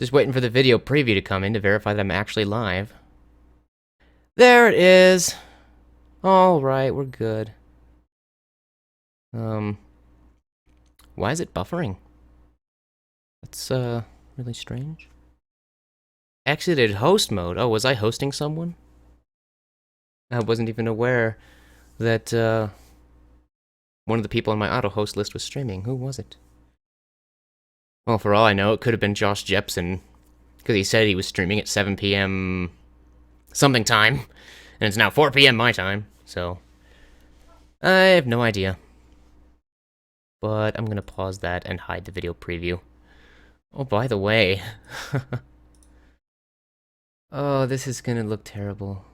Just waiting for the video preview to come in to verify that I'm actually live. There it is. Alright, we're good. Why is it buffering? That's, really strange. Exited host mode. Oh, was I hosting someone? I wasn't even aware that, one of the people on my auto-host list was streaming. Who was it? Well, for all I know, it could have been Josh Jepson, because he said he was streaming at 7 p.m. something time, and it's now 4 p.m. my time, so I have no idea. But I'm gonna pause that and hide the video preview. Oh, by the way... oh, this is gonna look terrible.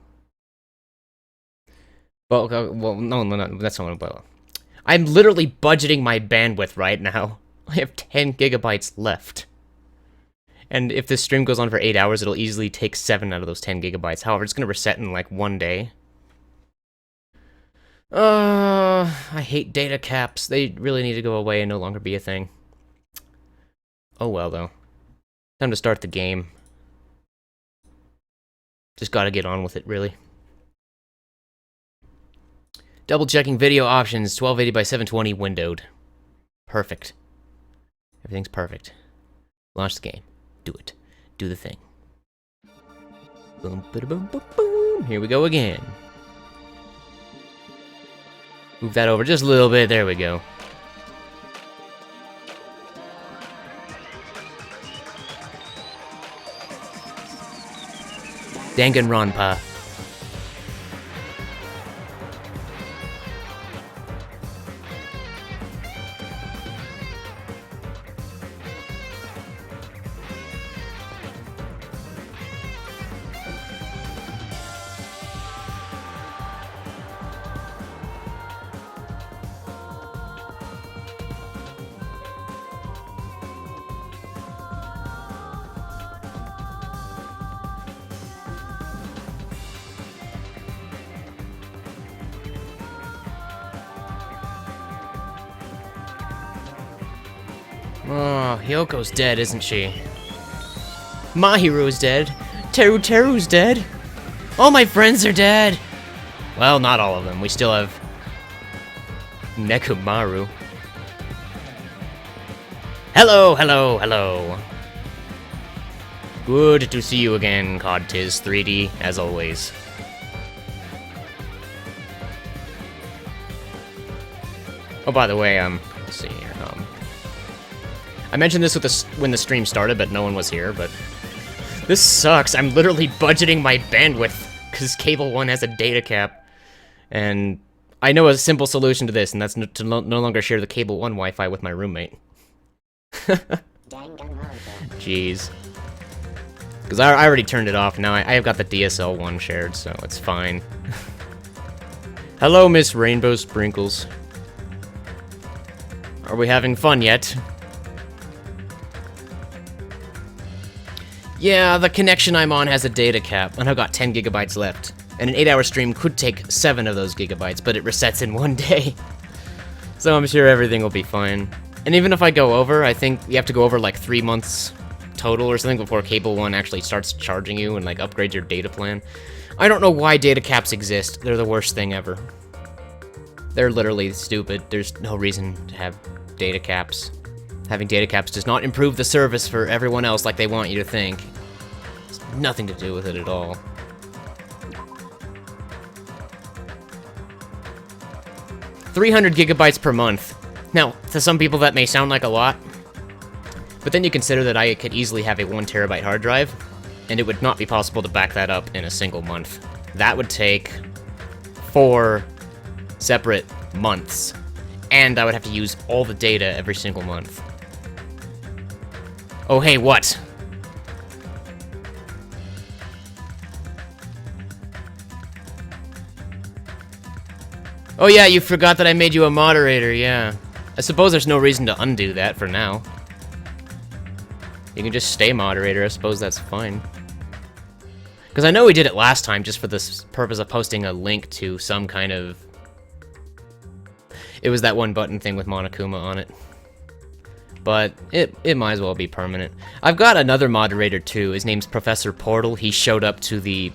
Well, no, that's not about. I'm literally budgeting my bandwidth right now. I have 10 gigabytes left. And if this stream goes on for 8 hours, it'll easily take 7 out of those 10 gigabytes. However, it's gonna reset in like 1 day. I hate data caps. They really need to go away and no longer be a thing. Oh well, though. Time to start the game. Just gotta get on with it, really. Double checking video options, 1280 by 720 windowed. Perfect. Everything's perfect. Launch the game. Do it. Do the thing. Boom, boom, boom, boom. Here we go again. Move that over just a little bit. There we go. Danganronpa. Oh, Hyoko's dead, isn't she? Mahiru's dead. Teru's dead. All my friends are dead. Well, not all of them. We still have Nekomaru. Hello, hello, hello. Good to see you again, COD Tiz 3D, as always. Oh, by the way, let's see here, I mentioned this when the stream started, but no one was here, but... This sucks, I'm literally budgeting my bandwidth, because Cable 1 has a data cap. And I know a simple solution to this, and that's to no longer share the Cable 1 Wi-Fi with my roommate. Jeez. Because I already turned it off, now I have got the DSL 1 shared, so it's fine. Hello, Miss Rainbow Sprinkles. Are we having fun yet? Yeah, the connection I'm on has a data cap, and I've got 10 gigabytes left. And an 8-hour stream could take 7 of those gigabytes, but it resets in 1 day. So I'm sure everything will be fine. And even if I go over, I think you have to go over like 3 months total or something before Cable 1 actually starts charging you and like upgrades your data plan. I don't know why data caps exist. They're the worst thing ever. They're literally stupid. There's no reason to have data caps. Having data caps does not improve the service for everyone else like they want you to think. It's nothing to do with it at all. $300 gigabytes per month. Now, to some people that may sound like a lot, but then you consider that I could easily have a 1 terabyte hard drive, and it would not be possible to back that up in a single month. That would take 4 separate months, and I would have to use all the data every single month. Oh, hey, what? Oh yeah, you forgot that I made you a moderator, yeah. I suppose there's no reason to undo that for now. You can just stay moderator, I suppose that's fine. Because I know we did it last time just for the purpose of posting a link to some kind of... It was that one button thing with Monokuma on it. but it might as well be permanent. I've got another moderator too. His name's Professor Portal. He showed up to the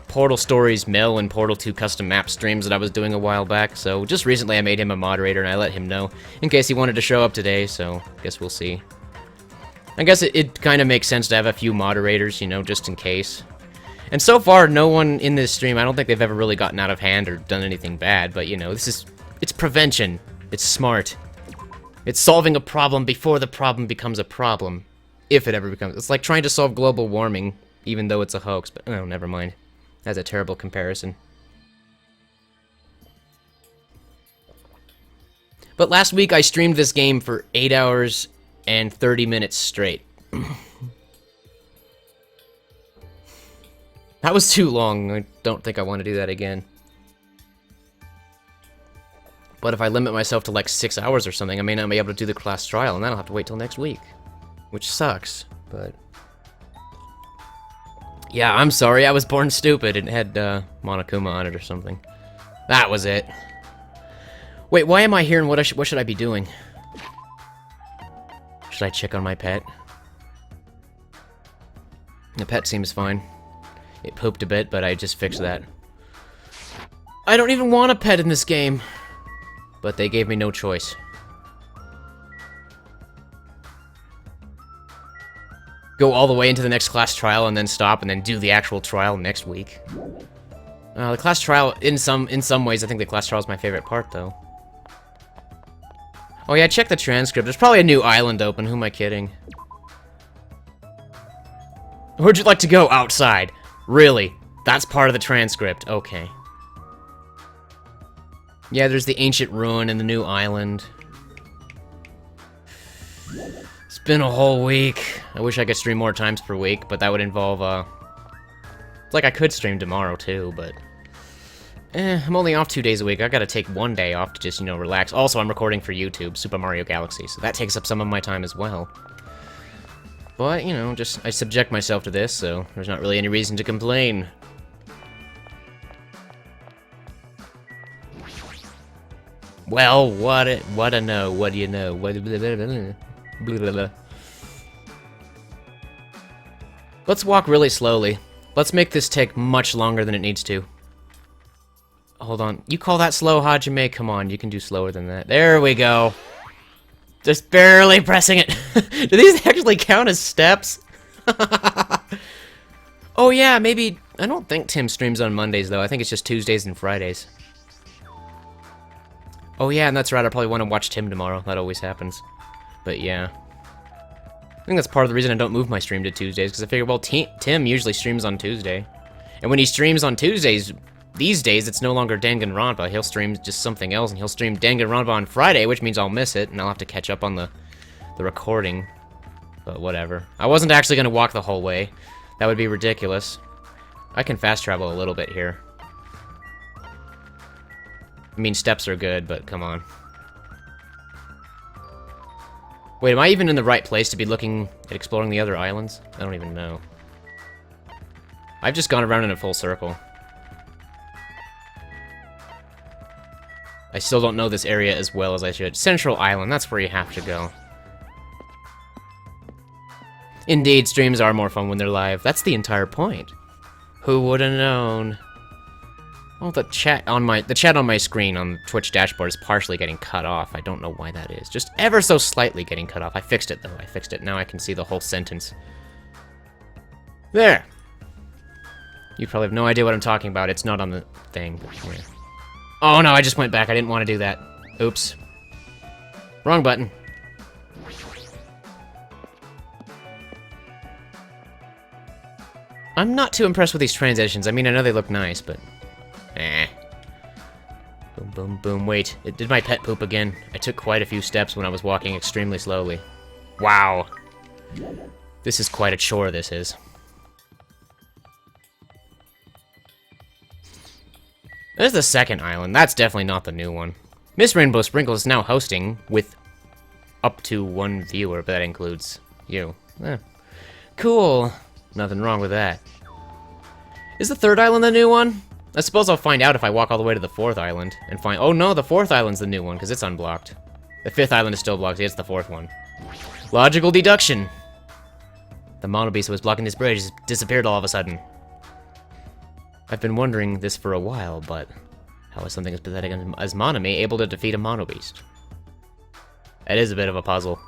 Portal Stories Mill and Portal 2 custom map streams that I was doing a while back, so just recently I made him a moderator and I let him know in case he wanted to show up today, so I guess we'll see. I guess it kind of makes sense to have a few moderators, you know, just in case. And so far, no one in this stream, I don't think they've ever really gotten out of hand or done anything bad, but you know, it's prevention. It's smart. It's solving a problem before the problem becomes a problem. If it ever becomes. It's like trying to solve global warming, even though it's a hoax, but oh, never mind. That's a terrible comparison. But last week I streamed this game for 8 hours and 30 minutes straight. That was too long. I don't think I want to do that again. But if I limit myself to like 6 hours or something, I may not be able to do the class trial, and then I'll have to wait till next week. Which sucks, but... yeah, I'm sorry, I was born stupid and had Monokuma on it or something. That was it. Wait, why am I here and what should I be doing? Should I check on my pet? The pet seems fine. It pooped a bit, but I just fixed that. I don't even want a pet in this game. But they gave me no choice. Go all the way into the next class trial and then stop and then do the actual trial next week. The class trial, in some ways, I think the class trial is my favorite part, though. Oh yeah, check the transcript. There's probably a new island open. Who am I kidding? Where'd you like to go? Outside. Really? That's part of the transcript. Okay. Yeah, there's the ancient ruin and the new island. It's been a whole week. I wish I could stream more times per week, but that would involve, it's like I could stream tomorrow, too, but... I'm only off 2 days a week. I gotta take 1 day off to just, you know, relax. Also, I'm recording for YouTube, Super Mario Galaxy, so that takes up some of my time as well. But, you know, I subject myself to this, so there's not really any reason to complain. Well, what do you know? What do you know? Blah, blah, blah. Let's walk really slowly. Let's make this take much longer than it needs to. Hold on. You call that slow, Hajime? Come on, you can do slower than that. There we go. Just barely pressing it. Do these actually count as steps? Oh yeah, maybe... I don't think Tim streams on Mondays, though. I think it's just Tuesdays and Fridays. Oh yeah, and that's right, I probably want to watch Tim tomorrow. That always happens. But yeah. I think that's part of the reason I don't move my stream to Tuesdays, because I figure, well, Tim usually streams on Tuesday. And when he streams on Tuesdays, these days, it's no longer Danganronpa. He'll stream just something else, and he'll stream Danganronpa on Friday, which means I'll miss it, and I'll have to catch up on the recording. But whatever. I wasn't actually going to walk the whole way. That would be ridiculous. I can fast travel a little bit here. I mean, steps are good, but come on. Wait, am I even in the right place to be looking at exploring the other islands? I don't even know. I've just gone around in a full circle. I still don't know this area as well as I should. Central Island, that's where you have to go. Indeed, streams are more fun when they're live. That's the entire point. Who would have known? Oh, the chat on my screen on the Twitch dashboard is partially getting cut off. I don't know why that is. Just ever so slightly getting cut off. I fixed it, though. I fixed it. Now I can see the whole sentence. There! You probably have no idea what I'm talking about. It's not on the thing. Yeah. Oh, no, I just went back. I didn't want to do that. Oops. Wrong button. I'm not too impressed with these transitions. I mean, I know they look nice, but... eh. Boom, boom, boom. Wait, did my pet poop again? I took quite a few steps when I was walking extremely slowly. Wow. This is quite a chore, this is. There's the second island. That's definitely not the new one. Miss Rainbow Sprinkle is now hosting with up to 1 viewer, but that includes you. Cool. Nothing wrong with that. Is the third island the new one? I suppose I'll find out if I walk all the way to the fourth island and find... oh no, the fourth island's the new one, because it's unblocked. The fifth island is still blocked. It's the fourth one. Logical deduction. The mono beast that was blocking this bridge disappeared all of a sudden. I've been wondering this for a while, but how is something as pathetic as Monami able to defeat a mono beast? That is a bit of a puzzle.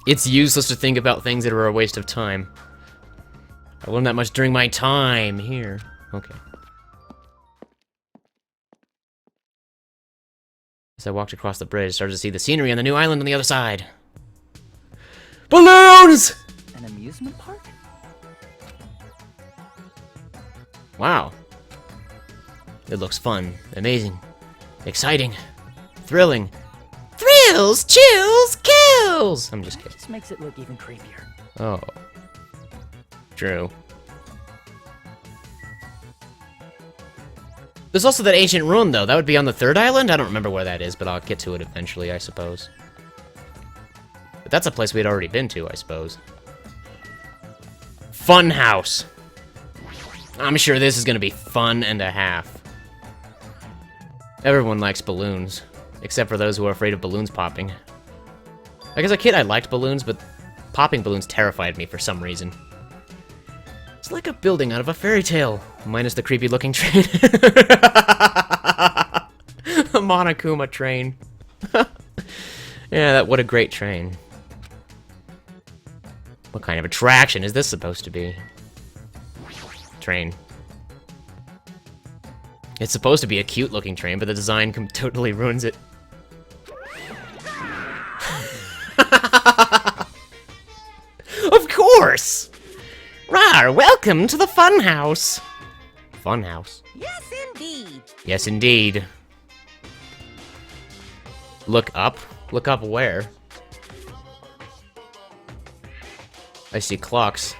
It's useless to think about things that are a waste of time. I learned that much during my time here. Okay. As I walked across the bridge, I started to see the scenery on the new island on the other side. Balloons! An amusement park? Wow. It looks fun, amazing, exciting, thrilling. Thrills, chills, kills! I'm just That kidding. just makes it look even creepier. Oh. True. There's also that ancient ruin, though. That would be on the third island? I don't remember where that is, but I'll get to it eventually, I suppose. But that's a place we'd already been to, I suppose. Fun house. I'm sure this is gonna be fun and a half. Everyone likes balloons, except for those who are afraid of balloons popping. Like, as a kid, I liked balloons, but popping balloons terrified me for some reason. It's like a building out of a fairy tale, minus the creepy-looking train. A Monokuma train. Yeah, what a great train. What kind of attraction is this supposed to be? Train. It's supposed to be a cute-looking train, but the design totally ruins it. Of course! Rawr, welcome to the funhouse! Funhouse? Yes, indeed. Yes, indeed. Look up? Look up where? I see clocks.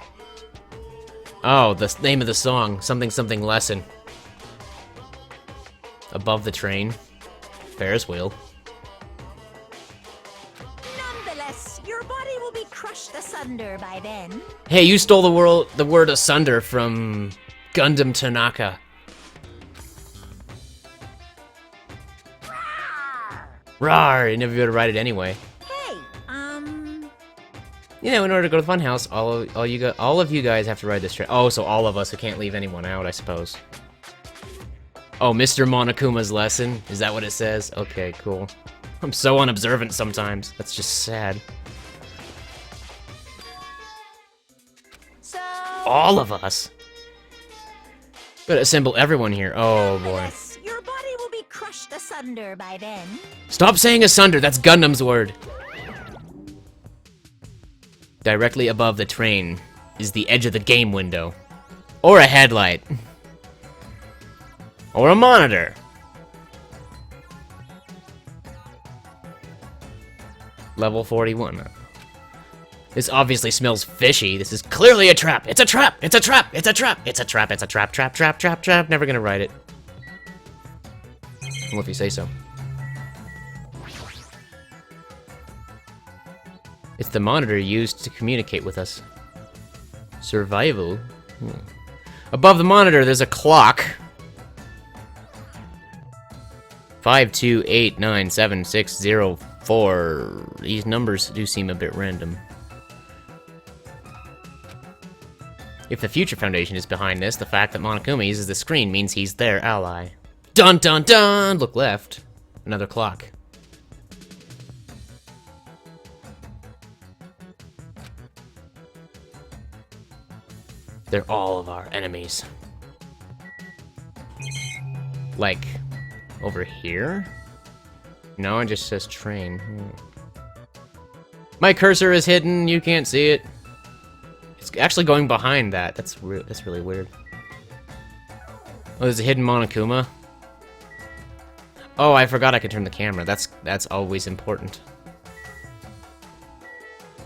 Oh, the name of the song. Something something lesson. Above the train. Ferris wheel. Nonetheless, your body will be crushed asunder by then. Hey, you stole the word asunder from Gundam Tanaka. Rawr, you never be able to write it anyway. Hey, You know, in order to go to the funhouse, all of you guys have to ride this train. Oh, so all of us who can't leave anyone out, I suppose. Oh, Mr. Monokuma's lesson? Is that what it says? Okay, cool. I'm so unobservant sometimes. That's just sad. so... All of us? Gotta assemble everyone here. Oh, boy. Nonetheless, your body will be crushed asunder by then. Stop saying asunder, that's Gundam's word. Directly above the train is the edge of the game window. Or a headlight. Or a monitor. Level 41. This obviously smells fishy. This is clearly a trap. It's a trap. It's a trap. It's a trap. It's a trap. It's a trap. Trap. Trap. Trap. Trap. Never gonna write it. Well, if you say so. It's the monitor used to communicate with us. Survival. Above the monitor, there's a clock. 5289764. These numbers do seem a bit random. If the Future Foundation is behind this, the fact that Monokuma uses the screen means he's their ally. Dun dun dun! Look left. Another clock. They're all of our enemies. Like, over here? No, it just says train. My cursor is hidden, you can't see it. It's actually going behind that. That's really weird. Oh, there's a hidden Monokuma. Oh, I forgot I could turn the camera. That's always important.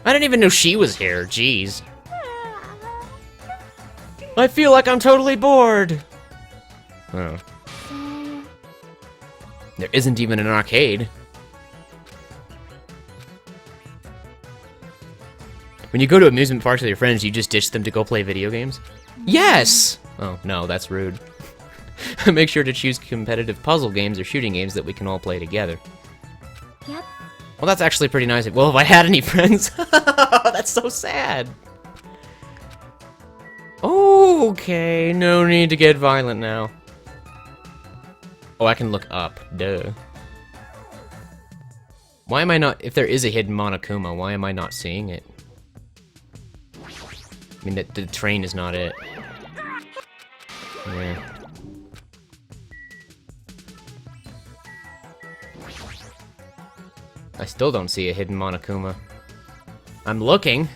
I didn't even know she was here. Jeez. I feel like I'm totally bored. Oh. There isn't even an arcade. When you go to amusement parks with your friends, you just ditch them to go play video games? Yes! Oh, no, that's rude. Make sure to choose competitive puzzle games or shooting games that we can all play together. Yep. Well, that's actually pretty nice. Well, if I had any friends... That's so sad. Okay, no need to get violent now. Oh, I can look up. Duh. Why am I not... If there is a hidden Monokuma, why am I not seeing it? I mean, the train is not it. Yeah. I still don't see a hidden Monokuma. I'm looking.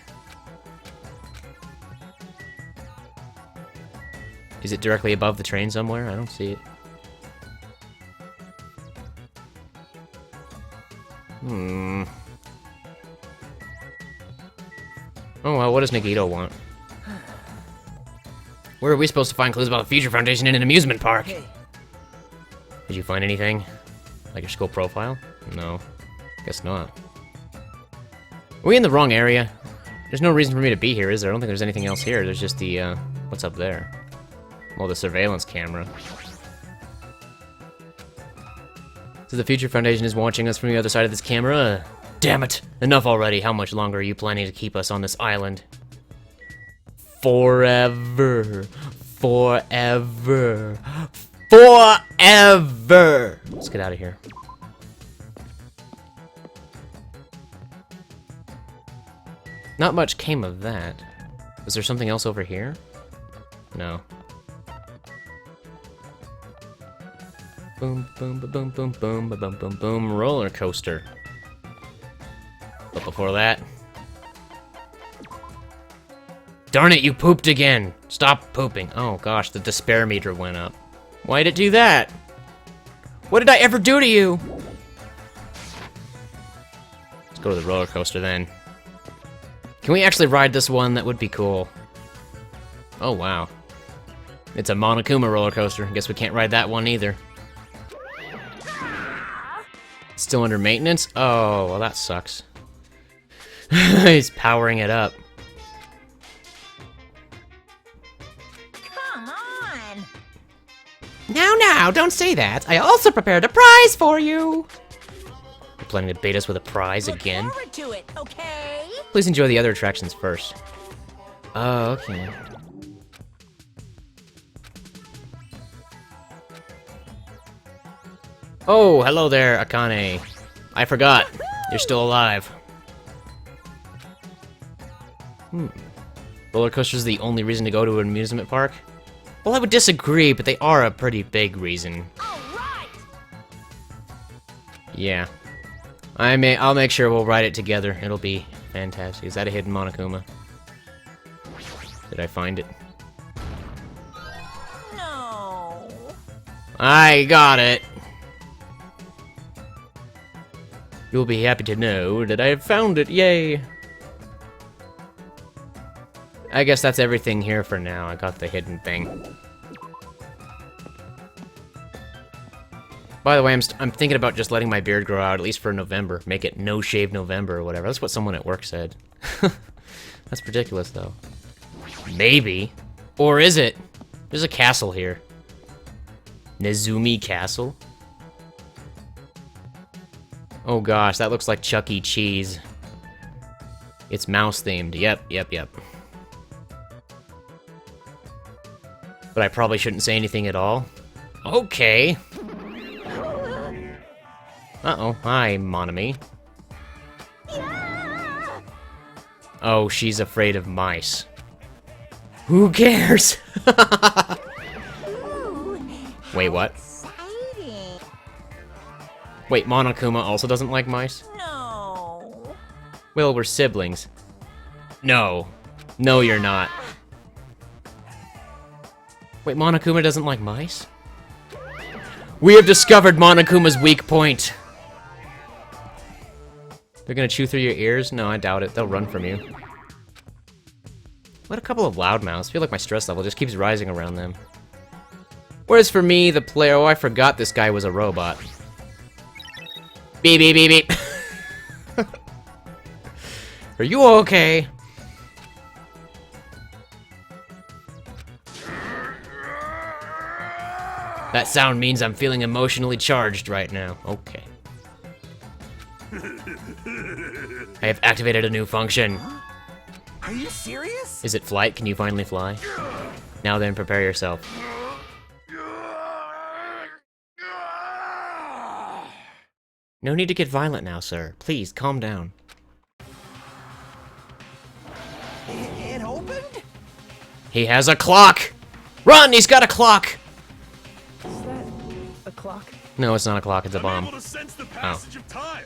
Is it directly above the train somewhere? I don't see it. Oh well, what does Nagito want? Where are we supposed to find clues about the Future Foundation in an amusement park? Hey, Did you find anything? Like your school profile? No. Guess not. Are we in the wrong area? There's no reason for me to be here, is there? I don't think there's anything else here. There's just the, what's up there? Well, the surveillance camera. So the Future Foundation is watching us from the other side of this camera? Damn it! Enough already! How much longer are you planning to keep us on this island? Forever! Forever! Forever! Let's get out of here. Not much came of that. Was there something else over here? No. Boom, boom, ba boom, boom, boom, ba boom, boom, boom. Roller coaster. But before that... Darn it, you pooped again! Stop pooping. Oh gosh, the despair meter went up. Why'd it do that? What did I ever do to you? Let's go to the roller coaster then. Can we actually ride this one? That would be cool. Oh, wow. It's a Monokuma roller coaster. Guess we can't ride that one either. Still under maintenance? Oh, well that sucks. He's powering it up. Come on. Now, don't say that. I also prepared a prize for you. You're planning to bait us with a prize again? Look forward to it, okay? Please enjoy the other attractions first. Oh, okay. Oh, hello there, Akane. I forgot. You're still alive. Roller coasters are the only reason to go to an amusement park? Well, I would disagree, but they are a pretty big reason. All right. Yeah. I'll make sure we'll ride it together. It'll be fantastic. Is that a hidden Monokuma? Did I find it? No. I got it! You'll be happy to know that I have found it, yay! I guess that's everything here for now. I got the hidden thing. By the way, I'm thinking about just letting my beard grow out, at least for November. Make it no-shave November or whatever. That's what someone at work said. That's ridiculous, though. Maybe. Or is it? There's a castle here. Nezumi Castle? Oh gosh, that looks like Chuck E. Cheese. It's mouse-themed. Yep. But I probably shouldn't say anything at all. Okay. Uh-oh. Hi, Monami. Oh, she's afraid of mice. Who cares? Ooh, Wait, what? exciting. Wait, Monokuma also doesn't like mice? No. Well, we're siblings. No. No, you're not. Wait, Monokuma doesn't like mice? We have discovered Monokuma's weak point! They're gonna chew through your ears? No, I doubt it. They'll run from you. What a couple of loudmouths. I feel like my stress level just keeps rising around them. Whereas for me, the player... Oh, I forgot this guy was a robot. Beep, beep, beep, beep. Are you okay? That sound means I'm feeling emotionally charged right now. Okay. I have activated a new function. Are you serious? Is it flight? Can you finally fly? Now then, prepare yourself. No need to get violent now, sir. Please, calm down. It opened? He has a clock! Run! He's got a clock! Is that a clock? No, it's not a clock, it's a bomb. I'm able to sense the passage of time.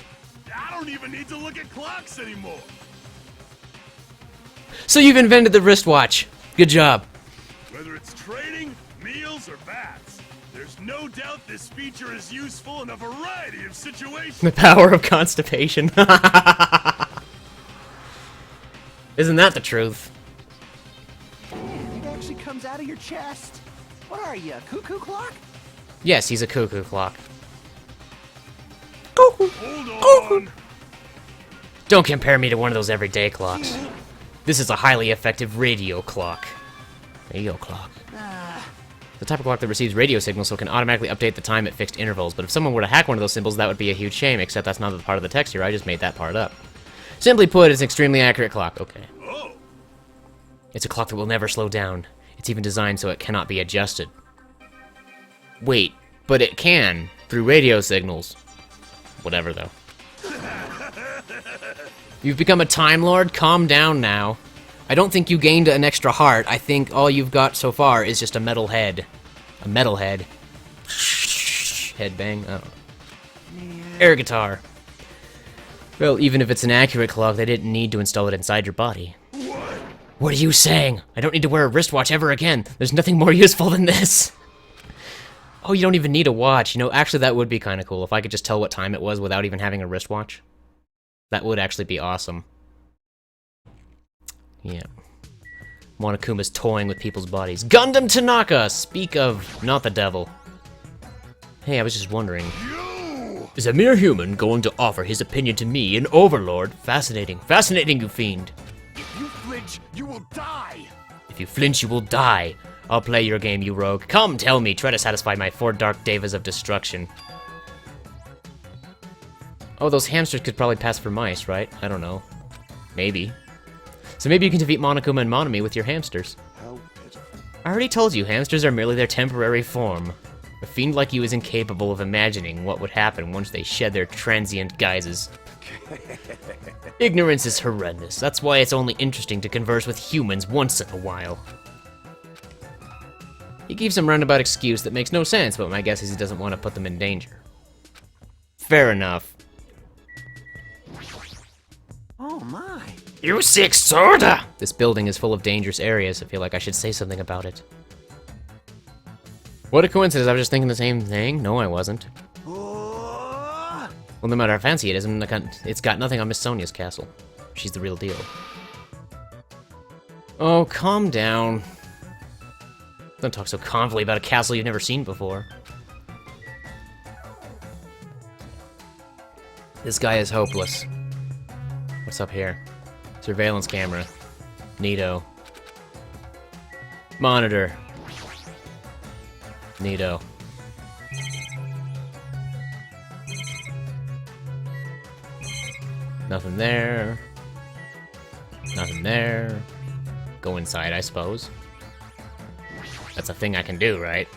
I don't even need to look at clocks anymore. So you've invented the wristwatch. Good job. Whether it's training, meals, or baths, there's no doubt this feature is useful in a variety of situations. The power of constipation. Isn't that the truth? Man, it actually comes out of your chest. What are you, a cuckoo clock? Yes, he's a cuckoo clock. Hold on. Don't compare me to one of those everyday clocks. This is a highly effective radio clock. Radio clock. The type of clock that receives radio signals so it can automatically update the time at fixed intervals, but if someone were to hack one of those symbols, that would be a huge shame, except that's not the part of the text here, I just made that part up. Simply put, it's an extremely accurate clock. Okay. Oh, It's a clock that will never slow down. It's even designed so it cannot be adjusted. Wait, but it can, through radio signals. Whatever, though. You've become a Time Lord? Calm down now. I don't think you gained an extra heart. I think all you've got so far is just a metal head. A metal head. Headbang? I don't know. Air guitar. Well, even if it's an accurate clock, they didn't need to install it inside your body. What are you saying? I don't need to wear a wristwatch ever again. There's nothing more useful than this. Oh, you don't even need a watch. You know, actually that would be kind of cool if I could just tell what time it was without even having a wristwatch. That would actually be awesome. Yeah. Monokuma's toying with people's bodies. Gundam Tanaka! Speak of not the devil. Hey, I was just wondering. Is a mere human going to offer his opinion to me, an overlord? Fascinating. Fascinating, you fiend. if you flinch, you will die. If you flinch, you will die. I'll play your game, you rogue. Come, tell me. Try to satisfy my 4 dark devas of destruction. Oh, those hamsters could probably pass for mice, right? I don't know. Maybe. So maybe you can defeat Monokuma and Monomi with your hamsters. How pitiful. I already told you, hamsters are merely their temporary form. A fiend like you is incapable of imagining what would happen once they shed their transient guises. Ignorance is horrendous. That's why it's only interesting to converse with humans once in a while. He gives some roundabout excuse that makes no sense, but my guess is he doesn't want to put them in danger. Fair enough. Oh my. You sick sorta! This building is full of dangerous areas. I feel like I should say something about it. What a coincidence, I was just thinking the same thing. No, I wasn't. Oh. Well, no matter how fancy it is, it's got nothing on Miss Sonia's castle. She's the real deal. Oh, calm down. Don't talk so confidently about a castle you've never seen before. This guy is hopeless. What's up here? Surveillance camera. Neato. Monitor. Neato. Nothing there. Nothing there. Go inside, I suppose. That's a thing I can do, right?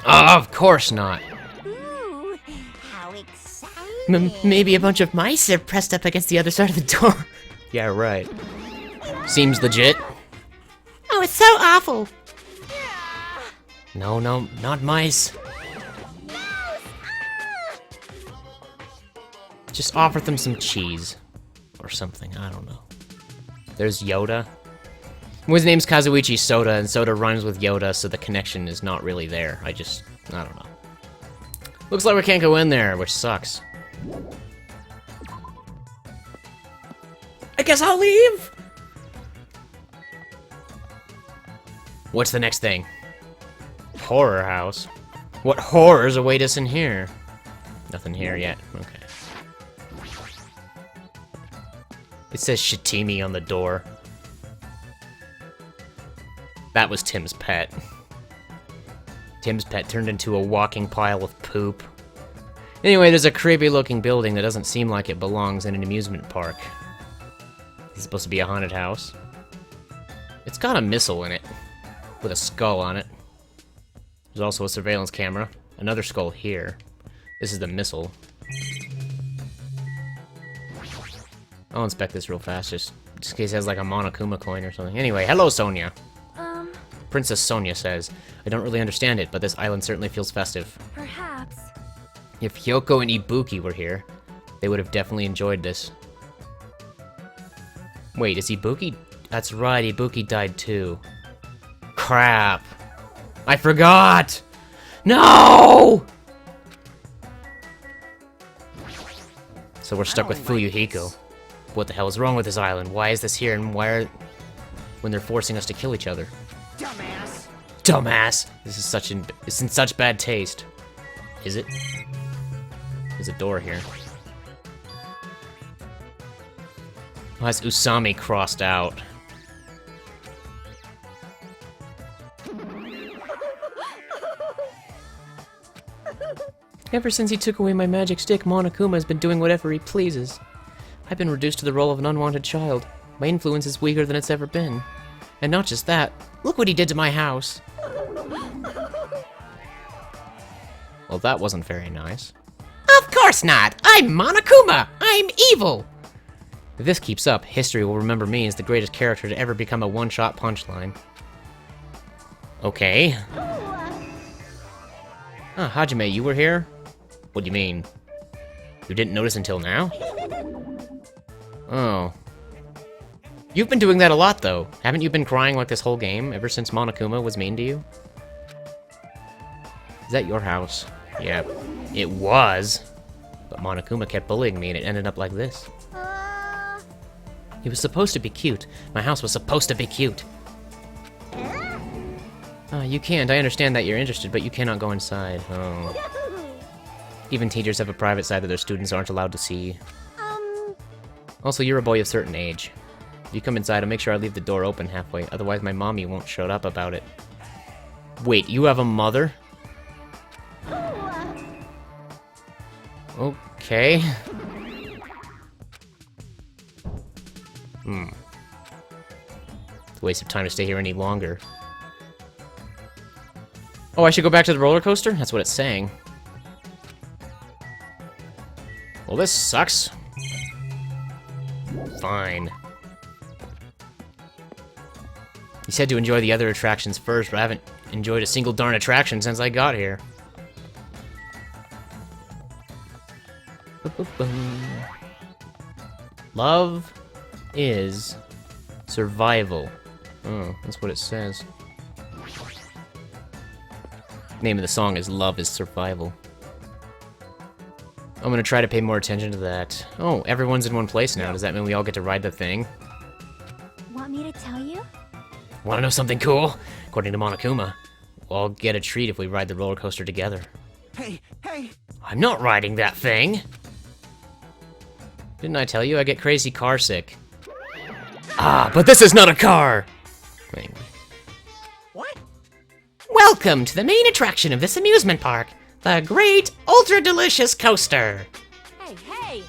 Oh, of course not. Ooh, how exciting. Maybe a bunch of mice are pressed up against the other side of the door. Yeah, right. Seems legit. Oh, it's so awful. No, not mice. Just offer them some cheese. Or something, I don't know. There's Yoda. His name's Kazuichi Soda, and Soda rhymes with Yoda, so the connection is not really there. I don't know. Looks like we can't go in there, which sucks. I guess I'll leave! What's the next thing? Horror house? What horrors await us in here? Nothing here yet, okay. It says Shitimi on the door. That was Tim's pet. Tim's pet turned into a walking pile of poop. Anyway, there's a creepy-looking building that doesn't seem like it belongs in an amusement park. It's supposed to be a haunted house. It's got a missile in it, with a skull on it. There's also a surveillance camera. Another skull here. This is the missile. I'll inspect this real fast, just in case it has like a Monokuma coin or something. Anyway, hello, Sonia. Princess Sonia says, I don't really understand it, but this island certainly feels festive. Perhaps. If Hyoko and Ibuki were here, they would have definitely enjoyed this. Wait, is Ibuki? That's right, Ibuki died too. Crap. I forgot! No! So we're stuck with Fuyuhiko. What the hell is wrong with this island? Why is this here, and why are... when they're forcing us to kill each other? Dumbass. Dumbass! This is it's in such bad taste. Is it? There's a door here. Why is Usami crossed out? Ever since he took away my magic stick, Monokuma has been doing whatever he pleases. I've been reduced to the role of an unwanted child. My influence is weaker than it's ever been. And not just that, look what he did to my house. Well, that wasn't very nice. Of course not! I'm Monokuma! I'm evil! If this keeps up, history will remember me as the greatest character to ever become a one-shot punchline. Okay. Ah, Hajime, you were here? What do you mean? You didn't notice until now? Oh. You've been doing that a lot, though. Haven't you been crying like this whole game, ever since Monokuma was mean to you? Is that your house? Yeah, it was. But Monokuma kept bullying me and it ended up like this. He was supposed to be cute. My house was supposed to be cute. You can't. I understand that you're interested, but you cannot go inside. Oh. Even teachers have a private side that their students aren't allowed to see. Also, you're a boy of certain age. If you come inside, I'll make sure I leave the door open halfway, otherwise my mommy won't shut up about it. Wait, you have a mother? Okay. It's a waste of time to stay here any longer. Oh, I should go back to the roller coaster? That's what it's saying. Well, this sucks. Fine. He said to enjoy the other attractions first, but I haven't enjoyed a single darn attraction since I got here. Love is survival. Oh, that's what it says. Name of the song is Love is Survival. I'm gonna try to pay more attention to that. Oh, everyone's in one place now. Does that mean we all get to ride the thing? Want me to tell you? Wanna know something cool? According to Monokuma, we'll all get a treat if we ride the roller coaster together. Hey, hey! I'm not riding that thing! Didn't I tell you I get crazy car sick? Ah, but this is not a car! Anyway. What? Welcome to the main attraction of this amusement park, the Great Ultra Delicious Coaster! Hey, hey!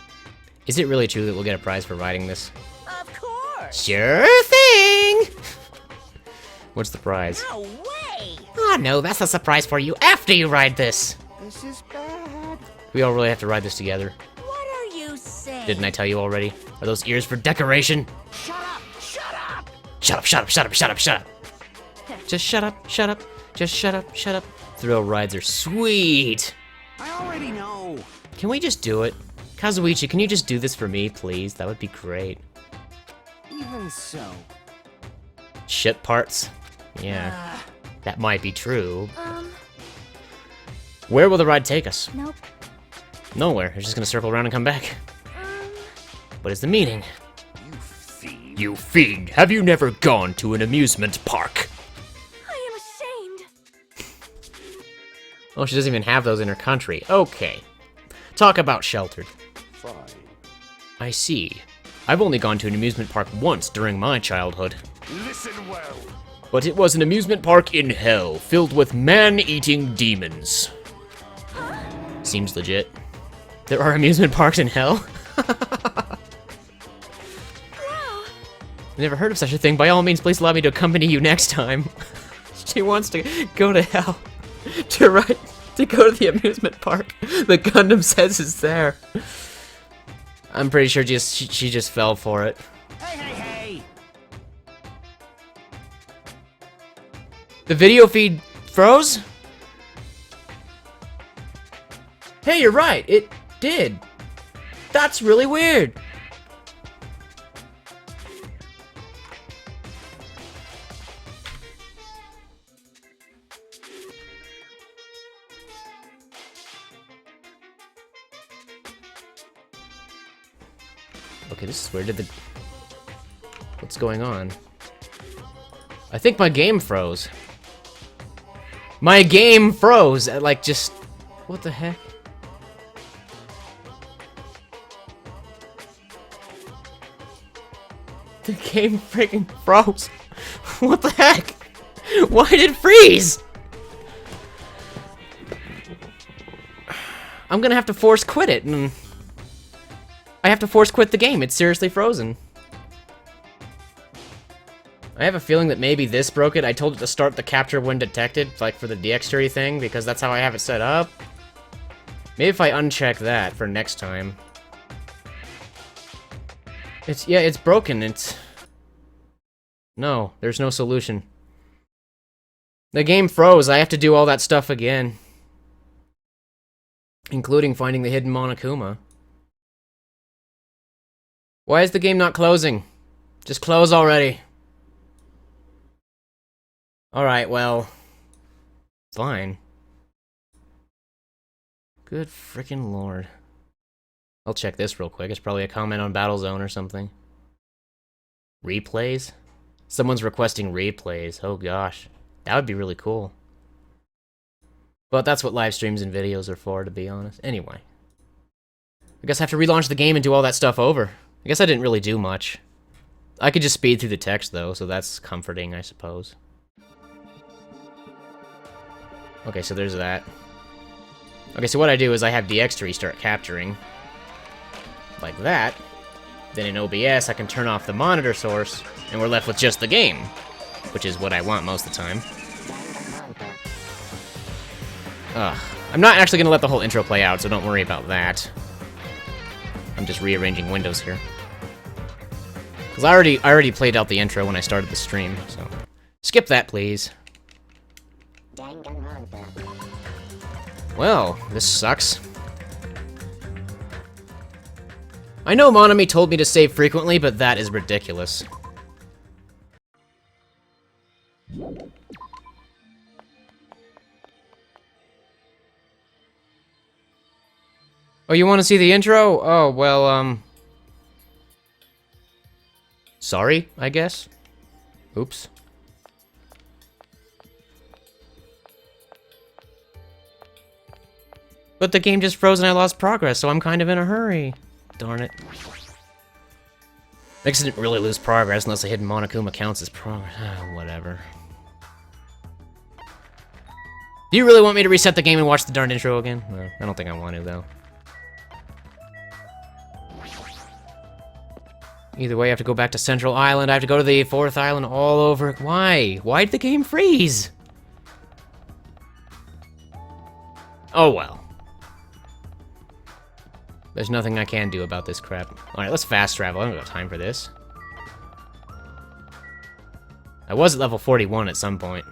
Is it really true that we'll get a prize for riding this? Of course! Sure thing! What's the prize? No way! Ah, no, that's a surprise for you after you ride this! This is bad. We all really have to ride this together. What are you saying? Didn't I tell you already? Are those ears for decoration? Shut up! Shut up! Shut up, shut up, shut up, shut up, shut up! Just shut up, shut up, just shut up, shut up. Thrill rides are sweet! I already know. Can we just do it? Kazuichi, can you just do this for me, please? That would be great. Even so. Shit parts? Yeah, that might be true. Where will the ride take us? Nope. Nowhere. It's just gonna circle around and come back. What is the meaning? You fiend. You fiend! Have you never gone to an amusement park? I am ashamed. Oh, she doesn't even have those in her country. Okay. Talk about sheltered. Fine. I see. I've only gone to an amusement park once during my childhood. Listen well. But it was an amusement park in hell, filled with man-eating demons. Seems legit. There are amusement parks in hell? Wow. Never heard of such a thing. By all means, please allow me to accompany you next time. She wants to go to hell. To go to the amusement park. The Gundam says it's there. I'm pretty sure she just fell for it. Hey, hey, hey! The video feed froze? Hey, you're right. It did. That's really weird. Okay, this is weird. What's going on? I think my game froze. My game froze! Like, just... What the heck? The game freaking froze! What the heck? Why did it freeze? I'm gonna have to force quit it, and... I have to force quit the game. It's seriously frozen. I have a feeling that maybe this broke it. I told it to start the capture when detected, like for the DX tree thing, because that's how I have it set up. Maybe if I uncheck that for next time. It's broken. No, there's no solution. The game froze. I have to do all that stuff again. Including finding the hidden Monokuma. Why is the game not closing? Just close already. Alright, well... Fine. Good frickin' lord. I'll check this real quick. It's probably a comment on Battlezone or something. Replays? Someone's requesting replays. Oh gosh. That would be really cool. But that's what live streams and videos are for, to be honest. Anyway. I guess I have to relaunch the game and do all that stuff over. I guess I didn't really do much. I could just speed through the text, though, so that's comforting, I suppose. Okay, so there's that. Okay, so what I do is I have DX3 start capturing. Like that. Then in OBS, I can turn off the monitor source, and we're left with just the game. Which is what I want most of the time. Ugh. I'm not actually gonna let the whole intro play out, so don't worry about that. I'm just rearranging windows here. Because I already played out the intro when I started the stream, so... Skip that, please. Well, this sucks. I know Monami told me to save frequently, but that is ridiculous. Oh, you want to see the intro? Oh, well, sorry, I guess. Oops. But the game just froze and I lost progress, so I'm kind of in a hurry. Darn it. I guess I didn't really lose progress unless the hidden Monokuma counts as progress. Whatever. Do you really want me to reset the game and watch the darn intro again? No, I don't think I want to, though. Either way, I have to go back to Central Island. I have to go to the 4th island all over. Why? Why did the game freeze? Oh, well. There's nothing I can do about this crap. Alright, let's fast travel. I don't got time for this. I was at level 41 at some point.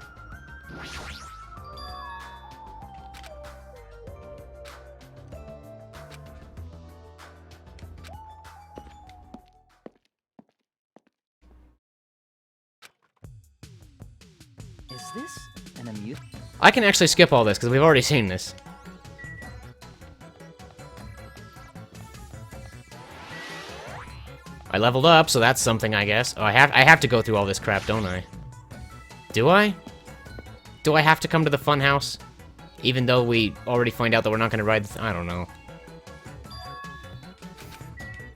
Is this an amusement? I can actually skip all this, because we've already seen this. I leveled up, so that's something, I guess. Oh, I have to go through all this crap, don't I? Do I? Do I have to come to the funhouse? Even though we already find out that we're not gonna ride I don't know.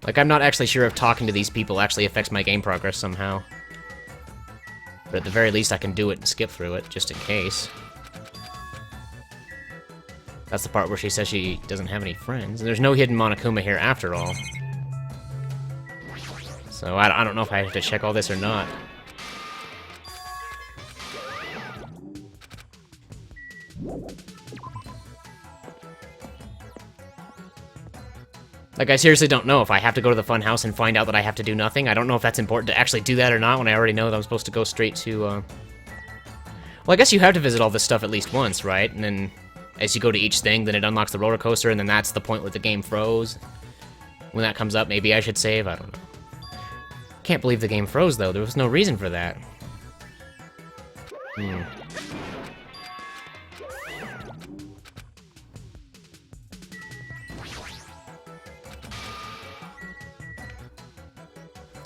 Like, I'm not actually sure if talking to these people actually affects my game progress somehow. But at the very least, I can do it and skip through it, just in case. That's the part where she says she doesn't have any friends. And there's no hidden Monokuma here after all. So I don't know if I have to check all this or not. Like, I seriously don't know if I have to go to the fun house and find out that I have to do nothing. I don't know if that's important to actually do that or not when I already know that I'm supposed to go straight to, Well, I guess you have to visit all this stuff at least once, right? And then, as you go to each thing, then it unlocks the roller coaster, and then that's the point where the game froze. When that comes up, maybe I should save, I don't know. Can't believe the game froze, though. There was no reason for that.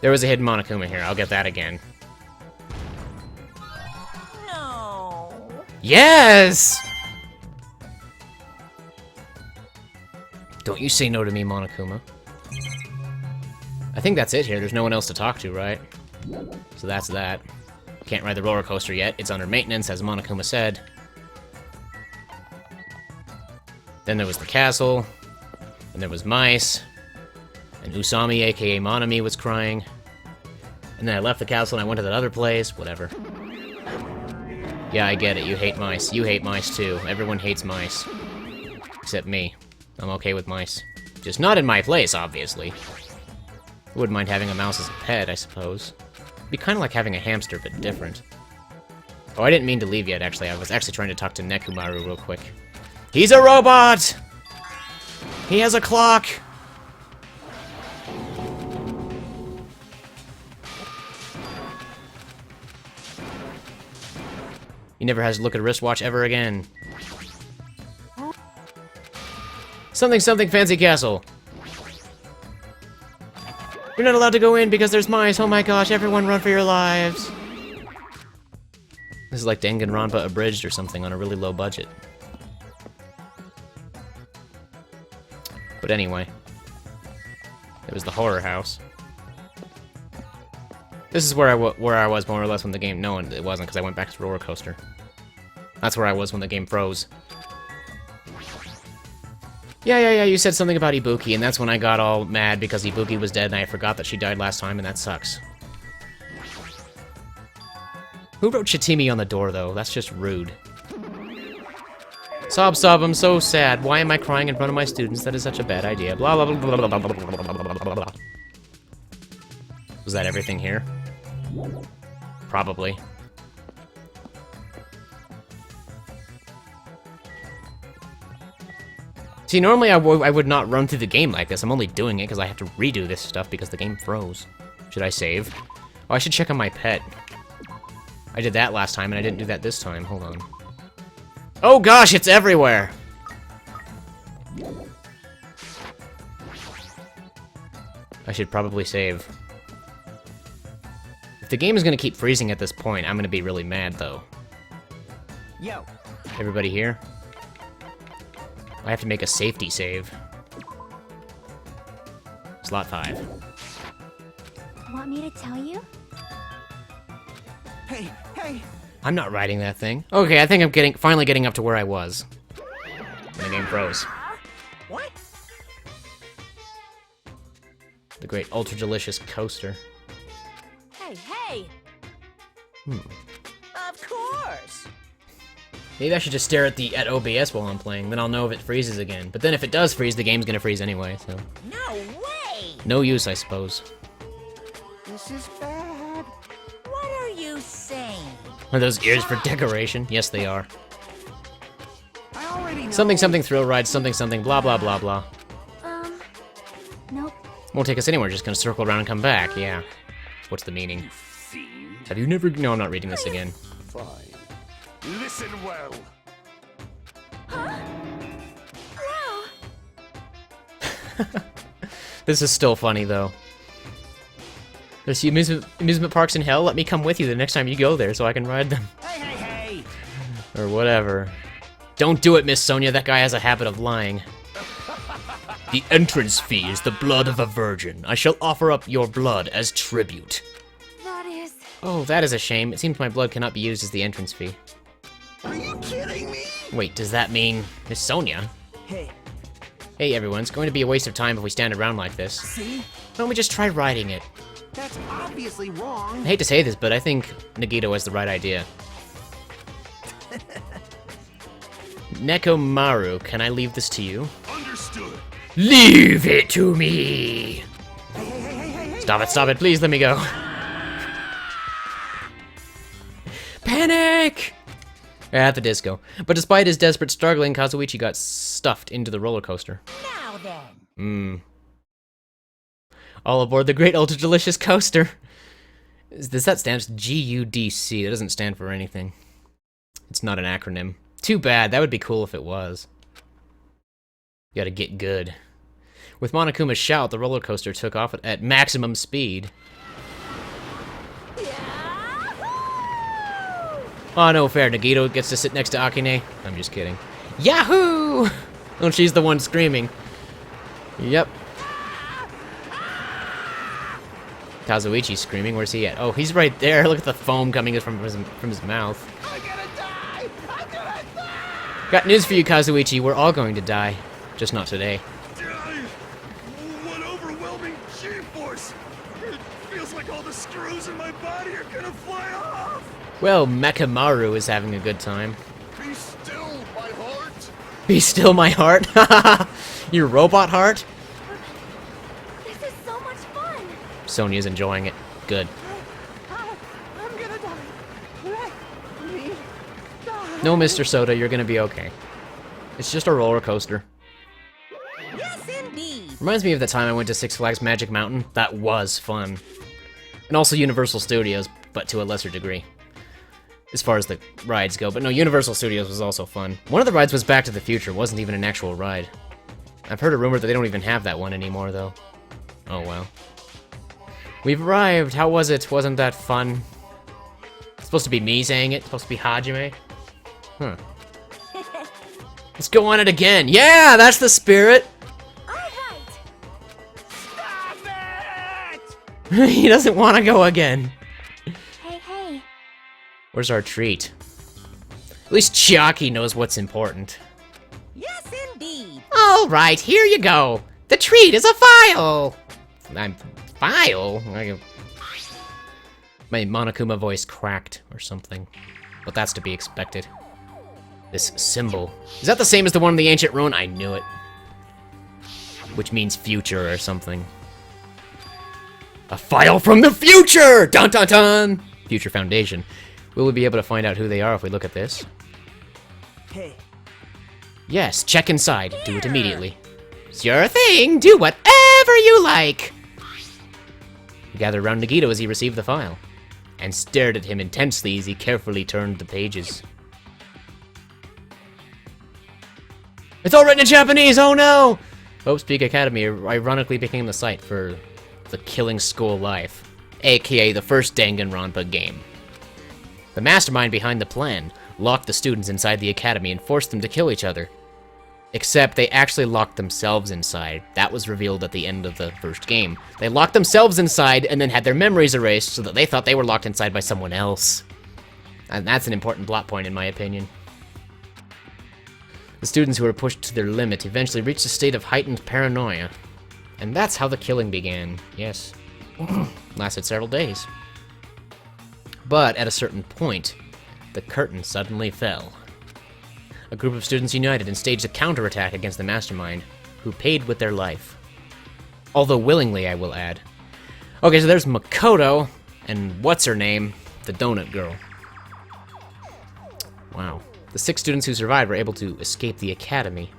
There was a hidden Monokuma here. I'll get that again. No. Yes! Don't you say no to me, Monokuma. I think that's it here. There's no one else to talk to, right? So that's that. Can't ride the roller coaster yet. It's under maintenance, as Monokuma said. Then there was the castle. And there was mice. And Usami, aka Monami, was crying. And then I left the castle and I went to that other place. Whatever. Yeah, I get it. You hate mice. You hate mice, too. Everyone hates mice. Except me. I'm okay with mice. Just not in my place, obviously. I wouldn't mind having a mouse as a pet, I suppose. It'd be kind of like having a hamster, but different. Oh, I didn't mean to leave yet, actually. I was actually trying to talk to Nekumaru real quick. He's a robot! He has a clock! He never has to look at a wristwatch ever again. Something something fancy castle. You're not allowed to go in because there's mice. Oh my gosh, everyone run for your lives. This is like Danganronpa abridged or something on a really low budget. But anyway. It was the horror house. This is where I was more or less when the game... No, it wasn't, because I went back to the roller coaster. That's where I was when the game froze. Yeah, you said something about Ibuki, and that's when I got all mad because Ibuki was dead and I forgot that she died last time, and that sucks. Who wrote Chitimi on the door, though? That's just rude. Sob, I'm so sad. Why am I crying in front of my students? That is such a bad idea. Blah, blah, blah, blah, blah, blah, blah, blah, blah, blah. Was that everything here? Probably. See, normally I would not run through the game like this. I'm only doing it because I have to redo this stuff because the game froze. Should I save? Oh, I should check on my pet. I did that last time and I didn't do that this time. Hold on. Oh gosh, it's everywhere! I should probably save. If the game is gonna keep freezing at this point, I'm gonna be really mad, though. Yo. Everybody here? I have to make a safety save. Slot 5. Want me to tell you? Hey. I'm not riding that thing. Okay, I think I'm finally getting up to where I was. And the game froze. What? The great ultra delicious coaster. Hey! Of course! Maybe I should just stare at OBS while I'm playing, then I'll know if it freezes again. But then if it does freeze, the game's gonna freeze anyway, so... No way! No use, I suppose. This is bad. What are you saying? Are those ears for decoration? Yes, they are. I already know. Something thrill ride, something blah blah blah blah. Nope. Won't take us anywhere, just gonna circle around and come back, yeah. What's the meaning? Have you never... No, I'm not reading this again. Fine. Listen well. Wow. This is still funny, though. There's amusement parks in hell? Let me come with you the next time you go there so I can ride them. Hey. Or whatever. Don't do it, Miss Sonia. That guy has a habit of lying. The entrance fee is the blood of a virgin. I shall offer up your blood as tribute. That is... Oh, that is a shame. It seems my blood cannot be used as the entrance fee. Are you kidding me? Wait, does that mean Miss Sonia? Hey, Hey everyone, it's going to be a waste of time if we stand around like this. see? Why don't we just try riding it? That's obviously wrong. I hate to say this, but I think Nagito has the right idea. Nekomaru, can I leave this to you? Understood. Leave it to me! Hey. Stop it, please let me go. Panic! At the disco. But despite his desperate struggling, Kazuichi got stuffed into the roller coaster. Now then. All aboard the great ultra delicious coaster. Does that stand for GUDC? That doesn't stand for anything. It's not an acronym. Too bad, that would be cool if it was. You gotta get good. With Monokuma's shout, the roller coaster took off at maximum speed. Oh, no fair. Nagito gets to sit next to Akane. I'm just kidding. Yahoo! Oh, she's the one screaming. Yep. Kazuichi's screaming. Where's he at? Oh, he's right there. Look at the foam coming from his mouth. I'm gonna die! I'm gonna die! Got news for you, Kazuichi. We're all going to die. Just not today. What overwhelming G-force! It feels like all the screws in my body are gonna fly off! Well, Mekamaru is having a good time. Be still, my heart! Be still, my heart. Your robot heart? This is so much fun. Sonya's enjoying it. Good. I'm gonna die. Let me die. No, Mr. Soda, you're gonna be okay. It's just a roller coaster. Yes, indeed. Reminds me of the time I went to Six Flags Magic Mountain. That was fun. And also Universal Studios, but to a lesser degree. As far as the rides go. But no, Universal Studios was also fun. One of the rides was Back to the Future. It wasn't even an actual ride. I've heard a rumor that they don't even have that one anymore, though. Oh, well. We've arrived. How was it? Wasn't that fun? It's supposed to be me saying it. It's supposed to be Hajime. Huh. Let's go on it again. Yeah, that's the spirit. All right. Stop it! He doesn't want to go again. Hey. Where's our treat? At least Chiaki knows what's important. Yes, indeed. All right, here you go. The treat is a file. File? My Monokuma voice cracked or something, but that's to be expected. This symbol. Is that the same as the one in the ancient rune? I knew it. Which means future or something. A file from the future! Dun dun dun! Future Foundation. Will we be able to find out who they are if we look at this? Hey, Yes, check inside. Do it immediately. It's your thing. Do whatever you like. He gathered around Nagito as he received the file, and stared at him intensely as he carefully turned the pages. It's all written in Japanese, oh no! Hope Speak Academy ironically became the site for the Killing School Life, aka the first Danganronpa game. The mastermind behind the plan locked the students inside the academy and forced them to kill each other. Except they actually locked themselves inside. That was revealed at the end of the first game. They locked themselves inside and then had their memories erased so that they thought they were locked inside by someone else. And that's an important plot point in my opinion. The students who were pushed to their limit eventually reached a state of heightened paranoia. And that's how the killing began, yes. Lasted several days. But at a certain point, the curtain suddenly fell. A group of students united and staged a counterattack against the mastermind, who paid with their life. Although willingly, I will add. Okay, so there's Makoto, and what's-her-name, the donut girl. Wow. The 6 students who survived were able to escape the academy.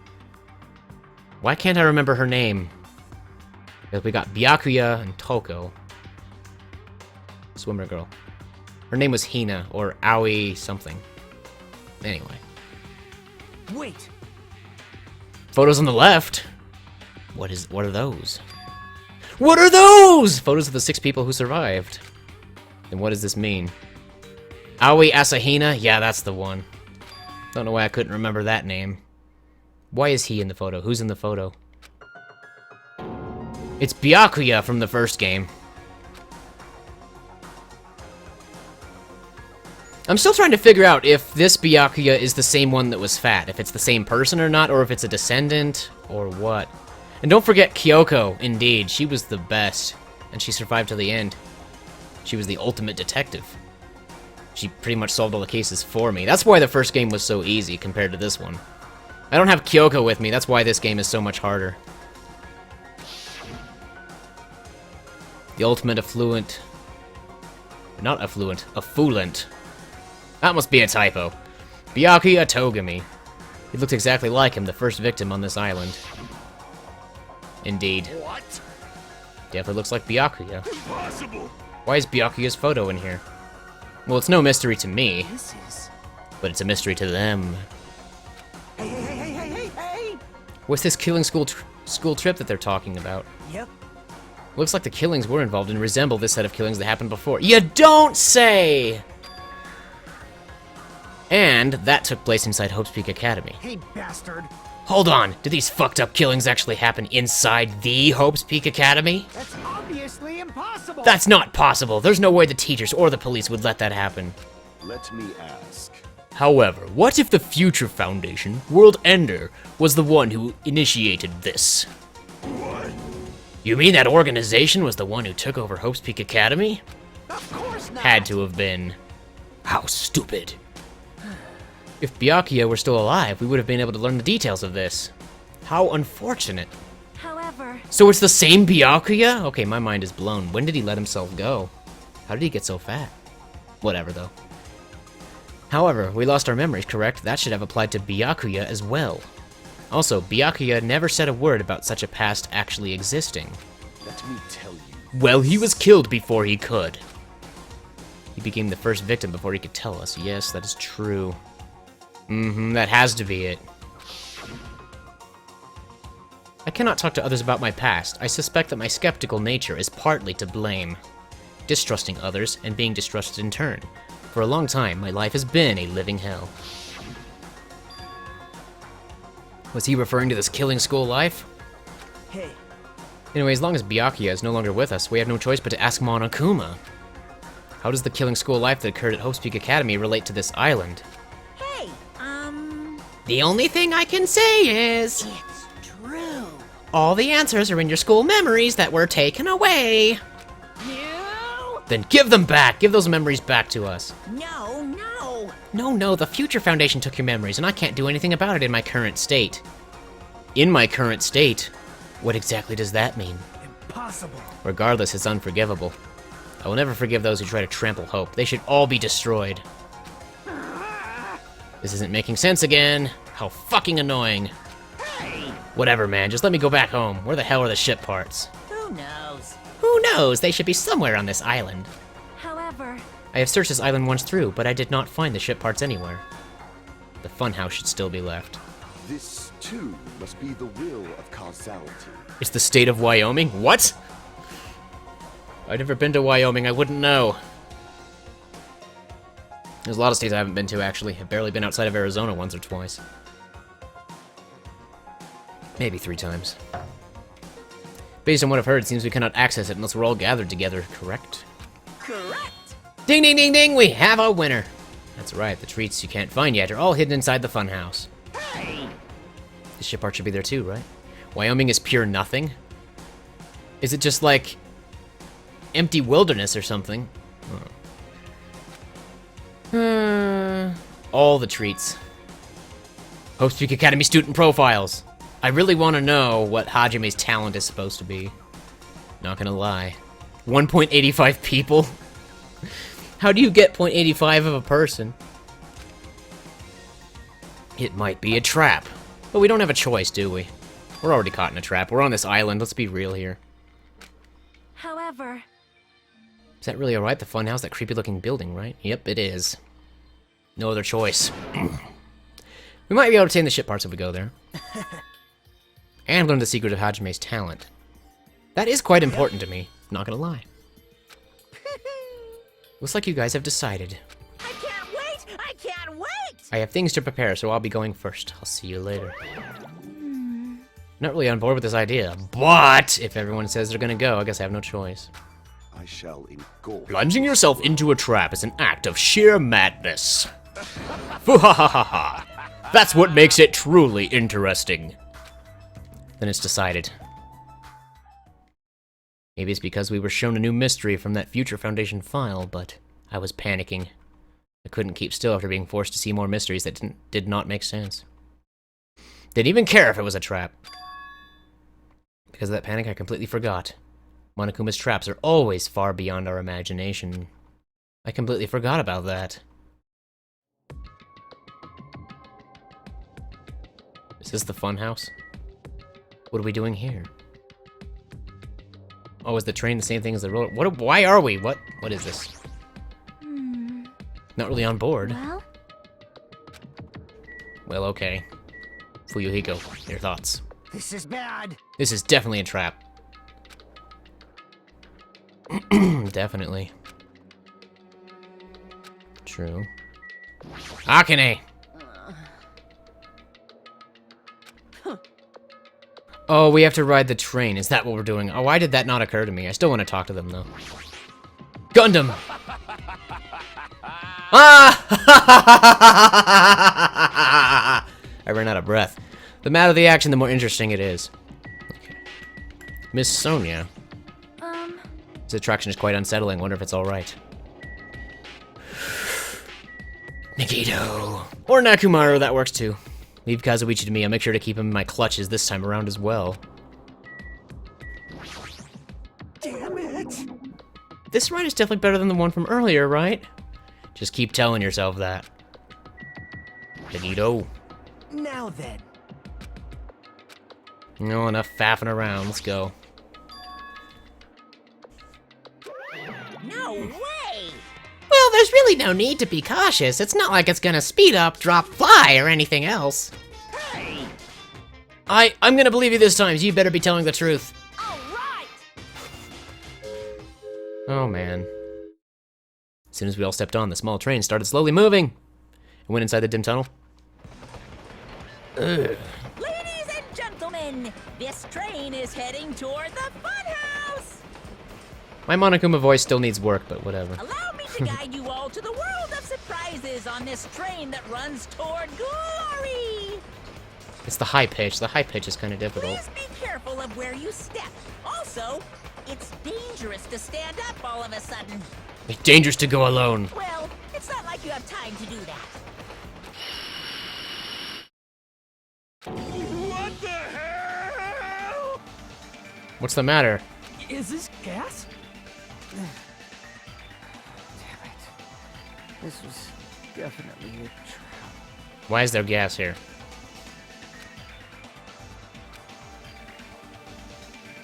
Why can't I remember her name? Because we got Byakuya and Toko. Swimmer girl. Her name was Hina, or Aoi something. Anyway. wait. Photos on the left. What are those? What are those? Photos of the 6 people who survived. And what does this mean? Aoi Asahina? Yeah, that's the one. Don't know why I couldn't remember that name. Why is he in the photo? Who's in the photo? It's Byakuya from the first game. I'm still trying to figure out if this Byakuya is the same one that was fat. If it's the same person or not, or if it's a descendant, or what. And don't forget Kyoko, indeed. She was the best. And she survived to the end. She was the ultimate detective. She pretty much solved all the cases for me. That's why the first game was so easy compared to this one. I don't have Kyoko with me, that's why this game is so much harder. The ultimate affluent... Not affluent, affluent. That must be a typo. Byakuya Togami. He looked exactly like him, the first victim on this island. Indeed. What? Definitely looks like Byakuya. Impossible! Why is Byakuya's photo in here? Well, it's no mystery to me, This is... but it's a mystery to them. Hey! What's this killing school trip that they're talking about? Yep. Looks like the killings we're involved in resemble this set of killings that happened before. You don't say! And that took place inside Hope's Peak Academy. Hey, bastard. Hold on, did these fucked up killings actually happen inside the Hope's Peak Academy? That's obviously impossible. That's not possible. There's no way the teachers or the police would let that happen. Let me ask. However, what if the Future Foundation, World Ender, was the one who initiated this? What? You mean that organization was the one who took over Hope's Peak Academy? Of course not. Had to have been. How stupid. If Byakuya were still alive, we would have been able to learn the details of this. How unfortunate. However, So it's the same Byakuya? Okay, my mind is blown. When did he let himself go? How did he get so fat? Whatever, though. However, we lost our memories, correct? That should have applied to Byakuya as well. Also, Byakuya never said a word about such a past actually existing. Let me tell you. Well, he was killed before he could. He became the first victim before he could tell us. Yes, that is true. That has to be it. I cannot talk to others about my past. I suspect that my skeptical nature is partly to blame. Distrusting others, and being distrusted in turn. For a long time, my life has been a living hell. Was he referring to this killing school life? Hey, Anyway, as long as Byakuya is no longer with us, we have no choice but to ask Monokuma. How does the killing school life that occurred at Hope's Peak Academy relate to this island? Hey, The only thing I can say is... it's true. all the answers are in your school memories that were taken away. No, Then give them back! Give those memories back to us. no. No, the Future Foundation took your memories, and I can't do anything about it in my current state. In my current state? What exactly does that mean? impossible. Regardless, it's unforgivable. I will never forgive those who try to trample hope. They should all be destroyed. This isn't making sense again. How fucking annoying. Whatever, man. Just let me go back home. Where the hell are the ship parts? Who knows? Who knows? They should be somewhere on this island. however, I have searched this island once through, but I did not find the ship parts anywhere. The funhouse should still be left. This, too, must be the will of causality. It's the state of Wyoming? What? I've never been to Wyoming, I wouldn't know. There's a lot of states I haven't been to, actually. I've barely been outside of Arizona once or twice. Maybe 3 times. Based on what I've heard, it seems we cannot access it unless we're all gathered together, correct? Correct. Ding ding ding ding, we have a winner! That's right, the treats you can't find yet are all hidden inside the funhouse. Hey, The ship part should be there too, right? Wyoming is pure nothing? Is it just like empty wilderness or something? All the treats. Hope's Peak Academy student profiles. I really want to know what Hajime's talent is supposed to be. Not gonna lie. 1.85 people? How do you get 0.85 of a person? It might be a trap. But we don't have a choice, do we? We're already caught in a trap. We're on this island. Let's be real here. however, Is that really alright? The funhouse, that creepy looking building, right? Yep, it is. No other choice. We might be able to obtain the ship parts if we go there. And learn the secret of Hajime's talent. That is quite important to me, not gonna lie. Looks like you guys have decided. I can't wait! I can't wait! I have things to prepare, so I'll be going first. I'll see you later. Not really on board with this idea, but if everyone says they're gonna go, I guess I have no choice. I shall engulf. Plunging yourself into a trap is an act of sheer madness. Foo-ha-ha-ha-ha. That's what makes it truly interesting. Then it's decided. Maybe it's because we were shown a new mystery from that Future Foundation file, but I was panicking. I couldn't keep still after being forced to see more mysteries that did not make sense. Didn't even care if it was a trap. Because of that panic, I completely forgot. Monokuma's traps are always far beyond our imagination. I completely forgot about that. Is this the funhouse? What are we doing here? Oh, is the train the same thing as the roller? Why are we? What is this? Not really on board. Well, Well, okay. Fuyuhiko, your thoughts? This is bad. This is definitely a trap. Definitely. True. Akane! Oh, we have to ride the train. Is that what we're doing? Oh, why did that not occur to me? I still want to talk to them, though. Gundam! Ah! I ran out of breath. The madder the action, the more interesting it is. Okay. Miss Sonia. This attraction is quite unsettling. Wonder if it's alright. Nikito. Or Nakumaru, that works too. Leave Kazuichi to me. I'll make sure to keep him in my clutches this time around as well. Damn it. This ride is definitely better than the one from earlier, right? Just keep telling yourself that. Nikito. Now then. No, enough faffing around. Let's go. No way! Well, there's really no need to be cautious. It's not like it's gonna speed up, drop, fly, or anything else. Hey! I'm gonna believe you this time, so you better be telling the truth. All right! Oh, man. As soon as we all stepped on, the small train started slowly moving. And went inside the dim tunnel. Ugh. Ladies and gentlemen, this train is heading toward the funhouse! My Monokuma voice still needs work, but whatever. Allow me to guide you all to the world of surprises on this train that runs toward glory! It's the high pitch. The high pitch is kind of difficult. Please be careful of where you step. Also, it's dangerous to stand up all of a sudden. It's dangerous to go alone. Well, it's not like you have time to do that. What the hell? What's the matter? Is this gas? Damn it. This was definitely a trap. Why is there gas here?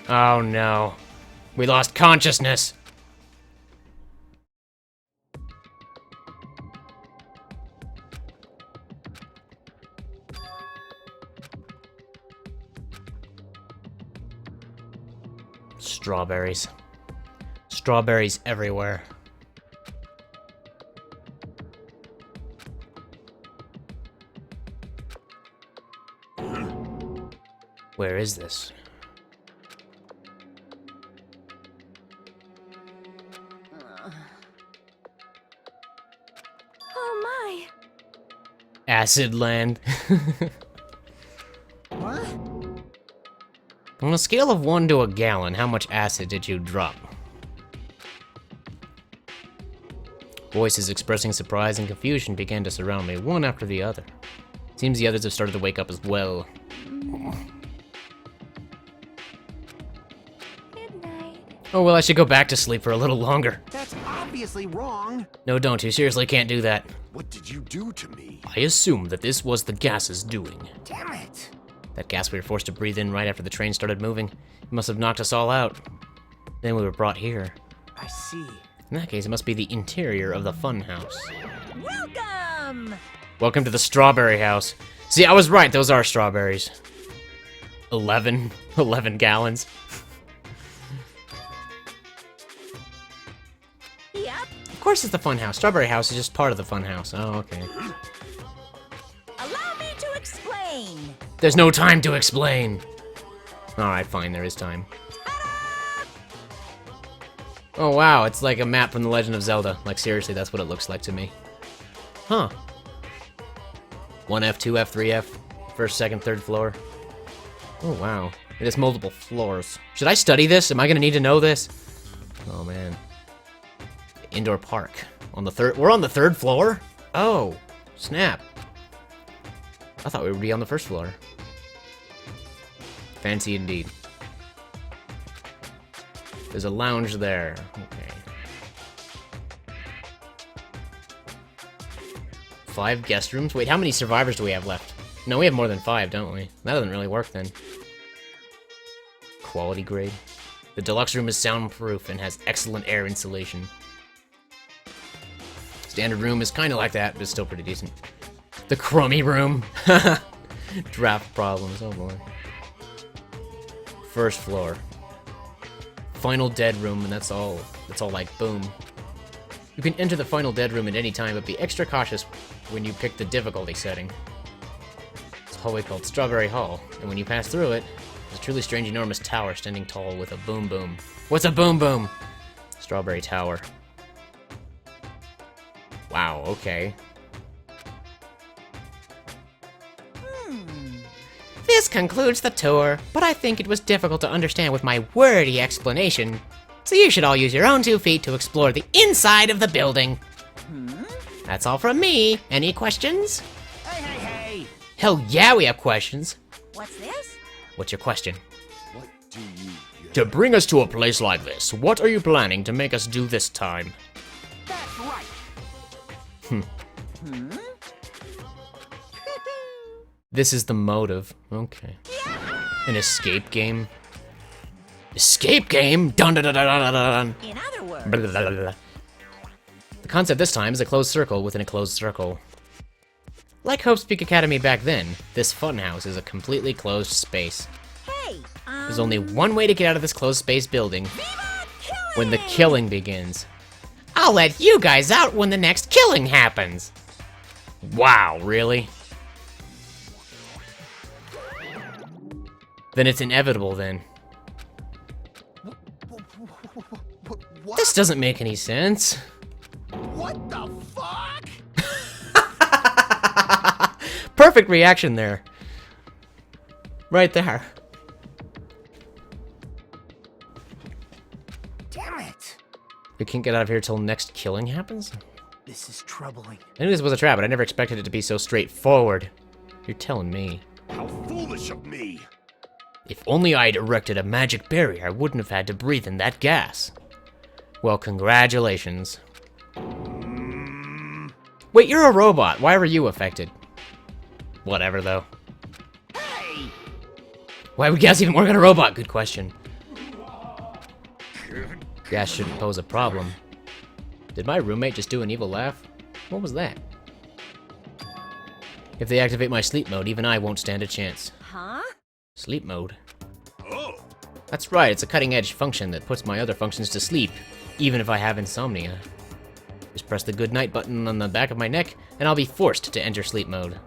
Oh no. We lost consciousness. Strawberries. Strawberries everywhere. Where is this? oh my. Acid land. What? On a scale of 1 to a gallon, how much acid did you drop? Voices expressing surprise and confusion began to surround me, one after the other. Seems the others have started to wake up as well. Good night. Oh well, I should go back to sleep for a little longer. That's obviously wrong. No, don't. You seriously can't do that. What did you do to me? I assume that this was the gas's doing. Damn it. That gas we were forced to breathe in right after the train started moving. It must have knocked us all out. Then we were brought here. I see. In that case, it must be the interior of the funhouse. Welcome! Welcome to the strawberry house. See, I was right, those are strawberries. 11 gallons. Yep. Of course it's the funhouse. Strawberry house is just part of the funhouse. Oh, okay. Allow me to explain. There's no time to explain. Alright, fine, there is time. Oh wow, it's like a map from The Legend of Zelda. Like seriously, that's what it looks like to me. Huh. 1F, 2F, 3F, first, second, third floor. Oh wow. It has multiple floors. Should I study this? Am I gonna need to know this? Oh man. Indoor park. On the third, we're on the third floor? Oh, snap. I thought we would be on the first floor. Fancy indeed. There's a lounge there. Okay. 5 guest rooms? Wait, how many survivors do we have left? No, we have more than 5, don't we? That doesn't really work then. Quality grade. The deluxe room is soundproof and has excellent air insulation. Standard room is kind of like that, but it's still pretty decent. The crummy room. Draft problems, oh boy. First floor. Final dead room, and that's all like boom. You can enter the final dead room at any time, but be extra cautious when you pick the difficulty setting. It's a hallway called Strawberry Hall, and when you pass through it, there's a truly strange enormous tower standing tall with a boom boom. What's a boom boom? Strawberry Tower. Wow, okay. This concludes the tour, but I think it was difficult to understand with my wordy explanation. So you should all use your own 2 feet to explore the inside of the building. That's all from me. Any questions? Hey! Hell yeah, we have questions. What's this? What's your question? What do you get? To bring us to a place like this, what are you planning to make us do this time? That's right! This is the motive. Okay. An escape game? Escape game? Dun dun dun dun dun dun. In other words, Blah, blah, blah, blah. The concept this time is a closed circle within a closed circle. Like Hope's Peak Academy back then, this funhouse is a completely closed space. hey, There's only one way to get out of this closed space building. When the killing begins. I'll let you guys out when the next killing happens. Wow, really? Then it's inevitable then. What? This doesn't make any sense. What the fuck? Perfect reaction there. Right there. Damn it! We can't get out of here till next killing happens? This is troubling. I knew this was a trap, but I never expected it to be so straightforward. You're telling me. How foolish of me! If only I'd erected a magic barrier, I wouldn't have had to breathe in that gas. Well, congratulations. Wait, you're a robot. Why were you affected? Whatever, though. Hey! Why would gas even work on a robot? Good question. Gas shouldn't pose a problem. Did my roommate just do an evil laugh? What was that? If they activate my sleep mode, even I won't stand a chance. huh? Sleep mode? Oh! That's right, it's a cutting-edge function that puts my other functions to sleep, even if I have insomnia. Just press the good night button on the back of my neck, and I'll be forced to enter sleep mode.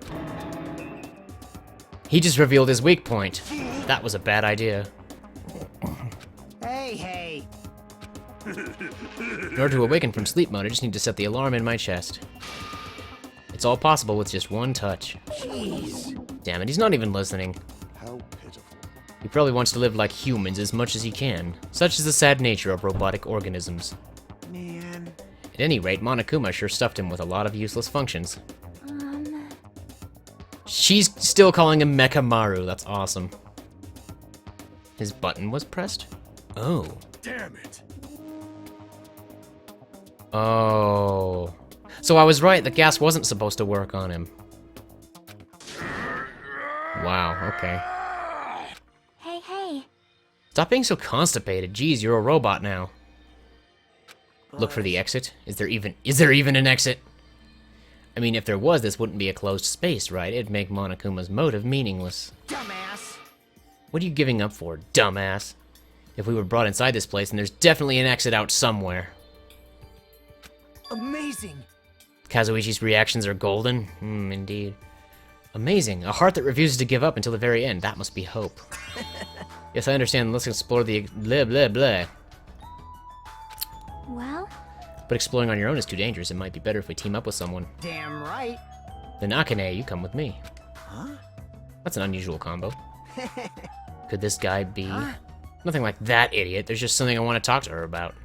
He just revealed his weak point. That was a bad idea. Hey! In order to awaken from sleep mode, I just need to set the alarm in my chest. It's all possible with just one touch. Jeez. Damn it, he's not even listening. How pitiful. He probably wants to live like humans as much as he can. Such is the sad nature of robotic organisms. Man. At any rate, Monokuma sure stuffed him with a lot of useless functions. She's still calling him Mechamaru, that's awesome. His button was pressed? Oh. Damn it! Oh. So I was right, the gas wasn't supposed to work on him. Wow, okay. Hey. Stop being so constipated. Geez, you're a robot now. Look for the exit. Is there even an exit? I mean, if there was, this wouldn't be a closed space, right? It'd make Monokuma's motive meaningless. Dumbass. What are you giving up for, dumbass? If we were brought inside this place, then there's definitely an exit out somewhere. Amazing. Kazuichi's reactions are golden. Indeed. Amazing. A heart that refuses to give up until the very end. That must be hope. Yes, I understand. Let's explore the blah blah blah. But exploring on your own is too dangerous. It might be better if we team up with someone. Damn right. Then Akane, you come with me. Huh? That's an unusual combo. Could this guy be... Nothing like that, idiot. There's just something I want to talk to her about.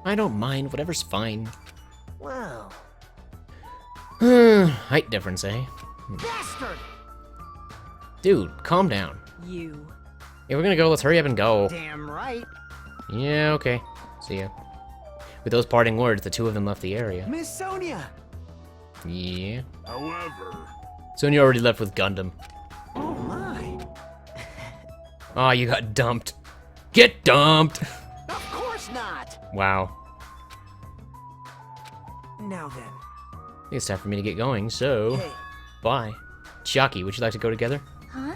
I don't mind. Whatever's fine. Wow. Height difference, eh? Bastard! Dude, calm down. You. Yeah, we're gonna go. Let's hurry up and go. Damn right. Yeah, okay. See ya. With those parting words, the two of them left the area. Miss Sonia! Yeah. However, Sonya already left with Gundam. Oh my. Aw, you got dumped. Get dumped! Of course not! Wow. Now then. I think it's time for me to get going, so... Hey. Bye. Chiaki, would you like to go together? Huh?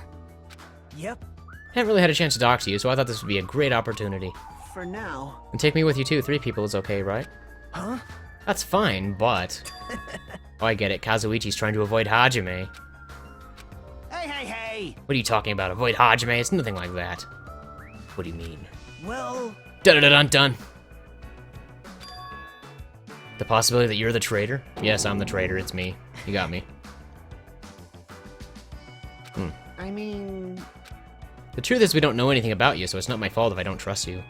Yep. Haven't really had a chance to talk to you, so I thought this would be a great opportunity. For now. And take me with you too. 3 people is okay, right? Huh? That's fine, but... Oh, I get it. Kazuichi's trying to avoid Hajime. Hey, hey, hey! What are you talking about? Avoid Hajime? It's nothing like that. What do you mean? Well... Dun-dun-dun-dun! The possibility that you're the traitor? Yes, I'm the traitor. It's me. You got me. I mean... The truth is we don't know anything about you, so it's not my fault if I don't trust you.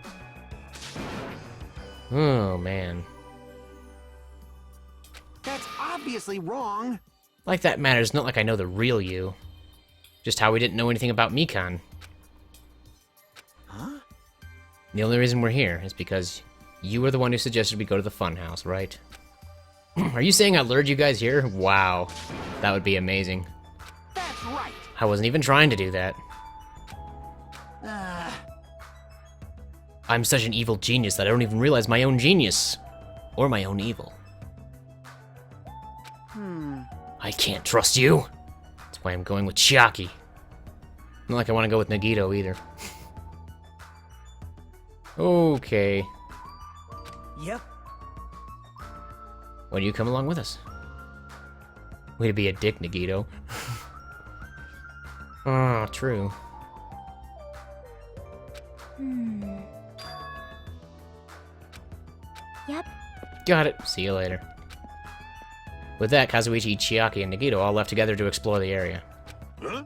Oh, man. That's obviously wrong. Like that matters, not like I know the real you. Just how we didn't know anything about Mikan. Huh? The only reason we're here is because you were the one who suggested we go to the funhouse, right? Are you saying I lured you guys here? Wow. That would be amazing. That's right. I wasn't even trying to do that. I'm such an evil genius that I don't even realize my own genius. Or my own evil. I can't trust you. That's why I'm going with Chiaki. Not like I want to go with Nagito either. Okay. Yep. Why do you come along with us? Way to be a dick, Nagito. Ah, true. Yep. Got it. See you later. With that, Kazuichi, Chiaki, and Nagito all left together to explore the area. huh?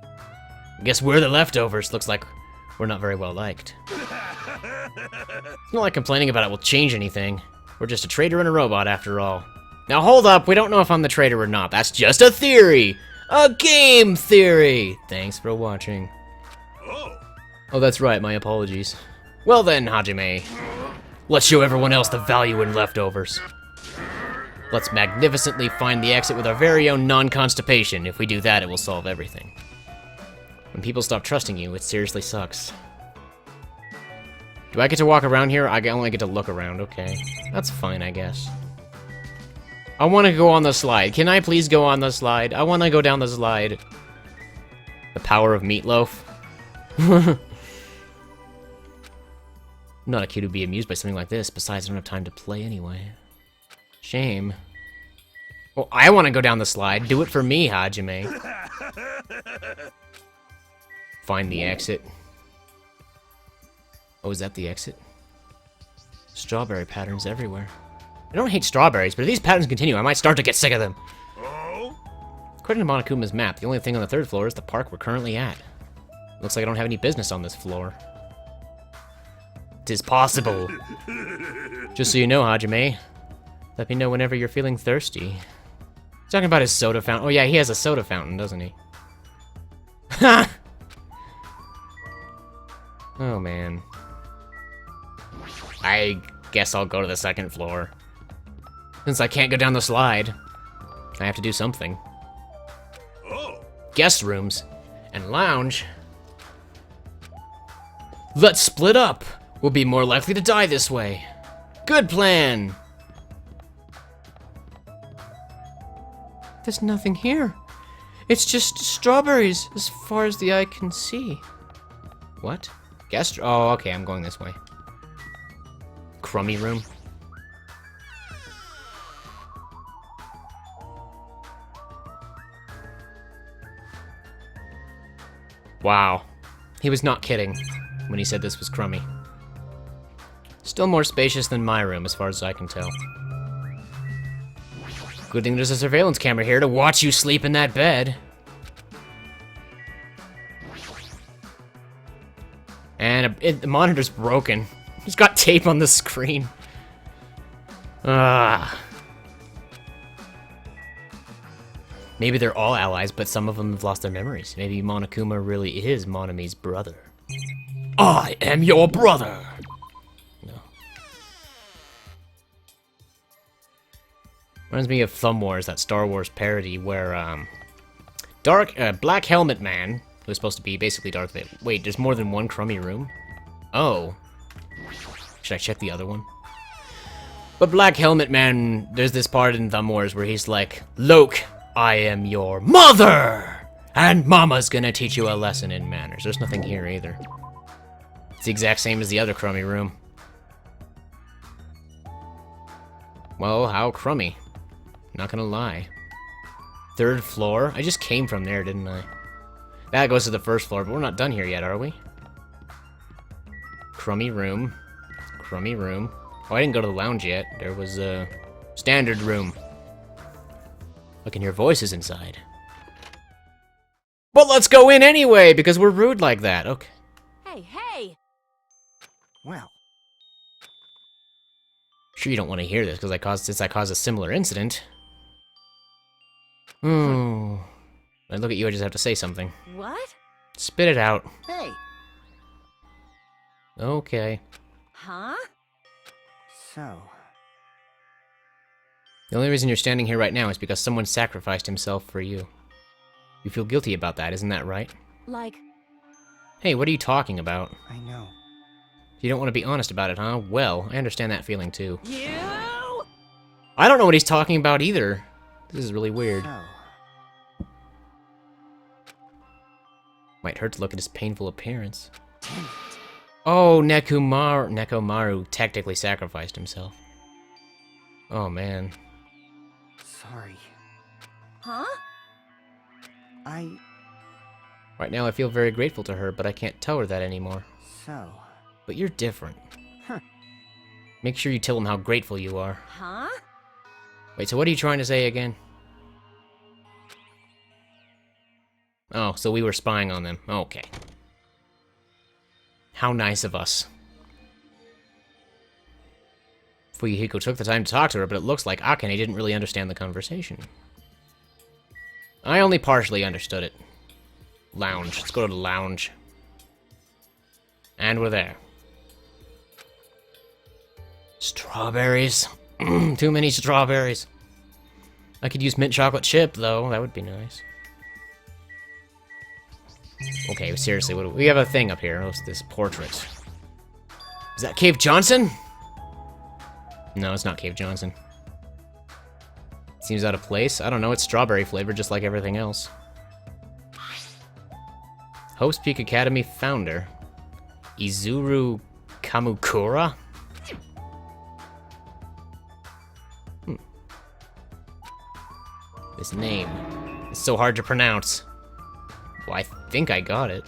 Guess we're the leftovers. Looks like we're not very well liked. It's not like complaining about it will change anything. We're just a traitor and a robot after all. Now hold up, we don't know if I'm the traitor or not. That's just a theory! A game theory! Thanks for watching. Oh, Oh, that's right, my apologies. Well then, Hajime. Let's show everyone else the value in leftovers. Let's magnificently find the exit with our very own non-constipation. If we do that, it will solve everything. When people stop trusting you, it seriously sucks. Do I get to walk around here? I only get to look around, okay. That's fine, I guess. I want to go on the slide. Can I please go on the slide? I want to go down the slide. The power of meatloaf. I'm not a kid who'd be amused by something like this. Besides, I don't have time to play anyway. Shame. Well, I want to go down the slide. Do it for me, Hajime. Find the exit. Oh, is that the exit? Strawberry patterns everywhere. I don't hate strawberries, but if these patterns continue, I might start to get sick of them. oh, According to Monokuma's map, the only thing on the 3rd floor is the park we're currently at. Looks like I don't have any business on this floor. 'Tis possible. Just so you know, Hajime, let me know whenever you're feeling thirsty. He's talking about his soda fountain. Oh yeah, he has a soda fountain, doesn't he? Ha! Oh man. I guess I'll go to the 2nd floor. Since I can't go down the slide, I have to do something. oh. Guest rooms and lounge. Let's split up. We'll be more likely to die this way. Good plan. There's nothing here. It's just strawberries as far as the eye can see. What? Guest? Oh, okay, I'm going this way. Crummy room. Wow. He was not kidding when he said this was crummy. Still more spacious than my room, as far as I can tell. Good thing there's a surveillance camera here to watch you sleep in that bed. And the monitor's broken. It's got tape on the screen. Ah. Maybe they're all allies, but some of them have lost their memories. Maybe Monokuma really is Monami's brother. I am your brother! No. Reminds me of Thumb Wars, that Star Wars parody where, Black Helmet Man, who's supposed to be basically Darth Vader. Wait, there's more than one crummy room? Oh. Should I check the other one? But Black Helmet Man, there's this part in Thumb Wars where he's like, Luke, I am your mother! And Mama's gonna teach you a lesson in manners. There's nothing here either. It's the exact same as the other crummy room. Well, how crummy? Not gonna lie. 3rd floor? I just came from there, didn't I? That goes to the 1st floor, but we're not done here yet, are we? Crummy room. Crummy room. Oh, I didn't go to the lounge yet. There was a standard room. I can hear voices inside. But let's go in anyway, because we're rude like that. Okay. Hey, hey! Well, Sure you don't want to hear this, because since I caused a similar incident. Hmm. I look at you, I just have to say something. What? Spit it out. hey, Okay. Huh? so, The only reason you're standing here right now is because someone sacrificed himself for you. You feel guilty about that, isn't that right? Like, Hey, what are you talking about? I know. You don't want to be honest about it, huh? Well, I understand that feeling too. you? I don't know what he's talking about either. This is really weird. So, Might hurt to look at his painful appearance. damn it. Oh, Nekomaru technically sacrificed himself. Oh, man. Sorry. Huh? Right now I feel very grateful to her, but I can't tell her that anymore. So, But you're different. Huh. Make sure you tell him how grateful you are. Huh? Wait, so what are you trying to say again? Oh, so we were spying on them. Okay. How nice of us. Fuyuhiko took the time to talk to her, but it looks like Akane didn't really understand the conversation. I only partially understood it. Lounge. Let's go to the lounge. And we're there. Strawberries. Too many strawberries. I could use mint chocolate chip, though. That would be nice. Okay, seriously, we have a thing up here. What's this portrait? Is that Cave Johnson? No, it's not Cave Johnson. Seems out of place. I don't know, it's strawberry flavored just like everything else. Hope's Peak Academy founder, Izuru Kamukura? This name is so hard to pronounce. Well, I think I got it.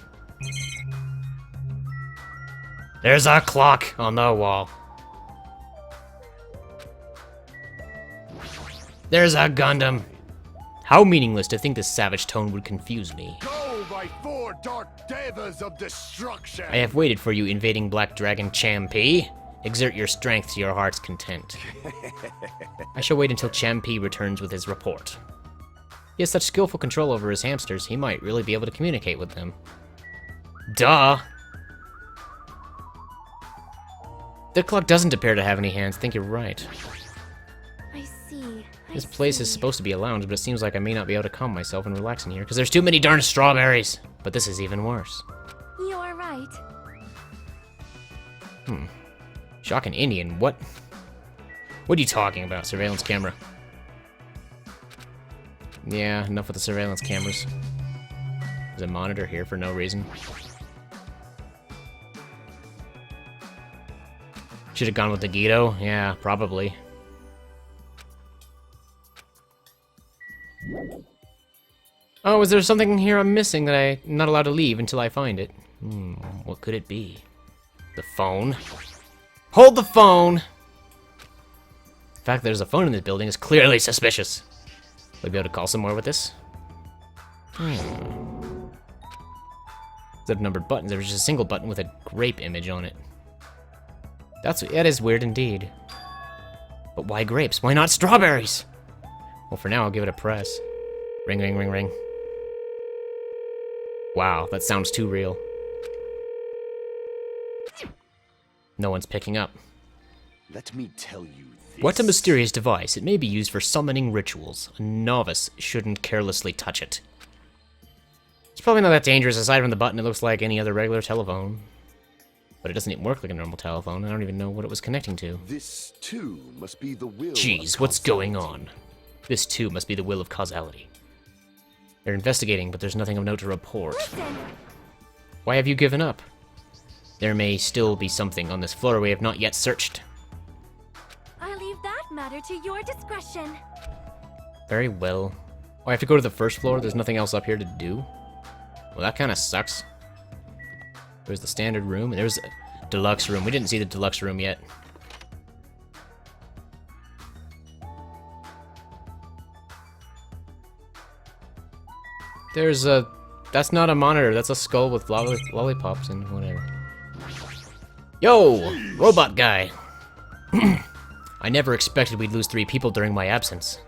There's a clock on the wall. There's a Gundam. How meaningless to think this savage tone would confuse me. Go by 4 dark devas of destruction! I have waited for you, invading Black Dragon Champi. Exert your strength to your heart's content. I shall wait until Champi returns with his report. He has such skillful control over his hamsters, he might really be able to communicate with them. Duh! The clock doesn't appear to have any hands. I think you're right. I see. This place is supposed to be a lounge, but it seems like I may not be able to calm myself and relax in here, because there's too many darn strawberries! But this is even worse. You are right. Shocking Indian, what? What are you talking about? Surveillance camera. Yeah, enough with the surveillance cameras. There's a monitor here for no reason. Should have gone with the Guido. Yeah, probably. Oh, is there something in here I'm missing that I'm not allowed to leave until I find it? What could it be? The phone? Hold the phone! The fact that there's a phone in this building is clearly suspicious. Would be able to call somewhere with this? Instead of numbered buttons, there was just a single button with a grape image on it. That is weird indeed. But why grapes? Why not strawberries? Well, for now, I'll give it a press. Ring, ring, ring, ring. Wow, that sounds too real. No one's picking up. Let me tell you this. What a mysterious device. It may be used for summoning rituals. A novice shouldn't carelessly touch it. It's probably not that dangerous. Aside from the button, it looks like any other regular telephone. But it doesn't even work like a normal telephone. I don't even know what it was connecting to. This, too, must be the will Jeez, of what's going causality. on? This, too, must be the will of causality. They're investigating, but there's nothing of note to report. Listen. Why have you given up? There may still be something on this floor we have not yet searched. I leave that matter to your discretion. Very well. Oh, I have to go to the first floor? There's nothing else up here to do? Well, that kind of sucks. There's the standard room, and there's a deluxe room. We didn't see the deluxe room yet. There's a... That's not a monitor, that's a skull with lollipops and whatever. Yo! Robot guy! I never expected we'd lose 3 people during my absence.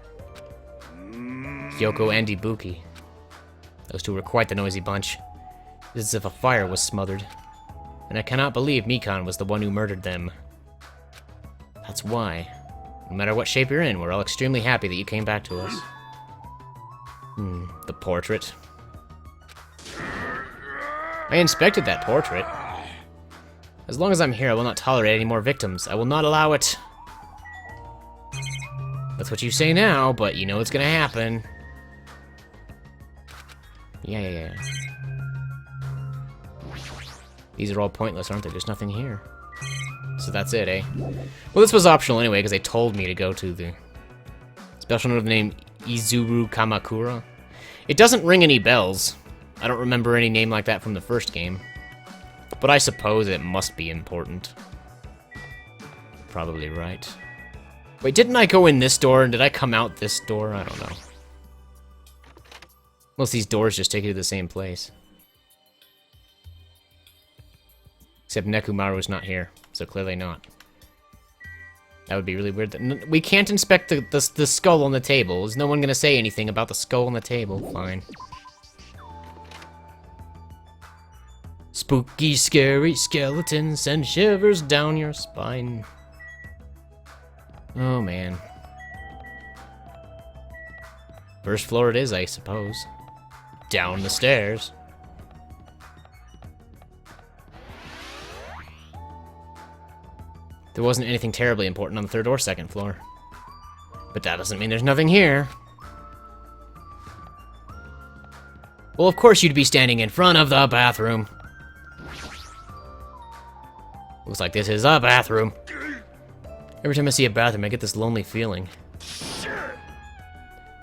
Kyoko and Ibuki. Those two were quite the noisy bunch. It's as if a fire was smothered. And I cannot believe Mikan was the one who murdered them. That's why. No matter what shape you're in, we're all extremely happy that you came back to us. The portrait. I inspected that portrait. As long as I'm here, I will not tolerate any more victims. I will not allow it. That's what you say now, but you know it's gonna happen. Yeah. These are all pointless, aren't they? There's nothing here. So that's it, eh? Well, this was optional anyway, because they told me to go to the special note of the name Izuru Kamakura. It doesn't ring any bells. I don't remember any name like that from the first game. But I suppose it must be important. Probably right. Wait, didn't I go in this door and did I come out this door? I don't know. Most of these doors just take you to the same place. Except Nekumaru's not here, so clearly not. That would be really weird. We can't inspect the skull on the table. Is no one gonna say anything about the skull on the table? Fine. Spooky, scary skeletons send shivers down your spine. Oh, man. First floor it is, I suppose. Down the stairs. There wasn't anything terribly important on the 3rd or 2nd floor. But that doesn't mean there's nothing here. Well, of course you'd be standing in front of the bathroom. Looks like this is a bathroom. Every time I see a bathroom, I get this lonely feeling.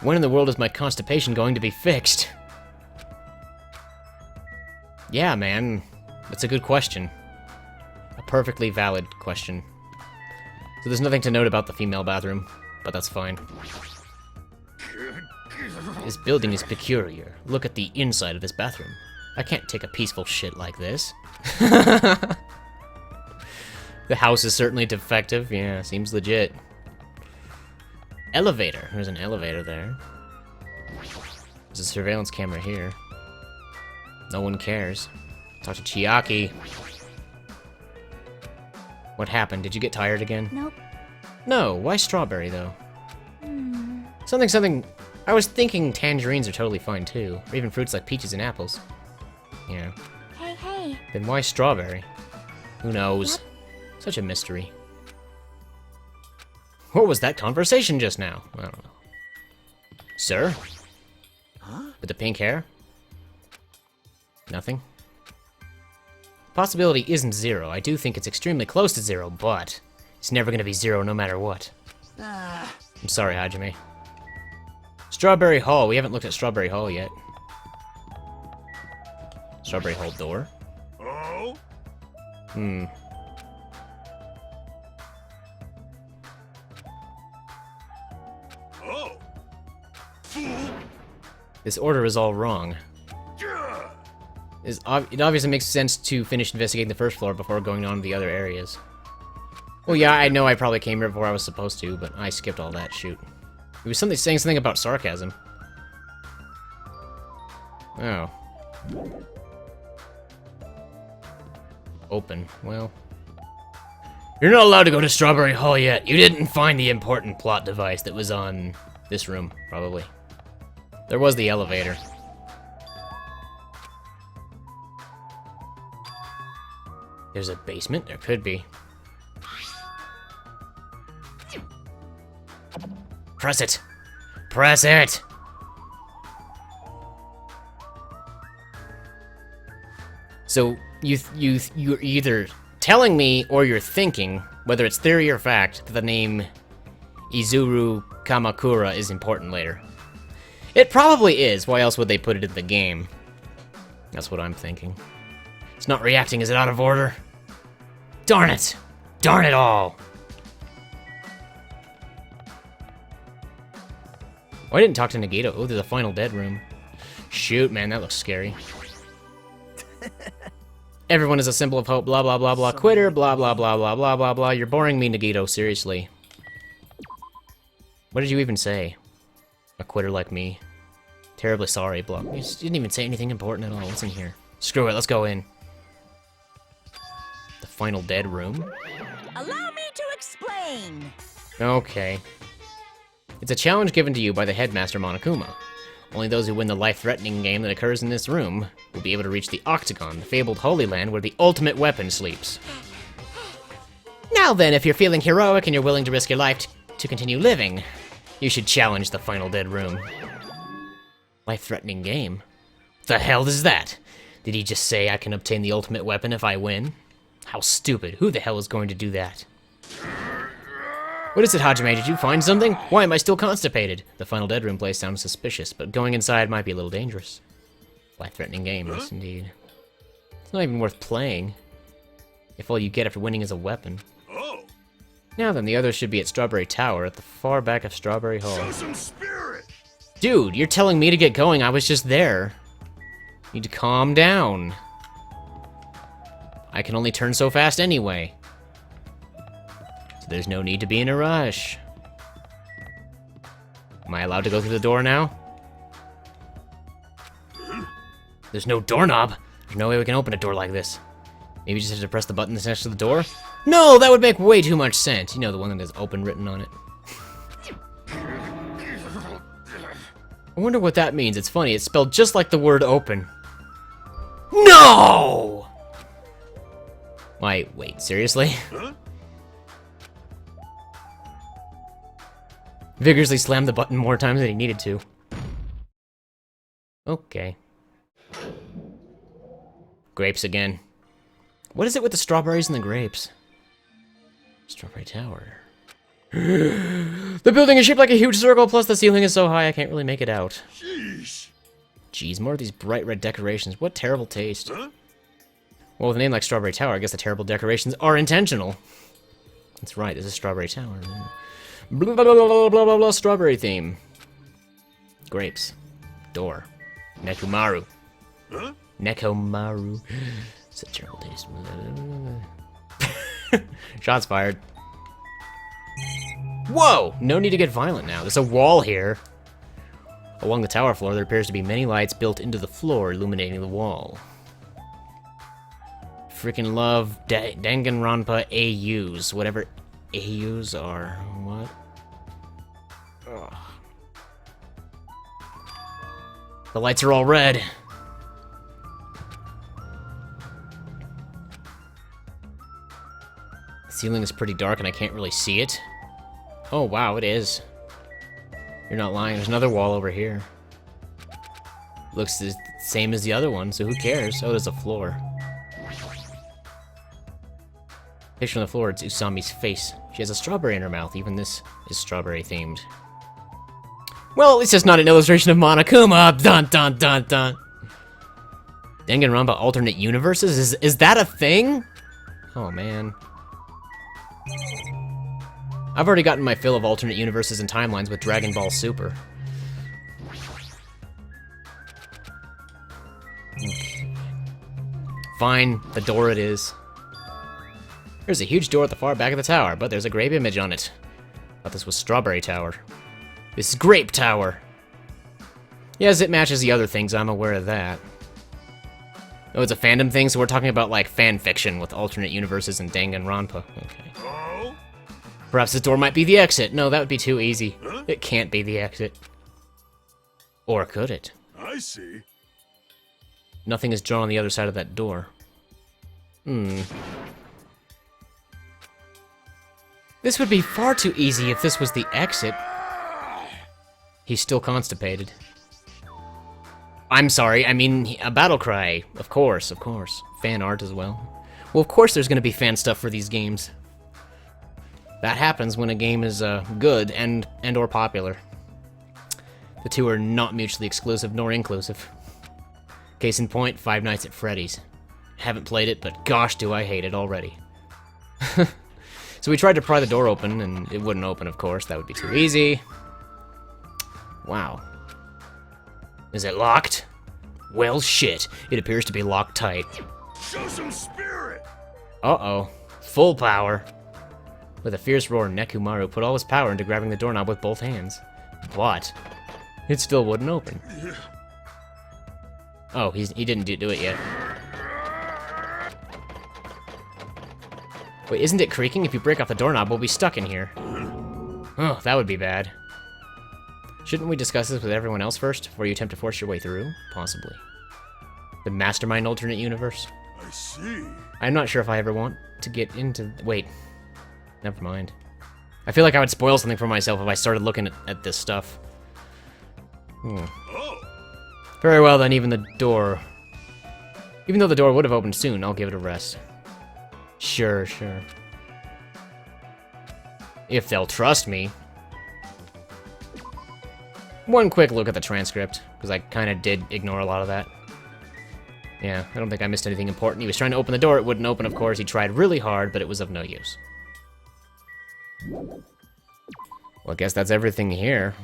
When in the world is my constipation going to be fixed? Yeah, man. That's a good question. A perfectly valid question. So there's nothing to note about the female bathroom, but that's fine. This building is peculiar. Look at the inside of this bathroom. I can't take a peaceful shit like this. The house is certainly defective. Yeah, seems legit. Elevator. There's an elevator there. There's a surveillance camera here. No one cares. Talk to Chiaki. What happened? Did you get tired again? Nope. No, why strawberry, though? Something... I was thinking tangerines are totally fine, too. Or even fruits like peaches and apples. Yeah. Hey. Then why strawberry? Who knows? Such a mystery. What was that conversation just now? I don't know. Sir? Huh? With the pink hair? Nothing? Possibility isn't 0. I do think it's extremely close to 0, but it's never gonna be 0 no matter what. I'm sorry, Hajime. Strawberry Hall. We haven't looked at Strawberry Hall yet. Strawberry Hall door? Oh? Oh. Fool. This order is all wrong. Gah! It obviously makes sense to finish investigating the first floor before going on to the other areas. Well, yeah, I know I probably came here before I was supposed to, but I skipped all that, shoot. It was saying something about sarcasm. Oh. Open. Well. You're not allowed to go to Strawberry Hall yet. You didn't find the important plot device that was on this room, probably. There was the elevator. There's a basement? There could be. Press it! Press it! So, you're either telling me or you're thinking, whether it's theory or fact, that the name Izuru Kamakura is important later. It probably is, why else would they put it in the game? That's what I'm thinking. It's not reacting, is it out of order? Darn it! Darn it all! Oh, I didn't talk to Nagito. Oh, there's a final dead room. Shoot, man, that looks scary. Everyone is a symbol of hope, blah blah blah blah, quitter, blah blah blah blah blah blah blah. You're boring me, Nagito, seriously. What did you even say? A quitter like me. Terribly sorry, blah. You just didn't even say anything important at all. What's in here? Screw it, let's go in. The final dead room? Allow me to explain. Okay. It's a challenge given to you by the headmaster Monokuma. Only those who win the life-threatening game that occurs in this room will be able to reach the Octagon, the fabled Holy Land where the ultimate weapon sleeps. Now then, if you're feeling heroic and you're willing to risk your life to continue living, you should challenge the final dead room. Life-threatening game? The hell is that? Did he just say I can obtain the ultimate weapon if I win? How stupid. Who the hell is going to do that? What is it, Hajime? Did you find something? Why am I still constipated? The final dead room place sounds suspicious, but going inside might be a little dangerous. Life-threatening game, yes indeed. It's not even worth playing, if all you get after winning is a weapon. Oh. Now then, the others should be at Strawberry Tower, at the far back of Strawberry Hall. Show some spirit. Dude, you're telling me to get going, I was just there. Need to calm down. I can only turn so fast anyway. So there's no need to be in a rush. Am I allowed to go through the door now? There's no doorknob. There's no way we can open a door like this. Maybe we just have to press the button that's next to the door? No, that would make way too much sense. You know, the one that has open written on it. I wonder what that means. It's funny, it's spelled just like the word open. No! Wait, seriously? Huh? Vigorously slammed the button more times than he needed to. Okay. Grapes again. What is it with the strawberries and the grapes? Strawberry Tower. The building is shaped like a huge circle, plus the ceiling is so high I can't really make it out. Sheesh. Jeez, more of these bright red decorations. What terrible taste. Huh? Well, with a name like Strawberry Tower, I guess the terrible decorations are intentional. That's right, this is Strawberry Tower. Blah, blah, blah, blah, blah, blah, blah, strawberry theme. Grapes. Door. Nekomaru. Huh? Nekomaru. It's a terrible taste. Shots fired. Whoa! No need to get violent now. There's a wall here. Along the tower floor, there appears to be many lights built into the floor, illuminating the wall. Freaking love Danganronpa AUs. Whatever AUs are. What? Ugh. The lights are all red. The ceiling is pretty dark and I can't really see it. Oh wow, it is. You're not lying, there's another wall over here. Looks the same as the other one, so who cares? Oh, there's a floor. Picture on the floor, it's Usami's face. She has a strawberry in her mouth, even this is strawberry themed. Well, at least it's not an illustration of Monokuma! Dun dun dun dun! Danganronpa alternate universes? Is that a thing? Oh man. I've already gotten my fill of alternate universes and timelines with Dragon Ball Super. Okay. Fine, the door it is. There's a huge door at the far back of the tower, but there's a grape image on it. Thought this was Strawberry Tower. This is Grape Tower. Yes, it matches the other things, I'm aware of that. Oh, it's a fandom thing, so we're talking about, like, fan fiction with alternate universes and Danganronpa. Okay. Oh? Perhaps this door might be the exit. No, that would be too easy. Huh? It can't be the exit. Or could it? I see. Nothing is drawn on the other side of that door. This would be far too easy if this was the exit. He's still constipated. I'm sorry, I mean, a battle cry. Of course, of course. Fan art as well. Well, of course there's gonna be fan stuff for these games. That happens when a game is good and or popular. The two are not mutually exclusive nor inclusive. Case in point, Five Nights at Freddy's. Haven't played it, but gosh do I hate it already. So we tried to pry the door open, and it wouldn't open, of course. That would be too easy. Wow. Is it locked? Well, shit. It appears to be locked tight. Show some spirit! Uh-oh. Full power. With a fierce roar, Nekumaru put all his power into grabbing the doorknob with both hands. But it still wouldn't open. Oh, he didn't do it yet. Wait, isn't it creaking? If you break off the doorknob, we'll be stuck in here. Oh, that would be bad. Shouldn't we discuss this with everyone else first, before you attempt to force your way through? Possibly. The Mastermind alternate universe? I see. I'm not sure if I ever want to get into... Wait. Never mind. I feel like I would spoil something for myself if I started looking at this stuff. Oh! Very well then, even though the door would have opened soon, I'll give it a rest. Sure, sure. If they'll trust me. One quick look at the transcript, because I kind of did ignore a lot of that. Yeah, I don't think I missed anything important. He was trying to open the door, it wouldn't open, of course. He tried really hard, but it was of no use. Well, I guess that's everything here.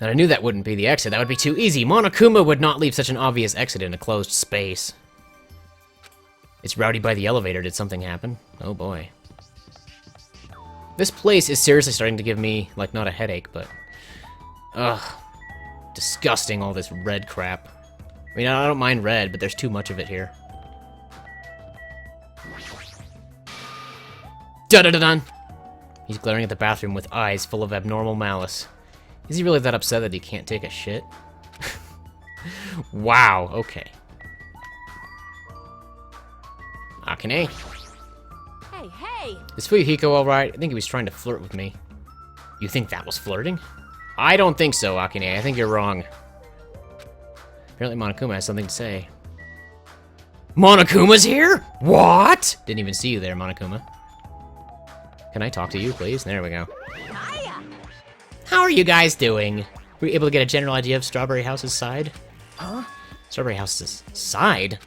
And I knew that wouldn't be the exit. That would be too easy. Monokuma would not leave such an obvious exit in a closed space. It's Rowdy by the elevator. Did something happen? Oh boy. This place is seriously starting to give me, like, not a headache, but... Ugh. Disgusting, all this red crap. I mean, I don't mind red, but there's too much of it here. Da-da-da-dun! He's glaring at the bathroom with eyes full of abnormal malice. Is he really that upset that he can't take a shit? Wow, okay. Akane? Hey, hey! Is Fuyuhiko alright? I think he was trying to flirt with me. You think that was flirting? I don't think so, Akane. I think you're wrong. Apparently Monokuma has something to say. Monokuma's here? What? Didn't even see you there, Monokuma. Can I talk to you, please? There we go. Hiya! How are you guys doing? Were you able to get a general idea of Strawberry House's side? Huh? Strawberry House's side?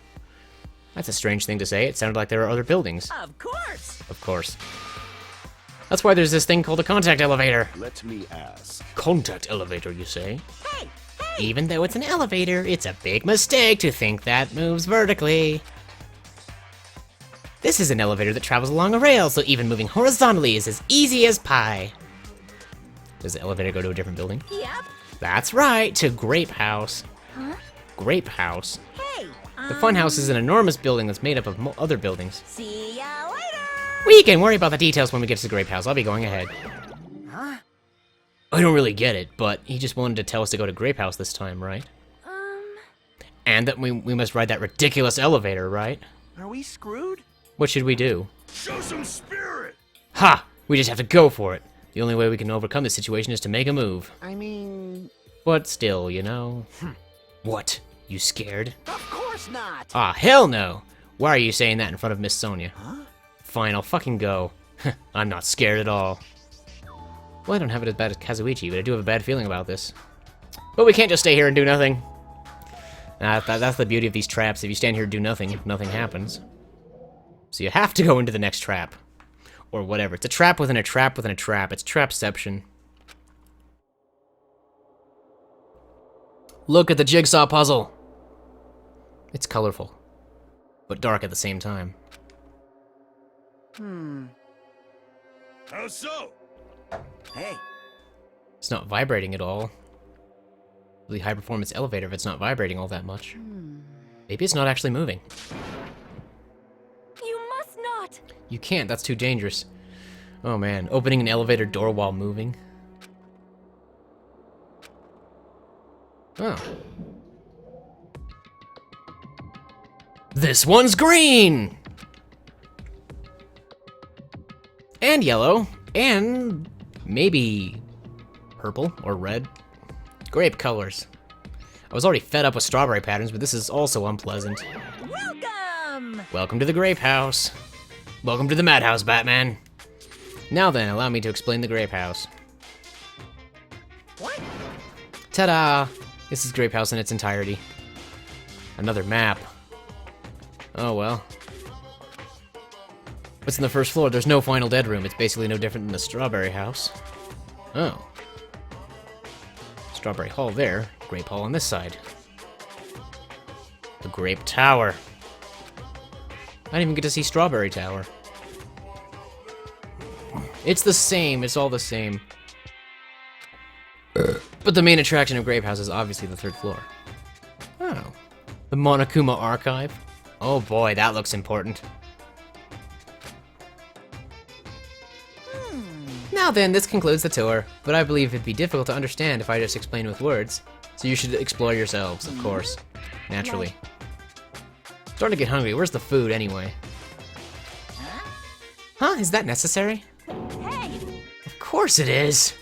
That's a strange thing to say. It sounded like there were other buildings. Of course! Of course. That's why there's this thing called a contact elevator. Let me ask. Contact elevator, you say? Hey! Hey! Even though it's an elevator, it's a big mistake to think that moves vertically. This is an elevator that travels along a rail, so even moving horizontally is as easy as pie. Does the elevator go to a different building? Yep! That's right, to Grape House. Huh? Grape House. Hey! The Funhouse is an enormous building that's made up of other buildings. See ya later! We can worry about the details when we get to the Grape House. I'll be going ahead. Huh? I don't really get it, but he just wanted to tell us to go to Grape House this time, right? And that we must ride that ridiculous elevator, right? Are we screwed? What should we do? Show some spirit! Ha! We just have to go for it. The only way we can overcome this situation is to make a move. I mean... But still, you know. What? You scared? Of course not! Ah, hell no! Why are you saying that in front of Miss Sonia? Huh? Fine, I'll fucking go. I'm not scared at all. Well, I don't have it as bad as Kazuichi, but I do have a bad feeling about this. But we can't just stay here and do nothing. That's the beauty of these traps. If you stand here and do nothing, nothing happens. So you have to go into the next trap. Or whatever. It's a trap within a trap within a trap. It's trapception. Look at the jigsaw puzzle. It's colorful, but dark at the same time. How so? Hey, It's not vibrating at all. Really high performance elevator if it's not vibrating all that much. Maybe it's not actually moving. You must not! You can't, that's too dangerous. Oh man, opening an elevator door while moving. Oh. This one's green! And yellow, and maybe purple or red. Grape colors. I was already fed up with strawberry patterns, but this is also unpleasant. Welcome! Welcome to the grape house. Welcome to the madhouse, Batman. Now then, allow me to explain the grape house. What? Ta-da! This is Grape House in its entirety. Another map. Oh well. What's in the first floor? There's no final dead room. It's basically no different than the Strawberry House. Oh. Strawberry Hall there. Grape Hall on this side. The Grape Tower. I didn't even get to see Strawberry Tower. It's the same. It's all the same. But the main attraction of Grape House is obviously the third floor. Oh. The Monokuma Archive. Oh boy, that looks important. Now then, this concludes the tour, but I believe it'd be difficult to understand if I just explained with words, so you should explore yourselves, of course. Naturally. Starting to get hungry. Where's the food, anyway? Huh? Is that necessary? Hey! Of course it is!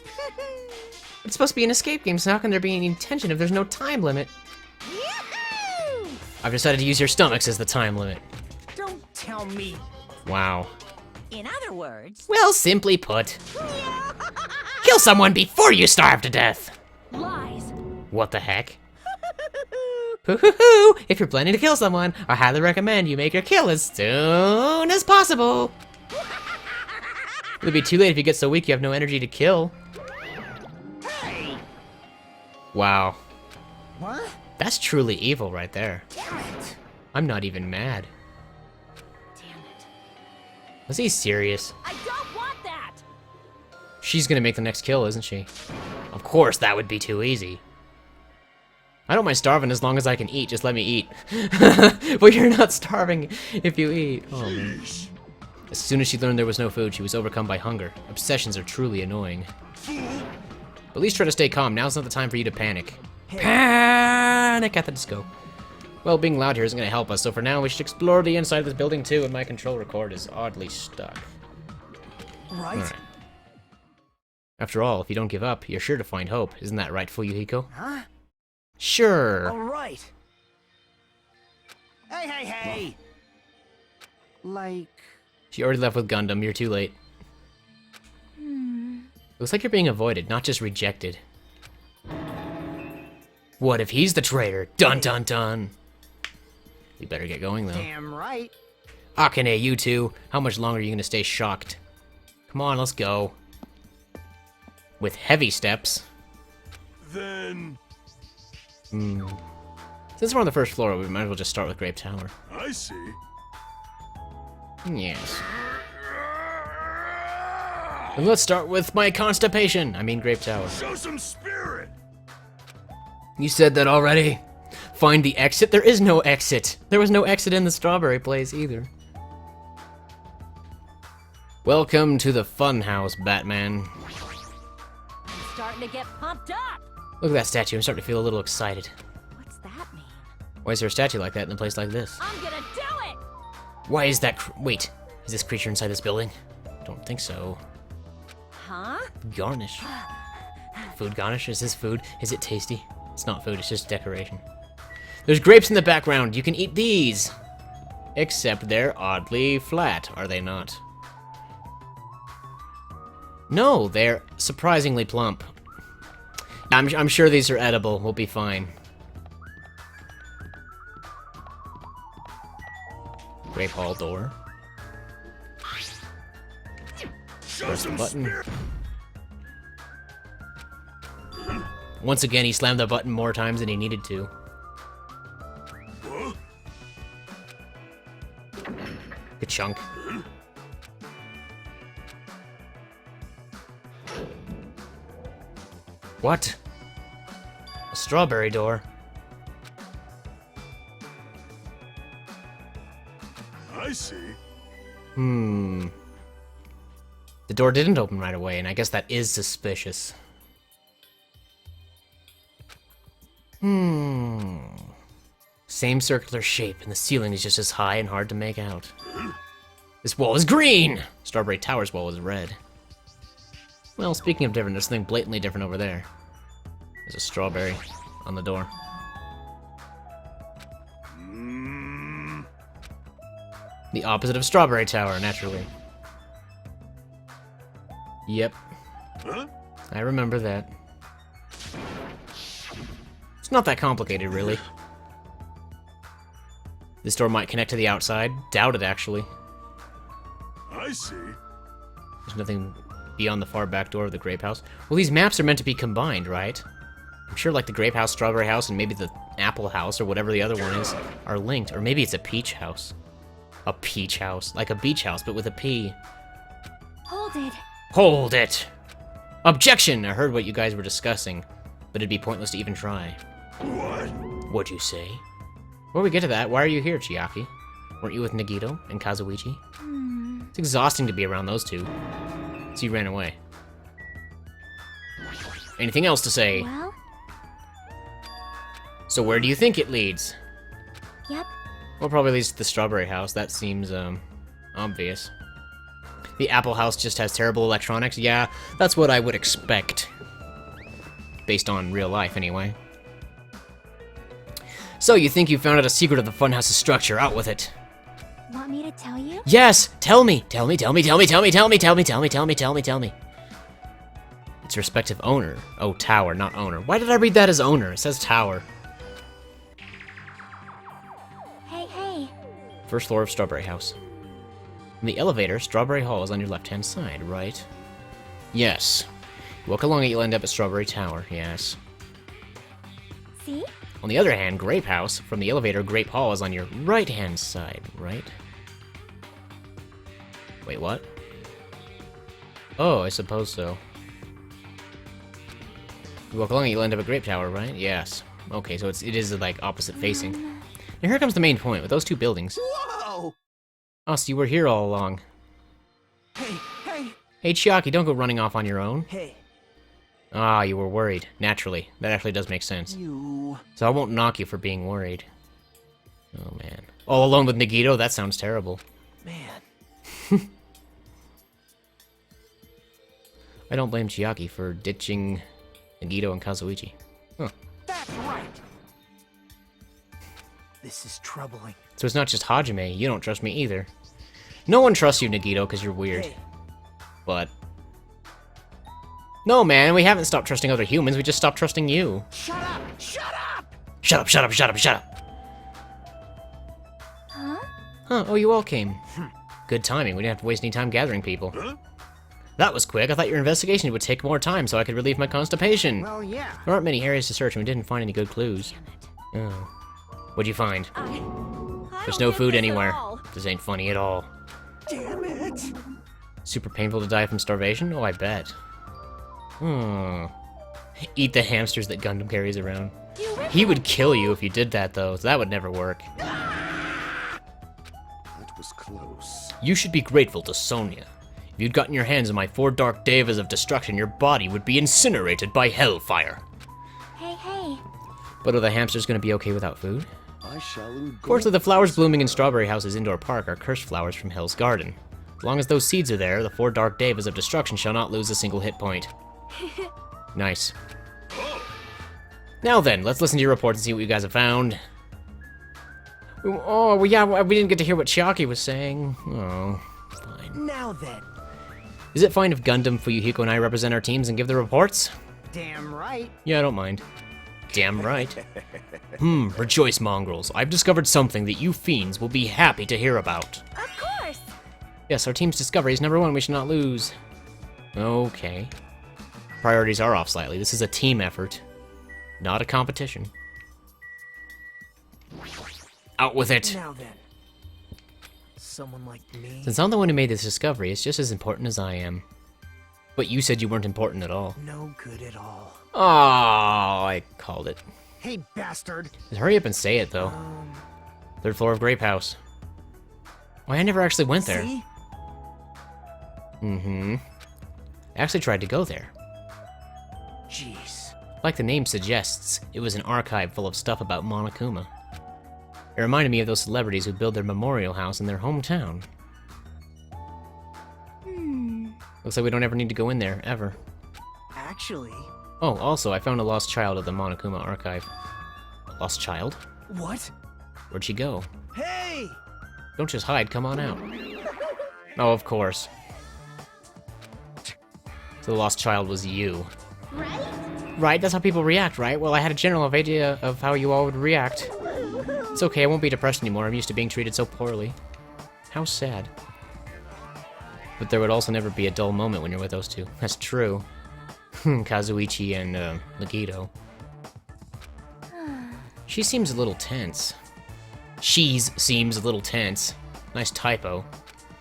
It's supposed to be an escape game, so how can there be any tension if there's no time limit? Yahoo! I've decided to use your stomachs as the time limit. don't tell me. Wow. In other words... Well, simply put, kill someone before you starve to death! Lies! What the heck? Hoo-hoo-hoo! If you're planning to kill someone, I highly recommend you make your kill as soon as possible! It'll be too late if you get so weak you have no energy to kill. Hey! Wow. What? That's truly evil right there. Damn it! I'm not even mad. Damn it. Was he serious? I don't want that! She's gonna make the next kill, isn't she? Of course, that would be too easy. I don't mind starving as long as I can eat, just let me eat. But you're not starving if you eat. Oh man. As soon as she learned there was no food, she was overcome by hunger. Obsessions are truly annoying. But at least try to stay calm, now's not the time for you to panic. Panic at the disco. Well, being loud here isn't gonna help us, so for now we should explore the inside of this building too, and my controller cord is oddly stuck. Right? Alright. After all, if you don't give up, you're sure to find hope. Isn't that right, Fuyuhiko? Huh? Sure. All right. Hey, hey, hey! Like... She already left with Gundam, you're too late. Looks like you're being avoided, not just rejected. What if he's the traitor? Dun dun dun! You better get going, though. Damn right. Akane, you two. How much longer are you gonna stay shocked? Come on, let's go. With heavy steps. Then Since we're on the first floor, we might as well just start with Grape Tower. I see. Yes. And let's start with my constipation. I mean Grape Tower. Show some spirit. You said that already. Find the exit? There is no exit. There was no exit in the strawberry place either. Welcome to the fun house, Batman. I'm starting to get pumped up! Look at that statue. I'm starting to feel a little excited. What's that mean? Why is there a statue like that in a place like this? I'm gonna do it! Why is that wait, is this creature inside this building? Don't think so. Huh? Garnish. Food garnish? Is this food? Is it tasty? It's not food, it's just decoration. There's grapes in the background. You can eat these. Except they're oddly flat, are they not? No, they're surprisingly plump. I'm sure these are edible. We'll be fine. Grape Hall door. Press the button. spirit. Once again, he slammed the button more times than he needed to. Huh? Good chunk. What? A strawberry door. I see. The door didn't open right away, and I guess that is suspicious. Same circular shape, and the ceiling is just as high and hard to make out. This wall is green! Strawberry Tower's wall is red. Well, speaking of different, there's something blatantly different over there. There's a strawberry on the door. The opposite of Strawberry Tower, naturally. Yep, Huh? I remember that. It's not that complicated, really. This door might connect to the outside. Doubt it, actually. I see. There's nothing beyond the far back door of the grape house. Well, these maps are meant to be combined, right? I'm sure like the grape house, strawberry house, and maybe the apple house, or whatever the other one is, are linked. Or maybe it's a peach house. A peach house. Like a beach house, but with a P. Hold it. Hold it! Objection! I heard what you guys were discussing, but it'd be pointless to even try. What? What'd you say? Before we get to that, why are you here, Chiaki? Weren't you with Nagito and Kazuichi? It's exhausting to be around those two. So you ran away. Anything else to say? Well, So where do you think it leads? yep. Well, probably leads to the strawberry house. That seems, obvious. The apple house just has terrible electronics. Yeah, that's what I would expect. Based on real life, anyway. So, you think you found out a secret of the funhouse's structure. Out with it. Want me to tell you? Yes! Tell me! Tell me, tell me, tell me, tell me, tell me, tell me, tell me, tell me, tell me, tell me. Its respective owner. Oh, tower, not owner. Why did I read that as owner? It says tower. Hey, hey. First floor of Strawberry House. In the elevator, Strawberry Hall is on your left-hand side, right? Yes. You walk along it, you'll end up at Strawberry Tower, yes. See? On the other hand, Grape House, from the elevator, Grape Hall is on your right-hand side, right? Wait, what? Oh, I suppose so. You walk along it, you'll end up at Grape Tower, right? Yes. Okay, so it is like opposite facing. Now here comes the main point, with those two buildings. Whoa! Oh, so you were here all along. Hey, hey, Hey, Chiaki, don't go running off on your own. hey, Ah, you were worried. Naturally. That actually does make sense. you. So I won't knock you for being worried. Oh, man. All alone with Nagito? That sounds terrible. Man. I don't blame Chiaki for ditching Nagito and Kazuichi. Huh. That's right. This is troubling. So it's not just Hajime. You don't trust me either. No one trusts you, Nagito, because you're weird. Hey, But... No, man, we haven't stopped trusting other humans. We just stopped trusting you. shut up! Shut up! Shut up, shut up, shut up, shut up! Huh? Huh, oh, you all came. Good timing. We didn't have to waste any time gathering people. Huh? That was quick. I thought your investigation would take more time so I could relieve my constipation. Well, yeah. There aren't many areas to search and we didn't find any good clues. Damn it. Oh. What'd you find? I There's don't no get food this at anywhere. all. This ain't funny at all. Damn it! Super painful to die from starvation? Oh, I bet. Eat the hamsters that Gundam carries around. You wish He would kill you if you did that, though, so that would never work. That was close. You should be grateful to Sonya. If you'd gotten your hands on my 4 dark devas of destruction, your body would be incinerated by hellfire. Hey, hey. But are the hamsters gonna be okay without food? I shall engulf. Fortunately, the flowers blooming in Strawberry House's indoor park are cursed flowers from Hell's Garden. As long as those seeds are there, the 4 dark devas of destruction shall not lose a single hit point. Nice. Now then, let's listen to your reports and see what you guys have found. Oh, well, yeah, we didn't get to hear what Chiaki was saying. Oh, fine. Now then. Is it fine if Gundam, Fuyuhiko, and I represent our teams and give the reports? Damn right. Yeah, I don't mind. Damn right. Rejoice, mongrels. I've discovered something that you fiends will be happy to hear about. Of course. Yes, our team's discovery is #1. We should not lose. Okay. Priorities are off slightly. This is a team effort, not a competition. Out with it! Now then. Someone like me. Since I'm the one who made this discovery, it's just as important as I am. But you said you weren't important at all. No good at all. Oh, I called it. Hey, bastard. Just hurry up and say it, though. 3rd floor of Grape House. Why, I never actually went there. See? Mm-hmm. I actually tried to go there. Jeez. Like the name suggests, it was an archive full of stuff about Monokuma. It reminded me of those celebrities who build their memorial house in their hometown. Looks like we don't ever need to go in there, ever. Actually. Oh, also, I found a lost child at the Monokuma archive. A lost child? What? Where'd she go? Hey! Don't just hide, come on out. Oh, of course. So the lost child was you. Right, that's how people react, right? Well, I had a general idea of how you all would react. It's okay, I won't be depressed anymore. I'm used to being treated so poorly. How sad. But there would also never be a dull moment when you're with those two. That's true. Kazuichi and, Nagito. She seems a little tense. She's seems a little tense. Nice typo.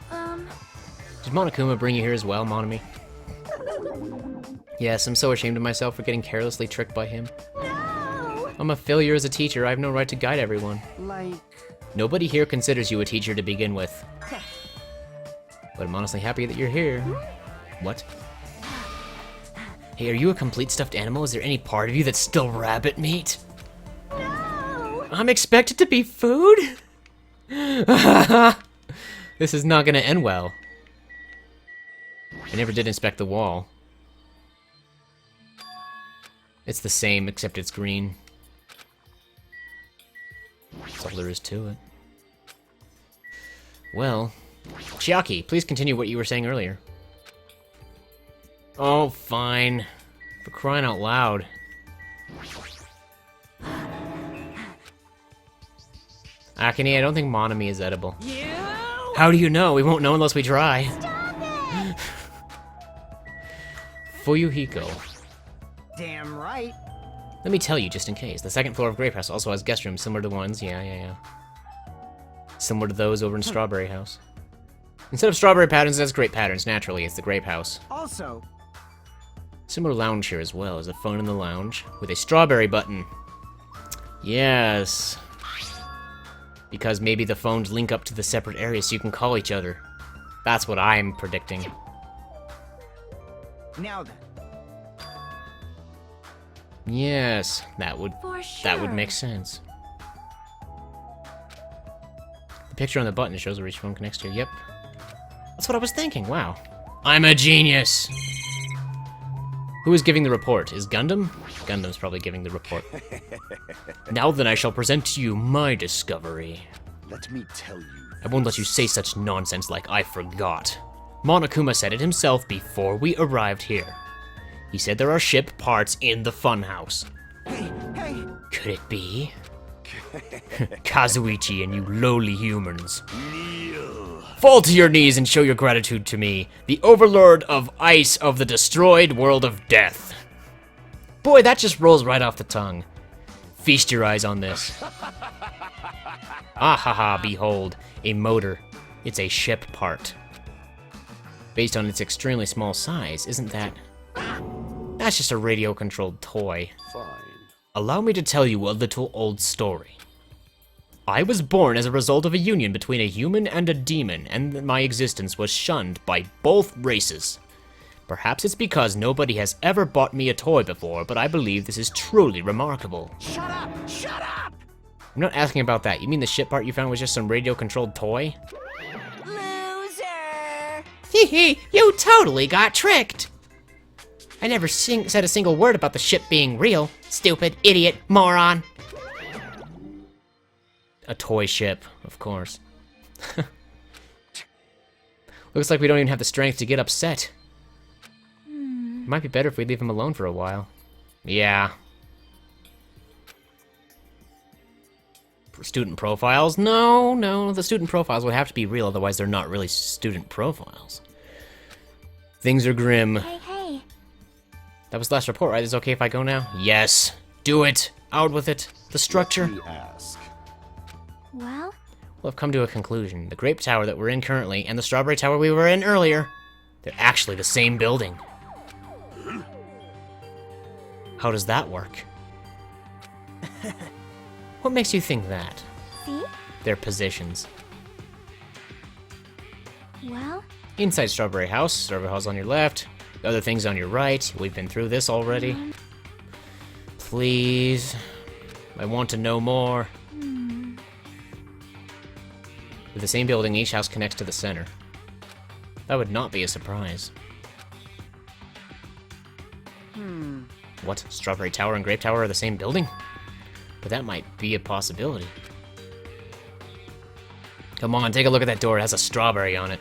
Did Monokuma bring you here as well, Monami? Yes, I'm so ashamed of myself for getting carelessly tricked by him. No! I'm a failure as a teacher. I have no right to guide everyone. Like... Nobody here considers you a teacher to begin with. But I'm honestly happy that you're here. What? Hey, are you a complete stuffed animal? Is there any part of you that's still rabbit meat? No! I'm expected to be food? This is not gonna end well. I never did inspect the wall. It's the same, except it's green. That's all there is to it. Well, Chiaki, please continue what you were saying earlier. Oh, fine. For crying out loud. Akane, I don't think Monami is edible. You! How do you know? We won't know unless we try. Stop it! Fuyuhiko. Damn right. Let me tell you, just in case. The 2nd floor of Grape House also has guest rooms similar to the ones, yeah. Similar to those over in Strawberry House. Instead of strawberry patterns, it has grape patterns. Naturally, it's the Grape House. Also, Similar lounge here as well. There's a phone in the lounge with a strawberry button. Yes. Because maybe the phones link up to the separate areas so you can call each other. That's what I'm predicting. now then. Yes, that would For make sense. The picture on the button shows where each phone connects to. Yep. That's what I was thinking. Wow. I'm a genius. Who is giving the report? Is Gundam? Gundam's probably giving the report. Now then, I shall present to you my discovery. Let me tell you. I won't let you say such nonsense like I forgot. Monokuma said it himself before we arrived here. He said there are ship parts in the funhouse. Hey! Could it be? Kazuichi and you lowly humans. Fall to your knees and show your gratitude to me, the overlord of ice of the destroyed world of death. Boy, that just rolls right off the tongue. Feast your eyes on this. Ah ha ha, behold, a motor. It's a ship part. Based on its extremely small size, isn't that... That's just a radio-controlled toy. Fine. Allow me to tell you a little old story. I was born as a result of a union between a human and a demon, and my existence was shunned by both races. Perhaps it's because nobody has ever bought me a toy before, but I believe this is truly remarkable. Shut up! Shut up! I'm not asking about that. You mean the ship part you found was just some radio-controlled toy? Loser! Hee, you totally got tricked! I never said a single word about the ship being real. Stupid, idiot, moron. A toy ship, of course. Looks like we don't even have the strength to get upset. It might be better if we leave him alone for a while. Yeah. For student profiles? No, the student profiles would have to be real, otherwise they're not really student profiles. Things are grim. Hey, hey. That was the last report, right? Is it okay if I go now? Yes. Do it. Out with it. The structure. We ask. Well, Well, I've come to a conclusion. The Grape Tower that we're in currently and the Strawberry Tower we were in earlier, they're actually the same building. How does that work? What makes you think that? see? Their positions. Well, Inside Strawberry House on your left, the other things on your right. We've been through this already. Please. I want to know more. With the same building, each house connects to the center. That would not be a surprise. What? Strawberry Tower and Grape Tower are the same building? But that might be a possibility. Come on, take a look at that door. It has a strawberry on it.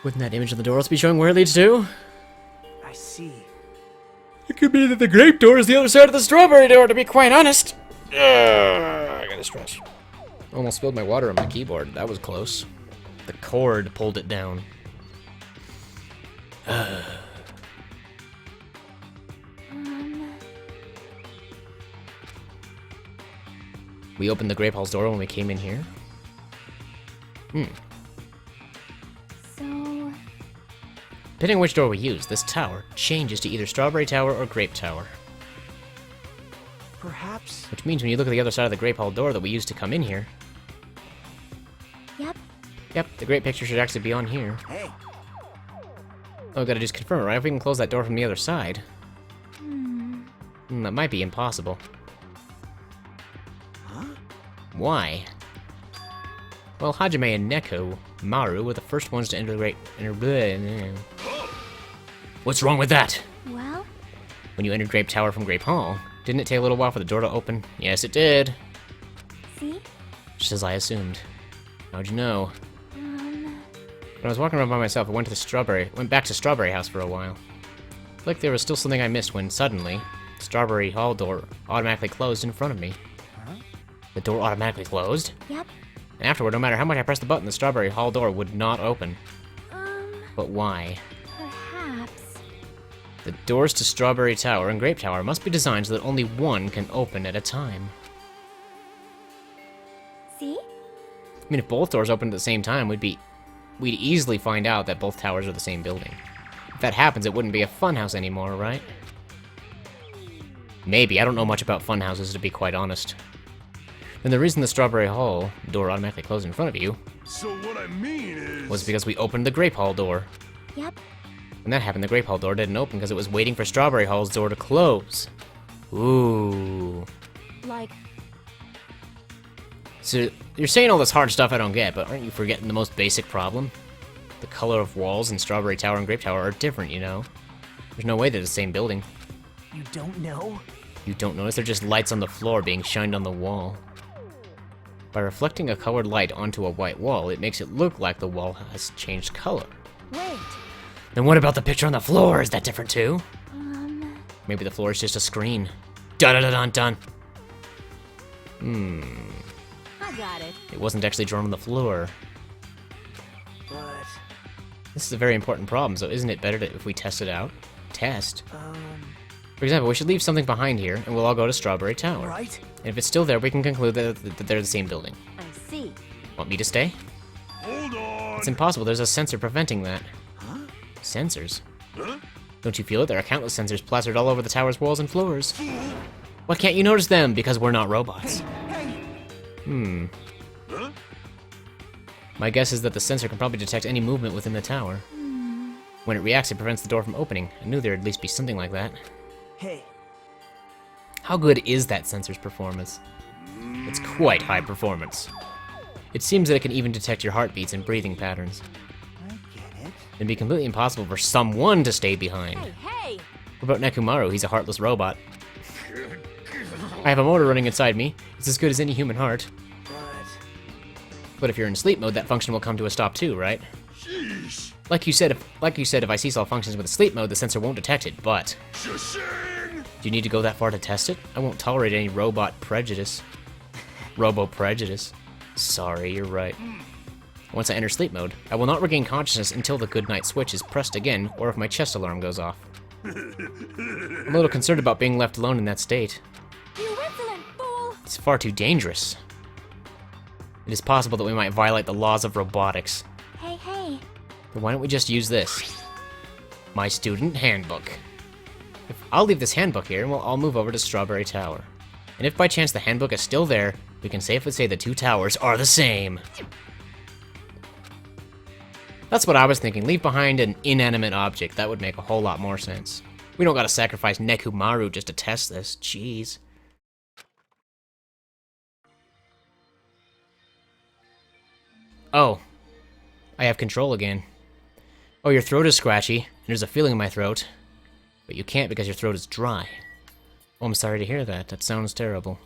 Wouldn't that image on the door also be showing where it leads to? I see. It could be that the grape door is the other side of the strawberry door, to be quite honest. I gotta stretch. Almost spilled my water on my keyboard. That was close. The cord pulled it down. We opened the grape hall's door when we came in here. so... Depending on which door we use, this tower changes to either Strawberry Tower or Grape Tower. Perhaps. Which means when you look at the other side of the grape hall door that we used to come in here, Yep. yep, the grape picture should actually be on here. Hey, Oh, gotta just confirm it, right? If we can close that door from the other side. That might be impossible. huh? Why? Well, Hajime and Neko Maru were the first ones to enter the great... What's wrong with that? Well, When you entered Grape Tower from Grape Hall, didn't it take a little while for the door to open? Yes, it did. see? Just as I assumed. How'd you know? When I was walking around by myself, I went back to Strawberry House for a while. Like there was still something I missed when suddenly, the Strawberry Hall door automatically closed in front of me. The door automatically closed? Yep. And afterward, no matter how much I pressed the button, the Strawberry Hall door would not open. But why? Perhaps. The doors to Strawberry Tower and Grape Tower must be designed so that only one can open at a time. See? I mean, if both doors opened at the same time, we'd easily find out that both towers are the same building. If that happens, it wouldn't be a funhouse anymore, right? Maybe. I don't know much about funhouses, to be quite honest. And the reason the Strawberry Hall door automatically closed in front of you So what I mean is... was because we opened the Grape Hall door. Yep. When that happened, the Grape Hall door didn't open because it was waiting for Strawberry Hall's door to close. Ooh. Like, So, you're saying all this hard stuff I don't get, but aren't you forgetting the most basic problem? The color of walls in Strawberry Tower and Grape Tower are different, you know? There's no way they're the same building. You don't know? You don't notice they're just lights on the floor being shined on the wall. By reflecting a colored light onto a white wall, it makes it look like the wall has changed color. wait. Then what about the picture on the floor? Is that different too? Maybe the floor is just a screen. Dun-dun-dun-dun-dun. I got it. It wasn't actually drawn on the floor. But, This is a very important problem, so isn't it better if we test it out? Test? For example, we should leave something behind here, and we'll all go to Strawberry Tower. right? And if it's still there, we can conclude that they're the same building. I see. Want me to stay? Hold on! It's impossible, there's a sensor preventing that. Huh? Sensors? Huh? Don't you feel it? There are countless sensors plastered all over the tower's walls and floors. Why can't you notice them? Because we're not robots. Hey, Huh? My guess is that the sensor can probably detect any movement within the tower. When it reacts, it prevents the door from opening. I knew there'd at least be something like that. hey. How good is that sensor's performance? It's quite high performance. It seems that it can even detect your heartbeats and breathing patterns. I get it. It'd be completely impossible for someone to stay behind. Hey, hey. What about Nekumaru? He's a heartless robot. I have a motor running inside me. It's as good as any human heart. But if you're in sleep mode, that function will come to a stop too, right? Sheesh! Like you said, if I cease all functions with sleep mode, the sensor won't detect it, but... Shashing! Do you need to go that far to test it? I won't tolerate any robot prejudice. Robo prejudice. Sorry, you're right. Once I enter sleep mode, I will not regain consciousness until the goodnight switch is pressed again, or if my chest alarm goes off. I'm a little concerned about being left alone in that state. You insolent fool! It's far too dangerous. It is possible that we might violate the laws of robotics. Hey, hey. But why don't we just use this? My student handbook. I'll leave this handbook here, and we'll all move over to Strawberry Tower. And if by chance the handbook is still there, we can safely say the two towers are the same. That's what I was thinking. Leave behind an inanimate object. That would make a whole lot more sense. We don't gotta sacrifice Nekumaru just to test this. Jeez. Oh. I have control again. Oh, your throat is scratchy, and there's a feeling in my throat. But you can't because your throat is dry. Oh, I'm sorry to hear that. That sounds terrible.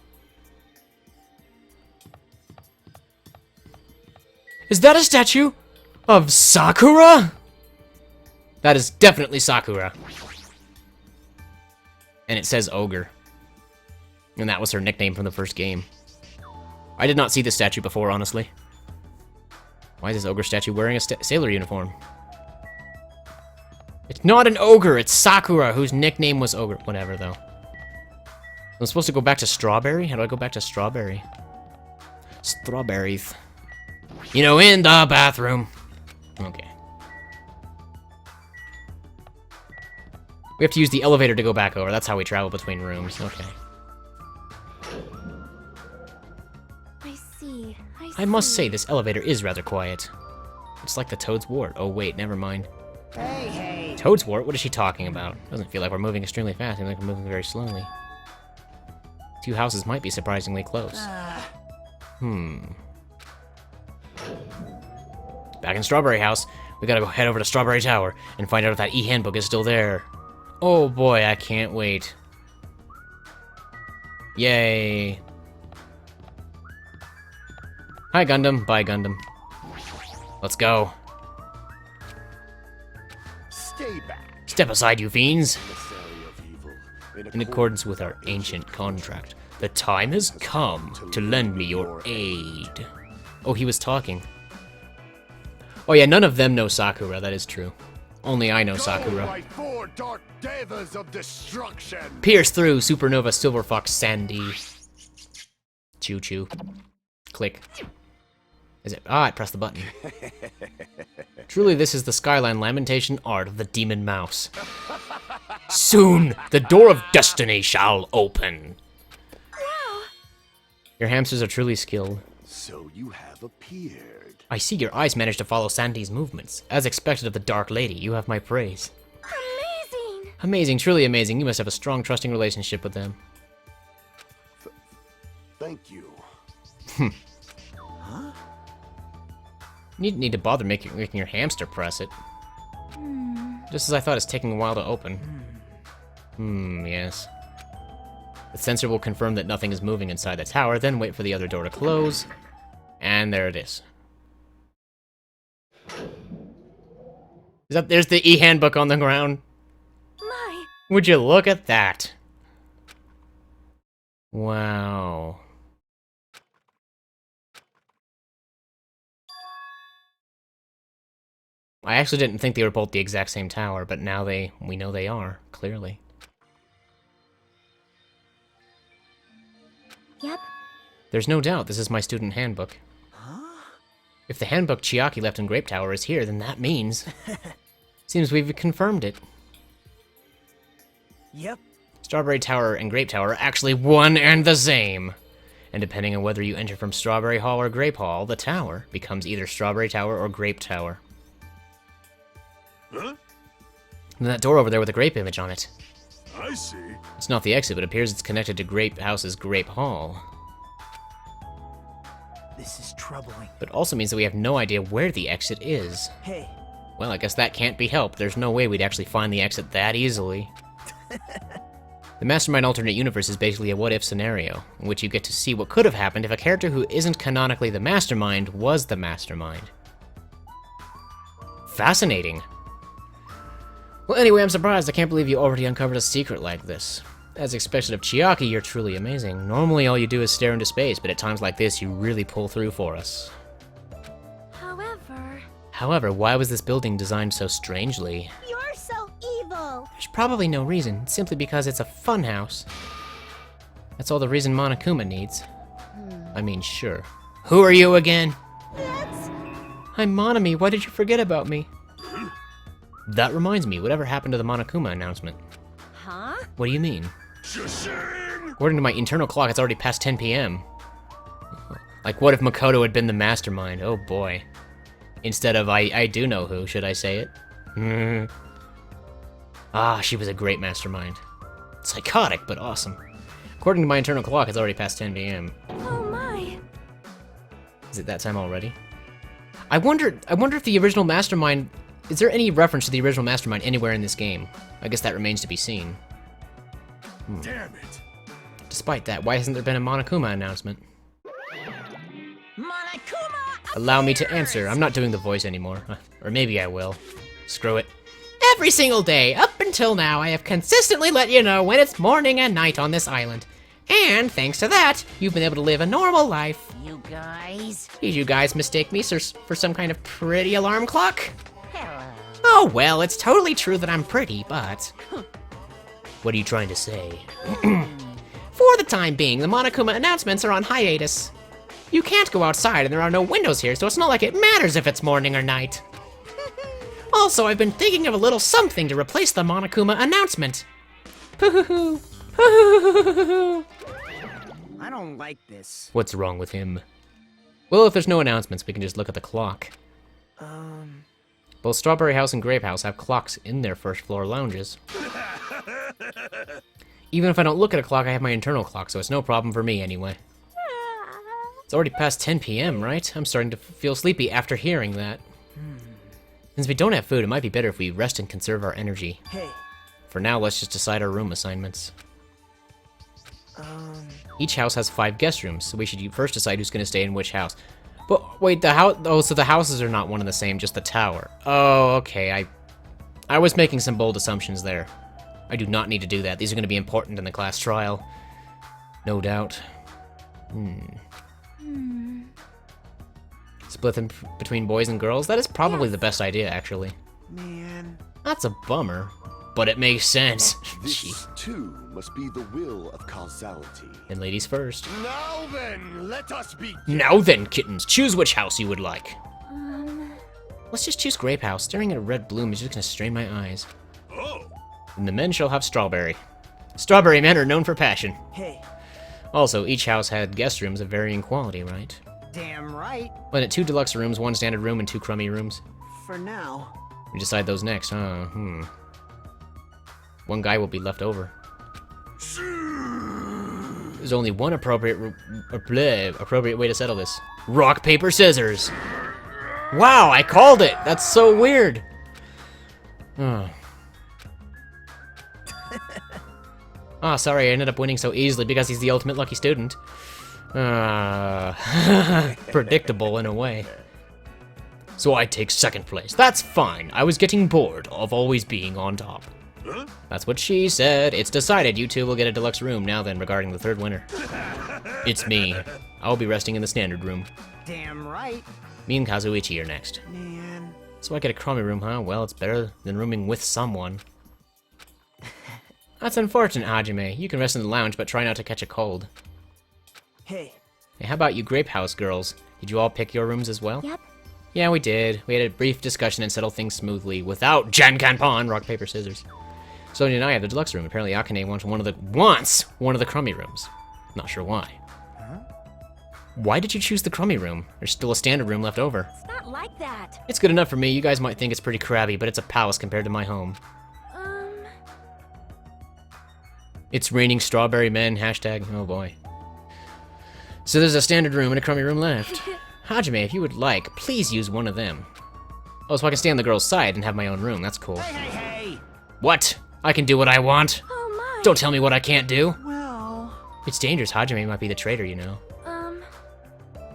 Is that a statue of Sakura? That is definitely Sakura. And it says ogre. And that was her nickname from the first game. I did not see this statue before, honestly. Why is this ogre statue wearing a sailor uniform? It's not an ogre, it's Sakura, whose nickname was ogre. Whatever, though. I'm supposed to go back to Strawberry? How do I go back to Strawberry? Strawberries. You know, in the bathroom. Okay. We have to use the elevator to go back over. That's how we travel between rooms. Okay. I see. I must say, this elevator is rather quiet. It's like the Toad's Wart. Oh, wait, never mind. Hey, hey. Toad's Wart? What is she talking about? Doesn't feel like we're moving extremely fast. I feel like we're moving very slowly. Two houses might be surprisingly close. Back in Strawberry House, we gotta go head over to Strawberry Tower and find out if that e-handbook is still there. Oh boy, I can't wait. Yay. Hi, Gundam. Bye, Gundam. Let's go. Stay back. Step aside, you fiends. Emissary of evil. In accordance with our ancient contract, the time has come to lend me your aid. Oh, he was talking. Oh yeah, none of them know Sakura, that is true. Only I know Sakura. My four dark devas of destruction. Pierce through, Supernova, Silver Fox, Sandy. Choo choo. Click. Is it? Ah, I pressed the button. Truly, this is the Skyline Lamentation art of the Demon Mouse. Soon, the door of destiny shall open. Wow! Your hamsters are truly skilled. So you have appeared. I see your eyes managed to follow Sandy's movements. As expected of the Dark Lady, you have my praise. Amazing! Amazing, truly amazing. You must have a strong, trusting relationship with them. Thank you. You need to bother making your hamster press it. Just as I thought, it's taking a while to open. Yes. The sensor will confirm that nothing is moving inside the tower, then wait for the other door to close. And there it is. There's the e-handbook on the ground. My! Would you look at that? Wow. I actually didn't think they were both the exact same tower, but now we know they are, clearly. Yep. There's no doubt this is my student handbook. If the handbook Chiaki left in Grape Tower is here, then that means... seems we've confirmed it. Yep. Strawberry Tower and Grape Tower are actually one and the same. And depending on whether you enter from Strawberry Hall or Grape Hall, the tower becomes either Strawberry Tower or Grape Tower. Huh? And that door over there with a grape image on it. I see. It's not the exit, but it appears it's connected to Grape House's Grape Hall. This is troubling. But also means that we have no idea where the exit is. Hey. Well, I guess that can't be helped. There's no way we'd actually find the exit that easily. The Mastermind alternate universe is basically a what-if scenario, in which you get to see what could have happened if a character who isn't canonically the Mastermind was the Mastermind. Fascinating. Well, anyway, I'm surprised. I can't believe you already uncovered a secret like this. As expected of Chiaki, you're truly amazing. Normally all you do is stare into space, but at times like this, you really pull through for us. However... However, why was this building designed so strangely? You're so evil. There's probably no reason, simply because it's a fun house. That's all the reason Monokuma needs. I mean, sure. Who are you again? That's... I'm Monami, why did you forget about me? That reminds me, whatever happened to the Monokuma announcement? Huh? What do you mean? Shashing! According to my internal clock, it's already past 10 p.m. Like, what if Makoto had been the mastermind? Oh boy. Instead of I do know who, should I say it? Ah, she was a great mastermind. Psychotic, but awesome. According to my internal clock, it's already past 10 p.m. Oh my. Is it that time already? I wonder if the original mastermind... Is there any reference to the original mastermind anywhere in this game? I guess that remains to be seen. Damn it! Despite that, why hasn't there been a Monokuma announcement? Monokuma! Allow me to answer. I'm not doing the voice anymore. Or maybe I will. Screw it. Every single day, up until now, I have consistently let you know when it's morning and night on this island. And thanks to that, you've been able to live a normal life. You guys. Did you guys mistake me for some kind of pretty alarm clock? Hello. Oh well, it's totally true that I'm pretty, but... What are you trying to say? For the time being, the Monokuma announcements are on hiatus. You can't go outside and there are no windows here, so it's not like it matters if it's morning or night. Also, I've been thinking of a little something to replace the Monokuma announcement. I don't like this. What's wrong with him? Well, if there's no announcements, we can just look at the clock. Both Strawberry House and Grape House have clocks in their first floor lounges. Even if I don't look at a clock, I have my internal clock, so it's no problem for me anyway. It's already past 10 p.m., right? I'm starting to feel sleepy after hearing that. Since we don't have food, it might be better if we rest and conserve our energy. Hey, For now, let's just decide our room assignments. Each house has 5 guest rooms, so we should first decide who's gonna stay in which house. But wait, the house, oh, so the houses are not one and the same, just the tower. Oh, okay, I was making some bold assumptions there. I do not need to do that. These are gonna be important in the class trial. No doubt. Split them between boys and girls? That is probably the best idea, actually. man. That's a bummer, but it makes sense. This, Gee. too, must be the will of causality. And ladies first. Now then, let us begin. Now then, kittens, choose which house you would like. Let's just choose Grape House. Staring at a red bloom is just gonna strain my eyes. Oh, And the men shall have Strawberry. Strawberry men are known for passion. Hey, Also, each house had guest rooms of varying quality, right? damn right. Wasn't it 2 deluxe rooms, 1 standard room, and 2 crummy rooms? For now. We decide those next, huh? One guy will be left over. There's only one appropriate way to settle this. Rock, paper, scissors. Wow, I called it. That's so weird. Oh, sorry, I ended up winning so easily because he's the ultimate lucky student. Predictable in a way. So I take second place. That's fine. I was getting bored of always being on top. huh? That's what she said. It's decided. You two will get a deluxe room. Now then, regarding the third winner. It's me. I'll be resting in the standard room. Damn right. Me and Kazuichi are next. Man. So I get a crummy room, huh? Well, it's better than rooming with someone. That's unfortunate, Hajime. You can rest in the lounge, but try not to catch a cold. Hey, Hey, how about you Grape House girls? Did you all pick your rooms as well? Yep. Yeah, we did. We had a brief discussion and settled things smoothly without Jankanpon, rock, paper, scissors. Sonya and I have the deluxe room. Apparently Akane wants one of the crummy rooms. Not sure why. Why did you choose the crummy room? There's still a standard room left over. It's not like that. It's good enough for me. You guys might think it's pretty crabby, but it's a palace compared to my home. It's raining strawberry men, hashtag, oh boy. So there's a standard room and a crummy room left. Hajime, if you would like, please use one of them. Oh, so I can stay on the girl's side and have my own room, that's cool. hey. What? I can do what I want? Oh my. Don't tell me what I can't do. Well, It's dangerous, Hajime might be the traitor, you know.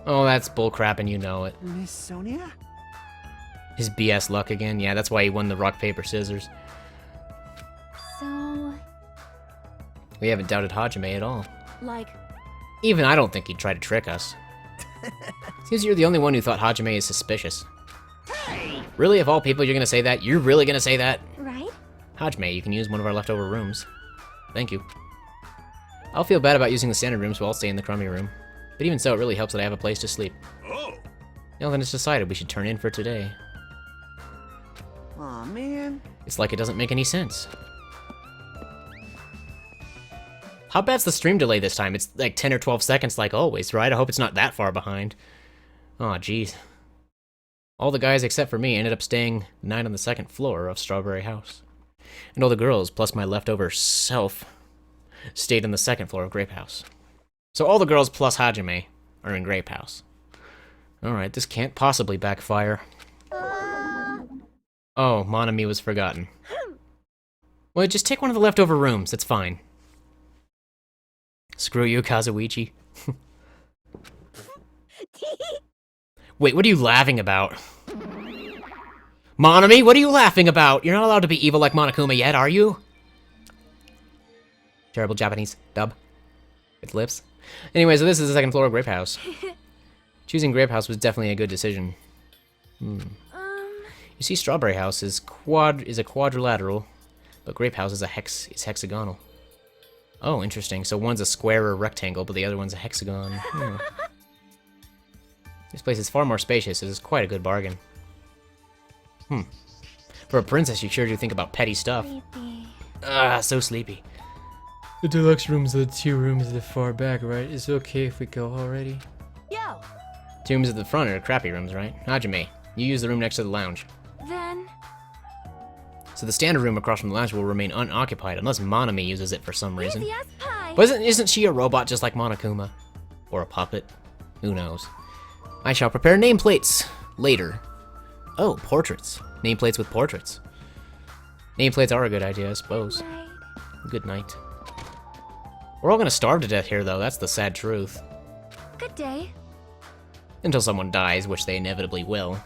Oh, that's bullcrap and you know it. Miss Sonia? His BS luck again, yeah, that's why he won the rock, paper, scissors. So, We haven't doubted Hajime at all. like, Even I don't think he'd try to trick us. Seems you're the only one who thought Hajime is suspicious. Hey, Really, of all people, you're gonna say that? You're really gonna say that? Right? Hajime, you can use one of our leftover rooms. Thank you. I'll feel bad about using the standard room, so I'll stay in the crummy room. But even so, it really helps that I have a place to sleep. Oh, Now then, it's decided we should turn in for today. Aw, man. It's like it doesn't make any sense. How bad's the stream delay this time? It's like 10 or 12 seconds like always, right? I hope it's not that far behind. Aw, jeez. All the guys except for me ended up staying the night on the second floor of Strawberry House. And all the girls, plus my leftover self, stayed on the second floor of Grape House. So all the girls plus Hajime are in Grape House. Alright, this can't possibly backfire. Oh, Monami was forgotten. Well, just take one of the leftover rooms, it's fine. Screw you, Kazuichi. Wait, what are you laughing about? Monami, what are you laughing about? You're not allowed to be evil like Monokuma yet, are you? Terrible Japanese dub. With lips. Anyway, so this is the second floor of Grape House. Choosing Grape House was definitely a good decision. You see, Strawberry House is a quadrilateral, but Grape House is hexagonal. Oh, interesting. So one's a square or rectangle, but the other one's a hexagon. This place is far more spacious. It is quite a good bargain. For a princess, you sure do think about petty stuff. Sleepy. Ah, so sleepy. The deluxe rooms are the 2 rooms at the far back, right? Is it okay if we go already? Yo, 2 rooms at the front are crappy rooms, right? Hajime, you use the room next to the lounge. Then, So the standard room across from the lounge will remain unoccupied unless Monami uses it for some reason. easy as pie. But isn't she a robot just like Monokuma? Or a puppet? Who knows? I shall prepare nameplates later. Oh, portraits. Nameplates with portraits. Nameplates are a good idea, I suppose. Right. Good night. We're all gonna starve to death here, though. That's the sad truth. Good day. Until someone dies, which they inevitably will.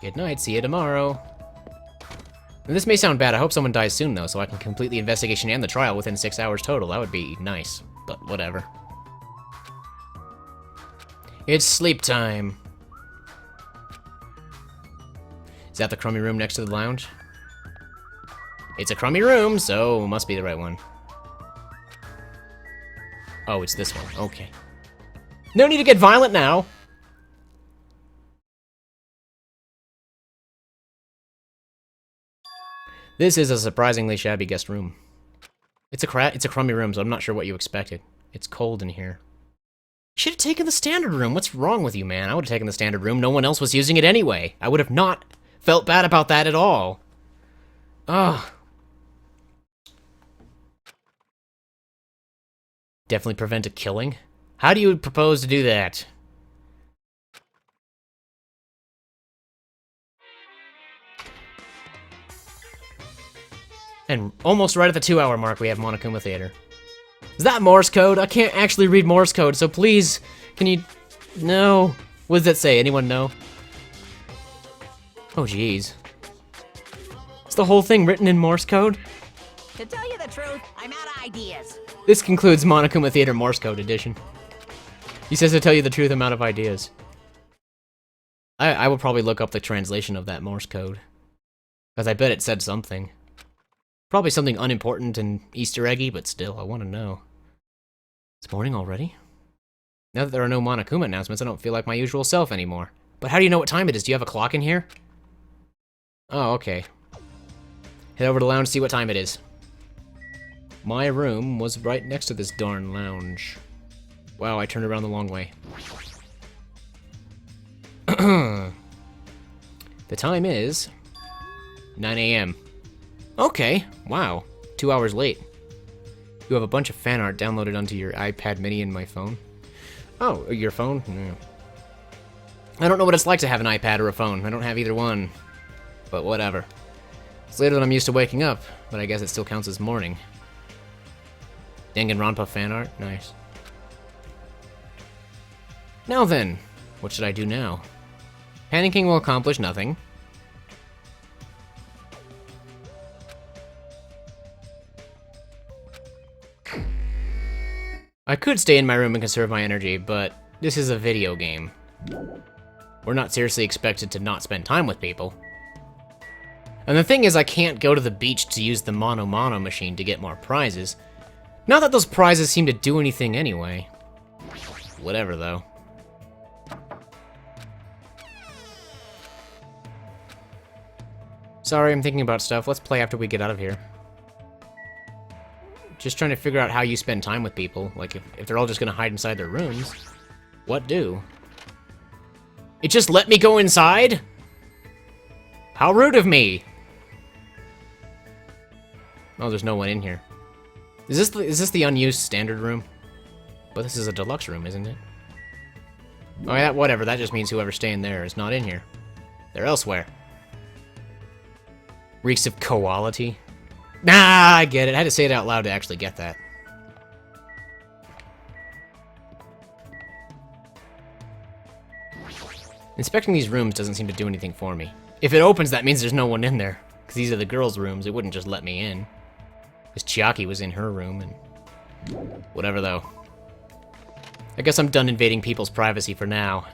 Good night, see you tomorrow. And this may sound bad, I hope someone dies soon, though, so I can complete the investigation and the trial within 6 hours total. That would be nice, but whatever. It's sleep time. Is that the crummy room next to the lounge? It's a crummy room, so must be the right one. Oh, it's this one. Okay. No need to get violent now. This is a surprisingly shabby guest room. It's a crummy room, so I'm not sure what you expected. It's cold in here. You should have taken the standard room. What's wrong with you, man? I would have taken the standard room. No one else was using it anyway. I would have not felt bad about that at all. Ugh. Definitely prevent a killing? How do you propose to do that? And almost right at the 2-hour mark, we have Monokuma Theater. Is that Morse code? I can't actually read Morse code, so please, can you... No. What does that say? Anyone know? Oh, jeez. Is the whole thing written in Morse code? to tell you the truth, I'm out of ideas. This concludes Monokuma Theater Morse Code Edition. He says to tell you the truth, I'm out of ideas. I will probably look up the translation of that Morse code. Because I bet it said something. Probably something unimportant and Easter eggy, but still, I want to know. It's morning already? Now that there are no Monokuma announcements, I don't feel like my usual self anymore. But how do you know what time it is? Do you have a clock in here? Oh, okay. Head over to the lounge, see what time it is. My room was right next to this darn lounge. Wow, I turned around the long way. The time is 9 a.m. Okay, wow, 2 hours late. You have a bunch of fan art downloaded onto your iPad mini and my phone. Oh, your phone? No. I don't know what it's like to have an iPad or a phone. I don't have either one. But whatever. It's later than I'm used to waking up, but I guess it still counts as morning. Danganronpa fan art? Nice. Now then, what should I do now? Panicking will accomplish nothing. I could stay in my room and conserve my energy, but this is a video game. We're not seriously expected to not spend time with people. And the thing is, I can't go to the beach to use the Mono Mono machine to get more prizes. Not that those prizes seem to do anything anyway. Whatever, though. Sorry, I'm thinking about stuff. Let's play after we get out of here. Just trying to figure out how you spend time with people. Like, if they're all just gonna hide inside their rooms, what do? It just let me go inside? How rude of me! Oh, there's no one in here. Is this the unused standard room? But this is a deluxe room, isn't it? Oh yeah, whatever. That just means whoever's staying there is not in here. They're elsewhere. Reeks of quality. Nah, I get it. I had to say it out loud to actually get that. Inspecting these rooms doesn't seem to do anything for me. If it opens, that means there's no one in there. Because these are the girls' rooms. It wouldn't just let me in. Because Chiaki was in her room and... whatever, though. I guess I'm done invading people's privacy for now.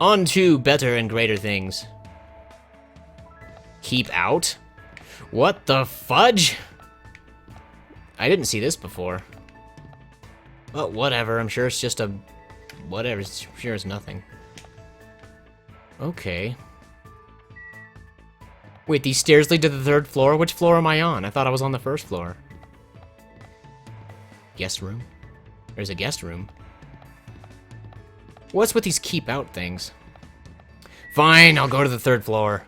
On to better and greater things. Keep out? What the fudge? I didn't see this before. Well, whatever. I'm sure it's just a... whatever. I'm sure it's nothing. Okay. Wait, these stairs lead to the 3rd floor? Which floor am I on? I thought I was on the 1st floor. Guest room? There's a guest room. What's with these keep out things? Fine, I'll go to the 3rd floor.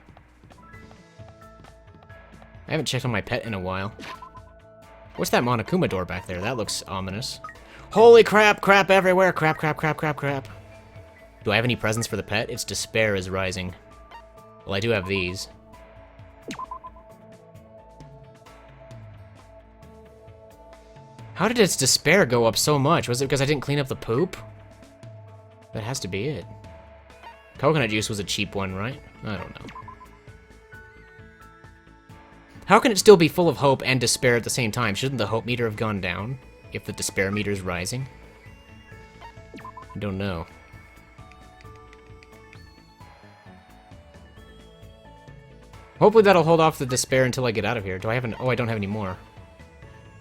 I haven't checked on my pet in a while. What's that Monokuma door back there? That looks ominous. Holy crap, crap everywhere, crap, crap, crap, crap, crap. Do I have any presents for the pet? Its despair is rising. Well, I do have these. How did its despair go up so much? Was it because I didn't clean up the poop? That has to be it. Coconut juice was a cheap one, right? I don't know. How can it still be full of hope and despair at the same time? Shouldn't the hope meter have gone down if the despair meter is rising? I don't know. Hopefully that'll hold off the despair until I get out of here. Do I have an... oh, I don't have any more.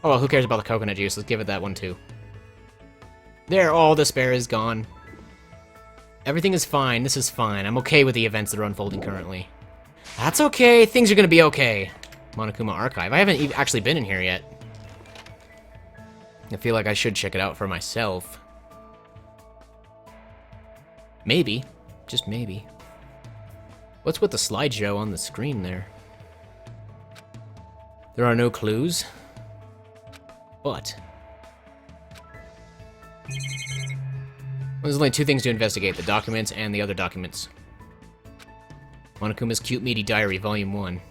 Oh, well, who cares about the coconut juice? Let's give it that one, too. There, all despair is gone. Everything is fine. This is fine. I'm okay with the events that are unfolding currently. That's okay. Things are gonna be okay. Monokuma Archive. I haven't actually been in here yet. I feel like I should check it out for myself. Maybe. Just maybe. What's with the slideshow on the screen there? There are no clues. But... well, there's only 2 things to investigate, the documents and the other documents. Monokuma's Cute Meaty Diary, Volume 1.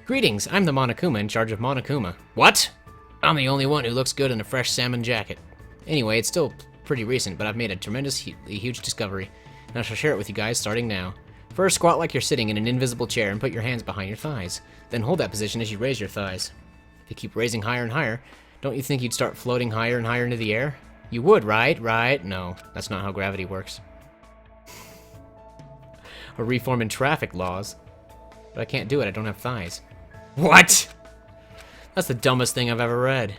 Greetings, I'm the Monokuma in charge of Monokuma. What? I'm the only one who looks good in a fresh salmon jacket. Anyway, it's still pretty recent, but I've made a tremendously huge discovery, and I shall share it with you guys starting now. First, squat like you're sitting in an invisible chair and put your hands behind your thighs. Then hold that position as you raise your thighs. If you keep raising higher and higher, don't you think you'd start floating higher and higher into the air? You would, right? Right? No, that's not how gravity works. Or reform in traffic laws. But I can't do it, I don't have thighs. What? That's the dumbest thing I've ever read.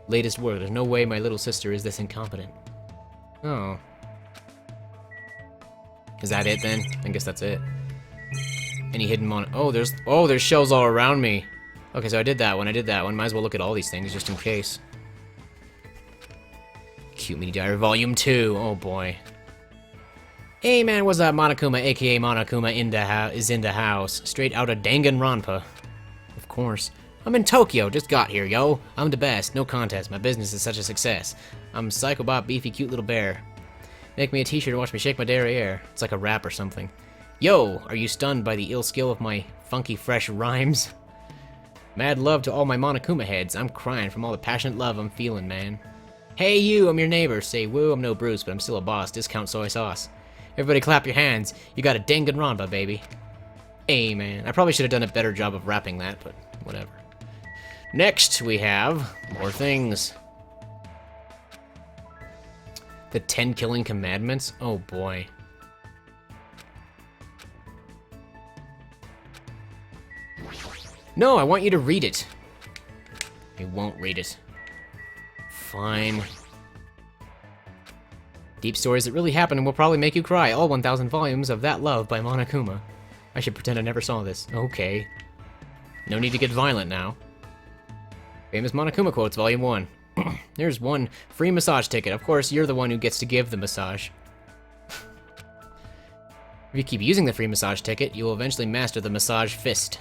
Latest word, there's no way my little sister is this incompetent. Oh. Is that it then? I guess that's it. Any hidden oh, there's shells all around me. Okay, so I did that one. Might as well look at all these things just in case. Cute Meaty Diary Volume 2. Oh boy. Hey man, what's up? Monokuma, aka Monokuma, is in the house. Straight out of Danganronpa. Of course. I'm in Tokyo, just got here, yo. I'm the best, no contest. My business is such a success. I'm Psychobot Beefy Cute Little Bear. Make me a t-shirt and watch me shake my derriere. It's like a rap or something. Yo, are you stunned by the ill skill of my funky fresh rhymes? Mad love to all my Monokuma heads. I'm crying from all the passionate love I'm feeling, man. Hey you, I'm your neighbor. Say woo, I'm no Bruce, but I'm still a boss. Discount soy sauce. Everybody clap your hands. You got a Danganronpa, baby. Hey man, I probably should have done a better job of rapping that, but whatever. Next, we have more things. The 10 killing commandments? Oh boy. No, I want you to read it. I won't read it. Fine. Deep stories that really happened and will probably make you cry. All 1,000 volumes of That Love by Monokuma. I should pretend I never saw this. Okay. No need to get violent now. Famous Monokuma quotes, Volume 1. Here's one free massage ticket. Of course, you're the one who gets to give the massage. If you keep using the free massage ticket, you will eventually master the massage fist.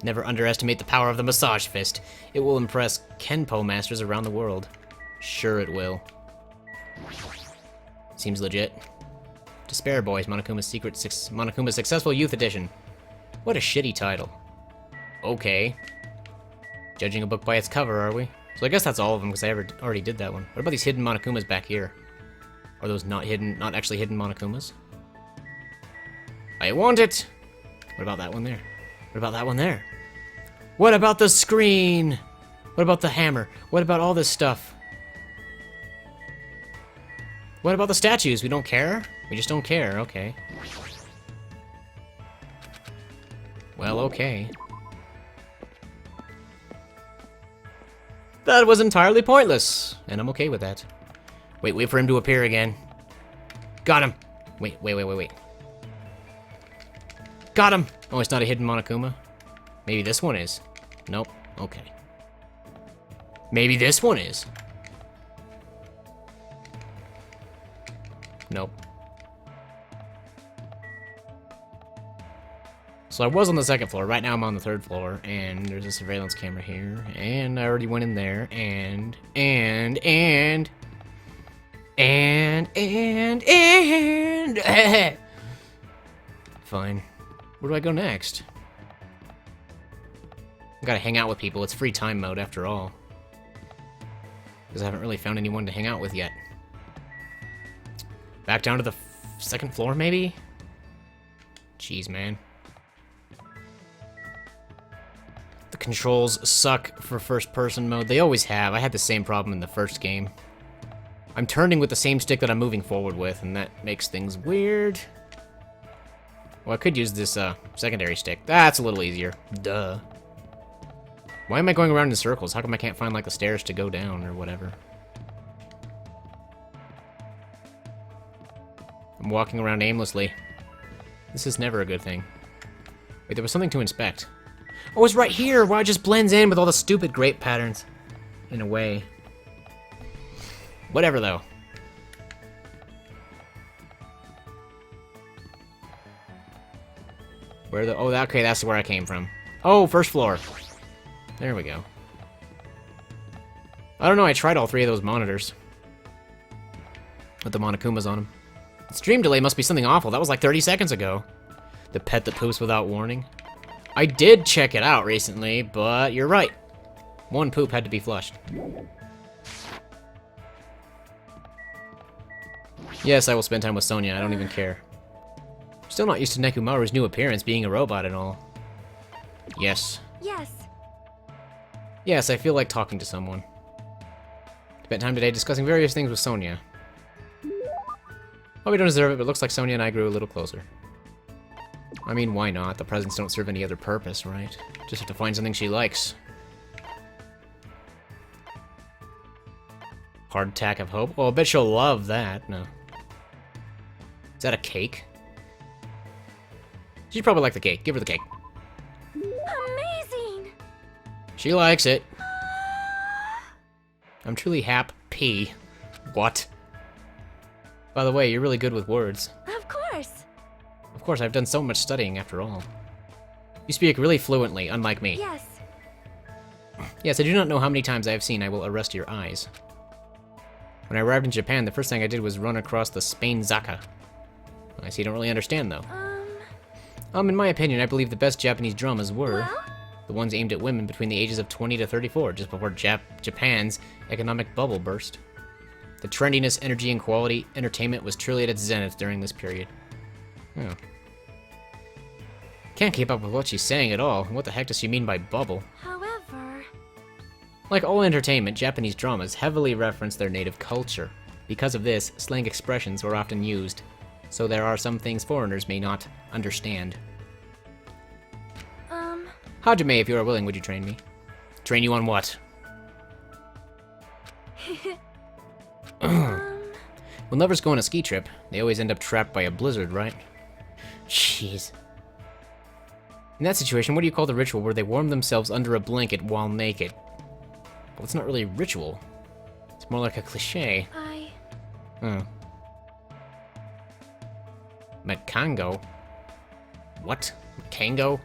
Never underestimate the power of the massage fist. It will impress Kenpo masters around the world. Sure it will. Seems legit. Despair Boys, Monokuma's Successful Youth Edition. What a shitty title. Okay. Judging a book by its cover, are we? So I guess that's all of them, because I already did that one. What about these hidden Monokumas back here? Are those not actually hidden Monokumas? I want it! What about that one there? What about that one there? What about the screen? What about the hammer? What about all this stuff? What about the statues? We don't care? We just don't care, okay. Well, okay. That was entirely pointless, and I'm okay with that. Wait for him to appear again. Got him! Wait. Got him! Oh, it's not a hidden Monokuma? Maybe this one is. Nope. Okay. Maybe this one is. Nope. So I was on the second floor. Right now I'm on the third floor, and there's a surveillance camera here, and I already went in there, and fine. Where do I go next? I gotta hang out with people. It's free time mode after all. Because I haven't really found anyone to hang out with yet. Back down to the second floor, maybe? Jeez, man. The controls suck for first-person mode. They always have. I had the same problem in the first game. I'm turning with the same stick that I'm moving forward with, and that makes things weird. Well, I could use this secondary stick. That's a little easier. Duh. Why am I going around in circles? How come I can't find, like, the stairs to go down or whatever? I'm walking around aimlessly. This is never a good thing. Wait, there was something to inspect. Oh, it's right here! Wow, it just blends in with all the stupid grape patterns. In a way. Whatever, though. Where the... Oh, okay, that's where I came from. Oh, first floor. There we go. I don't know, I tried all three of those monitors. With the Monokumas on them. The stream delay must be something awful. That was like 30 seconds ago. The pet that poops without warning. I did check it out recently, but you're right. One poop had to be flushed. Yes, I will spend time with Sonia. I don't even care. Still not used to Nekomaru's new appearance, being a robot and all. Yes. Yes. Yes, I feel like talking to someone. Spent time today discussing various things with Sonia. Well, we don't deserve it, but it looks like Sonia and I grew a little closer. I mean, why not? The presents don't serve any other purpose, right? Just have to find something she likes. Hardtack of hope? Oh, I bet she'll love that. No. Is that a cake? She'd probably like the cake. Give her the cake. Amazing! She likes it. I'm truly happy. What? By the way, you're really good with words. Of course. Of course, I've done so much studying after all. You speak really fluently, unlike me. Yes. Yes, I do not know how many times I have seen I will arrest your eyes. When I arrived in Japan, the first thing I did was run across the Spain Zaka. I see you don't really understand, though. In my opinion, I believe the best Japanese dramas were Well? the ones aimed at women between the ages of 20 to 34, just before Japan's economic bubble burst. The trendiness, energy, and quality entertainment was truly at its zenith during this period. Oh. Can't keep up with what she's saying at all. What the heck does she mean by bubble? However... Like all entertainment, Japanese dramas heavily reference their native culture. Because of this, slang expressions are often used, so there are some things foreigners may not understand. Hajime, if you are willing, would you train me? Train you on what? When lovers go on a ski trip, they always end up trapped by a blizzard, right? Jeez. In that situation, what do you call the ritual where they warm themselves under a blanket while naked? Well, it's not really a ritual. It's more like a cliche. Makango? What? Makango?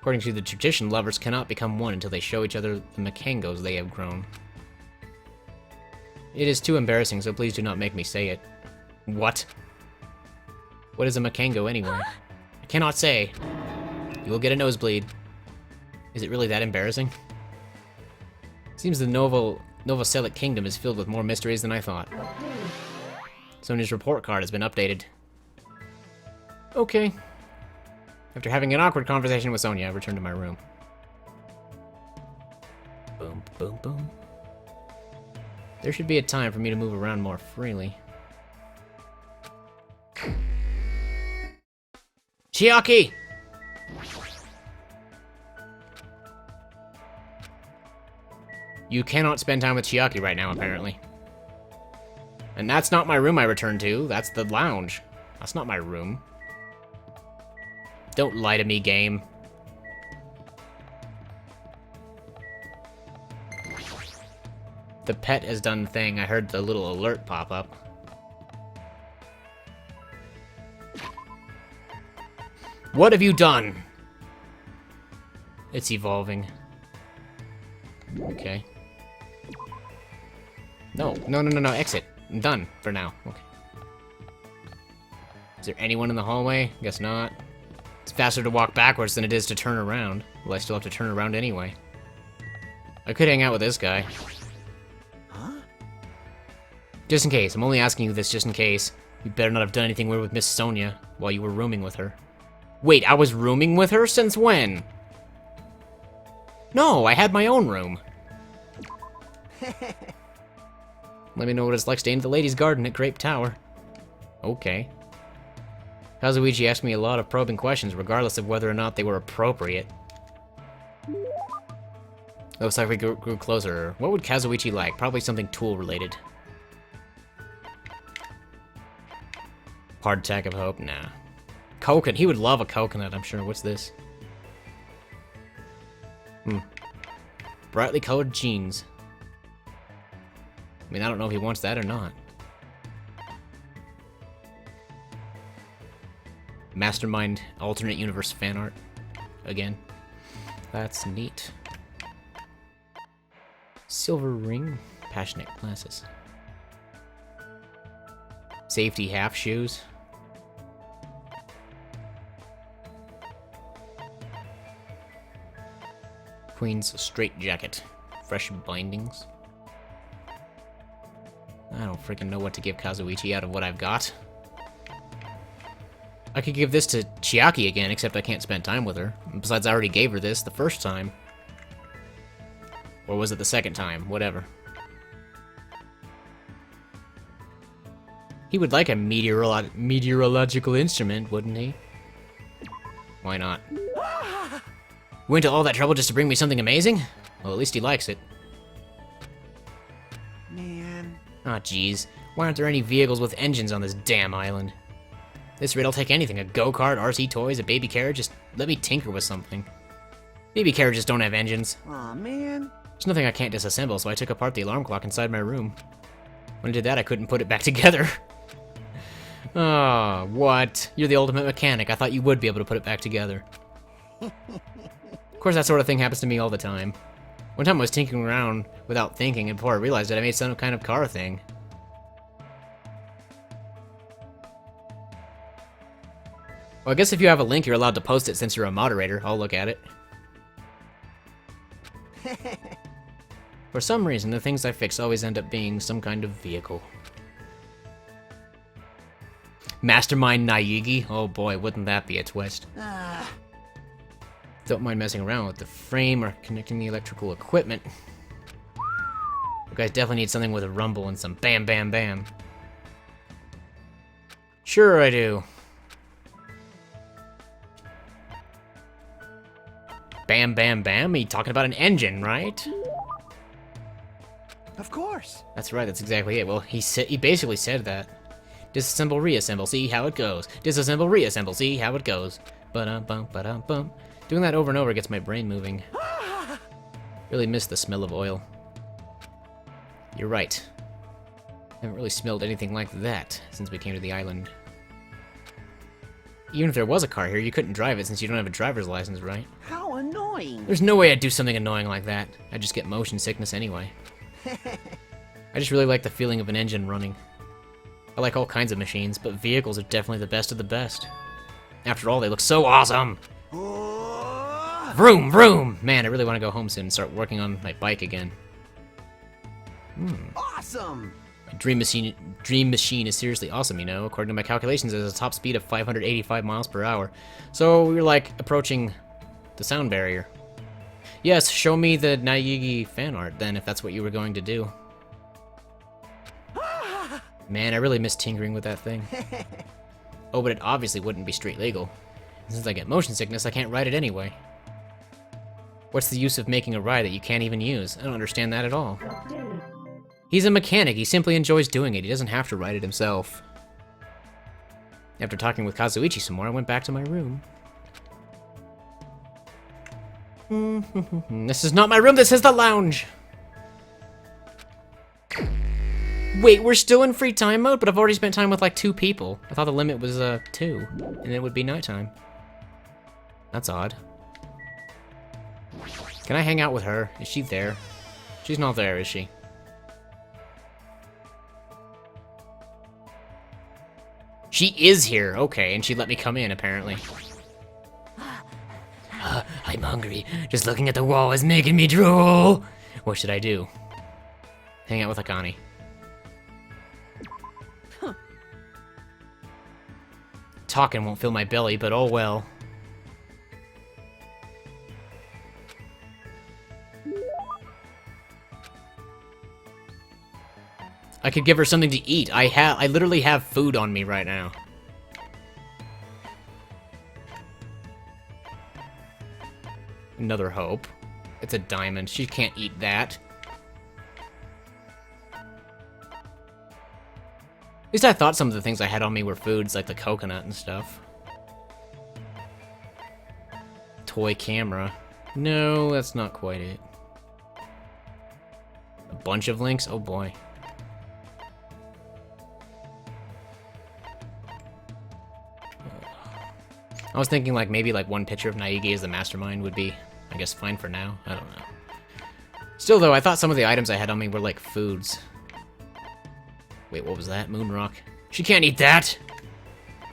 According to the tradition, lovers cannot become one until they show each other the makangos they have grown. It is too embarrassing, so please do not make me say it. What? What is a makango anyway? I cannot say. You will get a nosebleed. Is it really that embarrassing? Seems the Novoselic Kingdom is filled with more mysteries than I thought. Sonia's report card has been updated. Okay. After having an awkward conversation with Sonia, I return to my room. Boom, boom, boom. There should be a time for me to move around more freely. Chiaki! You cannot spend time with Chiaki right now, apparently. And that's not my room I returned to, that's the lounge. That's not my room. Don't lie to me, game. The pet has done the thing. I heard the little alert pop up. What have you done? It's evolving. Okay. No, exit. I'm done for now. Okay. Is there anyone in the hallway? Guess not. It's faster to walk backwards than it is to turn around. Well, I still have to turn around anyway. I could hang out with this guy. Huh? Just in case. I'm only asking you this just in case. You better not have done anything weird with Miss Sonia while you were rooming with her. Wait, I was rooming with her? Since when? No, I had my own room. Let me know what it's like staying at the ladies' garden at Grape Tower. Okay. Kazuichi asked me a lot of probing questions, regardless of whether or not they were appropriate. Looks like we grew closer. What would Kazuichi like? Probably something tool-related. Hard attack of hope? Nah. Coconut. He would love a coconut, I'm sure. What's this? Brightly colored jeans. I mean, I don't know if he wants that or not. Mastermind alternate universe fan art. Again. That's neat. Silver ring. Passionate glasses. Safety half shoes. Queen's straight jacket. Fresh bindings. I don't freaking know what to give Kazuichi out of what I've got. I could give this to Chiaki again, except I can't spend time with her. And besides, I already gave her this the first time. Or was it the second time? Whatever. He would like a meteorological instrument, wouldn't he? Why not? Went to all that trouble just to bring me something amazing? Well, at least he likes it. Man. Aw, jeez. Why aren't there any vehicles with engines on this damn island? This rate, I'll take anything. A go-kart, RC toys, a baby carriage. Just let me tinker with something. Baby carriages don't have engines. Aw, man. There's nothing I can't disassemble, so I took apart the alarm clock inside my room. When I did that, I couldn't put it back together. Oh, what? You're the ultimate mechanic. I thought you would be able to put it back together. Of course, that sort of thing happens to me all the time. One time I was tinkering around without thinking, and before I realized it, I made some kind of car thing. Well, I guess if you have a link, you're allowed to post it since you're a moderator. I'll look at it. For some reason, the things I fix always end up being some kind of vehicle. Mastermind Naigi? Oh boy, wouldn't that be a twist. Don't mind messing around with the frame or connecting the electrical equipment. guys definitely need something with a rumble and some bam, bam, bam. Sure I do. Bam, bam, bam? Are you talking about an engine, right? Of course. That's right, that's exactly it. Well, he basically said that. Disassemble, reassemble, see how it goes. Disassemble, reassemble, see how it goes. Ba-dum-bum, ba-dum-bum. Doing that over and over gets my brain moving. Really miss the smell of oil. You're right. Haven't really smelled anything like that since we came to the island. Even if there was a car here, you couldn't drive it since you don't have a driver's license, right? How annoying. There's no way I'd do something annoying like that. I'd just get motion sickness anyway. I just really like the feeling of an engine running. I like all kinds of machines, but vehicles are definitely the best of the best. After all, they look so awesome! Vroom, vroom! Man, I really want to go home soon and start working on my bike again. Awesome. My dream machine is seriously awesome, you know. According to my calculations, it has a top speed of 585 miles per hour. So we're like approaching the sound barrier. Yes, show me the Naegi fan art then, if that's what you were going to do. Man, I really miss tinkering with that thing. Oh, but it obviously wouldn't be street legal. Since I get motion sickness, I can't ride it anyway. What's the use of making a ride that you can't even use? I don't understand that at all. He's a mechanic, he simply enjoys doing it. He doesn't have to ride it himself. After talking with Kazuichi some more, I went back to my room. This is not my room, this is the lounge! Wait, we're still in free time mode, but I've already spent time with like 2 people. I thought the limit was 2, and it would be nighttime. That's odd. Can I hang out with her? Is she there? She's not there, is she? She is here, okay, and she let me come in, apparently. I'm hungry. Just looking at the wall is making me drool. What should I do? Hang out with Akane. Talking won't fill my belly, but oh well. I could give her something to eat. I literally have food on me right now. Another hope. It's a diamond. She can't eat that. At least I thought some of the things I had on me were foods, like the coconut and stuff. Toy camera. No, that's not quite it. A bunch of links? Oh boy. I was thinking like maybe like one picture of Naegi as the mastermind would be, I guess, fine for now. I don't know. Still though, I thought some of the items I had on me were like foods. Wait, what was that? Moonrock. She can't eat that!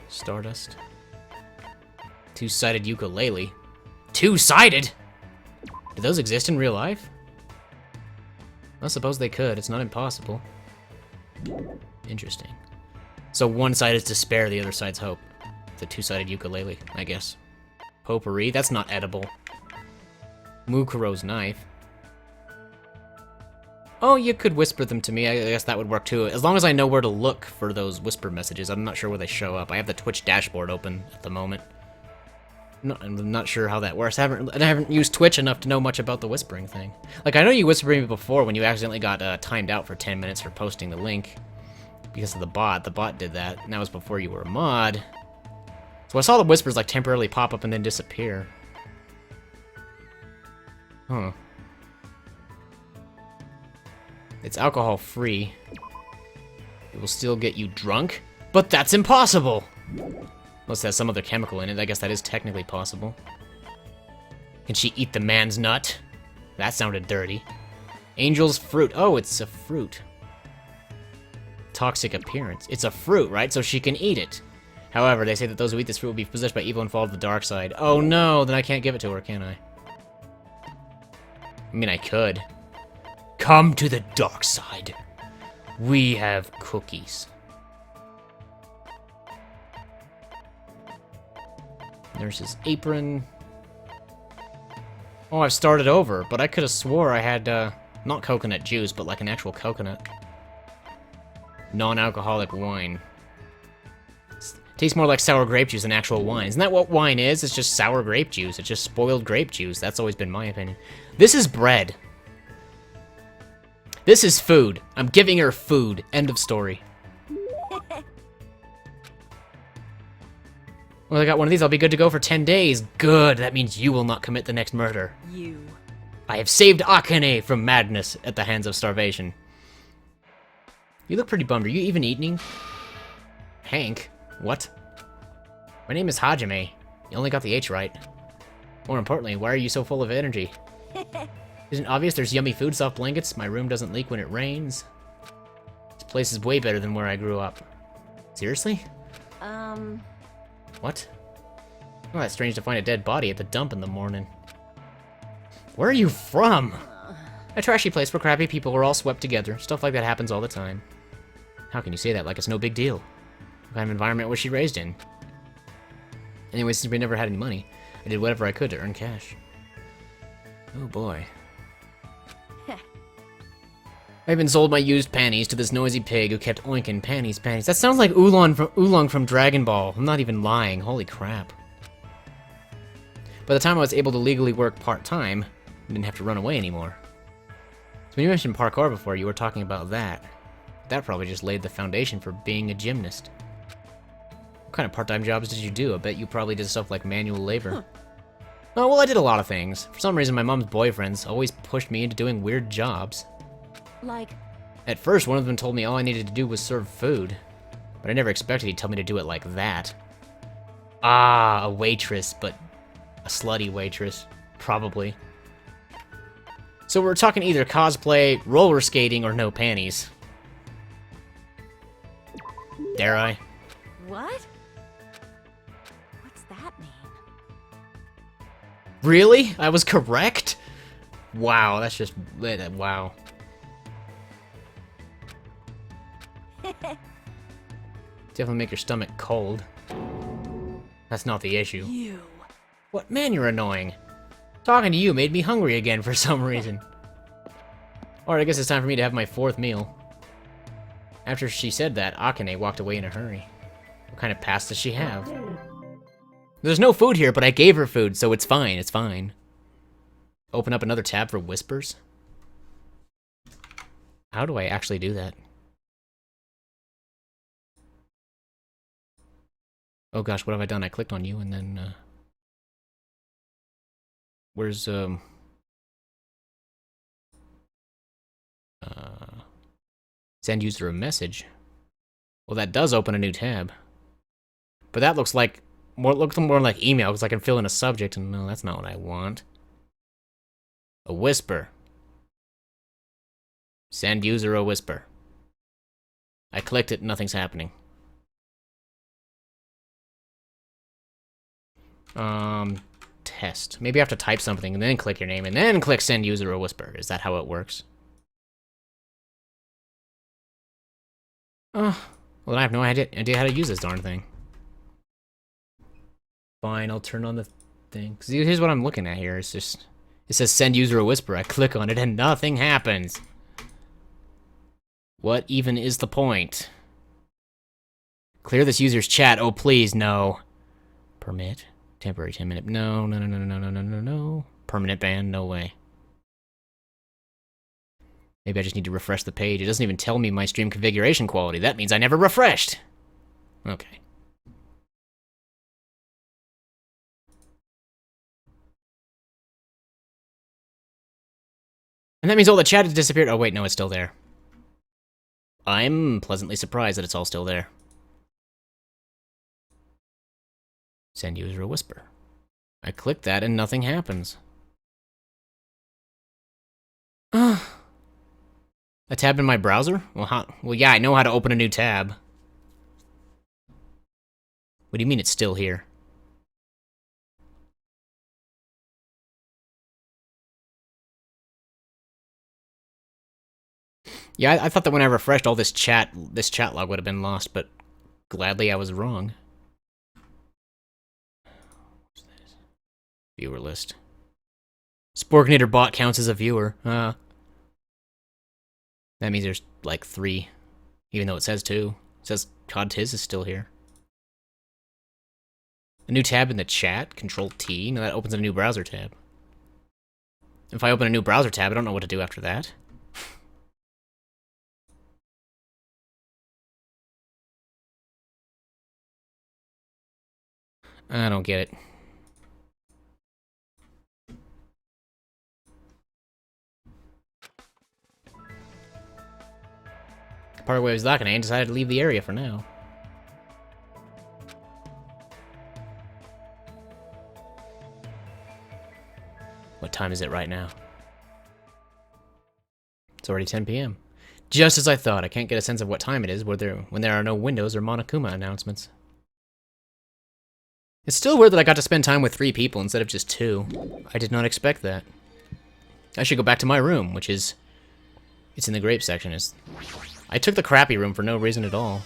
Stardust. Two-sided ukulele. Two-sided?! Do those exist in real life? I suppose they could. It's not impossible. Interesting. So one side is despair, the other side's hope. The two-sided ukulele, I guess. Potpourri? That's not edible. Mukuro's knife. Oh, you could whisper them to me. I guess that would work too. As long as I know where to look for those whisper messages. I'm not sure where they show up. I have the Twitch dashboard open at the moment. I'm not sure how that works. I haven't used Twitch enough to know much about the whispering thing. Like, I know you whispered me before when you accidentally got timed out for 10 minutes for posting the link. Because of the bot. The bot did that, and that was before you were a mod. So I saw the whispers, like, temporarily pop up and then disappear. Huh. It's alcohol-free. It will still get you drunk? But that's impossible! Unless it has some other chemical in it, I guess that is technically possible. Can she eat the man's nut? That sounded dirty. Angel's fruit. Oh, it's a fruit. Toxic appearance. It's a fruit, right? So she can eat it. However, they say that those who eat this fruit will be possessed by evil and fall to the dark side. Oh no, then I can't give it to her, can I? I mean, I could. Come to the dark side. We have cookies. Nurse's apron. Oh, I've started over, but I could have swore I had Not coconut juice, but like an actual coconut. Non-alcoholic wine. Tastes more like sour grape juice than actual wine. Isn't that what wine is? It's just sour grape juice. It's just spoiled grape juice. That's always been my opinion. This is bread. This is food. I'm giving her food. End of story. Well, I got one of these. I'll be good to go for 10 days. Good. That means you will not commit the next murder. You. I have saved Akane from madness at the hands of starvation. You look pretty bummed. Are you even eating? Hank? What? My name is Hajime. You only got the H right. More importantly, why are you so full of energy? Isn't it obvious there's yummy food, soft blankets? My room doesn't leak when it rains. This place is way better than where I grew up. Seriously? What? Oh, that's strange to find a dead body at the dump in the morning. Where are you from? A trashy place where crappy people are all swept together. Stuff like that happens all the time. How can you say that like it's no big deal? What kind of environment was she raised in? Anyway, since we never had any money, I did whatever I could to earn cash. Oh boy. I even sold my used panties to this noisy pig who kept oinking panties. That sounds like Oolong from Dragon Ball. I'm not even lying. Holy crap. By the time I was able to legally work part-time, I didn't have to run away anymore. So when you mentioned parkour before, you were talking about that. That probably just laid the foundation for being a gymnast. What kind of part-time jobs did you do? I bet you probably did stuff like manual labor. Huh. Oh, well, I did a lot of things. For some reason, my mom's boyfriends always pushed me into doing weird jobs. Like? At first, one of them told me all I needed to do was serve food. But I never expected he'd tell me to do it like that. Ah, a waitress, but a slutty waitress. Probably. So we're talking either cosplay, roller skating, or no panties. Dare I? What? What's that mean? Really? I was correct? Wow, that's just... wow. Definitely make your stomach cold. That's not the issue. You. What? Man, you're annoying. Talking to you made me hungry again for some reason. Alright, I guess it's time for me to have my 4th meal. After she said that, Akane walked away in a hurry. What kind of past does she have? There's no food here, but I gave her food, so it's fine, it's fine. Open up another tab for whispers? How do I actually do that? Oh gosh, what have I done? I clicked on you and then, where's, send user a message. Well, that does open a new tab. But that looks like, looks more like email, because I can fill in a subject, and no, that's not what I want. A whisper. Send user a whisper. I clicked it, nothing's happening. Test. Maybe I have to type something and then click your name and then click send user a whisper. Is that how it works? Oh, well, I have no idea how to use this darn thing. Fine, I'll turn on the thing. 'Cause here's what I'm looking at here. It's just, it says send user a whisper. I click on it and nothing happens. What even is the point? Clear this user's chat. Oh, please, no. Permit. Temporary 10-minute. No, no, no, no, no, no, no, no, no. Permanent ban. No way. Maybe I just need to refresh the page. It doesn't even tell me my stream configuration quality. That means I never refreshed. Okay. And that means all the chat has disappeared. Oh, wait, no, it's still there. I'm pleasantly surprised that it's all still there. Send user a whisper. I click that and nothing happens. A tab in my browser? Well, yeah, I know how to open a new tab. What do you mean it's still here? Yeah, I thought that when I refreshed all this chat log would have been lost, but gladly I was wrong. Viewer list. Sporkinator bot counts as a viewer. That means there's like 3, even though it says 2. It says COD Tiz is still here. A new tab in the chat, Control T. No, that opens a new browser tab. If I open a new browser tab, I don't know what to do after that. I don't get it. Part of what I was lacking, I decided to leave the area for now. What time is it right now? It's already 10 p.m. Just as I thought, I can't get a sense of what time it is when there are no Windows or Monokuma announcements. It's still weird that I got to spend time with 3 people instead of just 2. I did not expect that. I should go back to my room, which is... It's in the grape section. I took the crappy room for no reason at all.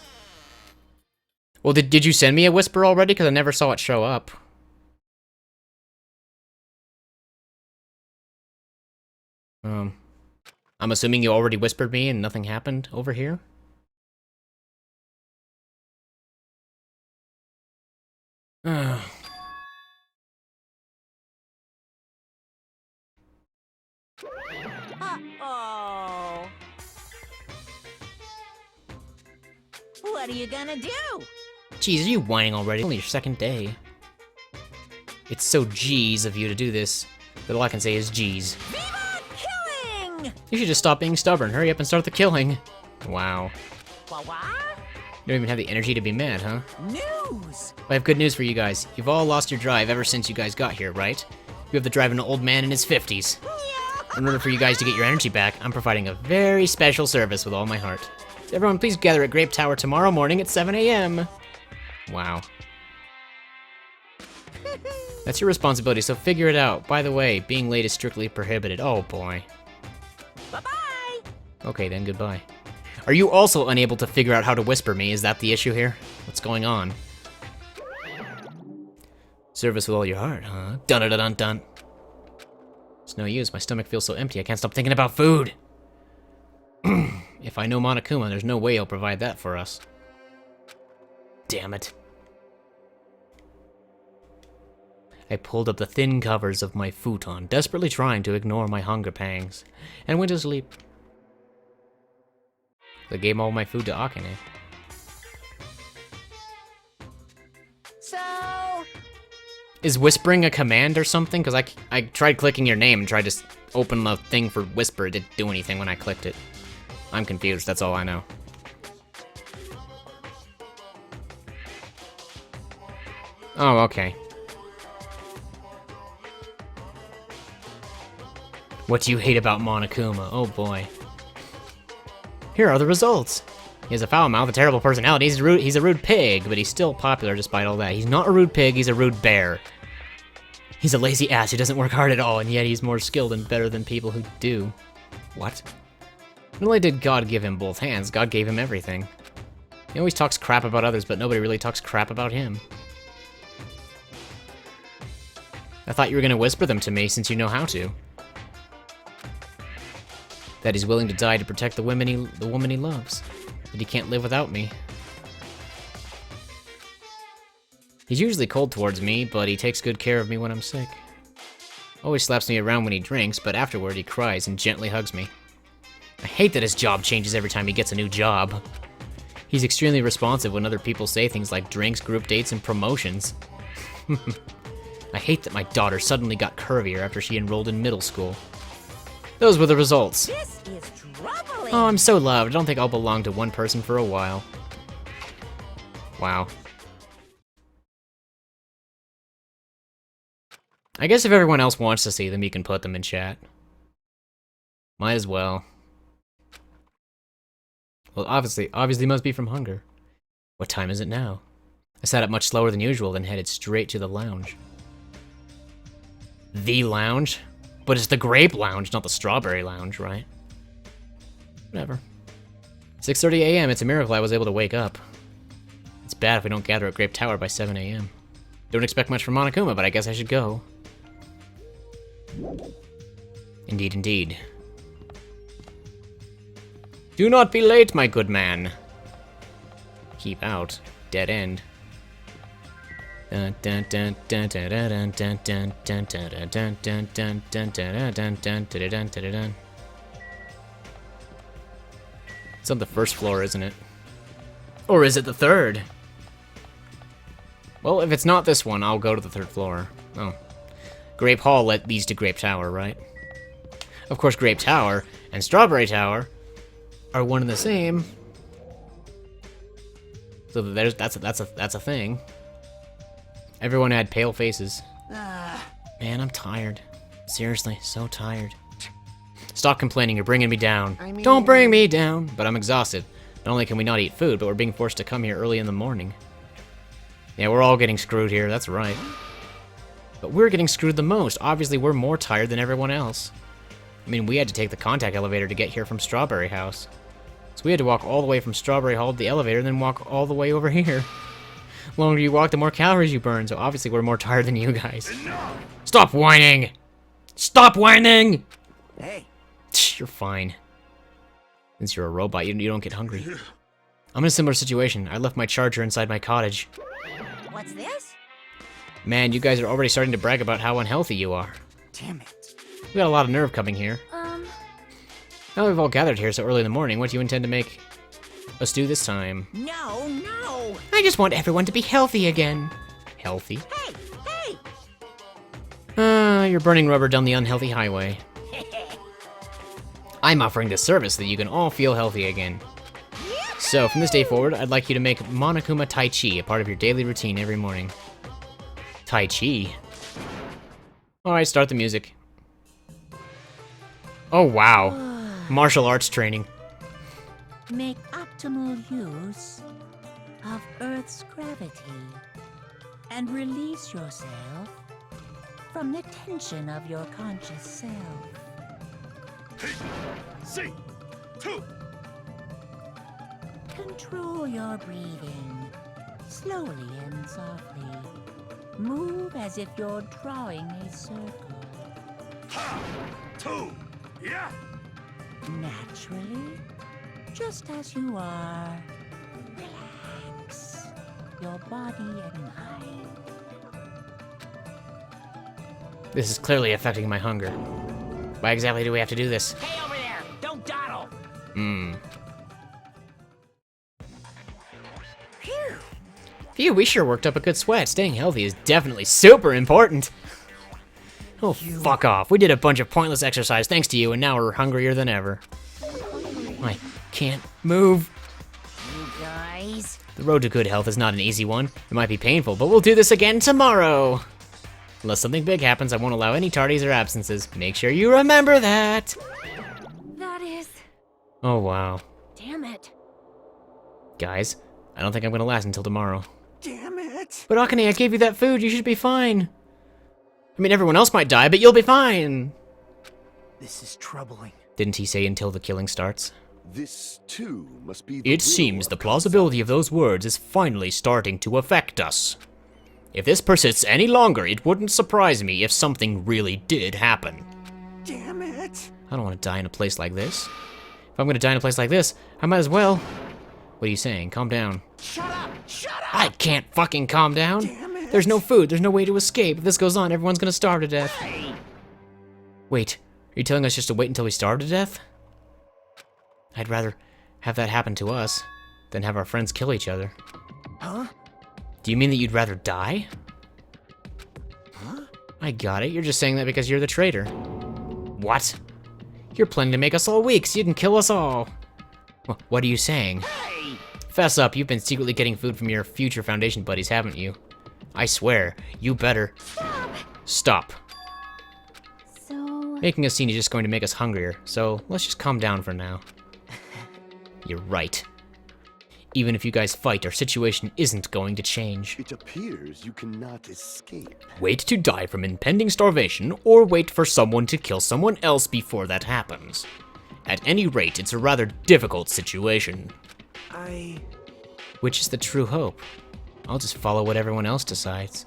Well, did you send me a whisper already? Because I never saw it show up. I'm assuming you already whispered me and nothing happened over here? Uh-oh. What are you gonna do? Jeez, are you whining already? Only your second day. It's so G's of you to do this, that all I can say is G's. Viva killing! You should just stop being stubborn. Hurry up and start the killing. Wow. Wah wah? You don't even have the energy to be mad, huh? News! I have good news for you guys. You've all lost your drive ever since you guys got here, right? You have the drive of an old man in his 50s. In order for you guys to get your energy back, I'm providing a very special service with all my heart. So everyone, please gather at Grape Tower tomorrow morning at 7 a.m. Wow. That's your responsibility, so figure it out. By the way, being late is strictly prohibited. Oh boy. Bye-bye! Okay then, goodbye. Are you also unable to figure out how to whisper me? Is that the issue here? What's going on? Service with all your heart, huh? Dun-dun-dun-dun. It's no use, my stomach feels so empty I can't stop thinking about food! If I know Monokuma, there's no way he'll provide that for us. Damn it. I pulled up the thin covers of my futon, desperately trying to ignore my hunger pangs, and went to sleep. I gave all my food to Akane. So... Is whispering a command or something? Because I tried clicking your name and tried to open the thing for whisper. It didn't do anything when I clicked it. I'm confused, that's all I know. Oh, okay. What do you hate about Monokuma? Oh boy. Here are the results. He has a foul mouth, a terrible personality, he's a rude pig, but he's still popular despite all that. He's not a rude pig, he's a rude bear. He's a lazy ass who doesn't work hard at all, and yet he's more skilled and better than people who do. What? Not only did God give him both hands, God gave him everything. He always talks crap about others, but nobody really talks crap about him. I thought you were gonna whisper them to me since you know how to. That he's willing to die to protect the woman he loves. That he can't live without me. He's usually cold towards me, but he takes good care of me when I'm sick. Always slaps me around when he drinks, but afterward he cries and gently hugs me. I hate that his job changes every time he gets a new job. He's extremely responsive when other people say things like drinks, group dates, and promotions. I hate that my daughter suddenly got curvier after she enrolled in middle school. Those were the results. This is troubling! Oh, I'm so loved. I don't think I'll belong to one person for a while. Wow. I guess if everyone else wants to see them, you can put them in chat. Might as well. Well, obviously must be from hunger. What time is it now? I sat up much slower than usual, then headed straight to the lounge. The lounge? But it's the grape lounge, not the strawberry lounge, right? Whatever. 6:30 a.m. It's a miracle I was able to wake up. It's bad if we don't gather at Grape Tower by 7 a.m. Don't expect much from Monokuma, but I guess I should go. Indeed, indeed. Do not be late, my good man. Keep out. Dead end. Dun dun dun dun dun dun dun dun dun dun dun dun dun dun dun dun dun dun dun dun. It's on the first floor, isn't it? Or is it the third? Well, if it's not this one, I'll go to the third floor. Oh. Grape Hall leads to Grape Tower, right? Of course, Grape Tower and Strawberry Tower are one and the same. So that's a thing. Everyone had pale faces. Man, I'm tired. Seriously, so tired. Stop complaining, you're bringing me down. Don't bring me down! But I'm exhausted. Not only can we not eat food, but we're being forced to come here early in the morning. Yeah, we're all getting screwed here, that's right. But we're getting screwed the most. Obviously, we're more tired than everyone else. I mean, we had to take the contact elevator to get here from Strawberry House. So we had to walk all the way from Strawberry Hall to the elevator, then walk all the way over here. The longer you walk, the more calories you burn, so obviously we're more tired than you guys. Enough! Stop whining! Stop whining! Hey, You're fine. Since you're a robot, you don't get hungry. I'm in a similar situation. I left my charger inside my cottage. What's this? Man, you guys are already starting to brag about how unhealthy you are. damn it. We got a lot of nerve coming here. Now we've all gathered here so early in the morning, what do you intend to make us do this time? No, no! I just want everyone to be healthy again. Healthy? Hey, hey! You're burning rubber down the unhealthy highway. I'm offering this service so that you can all feel healthy again. So, from this day forward, I'd like you to make Monokuma Tai Chi a part of your daily routine every morning. Tai Chi? Alright, start the music. Oh, wow. Martial arts training. Make optimal use of Earth's gravity and release yourself from the tension of your conscious self. See, two. Control your breathing, slowly and softly. Move as if you're drawing a circle. Ha, two. Yeah. Naturally, just as you are. Relax your body and mind. This is clearly affecting my hunger. Why exactly do we have to do this? Hey, over there! Don't dawdle! Phew, we sure worked up a good sweat. Staying healthy is definitely super important. Oh, fuck off. We did a bunch of pointless exercise thanks to you, and now we're hungrier than ever. I can't move. You guys. The road to good health is not an easy one. It might be painful, but we'll do this again tomorrow. Unless something big happens, I won't allow any tardies or absences. Make sure you remember that. That is... Oh, wow. Damn it. Guys, I don't think I'm gonna last until tomorrow. Damn it. But Akane, I gave you that food. You should be fine. I mean, everyone else might die, but you'll be fine. This is troubling. Didn't he say until the killing starts? This, too, must be the It seems the plausibility of those words is finally starting to affect us. If this persists any longer, it wouldn't surprise me if something really did happen. Damn it. I don't want to die in a place like this. If I'm gonna die in a place like this, I might as well... What are you saying? Calm down. Shut up! Shut up! I can't fucking calm down. Damn it. There's no food, there's no way to escape. If this goes on, everyone's gonna starve to death. Hey. Wait, are you telling us just to wait until we starve to death? I'd rather have that happen to us than have our friends kill each other. Huh? Do you mean that you'd rather die? Huh? I got it, you're just saying that because you're the traitor. What? You're planning to make us all weak so you can kill us all. What are you saying? Hey! Fess up, you've been secretly getting food from your future Foundation buddies, haven't you? I swear, you better... Stop. So... Making a scene is just going to make us hungrier, so let's just calm down for now. You're right. Even if you guys fight, our situation isn't going to change. It appears you cannot escape. Wait to die from impending starvation, or wait for someone to kill someone else before that happens. At any rate, it's a rather difficult situation. Which is the true hope? I'll just follow what everyone else decides.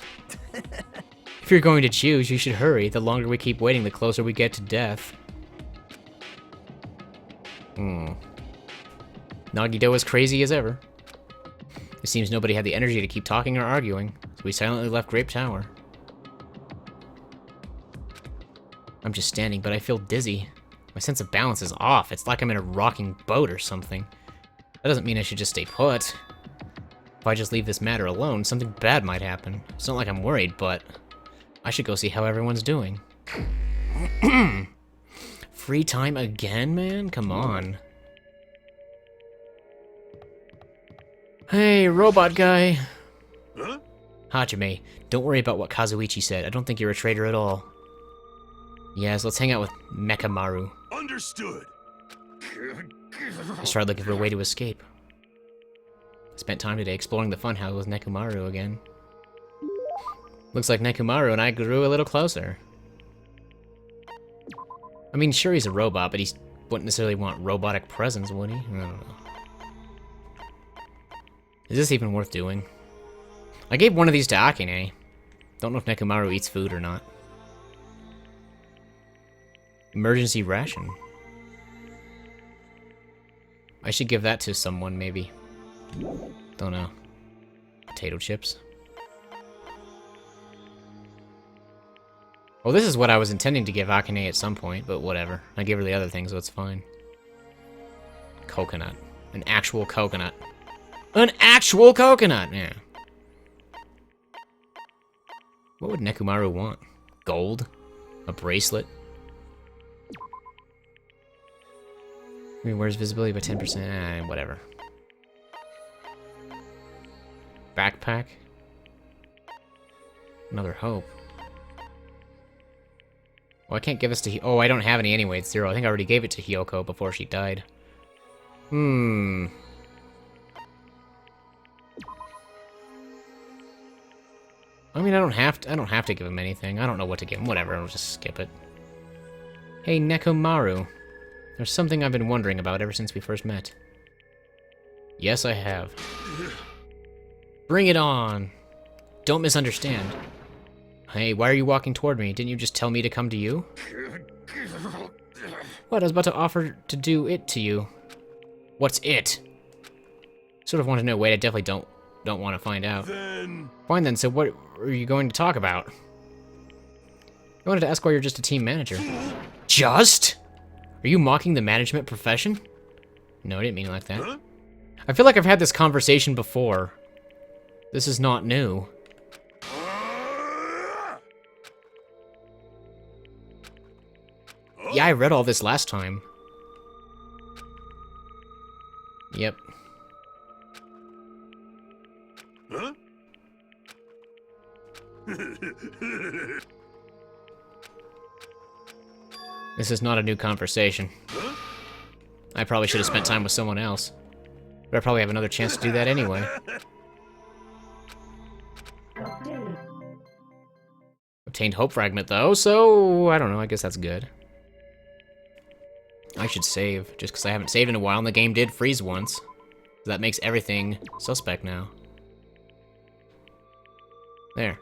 If you're going to choose, you should hurry. The longer we keep waiting, the closer we get to death. Nagito is crazy as ever. It seems nobody had the energy to keep talking or arguing, so we silently left Grape Tower. I'm just standing, but I feel dizzy. My sense of balance is off. It's like I'm in a rocking boat or something. That doesn't mean I should just stay put. If I just leave this matter alone, something bad might happen. It's not like I'm worried, but I should go see how everyone's doing. Free time again, man? Come on. Hey, robot guy. Huh? Hajime, don't worry about what Kazuichi said. I don't think you're a traitor at all. Yes, let's hang out with Mekamaru. Understood. I started looking for a way to escape. I spent time today exploring the funhouse with Nekomaru again. Looks like Nekomaru and I grew a little closer. I mean, sure he's a robot, but he wouldn't necessarily want robotic presence, would he? I don't know. Is this even worth doing? I gave one of these to Akane. Don't know if Nekomaru eats food or not. Emergency ration. I should give that to someone, maybe. Don't know. Potato chips. Well, this is what I was intending to give Akane at some point, but whatever. I gave her the other thing, so it's fine. Coconut. An actual coconut. An actual coconut! Yeah. What would Nekomaru want? Gold? A bracelet? I mean, where's visibility by 10%? Whatever. Backpack? Another hope. Well, I can't give this to oh, I don't have any anyway, it's 0. I think I already gave it to Hiyoko before she died. I mean, I don't have to give him anything. I don't know what to give him. Whatever, I'll just skip it. Hey, Nekomaru. There's something I've been wondering about ever since we first met. Yes, I have. Bring it on! Don't misunderstand. Hey, why are you walking toward me? Didn't you just tell me to come to you? What? I was about to offer to do it to you. What's it? Sort of want to know. Wait, I definitely don't want to find out. Then... Fine then, so what are you going to talk about? I wanted to ask why you're just a team manager. Just? Are you mocking the management profession? No, I didn't mean it like that. Huh? I feel like I've had this conversation before. This is not new. Yeah, I read all this last time. Yep. Huh? This is not a new conversation. Huh? I probably should have spent time with someone else. But I probably have another chance to do that anyway. Obtained Hope Fragment, though, so I don't know, I guess that's good. I should save, just because I haven't saved in a while, and the game did freeze once. So that makes everything suspect now. There.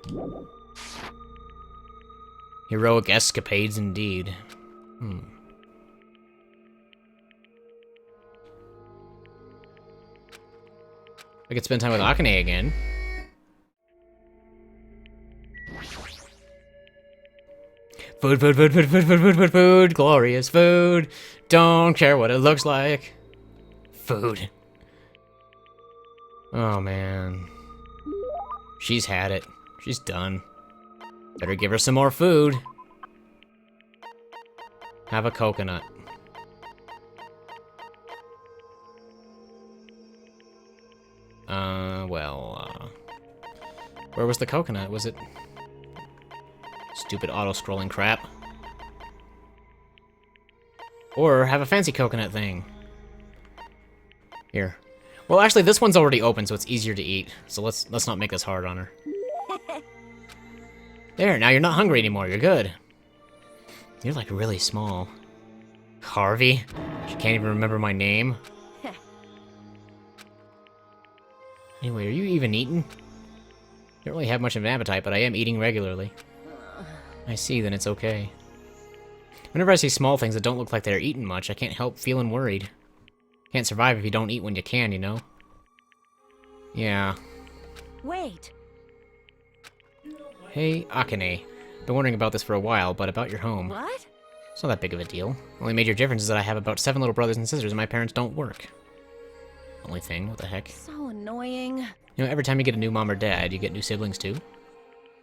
Heroic escapades indeed. I could spend time with Akane again. Food, food, food, food, food, food, food, food, food, glorious food. Don't care what it looks like. Food. Oh man. She's had it. She's done. Better give her some more food. Have a coconut. Where was the coconut? Was it... Stupid auto-scrolling crap. Or have a fancy coconut thing. Here. Well, actually, this one's already open, so it's easier to eat. So let's not make this hard on her. There, now you're not hungry anymore. You're good. You're, like, really small. Harvey? She can't even remember my name. Anyway, are you even eating? You don't really have much of an appetite, but I am eating regularly. I see, then it's okay. Whenever I see small things that don't look like they're eating much, I can't help feeling worried. Can't survive if you don't eat when you can, you know? Yeah. Wait. Hey, Akane. Been wondering about this for a while, but about your home. What? It's not that big of a deal. Only major difference is that I have about 7 little brothers and sisters and my parents don't work. Only thing, what the heck? So annoying. You know, every time you get a new mom or dad, you get new siblings too.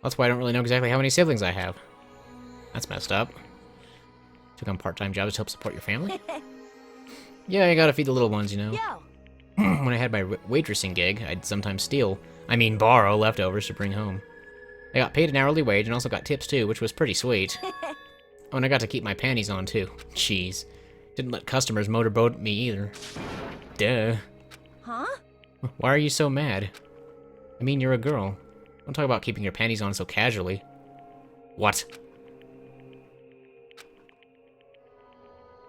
That's why I don't really know exactly how many siblings I have. That's messed up. Took on part-time jobs to help support your family? Yeah, you gotta feed the little ones, you know. Yo. When I had my waitressing gig, I'd sometimes borrow leftovers to bring home. I got paid an hourly wage and also got tips too, which was pretty sweet. Oh, and I got to keep my panties on too. Jeez. Didn't let customers motorboat me either. Duh. Huh? Why are you so mad? I mean, you're a girl. Don't talk about keeping your panties on so casually. What?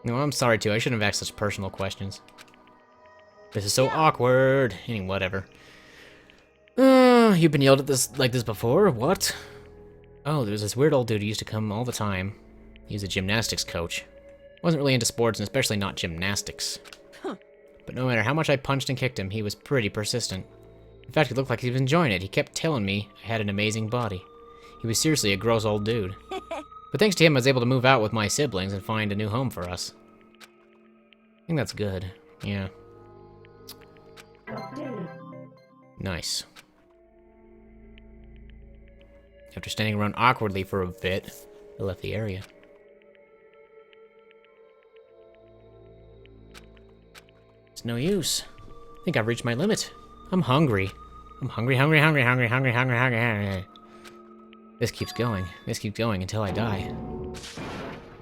No, I'm sorry too. I shouldn't have asked such personal questions. This is so awkward. Anyway, whatever. You've been yelled at like this before? What? Oh, there was this weird old dude who used to come all the time. He was a gymnastics coach. Wasn't really into sports, and especially not gymnastics. But no matter how much I punched and kicked him, he was pretty persistent. In fact, he looked like he was enjoying it. He kept telling me I had an amazing body. He was seriously a gross old dude. But thanks to him, I was able to move out with my siblings and find a new home for us. I think that's good. Yeah. Nice. After standing around awkwardly for a bit, I left the area. It's no use. I think I've reached my limit. I'm hungry. I'm hungry. This keeps going. This keeps going until I die.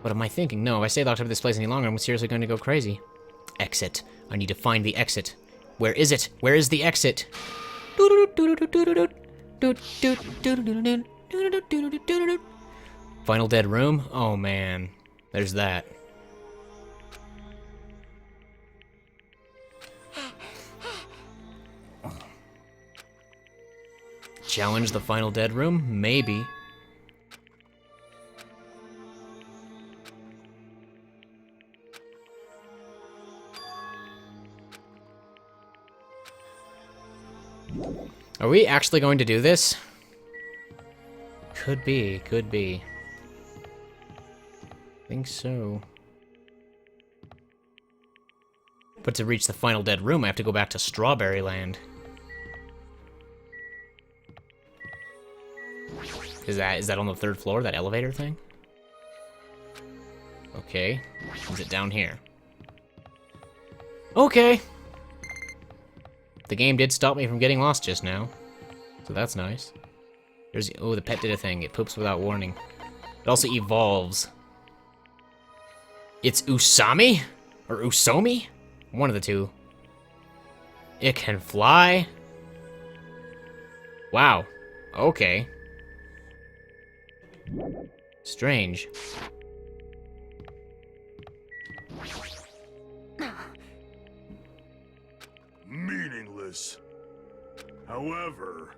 What am I thinking? No, if I stay locked up in this place any longer, I'm seriously going to go crazy. Exit. I need to find the exit. Where is it? Where is the exit? Final dead room? Oh man. There's that. Challenge the final dead room? Maybe. Are we actually going to do this? Could be, could be. I think so. But to reach the final dead room, I have to go back to Strawberry Land. Is that on the 3rd floor, that elevator thing? Okay. Is it down here? Okay! The game did stop me from getting lost just now. So that's nice. There's, oh, the pet did a thing. It poops without warning. It also evolves. It's Usami? Or Usomi? One of the two. It can fly? Wow. Okay. Strange. Meaningless. However...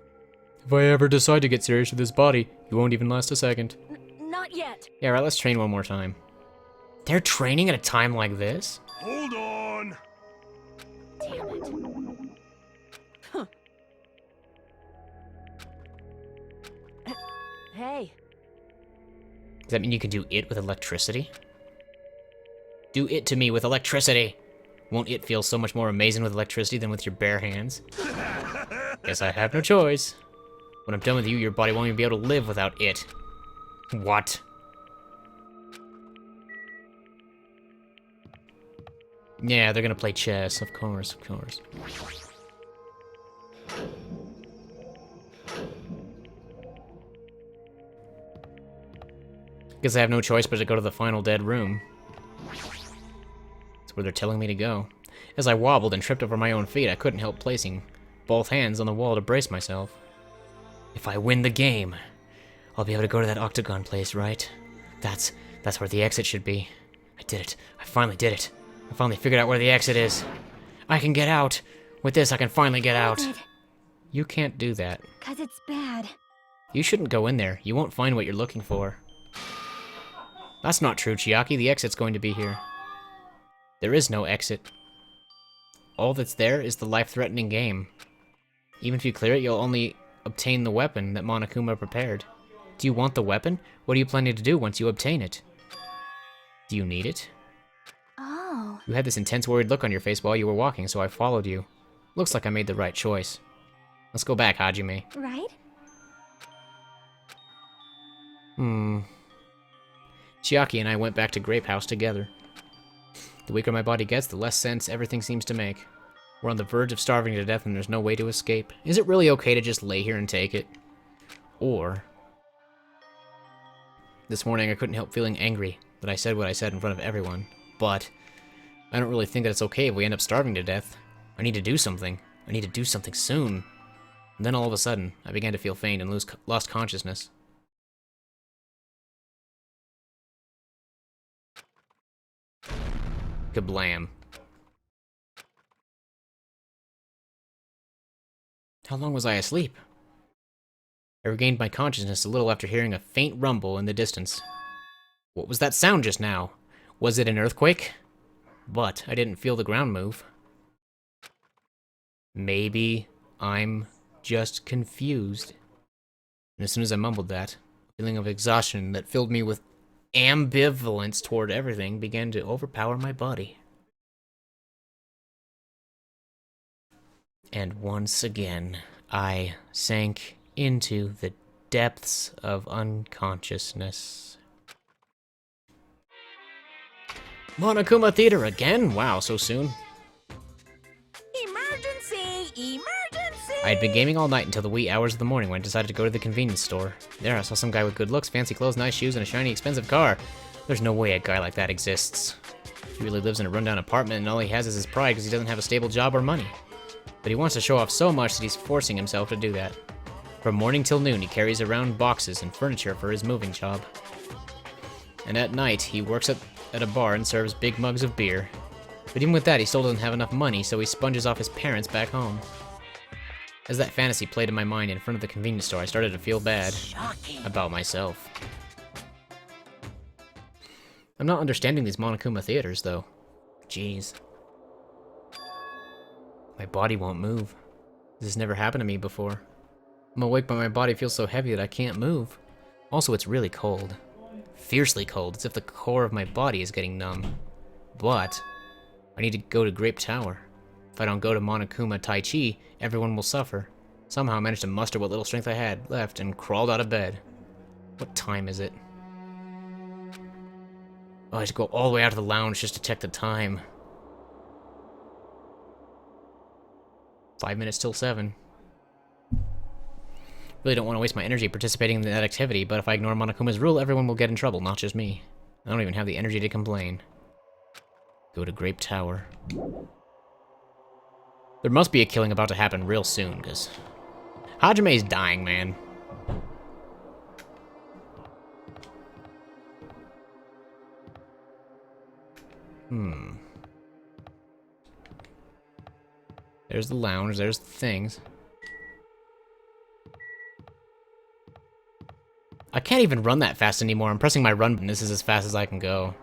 If I ever decide to get serious with this body, you won't even last a second. Not yet. Yeah, right, let's train one more time. They're training at a time like this? Hold on! Damn it. Huh. Hey. Does that mean you can do it with electricity? Do it to me with electricity! Won't it feel so much more amazing with electricity than with your bare hands? Guess I have no choice. When I'm done with you, your body won't even be able to live without it. What? Yeah, they're gonna play chess, of course, of course. Guess I have no choice but to go to the final dead room. That's where they're telling me to go. As I wobbled and tripped over my own feet, I couldn't help placing both hands on the wall to brace myself. If I win the game, I'll be able to go to that octagon place, right? That's where the exit should be. I did it. I finally did it. I finally figured out where the exit is. I can get out. With this, I can finally get out. You can't do that. 'Cause it's bad. You shouldn't go in there. You won't find what you're looking for. That's not true, Chiaki. The exit's going to be here. There is no exit. all that's there is the life-threatening game. Even if you clear it, you'll only obtain the weapon that Monokuma prepared. Do you want the weapon? What are you planning to do once you obtain it? Do you need it? Oh. You had this intense worried look on your face while you were walking, so I followed you. Looks like I made the right choice. Let's go back, Hajime. Right? Chiaki and I went back to Grape House together. The weaker my body gets, the less sense everything seems to make. We're on the verge of starving to death and there's no way to escape. Is it really okay to just lay here and take it? Or... This morning I couldn't help feeling angry that I said what I said in front of everyone. But I don't really think that it's okay if we end up starving to death. I need to do something. I need to do something soon. And then all of a sudden, I began to feel faint and lost consciousness. Kablam. How long was I asleep? I regained my consciousness a little after hearing a faint rumble in the distance. What was that sound just now? Was it an earthquake? But I didn't feel the ground move. Maybe I'm just confused. And as soon as I mumbled that, a feeling of exhaustion that filled me with ambivalence toward everything began to overpower my body. And once again, I sank into the depths of unconsciousness. Monokuma Theater again? Wow, so soon. Emergency! Emergency! I had been gaming all night until the wee hours of the morning when I decided to go to the convenience store. There I saw some guy with good looks, fancy clothes, nice shoes, and a shiny, expensive car. There's no way a guy like that exists. He really lives in a rundown apartment and all he has is his pride because he doesn't have a stable job or money. But he wants to show off so much that he's forcing himself to do that. From morning till noon, he carries around boxes and furniture for his moving job. And at night, he works at a bar and serves big mugs of beer. But even with that, he still doesn't have enough money, so he sponges off his parents back home. As that fantasy played in my mind in front of the convenience store, I started to feel bad about myself. I'm not understanding these Monokuma theaters, though. Jeez. My body won't move. This has never happened to me before. I'm awake, but my body feels so heavy that I can't move. Also, it's really cold. Fiercely cold, as if the core of my body is getting numb. But I need to go to Grape Tower. If I don't go to Monokuma Tai Chi, everyone will suffer. Somehow I managed to muster what little strength I had left and crawled out of bed. What time is it? Oh, I have to go all the way out to the lounge just to check the time. 5 minutes till 7. Really don't want to waste my energy participating in that activity, but if I ignore Monokuma's rule, everyone will get in trouble, not just me. I don't even have the energy to complain. Go to Grape Tower. There must be a killing about to happen real soon, because Hajime's dying, man. There's the lounge, there's the things. I can't even run that fast anymore. I'm pressing my run button. This is as fast as I can go.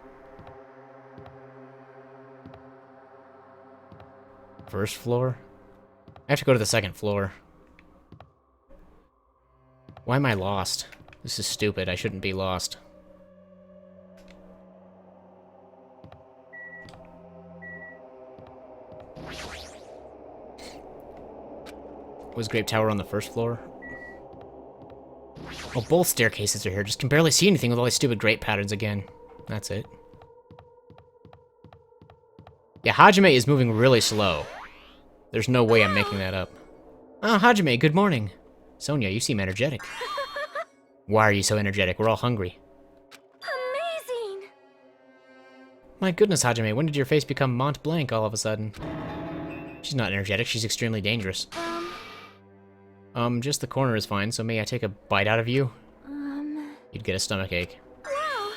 First floor? I have to go to the second floor. Why am I lost? This is stupid. I shouldn't be lost. Was Grape Tower on the first floor? Oh, both staircases are here. Just can barely see anything with all these stupid grape patterns again. That's it. Yeah, Hajime is moving really slow. There's no way I'm making that up. Oh, Hajime, good morning. Sonia, you seem energetic. Why are you so energetic? We're all hungry. Amazing! My goodness, Hajime, when did your face become Mont Blanc all of a sudden? She's not energetic, she's extremely dangerous. Just the corner is fine, so may I take a bite out of you? You'd get a stomachache. No!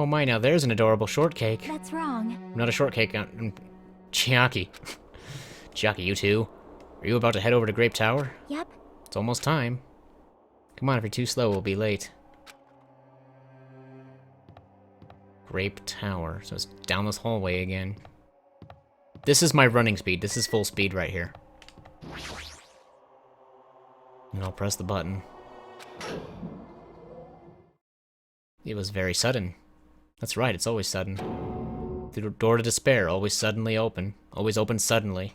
Oh my, now there's an adorable shortcake. That's wrong. I'm not a shortcake, I'm Chiaki. Chiaki, you two. Are you about to head over to Grape Tower? Yep. It's almost time. Come on, if you're too slow, we'll be late. Grape Tower, so it's down this hallway again. This is my running speed. This is full speed right here. And I'll press the button. It was very sudden. That's right, it's always sudden. The door to despair, always suddenly open. Always open suddenly.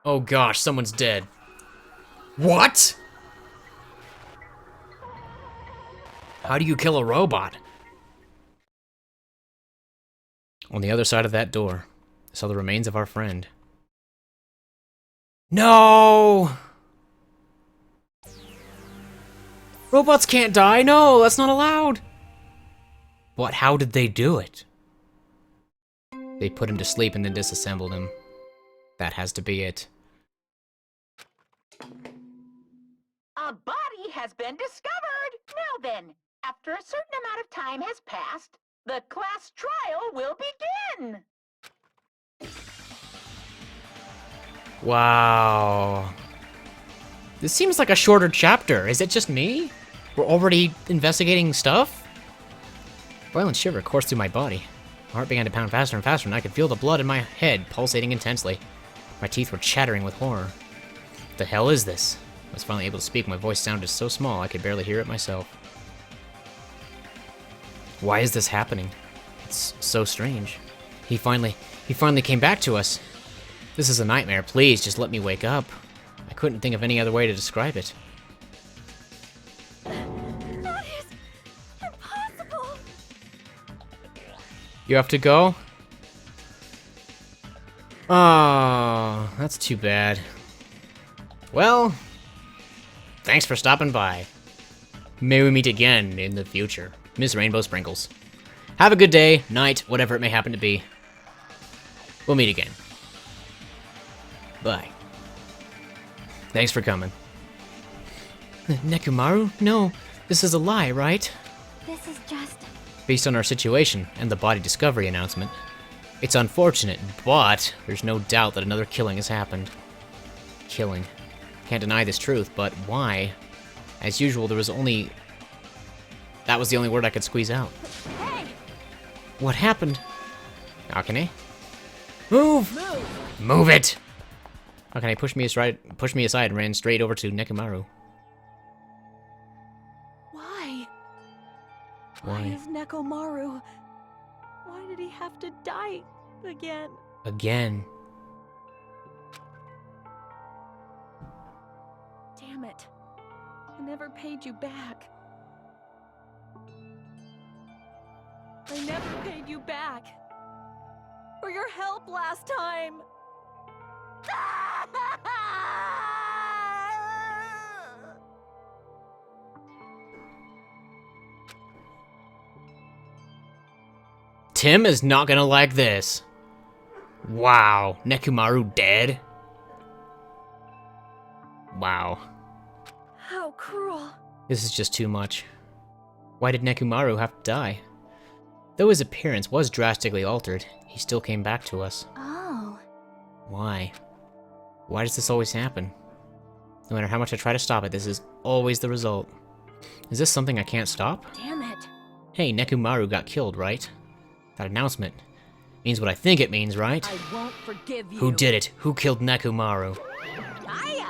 Oh gosh, someone's dead. What? How do you kill a robot? On the other side of that door, I saw the remains of our friend. No! Robots can't die, no, that's not allowed! But how did they do it? They put him to sleep and then disassembled him. That has to be it. A body has been discovered! Now then, after a certain amount of time has passed, the class trial will begin! Wow. This seems like a shorter chapter. Is it just me? We're already investigating stuff? A violent shiver coursed through my body. My heart began to pound faster and faster, and I could feel the blood in my head pulsating intensely. My teeth were chattering with horror. What the hell is this? I was finally able to speak. My voice sounded so small I could barely hear it myself. Why is this happening? It's so strange. He finally came back to us. This is a nightmare. Please, just let me wake up. I couldn't think of any other way to describe it. That is impossible. You have to go? Oh, that's too bad. Well, thanks for stopping by. May we meet again in the future. Miss Rainbow Sprinkles. Have a good day, night, whatever it may happen to be. We'll meet again. Bye. Thanks for coming. Nekomaru? No, this is a lie, right? This is just... Based on our situation and the body discovery announcement. It's unfortunate, but there's no doubt that another killing has happened. Killing. Can't deny this truth, but why? As usual, there was only... That was the only word I could squeeze out. Hey! What happened? Akane? Move! Move it! Akane pushed me aside and ran straight over to Nekomaru. Why? Why? Why is Nekomaru? Why did he have to die again? Again. Damn it. I never paid you back. I never paid you back. For your help last time. Tim is not gonna like this. Wow, Nekomaru dead? Wow. How cruel. This is just too much. Why did Nekomaru have to die? Though his appearance was drastically altered, he still came back to us. Oh. Why? Why does this always happen? No matter how much I try to stop it, this is always the result. Is this something I can't stop? Damn it. Hey, Nekomaru got killed, right? That announcement means what I think it means, right? I won't forgive you. Who did it? Who killed Nekomaru? Aya!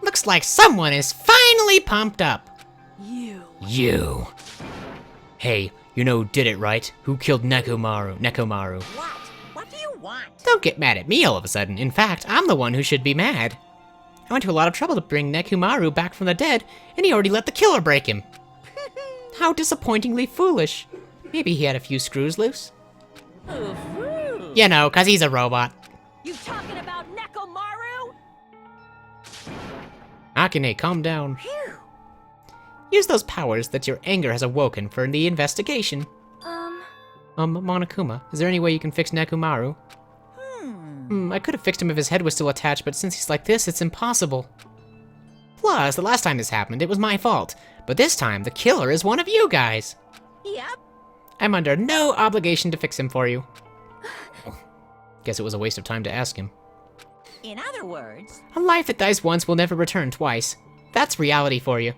Looks like someone is finally pumped up. You. You. Hey, you know who did it, right? Who killed Nekomaru? What? What do you want? Don't get mad at me all of a sudden. In fact, I'm the one who should be mad. I went to a lot of trouble to bring Nekomaru back from the dead, and he already let the killer break him. How disappointingly foolish. Maybe he had a few screws loose. Ooh-hoo. You know, 'cause he's a robot. You talking about Nekomaru? Akane, calm down. Phew. Use those powers that your anger has awoken for the investigation. Monokuma, is there any way you can fix Nekomaru? I could have fixed him if his head was still attached, but since he's like this, it's impossible. Plus, the last time this happened, it was my fault. But this time, the killer is one of you guys. Yep. I'm under no obligation to fix him for you. Guess it was a waste of time to ask him. In other words, A life that dies once will never return twice. That's reality for you.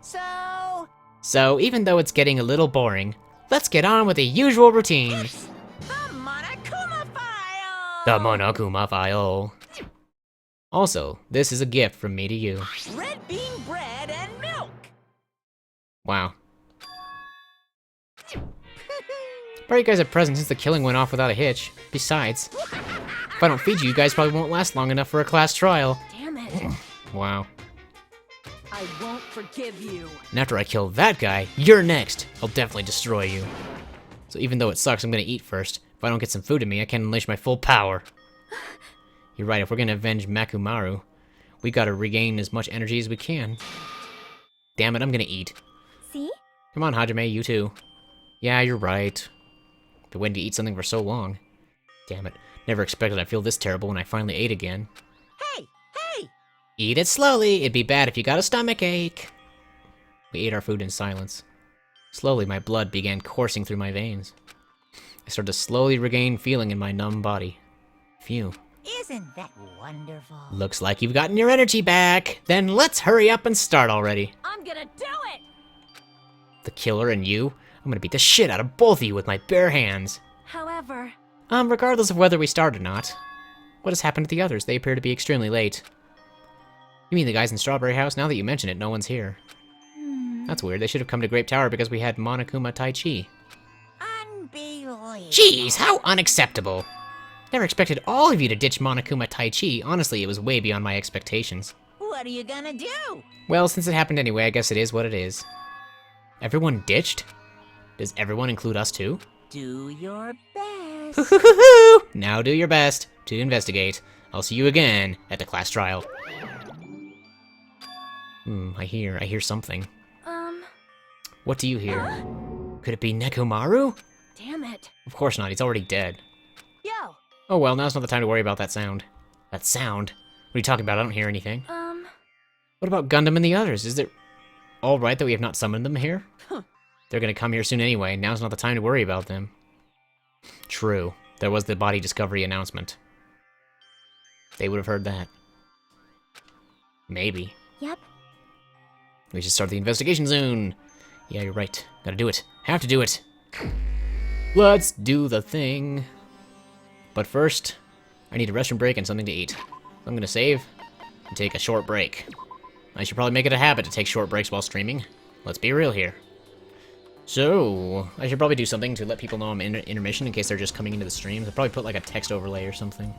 so... So, even though it's getting a little boring, let's get on with the usual routine. Come The Monokuma file. Also, this is a gift from me to you. Red bean bread and milk. Wow. Brought you guys a present since the killing went off without a hitch. Besides, if I don't feed you, you guys probably won't last long enough for a class trial. Damn it. Wow. I won't forgive you. And after I kill that guy, you're next. I'll definitely destroy you. So even though it sucks, I'm gonna eat first. If I don't get some food in me, I can't unleash my full power. You're right, if we're gonna avenge Makumaru, we gotta regain as much energy as we can. Damn it, I'm gonna eat. See? Come on, Hajime, you too. Yeah, you're right. Been waiting to eat something for so long. Damn it, never expected I'd feel this terrible when I finally ate again. Hey, hey! Eat it slowly, it'd be bad if you got a stomach ache. We ate our food in silence. Slowly, my blood began coursing through my veins. I started to slowly regain feeling in my numb body. Phew. Isn't that wonderful? Looks like you've gotten your energy back. Then let's hurry up and start already. I'm gonna do it! The killer and you, I'm gonna beat the shit out of both of you with my bare hands. However... Regardless of whether we start or not. What has happened to the others? They appear to be extremely late. You mean the guys in Strawberry House? Now that you mention it, no one's here. That's weird. They should have come to Grape Tower because we had Monokuma Tai Chi. Unbelievable. Jeez, how unacceptable. Never expected all of you to ditch Monokuma Tai Chi. Honestly, it was way beyond my expectations. What are you gonna do? Well, since it happened anyway, I guess it is what it is. Everyone ditched? Does everyone include us too? Do your best. Now do your best to investigate. I'll see you again at the class trial. I hear something. What do you hear? Could it be Nekomaru? Damn it. Of course not, he's already dead. Yo! Oh well, now's not the time to worry about that sound. That sound? What are you talking about? I don't hear anything. What about Gundam and the others? Is it alright that we have not summoned them here? They're gonna come here soon anyway, now's not the time to worry about them. True, there was the body discovery announcement. They would have heard that. Maybe. Yep. We should start the investigation soon. Yeah, you're right. Gotta do it. Have to do it. Let's do the thing. But first, I need a restroom break and something to eat. I'm gonna save and take a short break. I should probably make it a habit to take short breaks while streaming. Let's be real here. So, I should probably do something to let people know I'm in intermission in case they're just coming into the streams. I'll probably put like a text overlay or something.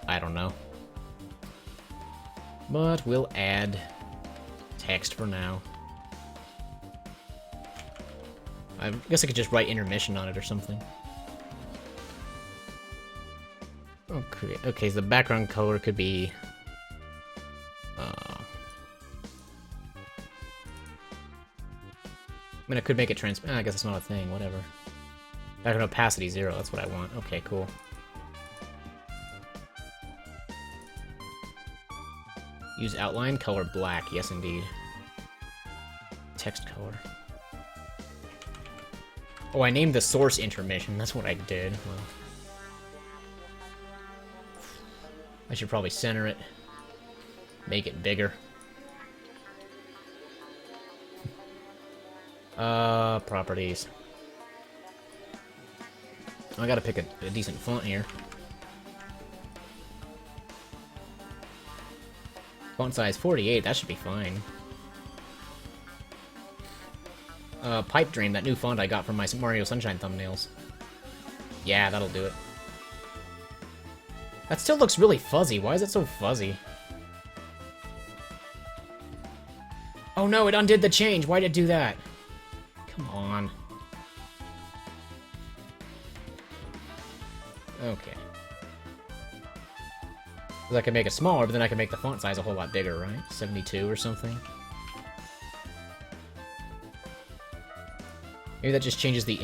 I don't know. But we'll add text for now. I guess I could just write intermission on it or something. Okay, so the background color could be... I mean, I could make it transparent. I guess it's not a thing, whatever. Background opacity 0, that's what I want. Okay, cool. Use outline color black, yes indeed. Text color. Oh, I named the source intermission, that's what I did. Well, I should probably center it. Make it bigger. Properties. I gotta pick a decent font here. Font size 48, that should be fine. Pipe Dream, that new font I got from my Mario Sunshine thumbnails. Yeah, that'll do it. That still looks really fuzzy. Why is it so fuzzy? Oh no, it undid the change. Why did it do that? Come on. Okay. Because I can make it smaller, but then I can make the font size a whole lot bigger, right? 72 or something. Maybe that just changes the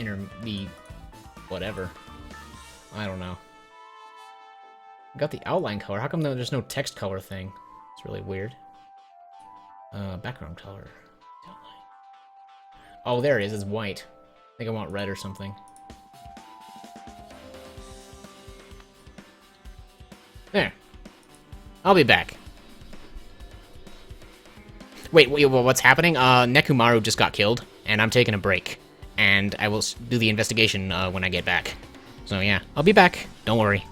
whatever. I don't know. Got the outline color. How come there's no text color thing? It's really weird. Background color. Oh, there it is. It's white. I think I want red or something. There. I'll be back. Wait, what's happening? Nekomaru just got killed, and I'm taking a break. And I will do the investigation when I get back. So yeah, I'll be back. Don't worry.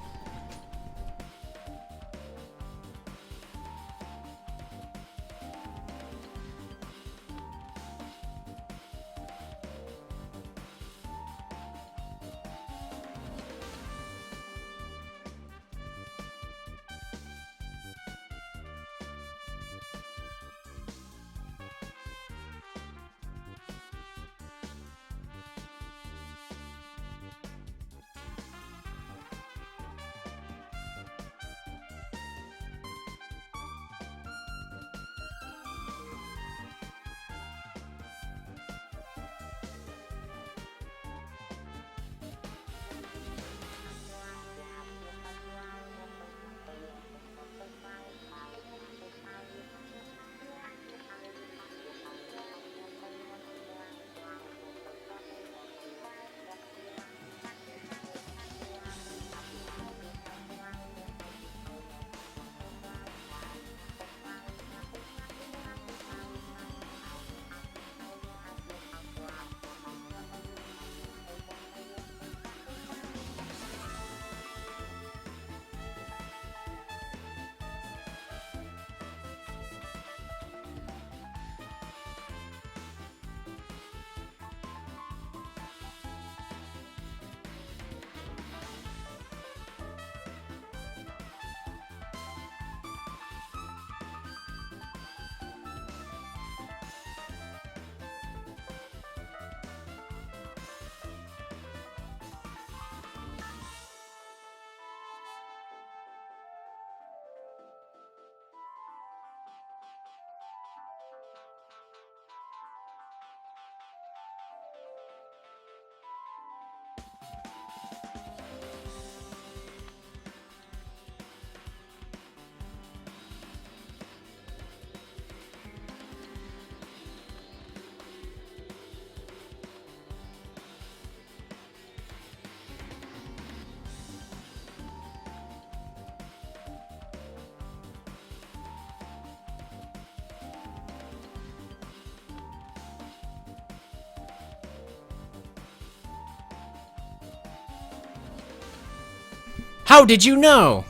How did you know?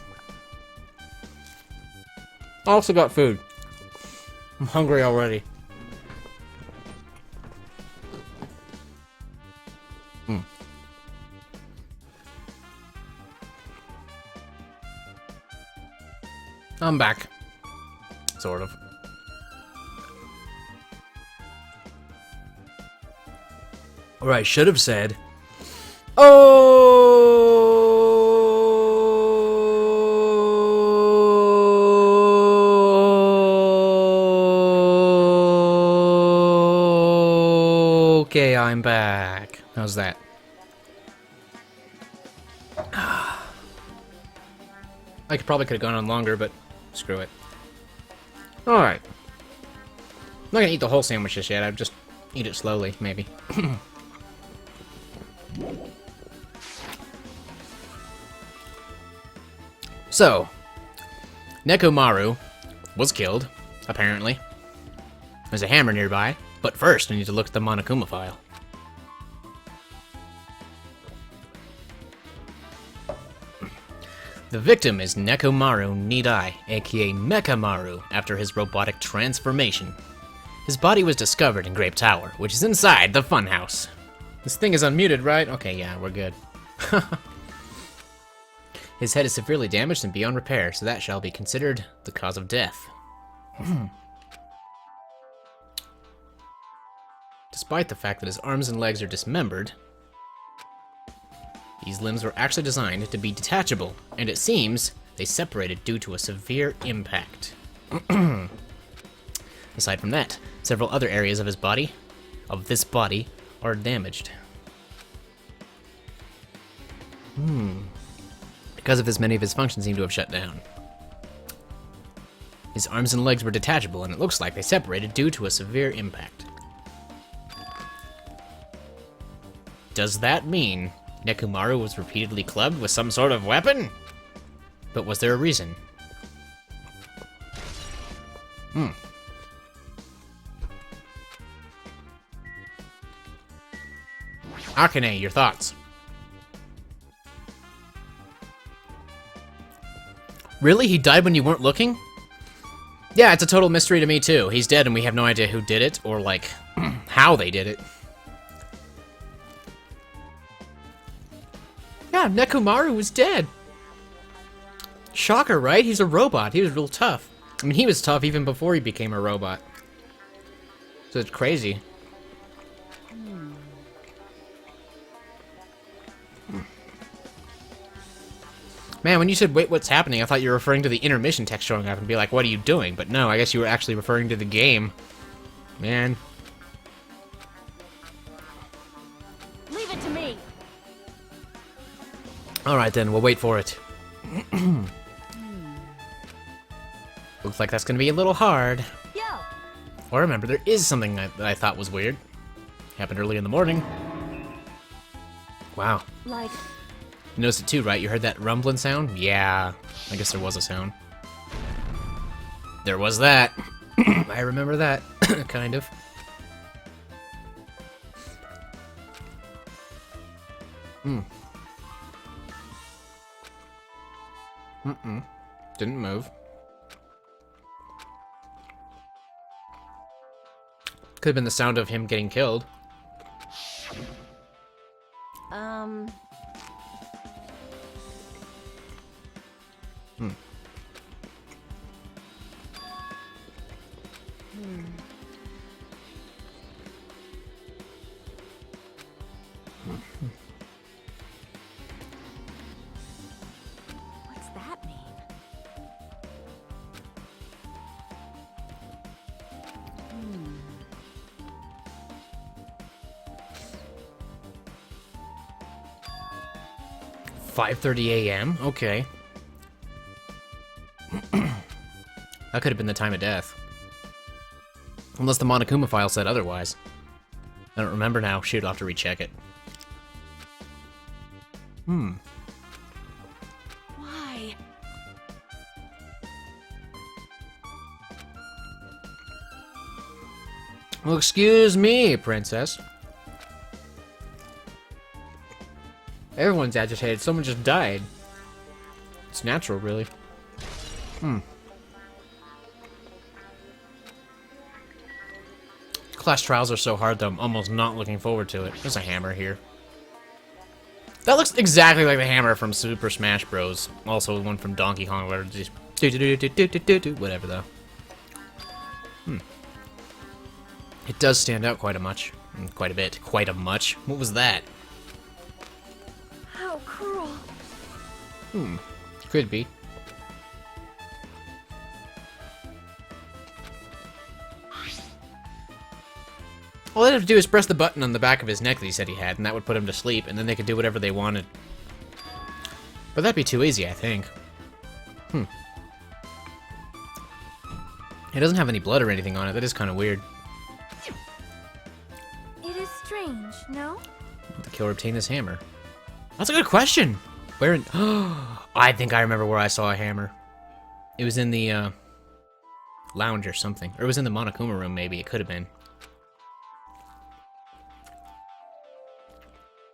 I also got food. I'm hungry already. I'm back. Sort of. Or I should have said, oh, okay, I'm back. How's that? I probably could have gone on longer, but screw it. Alright. I'm not gonna eat the whole sandwich just yet, I'd just eat it slowly, maybe. So, Nekomaru was killed, apparently. There's a hammer nearby, but first I need to look at the Monokuma file. The victim is Nekomaru Nidai, aka Mechamaru, after his robotic transformation. His body was discovered in Grape Tower, which is inside the funhouse. This thing is unmuted, right? Okay, yeah, we're good. His head is severely damaged and beyond repair, so that shall be considered the cause of death. Despite the fact that his arms and legs are dismembered, these limbs were actually designed to be detachable, and it seems they separated due to a severe impact. Aside from that, several other areas of this body, are damaged. Because of this, many of his functions seem to have shut down. His arms and legs were detachable, and it looks like they separated due to a severe impact. Does that mean Nekomaru was repeatedly clubbed with some sort of weapon? But was there a reason? Akane, your thoughts? Really? He died when you weren't looking? Yeah, it's a total mystery to me too. He's dead and we have no idea who did it, or like, how they did it. Yeah, Nekomaru was dead. Shocker, right? He's a robot. He was real tough. I mean, he was tough even before he became a robot. So it's crazy. Man, when you said, wait, what's happening? I thought you were referring to the intermission text showing up and be like, what are you doing? But no, I guess you were actually referring to the game. Man. Leave it to me. Alright then, we'll wait for it. Looks like that's gonna be a little hard. Yo. Or remember, there is something that I thought was weird. Happened early in the morning. Wow. Like, You noticed it too, right? You heard that rumbling sound? Yeah. I guess there was a sound. There was that. I remember that. Kind of. Didn't move. Could have been the sound of him getting killed. What's that mean? Hmm. 5:30 a.m.? Okay. That could have been the time of death. Unless the Monokuma file said otherwise. I don't remember now. Shoot, I'll have to recheck it. Why? Well, excuse me, princess. Everyone's agitated. Someone just died. It's natural, really. Class trials are so hard, though. I'm almost not looking forward to it. There's a hammer here. That looks exactly like the hammer from Super Smash Bros. Also, the one from Donkey Kong, whatever. Whatever, though. It does stand out quite a much. Quite a bit. Quite a much. What was that? How cruel. Could be. All they'd have to do is press the button on the back of his neck that he said he had, and that would put him to sleep, and then they could do whatever they wanted. But that'd be too easy, I think. It doesn't have any blood or anything on it. That is kind of weird. It is strange, no? The killer obtained this hammer. That's a good question. Where in... I think I remember where I saw a hammer. It was in the, lounge or something. Or it was in the Monokuma room, maybe. It could have been.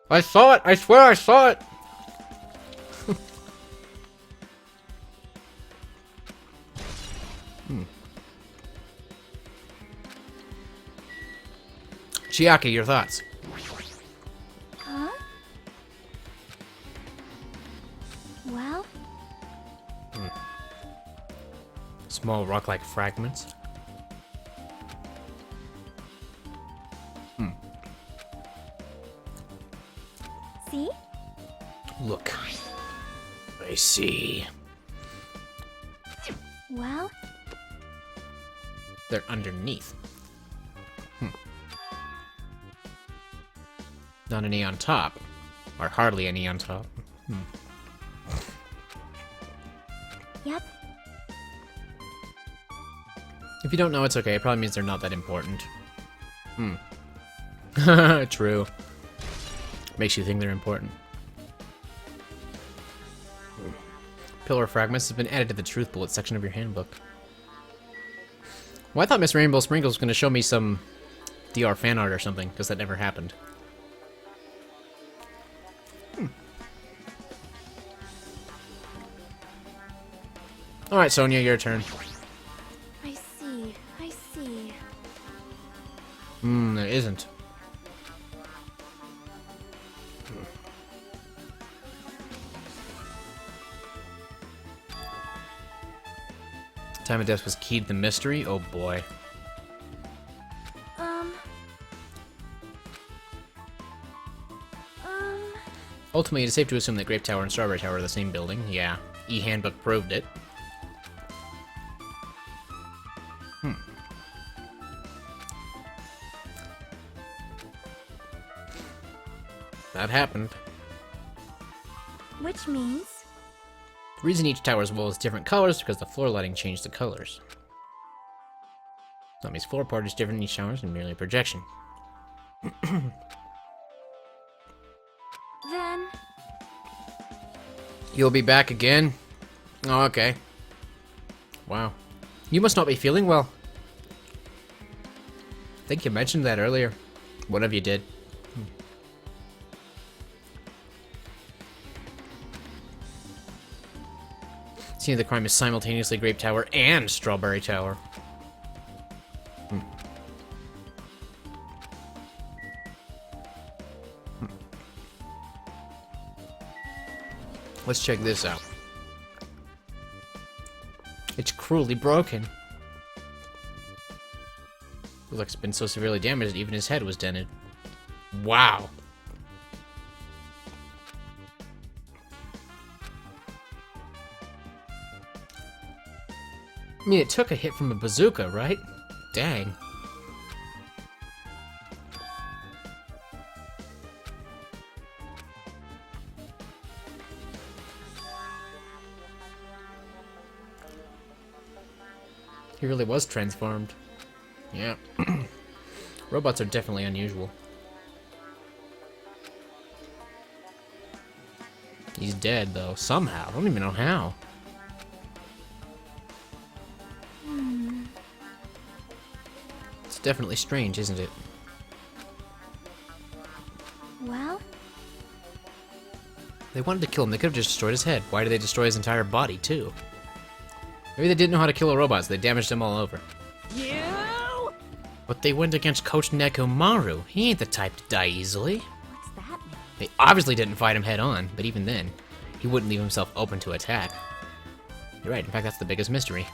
I saw it! I swear I saw it! Chiaki, your thoughts? Huh? Well? Small rock-like fragments. See? Look. I see. Well? They're underneath. Not any on top. Or hardly any on top. Yep. If you don't know, it's okay. It probably means they're not that important. True. Makes you think they're important. Pillar fragments have been added to the truth bullet section of your handbook. Well, I thought Miss Rainbow Sprinkles was going to show me some DR fan art or something, because that never happened. Alright, Sonia, your turn. I see. I see. There isn't. Time of death was keyed to the mystery? Oh boy. Ultimately, it is safe to assume that Grape Tower and Strawberry Tower are the same building. Yeah, E-Handbook proved it. That happened. Which means? The reason each tower's wall is different colors is because the floor lighting changed the colors. That means floor part is different in each tower and merely a projection. Then... You'll be back again? Oh, okay. Wow. You must not be feeling well. I think you mentioned that earlier. Whatever you did. Scene of the crime is simultaneously Grape Tower and Strawberry Tower. Let's check this out. It's cruelly broken. Looks like it's been so severely damaged that even his head was dented. Wow. I mean, it took a hit from a bazooka, right? Dang. He really was transformed. Yeah. Robots are definitely unusual. He's dead, though, somehow. I don't even know how. It's definitely strange, isn't it? Well? They wanted to kill him. They could have just destroyed his head. Why did they destroy his entire body, too? Maybe they didn't know how to kill a robot, so they damaged him all over. You! But they went against Coach Nekomaru. He ain't the type to die easily. What's that mean? They obviously didn't fight him head on, but even then, he wouldn't leave himself open to attack. You're right, in fact, that's the biggest mystery.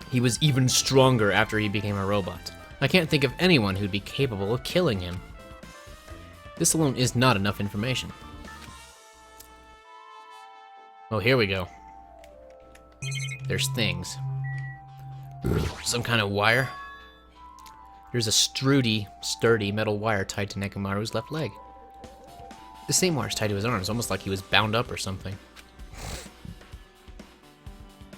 He was even stronger after he became a robot. I can't think of anyone who'd be capable of killing him. This alone is not enough information. Oh, here we go. There's things. Some kind of wire. There's a sturdy metal wire tied to Nekomaru's left leg. The same wire's tied to his arms, almost like he was bound up or something.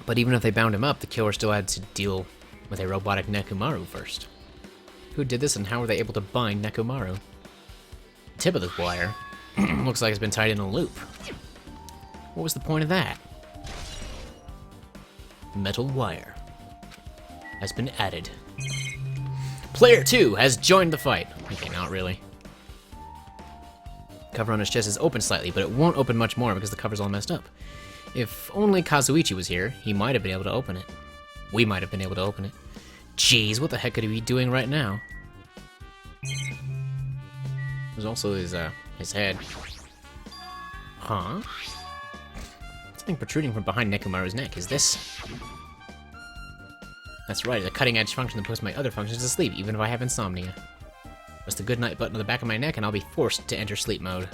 But even if they bound him up, the killer still had to deal with a robotic Nekomaru first. Who did this and how were they able to bind Nekomaru? The tip of this wire looks like it's been tied in a loop. What was the point of that? Metal wire has been added. Player 2 has joined the fight. Okay, not really. Cover on his chest is open slightly, but it won't open much more because the cover's all messed up. If only Kazuichi was here, he might have been able to open it. We might have been able to open it. Jeez, what the heck could he be doing right now? There's also his head. Huh? Something protruding from behind Nekomaru's neck. Is this? That's right, a cutting-edge function that puts my other functions to sleep, even if I have insomnia. Press the goodnight button on the back of my neck and I'll be forced to enter sleep mode.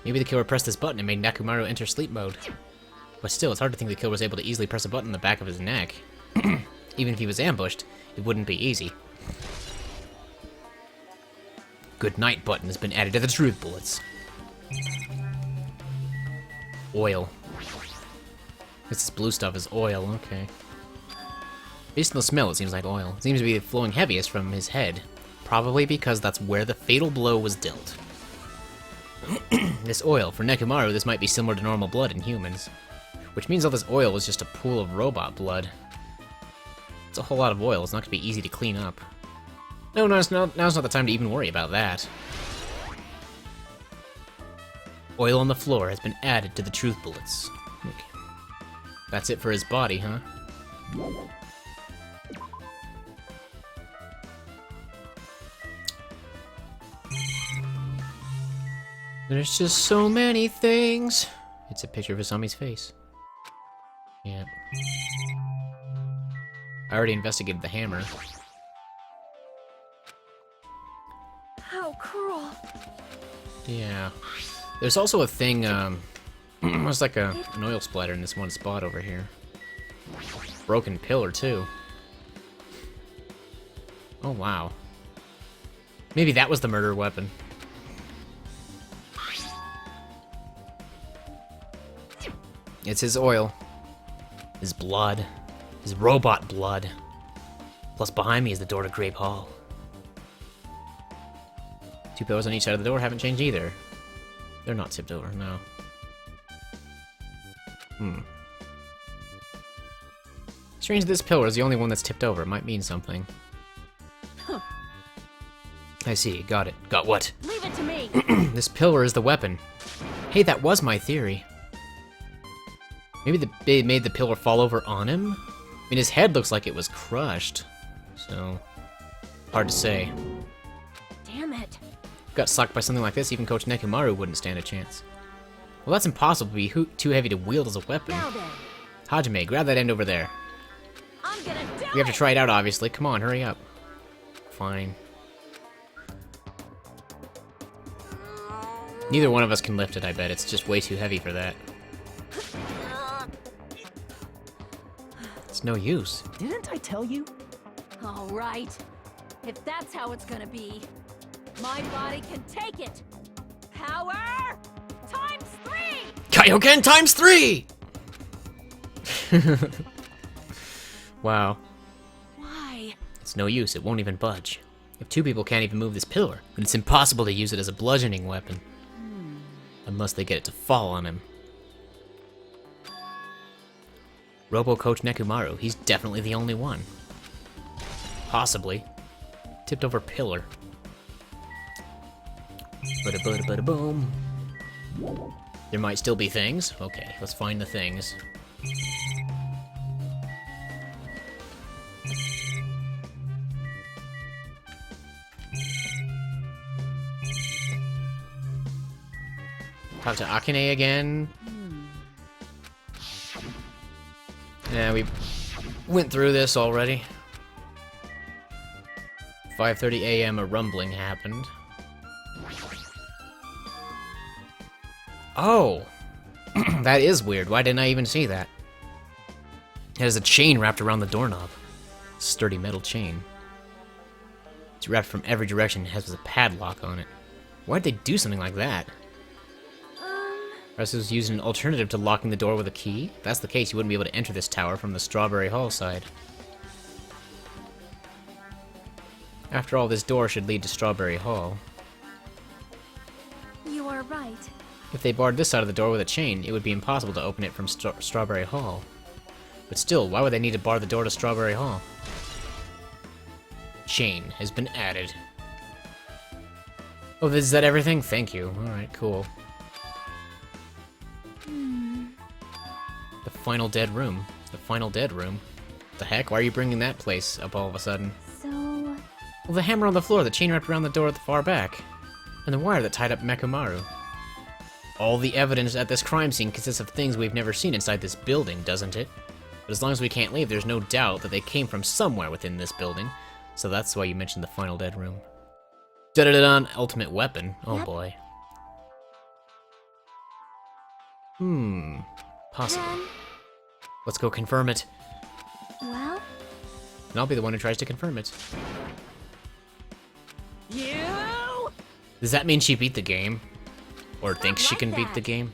Maybe the killer pressed this button and made Nekomaru enter sleep mode. But still, it's hard to think the killer was able to easily press a button on the back of his neck. Even if he was ambushed, it wouldn't be easy. Good night button has been added to the truth bullets. Oil. This blue stuff is oil, okay. Based on the smell, it seems like oil. It seems to be flowing heaviest from his head. Probably because that's where the fatal blow was dealt. This oil, for Nekomaru, this might be similar to normal blood in humans. Which means all this oil was just a pool of robot blood. It's a whole lot of oil, it's not going to be easy to clean up. No, now's not the time to even worry about that. Oil on the floor has been added to the truth bullets. Okay. That's it for his body, huh? There's just so many things. It's a picture of Asami's face. Yeah. I already investigated the hammer. How cruel. Yeah. There's also a thing, there's like an oil splatter in this one spot over here. Broken pillar, too. Oh, wow. Maybe that was the murder weapon. It's his oil. His blood. His robot blood. Plus behind me is the door to Grape Hall. 2 pillars on each side of the door haven't changed either. They're not tipped over, no. Strange this pillar is the only one that's tipped over. It might mean something. Huh. I see, got it. Got what? Leave it to me. This pillar is the weapon. Hey, that was my theory. Maybe they made the pillar fall over on him? I mean, his head looks like it was crushed. So, hard to say. Damn it. Got sucked by something like this, even Coach Nekomaru wouldn't stand a chance. Well, that's impossible to be too heavy to wield as a weapon. Now then. Hajime, grab that end over there. I'm gonna do We have to it. try it out, obviously. Come on, hurry up. Fine. Neither one of us can lift it, I bet. It's just way too heavy for that. It's no use. Didn't I tell you? All right. If that's how it's gonna be, my body can take it. Power times 3. Kaioken times 3! Wow. Why? It's no use, it won't even budge. If 2 people can't even move this pillar, then it's impossible to use it as a bludgeoning weapon. Unless they get it to fall on him. Robo Coach Nekomaru, he's definitely the only one. Possibly. Tipped over pillar. Boom. There might still be things. Okay, let's find the things. Talk to Akane again. Yeah, we went through this already. 5:30 a.m. a rumbling happened. Oh! That is weird. Why didn't I even see that? It has a chain wrapped around the doorknob. Sturdy metal chain. It's wrapped from every direction and has a padlock on it. Why'd they do something like that? Perhaps it was used an alternative to locking the door with a key? If that's the case, you wouldn't be able to enter this tower from the Strawberry Hall side. After all, this door should lead to Strawberry Hall. You are right. If they barred this side of the door with a chain, it would be impossible to open it from Strawberry Hall. But still, why would they need to bar the door to Strawberry Hall? Chain has been added. Oh, is that everything? Thank you. Alright, cool. The final dead room. The final dead room. What the heck? Why are you bringing that place up all of a sudden? So... Well, the hammer on the floor, the chain wrapped around the door at the far back, and the wire that tied up Mekumaru. All the evidence at this crime scene consists of things we've never seen inside this building, doesn't it? But as long as we can't leave, there's no doubt that they came from somewhere within this building, so that's why you mentioned the final dead room. Da-da-da-da, ultimate weapon. Oh Yep. boy. Possible. Then... Let's go confirm it. Well... And I'll be the one who tries to confirm it. You? Does that mean she beat the game? Or thinks she like can beat that. the game?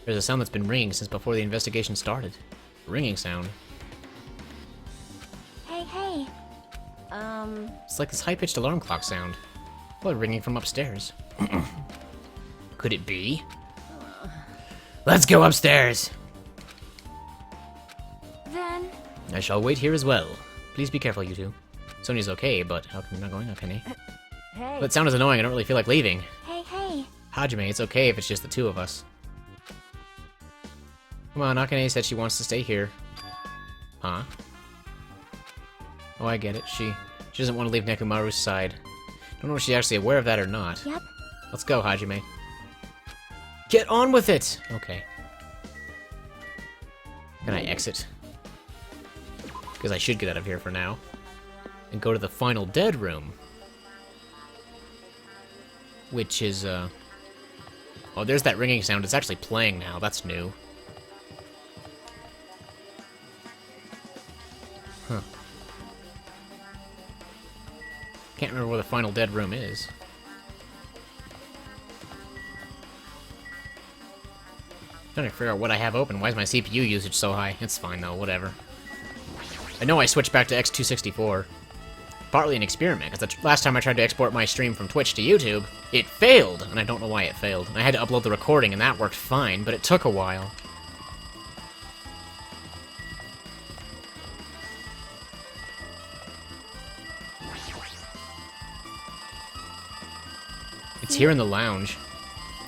There's a sound that's been ringing since before the investigation started. Ringing sound. Hey, hey. It's like this high-pitched alarm clock sound. Probably ringing from upstairs. Could it be? Let's go upstairs! Then... I shall wait here as well. Please be careful, you two. Sonya's okay, but how come you're not going, Akane? Hey. That sound is annoying, I don't really feel like leaving. Hey, hey. Hajime, it's okay if it's just the two of us. Come on, Akane said she wants to stay here. Huh? Oh, I get it. She doesn't want to leave Nekumaru's side. Don't know if she's actually aware of that or not. Yep. Let's go, Hajime. Get on with it! Okay. Can I exit? Because I should get out of here for now. And go to the final dead room. Which is, Oh, there's that ringing sound. It's actually playing now. That's new. Huh. Can't remember where the final dead room is. Trying to figure out what I have open. Why is my CPU usage so high? It's fine though, whatever. I know I switched back to X264. Partly an experiment, because the last time I tried to export my stream from Twitch to YouTube, it failed, and I don't know why it failed. I had to upload the recording, and that worked fine, but it took a while. It's here in the lounge.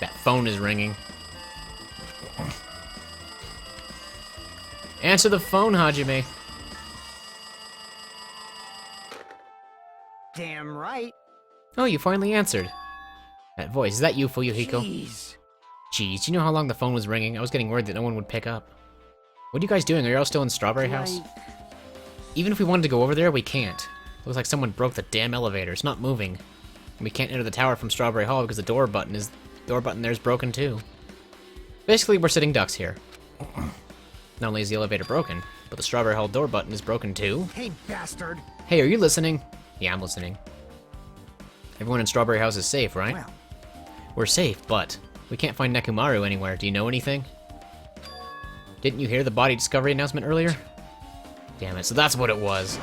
That phone is ringing. Answer the phone, Hajime. Damn right. Oh, you finally answered. That voice, is that you, Fuyuhiko? Jeez. Jeez, do you know how long the phone was ringing? I was getting worried that no one would pick up. What are you guys doing? Are you all still in Strawberry House? Even if we wanted to go over there, we can't. Looks like someone broke the damn elevator. It's not moving. And we can't enter the tower from Strawberry Hall because the door button there is broken too. Basically, we're sitting ducks here. Not only is the elevator broken, but the Strawberry Hall door button is broken too. Hey, bastard. Hey, are you listening? Yeah, I'm listening. Everyone in Strawberry House is safe, right? Well, We're safe, but we can't find Nekumaru anywhere. Do you know anything? Didn't you hear the body discovery announcement earlier? Damn it, so that's what it was.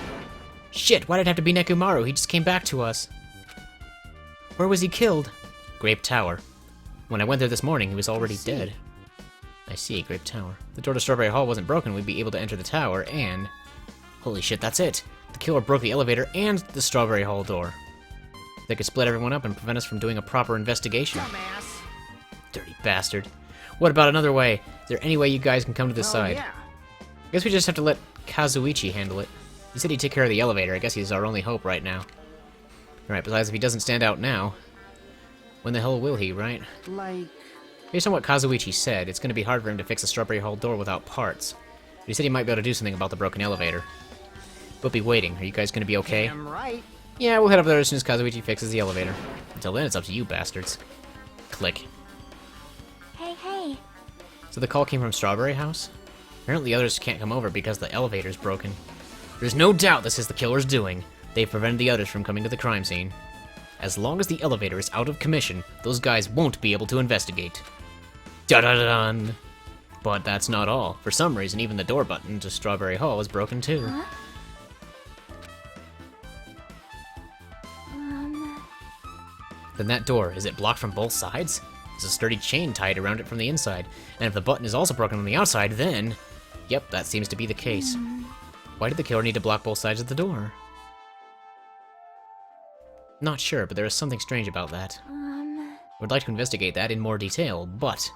Shit, why did it have to be Nekumaru? He just came back to us. Where was he killed? Grape Tower. When I went there this morning, he was already dead. I see, Grape Tower. The door to Strawberry Hall wasn't broken, we'd be able to enter the tower, and... Holy shit, that's it! The killer broke the elevator and the Strawberry Hall door. They could split everyone up and prevent us from doing a proper investigation. Dumbass. Dirty bastard. What about another way? Is there any way you guys can come to this side? Yeah. I guess we just have to let Kazuichi handle it. He said he'd take care of the elevator. I guess he's our only hope right now. Alright, besides, if he doesn't stand out now, when the hell will he, right? Like... Based on what Kazuichi said, it's going to be hard for him to fix a Strawberry Hall door without parts. But he said he might be able to do something about the broken elevator. We'll be waiting. Are you guys going to be okay? Damn right. Yeah, we'll head up there as soon as Kazuichi fixes the elevator. Until then, it's up to you bastards. Click. Hey. So the call came from Strawberry House? Apparently the others can't come over because the elevator's broken. There's no doubt this is the killer's doing. They've prevented the others from coming to the crime scene. As long as the elevator is out of commission, those guys won't be able to investigate. Da-da-da-dun! But that's not all. For some reason, even the door button to Strawberry Hall is broken too. Huh? Then that door, is it blocked from both sides? There's a sturdy chain tied around it from the inside. And if the button is also broken on the outside, then... Yep, that seems to be the case. Why did the killer need to block both sides of the door? Not sure, but there is something strange about that. We'd like to investigate that in more detail, but...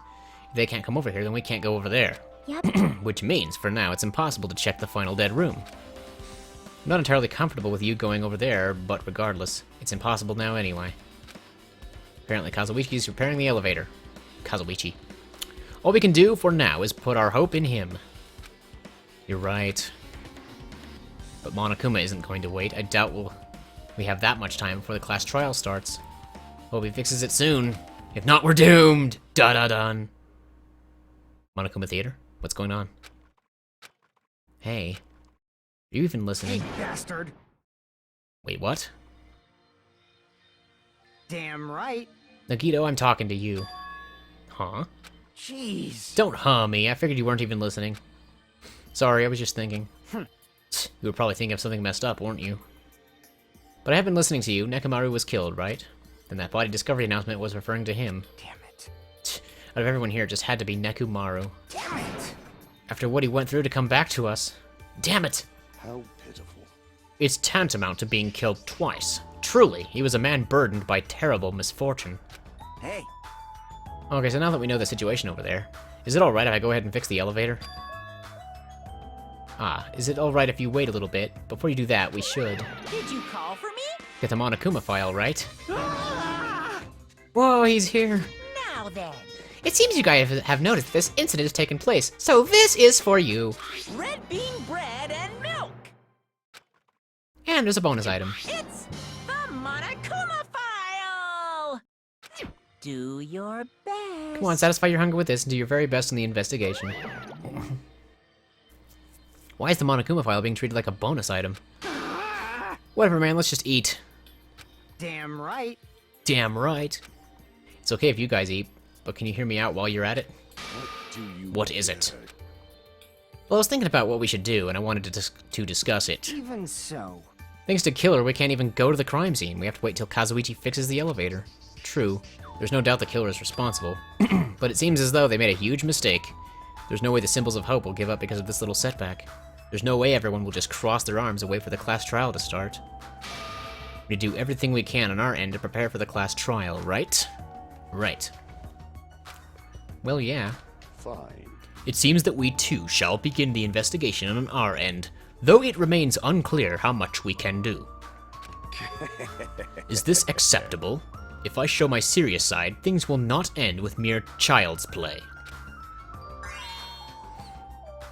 if they can't come over here, then we can't go over there. Yep. Which means, for now, it's impossible to check the final dead room. I'm not entirely comfortable with you going over there, but regardless, it's impossible now anyway. Apparently Kazuichi's repairing the elevator. Kazuichi. All we can do for now is put our hope in him. You're right. But Monokuma isn't going to wait. I doubt we have that much time before the class trial starts. Hope he fixes it soon. If not, we're doomed! Da-da-dun. Monokuma Theater? What's going on? Hey. Are you even listening? Hey, bastard. Wait, what? Damn right. Nagito, I'm talking to you. Huh? Jeez. Don't huh me, I figured you weren't even listening. Sorry, I was just thinking. You were probably thinking of something messed up, weren't you? But I have been listening to you. Nekomaru was killed, right? Then that body discovery announcement was referring to him. Damn it. Out of everyone here, it just had to be Nekomaru. Damn it. After what he went through to come back to us. Damn it! How pitiful. It's tantamount to being killed twice. Truly, he was a man burdened by terrible misfortune. Hey. Okay, so now that we know the situation over there, is it alright if I go ahead and fix the elevator? Is it alright if you wait a little bit? Before you do that, we should Did you call for me? get the Monokuma file, right? Whoa, he's here. Now then. It seems you guys have noticed this incident has taken place, so this is for you. Red bean bread and milk. And there's a bonus item. It's the Monokuma file. Do your best. Come on, satisfy your hunger with this and do your very best in the investigation. Why is the Monokuma file being treated like a bonus item? Whatever, man, let's just eat. Damn right. Damn right. It's okay if you guys eat, but can you hear me out while you're at it? What is it? Well, I was thinking about what we should do, and I wanted to discuss it. Even so. Thanks to Killer, we can't even go to the crime scene. We have to wait till Kazuichi fixes the elevator. True, there's no doubt the killer is responsible, but it seems as though they made a huge mistake. There's no way the Symbols of Hope will give up because of this little setback. There's no way everyone will just cross their arms and wait for the class trial to start. We do everything we can on our end to prepare for the class trial, right? Right. Well, yeah. Fine. It seems that we too shall begin the investigation on our end, though it remains unclear how much we can do. Is this acceptable? If I show my serious side, things will not end with mere child's play.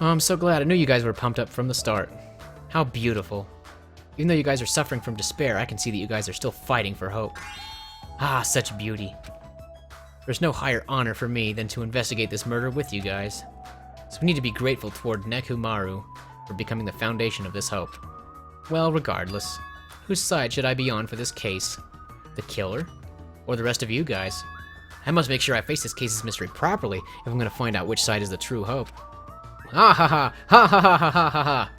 Oh, I'm so glad. I knew you guys were pumped up from the start. How beautiful. Even though you guys are suffering from despair, I can see that you guys are still fighting for hope. Ah, such beauty. There's no higher honor for me than to investigate this murder with you guys. So we need to be grateful toward Nekomaru for becoming the foundation of this hope. Well, regardless, whose side should I be on for this case? The killer? Or the rest of you guys? I must make sure I face this case's mystery properly if I'm gonna find out which side is the true hope. Ah ha ha! Ha ha ha ha ha ha ha!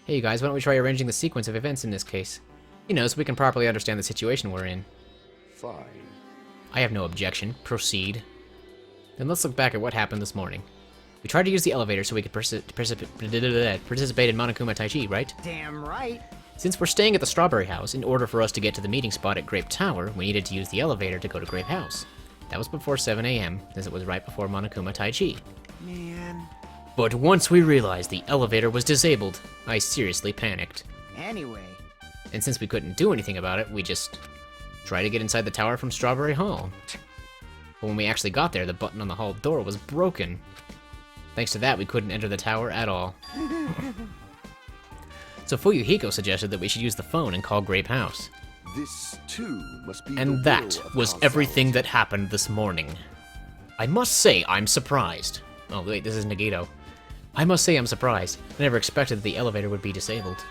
Hey you guys, why don't we try arranging the sequence of events in this case? You know, so we can properly understand the situation we're in. Fine. I have no objection. Proceed. Then let's look back at what happened this morning. We tried to use the elevator so we could participate in Monokuma Tai Chi, right? Damn right. Since we're staying at the Strawberry House, in order for us to get to the meeting spot at Grape Tower, we needed to use the elevator to go to Grape House. That was before 7 a.m., as it was right before Monokuma Tai Chi. Man. But once we realized the elevator was disabled, I seriously panicked. Anyway. And since we couldn't do anything about it, we just tried to get inside the tower from Strawberry Hall. But when we actually got there, the button on the hall door was broken. Thanks to that, we couldn't enter the tower at all. So Fuyuhiko suggested that we should use the phone and call Grape House. This, too, must be the And that will of was causality. everything that happened this morning. I must say I'm surprised. Oh wait, this is Nagito. I must say I'm surprised. I never expected that the elevator would be disabled.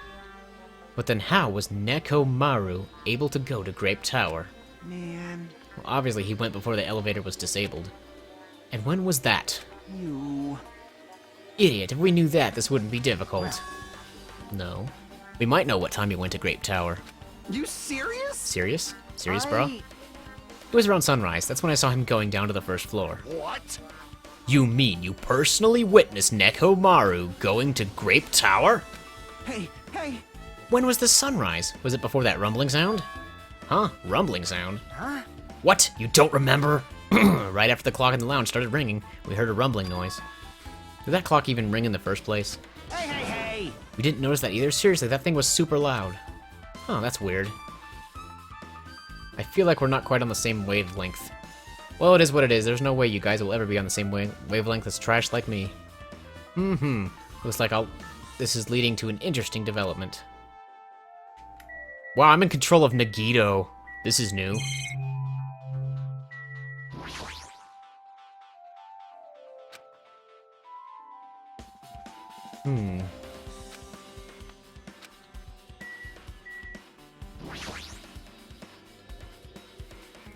But then how was Nekomaru able to go to Grape Tower? Man. Well, obviously he went before the elevator was disabled. And when was that? You. Idiot, if we knew that, this wouldn't be difficult. No. We might know what time he went to Grape Tower. You serious? Serious? Serious, bro? It was around sunrise. That's when I saw him going down to the first floor. What? You mean you personally witnessed Nekomaru going to Grape Tower? Hey, hey. When was the sunrise? Was it before that rumbling sound? Huh? Rumbling sound? Huh? What? You don't remember? Right after the clock in the lounge started ringing, we heard a rumbling noise. Did that clock even ring in the first place? Hey, hey, hey. We didn't notice that either? Seriously, that thing was super loud. Oh, that's weird. I feel like we're not quite on the same wavelength. Well, it is what it is. There's no way you guys will ever be on the same wavelength as trash like me. Looks like this is leading to an interesting development. Wow, I'm in control of Nagito. This is new.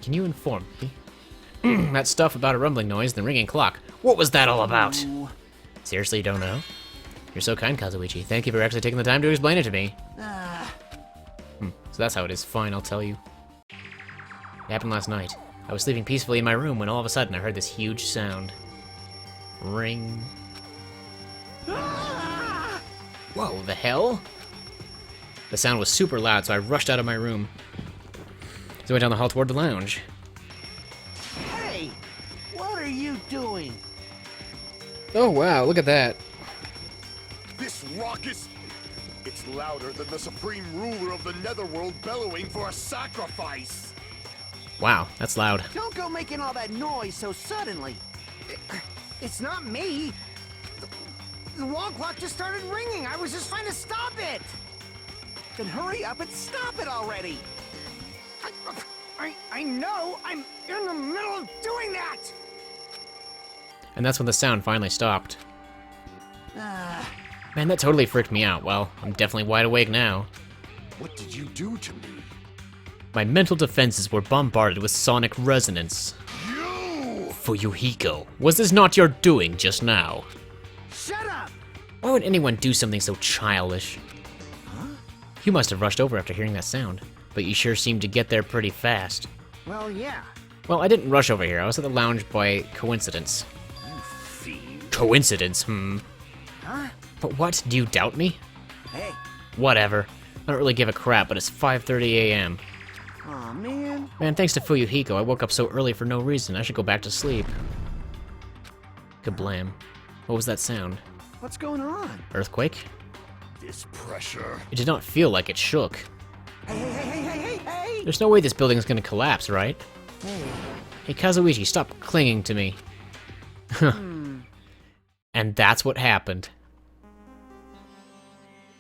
Can you inform me? That stuff about a rumbling noise and the ringing clock. What was that all about? Ooh. Seriously, you don't know? You're so kind, Kazuichi. Thank you for actually taking the time to explain it to me. So that's how it is. Fine, I'll tell you. It happened last night. I was sleeping peacefully in my room when all of a sudden I heard this huge sound. Ring. Whoa, the hell? The sound was super loud, so I rushed out of my room. So I went down the hall toward the lounge. Hey, what are you doing? Oh wow, look at that. This raucous... It's louder than the supreme ruler of the netherworld bellowing for a sacrifice. Wow, that's loud. Don't go making all that noise so suddenly. It's not me. The wall clock just started ringing. I was just trying to stop it. Then hurry up and stop it already. I know. I'm in the middle of doing that. And that's when the sound finally stopped. Man, that totally freaked me out. Well, I'm definitely wide awake now. What did you do to me? My mental defenses were bombarded with sonic resonance. You! Fuyuhiko, was this not your doing just now? Shut up. Why would anyone do something so childish? Huh? You must have rushed over after hearing that sound, but you sure seemed to get there pretty fast. Well, yeah. Well, I didn't rush over here. I was at the lounge by coincidence. You fiend. Coincidence, Huh? But what? Do you doubt me? Hey. Whatever. I don't really give a crap, but it's 5:30 a.m. Aw, man. Man, thanks to Fuyuhiko, I woke up so early for no reason. I should go back to sleep. Kablam. What was that sound? What's going on? Earthquake? This pressure... It did not feel like it shook. Hey. There's no way this building is gonna collapse, right? Hey. Hey, Kazuichi, stop clinging to me. And that's what happened.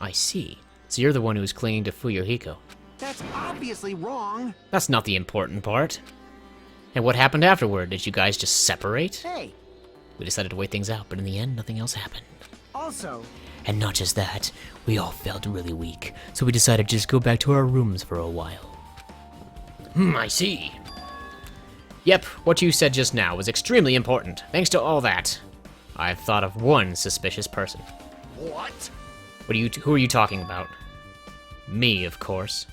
I see. So you're the one who was clinging to Fuyuhiko. That's obviously wrong. That's not the important part. And what happened afterward? Did you guys just separate? Hey. We decided to wait things out, but in the end, nothing else happened. Also, And not just that, we all felt really weak, so we decided to just go back to our rooms for a while. I see. Yep, what you said just now was extremely important. Thanks to all that, I've thought of one suspicious person. What? Who are you talking about? Me, of course.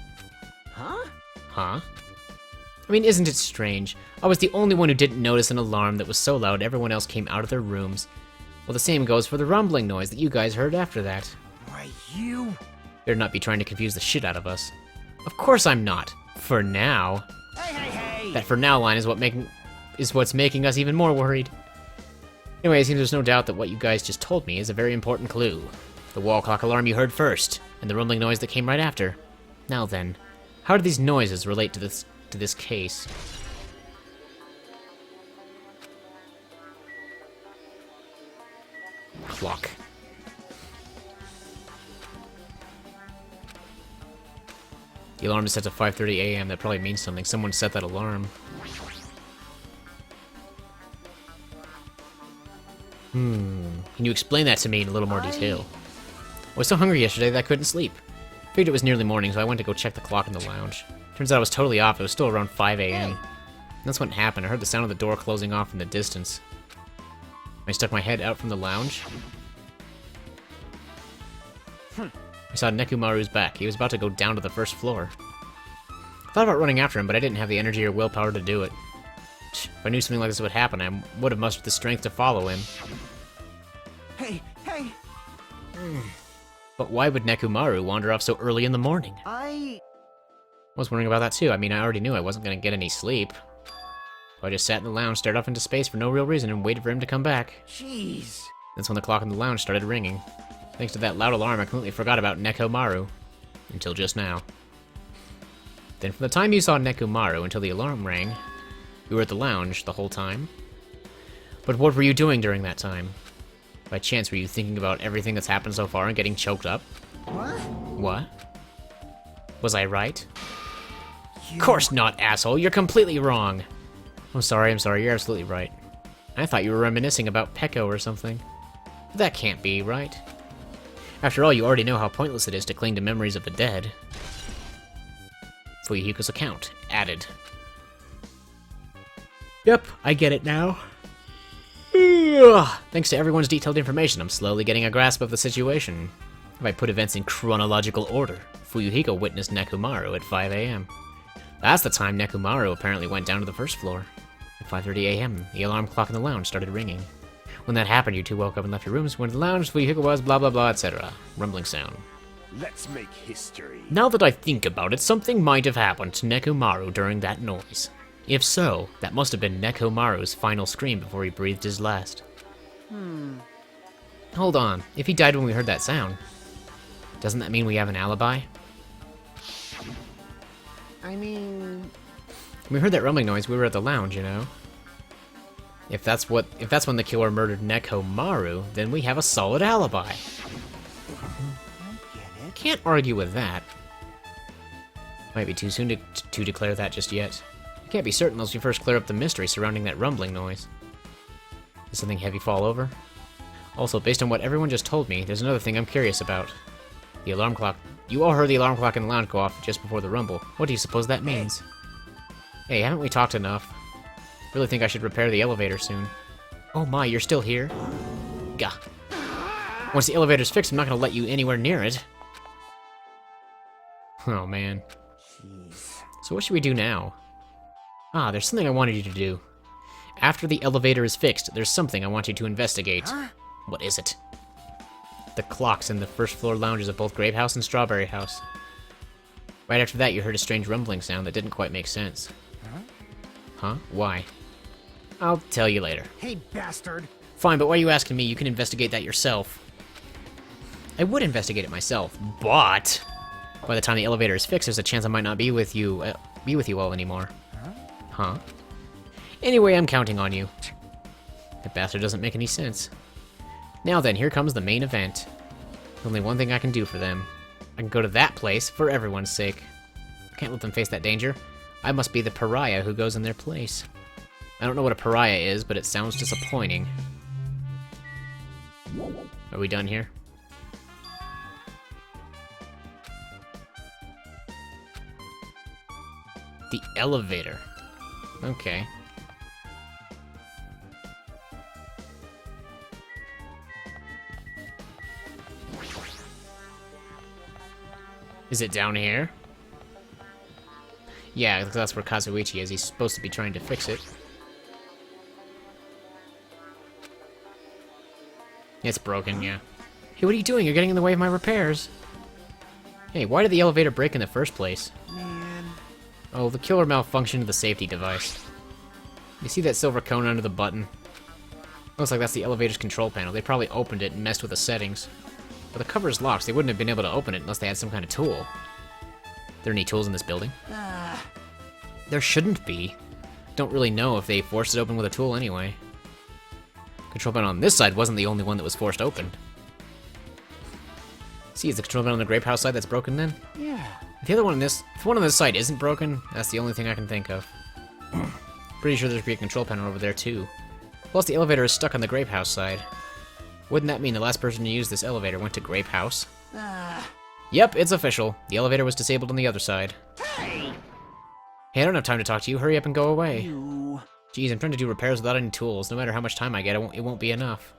huh? Huh? I mean, isn't it strange? I was the only one who didn't notice an alarm that was so loud everyone else came out of their rooms. Well, the same goes for the rumbling noise that you guys heard after that. Why, you... Better not be trying to confuse the shit out of us. Of course I'm not. For now. Hey, hey, hey! That for now line is what's making us even more worried. Anyway, it seems there's no doubt that what you guys just told me is a very important clue. The wall clock alarm you heard first, and the rumbling noise that came right after. Now then, how do these noises relate to this case? Clock. The alarm is set to 5:30 a.m. That probably means something. Someone set that alarm. Can you explain that to me in a little more detail? I was so hungry yesterday that I couldn't sleep. Figured it was nearly morning, so I went to go check the clock in the lounge. Turns out I was totally off. It was still around 5 a.m. That's what happened. I heard the sound of the door closing off in the distance. I stuck my head out from the lounge. I saw Nekumaru's back. He was about to go down to the first floor. I thought about running after him, but I didn't have the energy or willpower to do it. If I knew something like this would happen, I would have mustered the strength to follow him. Hey, hey! But why would Nekumaru wander off so early in the morning? I was wondering about that too. I mean, I already knew I wasn't going to get any sleep. So I just sat in the lounge, stared off into space for no real reason, and waited for him to come back. Jeez. That's when the clock in the lounge started ringing. Thanks to that loud alarm, I completely forgot about Nekumaru. Until just now. Then from the time you saw Nekumaru until the alarm rang, you were at the lounge the whole time? But what were you doing during that time? By chance, were you thinking about everything that's happened so far and getting choked up? What? What? Was I right? Of course not, asshole! You're completely wrong! I'm sorry, you're absolutely right. I thought you were reminiscing about Peko or something. But that can't be, right? After all, you already know how pointless it is to cling to memories of the dead. Fuyuhiko's account. Added. Yep, I get it now. Thanks to everyone's detailed information, I'm slowly getting a grasp of the situation. If I put events in chronological order, Fuyuhiko witnessed Nekumaru at 5 a.m. That's the time Nekumaru apparently went down to the first floor. At 5:30 a.m., the alarm clock in the lounge started ringing. When that happened, you two woke up and left your rooms, went to the lounge, Fuyuhiko was, blah blah blah, etc. Rumbling sound. Let's make history. Now that I think about it, something might have happened to Nekumaru during that noise. If so, that must have been Nekumaru's final scream before he breathed his last. Hold on, if he died when we heard that sound, doesn't that mean we have an alibi? I mean... When we heard that rumbling noise, we were at the lounge, you know? If that's when the killer murdered Nekumaru, then we have a solid alibi. I get it. Can't argue with that. Might be too soon to declare that just yet. I can't be certain unless we first clear up the mystery surrounding that rumbling noise. Did something heavy fall over? Also, based on what everyone just told me, there's another thing I'm curious about. The alarm clock. You all heard the alarm clock in the lounge go off just before the rumble. What do you suppose that means? Hey, haven't we talked enough? Really think I should repair the elevator soon. Oh my, you're still here? Gah. Once the elevator's fixed, I'm not gonna let you anywhere near it. Oh man. Jeez. So what should we do now? Ah, there's something I wanted you to do. After the elevator is fixed, there's something I want you to investigate. Huh? What is it? The clocks in the first floor lounges of both Grape House and Strawberry House. Right after that, you heard a strange rumbling sound that didn't quite make sense. Huh? Why? I'll tell you later. Hey, bastard! Fine, but why are you asking me? You can investigate that yourself. I would investigate it myself, but by the time the elevator is fixed, there's a chance I might not be with you all anymore. Huh? Anyway, I'm counting on you. That bastard doesn't make any sense. Now then, here comes the main event. There's only one thing I can do for them. I can go to that place for everyone's sake. I can't let them face that danger. I must be the pariah who goes in their place. I don't know what a pariah is, but it sounds disappointing. Are we done here? The elevator. Okay. Is it down here? Yeah, that's where Kazuichi is. He's supposed to be trying to fix it. It's broken, yeah. Hey, what are you doing? You're getting in the way of my repairs. Hey, why did the elevator break in the first place? Man. Oh, the killer malfunctioned the safety device. You see that silver cone under the button? Looks like that's the elevator's control panel. They probably opened it and messed with the settings. But the cover is locked, so they wouldn't have been able to open it unless they had some kind of tool. Are there any tools in this building? There shouldn't be. Don't really know if they forced it open with a tool anyway. Control panel on this side wasn't the only one that was forced open. See, is the control panel on the grape house side that's broken then? Yeah. If the other one on this, if one on this side isn't broken, that's the only thing I can think of. Pretty sure there should be a control panel over there too. Plus the elevator is stuck on the grape house side. Wouldn't that mean the last person to use this elevator went to grape house? Yep, it's official. The elevator was disabled on the other side. Hey! Hey, I don't have time to talk to you. Hurry up and go away. You. Jeez, I'm trying to do repairs without any tools. No matter how much time I get, it won't be enough.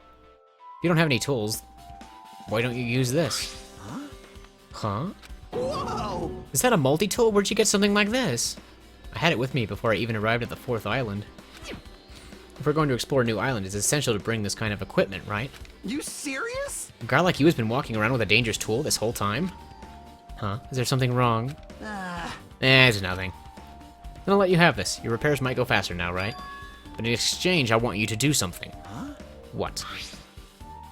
If you don't have any tools, why don't you use this? Huh? Whoa! Is that a multi-tool? Where'd you get something like this? I had it with me before I even arrived at the 4th island. If we're going to explore a new island, it's essential to bring this kind of equipment, right? You serious? A guy like you has been walking around with a dangerous tool this whole time? Huh? Is there something wrong? It's nothing. Then I'll let you have this. Your repairs might go faster now, right? But in exchange, I want you to do something. Huh? What?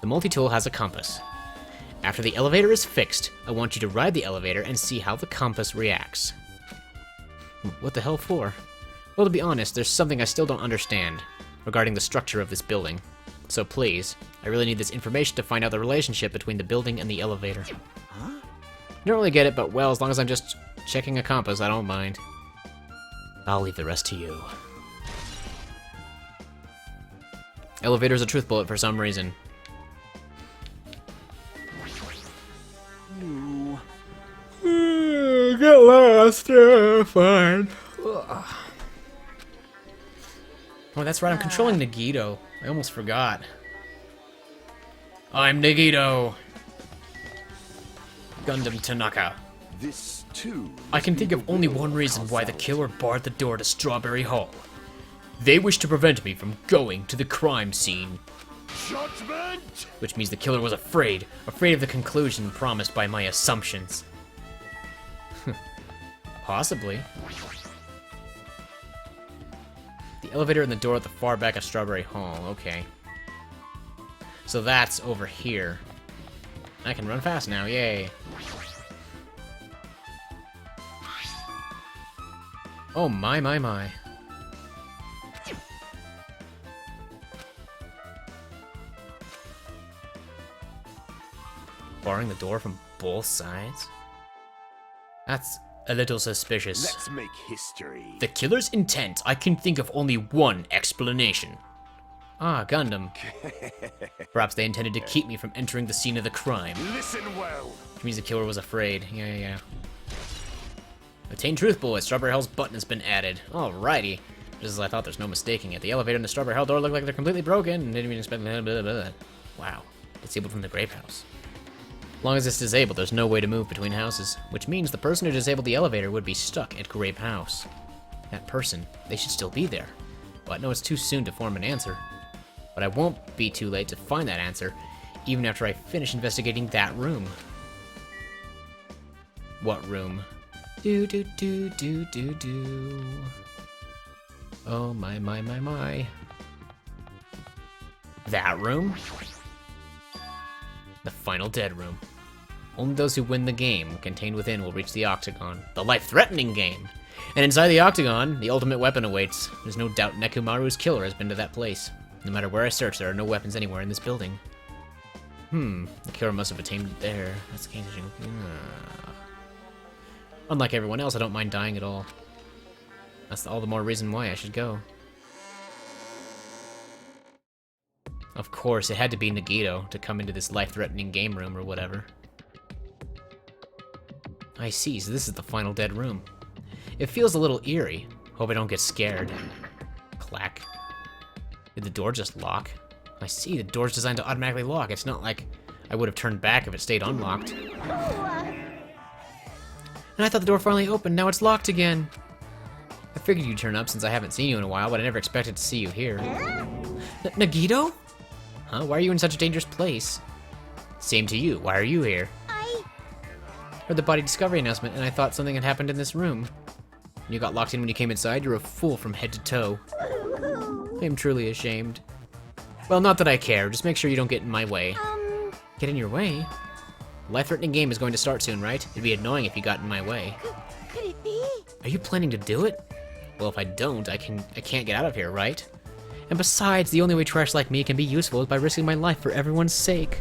The multi-tool has a compass. After the elevator is fixed, I want you to ride the elevator and see how the compass reacts. What the hell for? Well, to be honest, there's something I still don't understand regarding the structure of this building. So please, I really need this information to find out the relationship between the building and the elevator. Huh? I don't really get it, but well, as long as I'm just checking a compass, I don't mind. I'll leave the rest to you. Elevator's a truth bullet for some reason. You. Get lost, fine. Ugh. Oh, that's right, I'm controlling Nagito. I almost forgot. I'm Nagito. Gundam Tanaka. This, too. I can think of only one reason why the killer barred the door to Strawberry Hall. They wish to prevent me from going to the crime scene. Judgment! Which means the killer was afraid of the conclusion promised by my assumptions. Possibly. The elevator and the door at the far back of Strawberry Hall, okay. So that's over here. I can run fast now, yay. Oh my, my, my. Barring the door from both sides? That's a little suspicious. Let's make history. The killer's intent, I can think of only one explanation. Ah, Gundam. Perhaps they intended to keep me from entering the scene of the crime. Listen well. Which means the killer was afraid. Yeah. Obtain truth bullet. Strawberry Hall's button has been added. Alrighty. Just as I thought, there's no mistaking it. The elevator and the Strawberry Hall door look like they're completely broken. And didn't even expect blah, blah, blah. Wow. Disabled from the grape house. As long as it's disabled, there's no way to move between houses. Which means the person who disabled the elevator would be stuck at Grape House. That person, they should still be there. But I know it's too soon to form an answer. But I won't be too late to find that answer, even after I finish investigating that room. What room? Do. Oh my. That room? The final dead room. Only those who win the game contained within will reach the Octagon. The life-threatening game! And inside the Octagon, the ultimate weapon awaits. There's no doubt Nekomaru's killer has been to that place. No matter where I search, there are no weapons anywhere in this building. The killer must have attained it there. That's the case. Unlike everyone else, I don't mind dying at all. That's all the more reason why I should go. Of course, it had to be Nagito to come into this life-threatening game room or whatever. I see, so this is the final dead room. It feels a little eerie. Hope I don't get scared. Clack. Did the door just lock? I see, the door's designed to automatically lock. It's not like I would have turned back if it stayed unlocked. And I thought the door finally opened, now it's locked again. I figured you'd turn up since I haven't seen you in a while, but I never expected to see you here. Nagito? Huh? Why are you in such a dangerous place? Same to you. Why are you here? Heard the body discovery announcement, and I thought something had happened in this room. You got locked in when you came inside. You're a fool from head to toe. I am truly ashamed. Well, not that I care. Just make sure you don't get in my way. Get in your way? The life-threatening game is going to start soon, right? It'd be annoying if you got in my way. Could it be? Are you planning to do it? Well, if I don't, I can't get out of here, right? And besides, the only way trash like me can be useful is by risking my life for everyone's sake.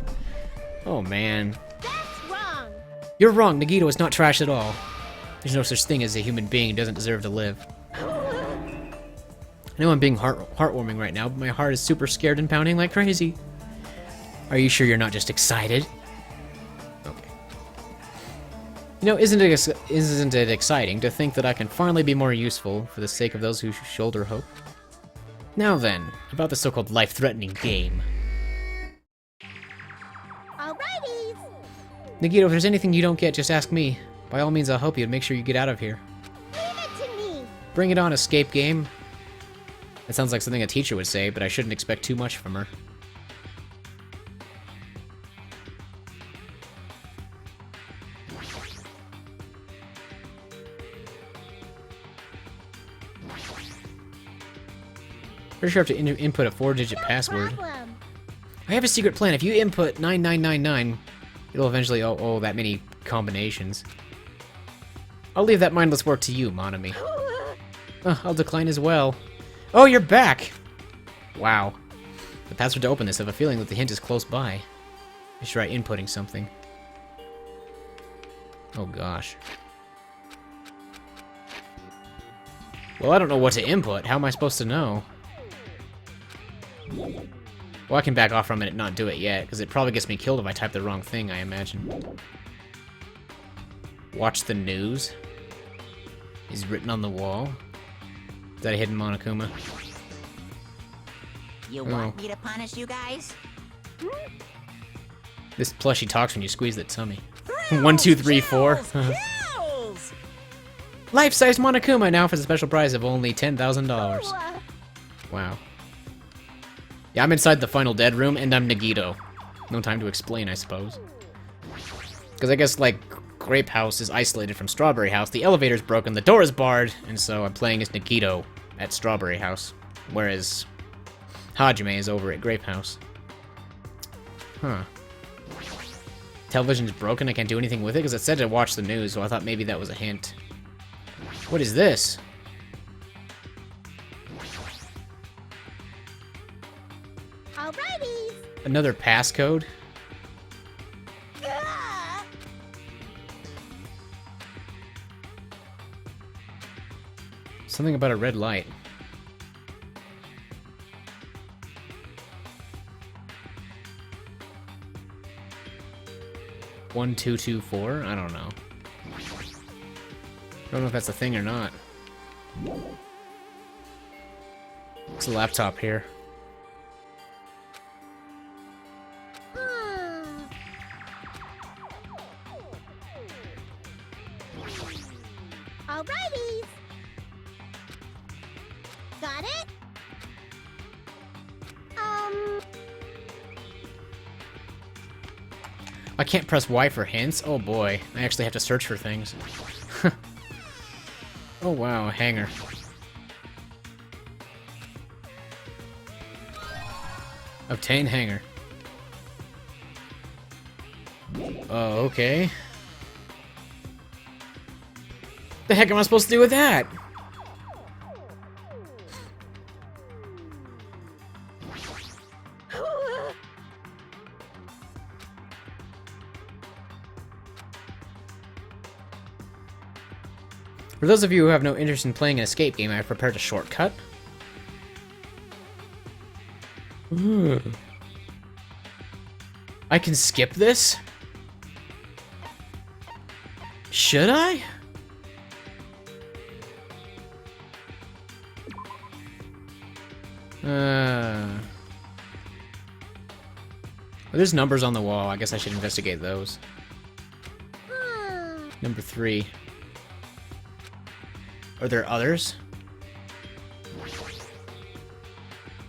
Oh, man. That's wrong. You're wrong. Nagito is not trash at all. There's no such thing as a human being who doesn't deserve to live. I know I'm being heartwarming right now, but my heart is super scared and pounding like crazy. Are you sure you're not just excited? Okay. You know, isn't it exciting to think that I can finally be more useful for the sake of those who shoulder hope? Now then, about the so-called life-threatening game. Alrighty. Nagito, if there's anything you don't get, just ask me. By all means, I'll help you and make sure you get out of here. Leave it to me. Bring it on, escape game. That sounds like something a teacher would say, but I shouldn't expect too much from her. Pretty sure I have to input a 4-digit password. Problem. I have a secret plan. If you input 9999, it'll eventually that many combinations. I'll leave that mindless work to you, Monami. I'll decline as well. Oh, you're back! Wow. The password to open this, I have a feeling that the hint is close by. I should try inputting something. Oh gosh. Well, I don't know what to input. How am I supposed to know? Well, I can back off from it and not do it yet, because it probably gets me killed if I type the wrong thing, I imagine. Watch the news is written on the wall. Is that a hidden Monokuma? You want me to punish you guys? This plushie talks when you squeeze the tummy. 1, 2, 3, 4. Life-size Monokuma now for the special prize of only $10,000. Wow. Yeah, I'm inside the final dead room, and I'm Nagito. No time to explain, I suppose. Because I guess, like, Grape House is isolated from Strawberry House, the elevator's broken, the door is barred, and so I'm playing as Nagito at Strawberry House, whereas Hajime is over at Grape House. Huh. Television's broken, I can't do anything with it, because it said to watch the news, so I thought maybe that was a hint. What is this? Alrighty. Another passcode? Something about a red light. One, 2, 2, 4? I don't know. I don't know if that's a thing or not. It's a laptop here. Alrighty. Got it? I can't press Y for hints? Oh boy, I actually have to search for things. Oh wow, a hanger. Obtain hanger. Oh, okay. The heck am I supposed to do with that? For those of you who have no interest in playing an escape game, I have prepared a shortcut. I can skip this? Should I? Well, there's numbers on the wall. I guess I should investigate those. Number 3. Are there others?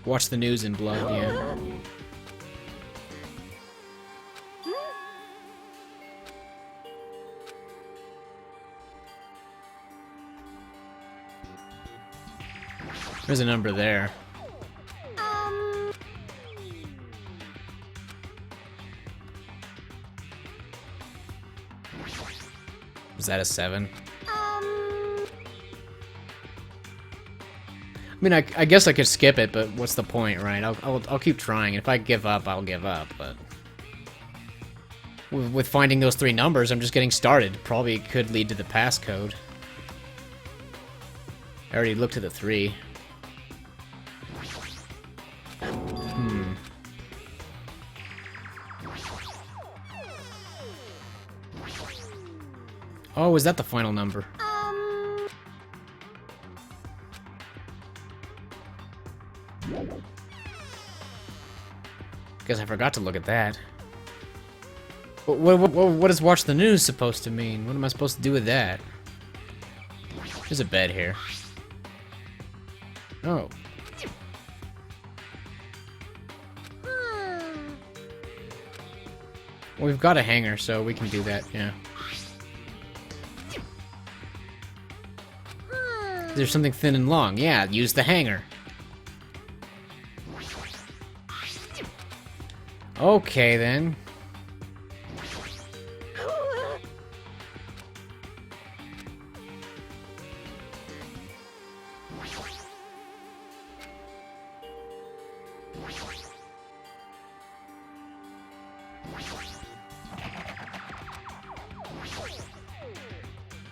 Watch the news in blood, yeah. There's a number there. Is that a 7? I mean, I guess I could skip it, but what's the point, right? I'll keep trying. If I give up, I'll give up, but... With finding those 3 numbers, I'm just getting started. Probably could lead to the passcode. I already looked at the 3. Oh, is that the final number? Guess I forgot to look at that. What is watch the news supposed to mean? What am I supposed to do with that? There's a bed here. Oh. Well, we've got a hanger, so we can do that, yeah. There's something thin and long. Yeah, use the hanger. Okay, then.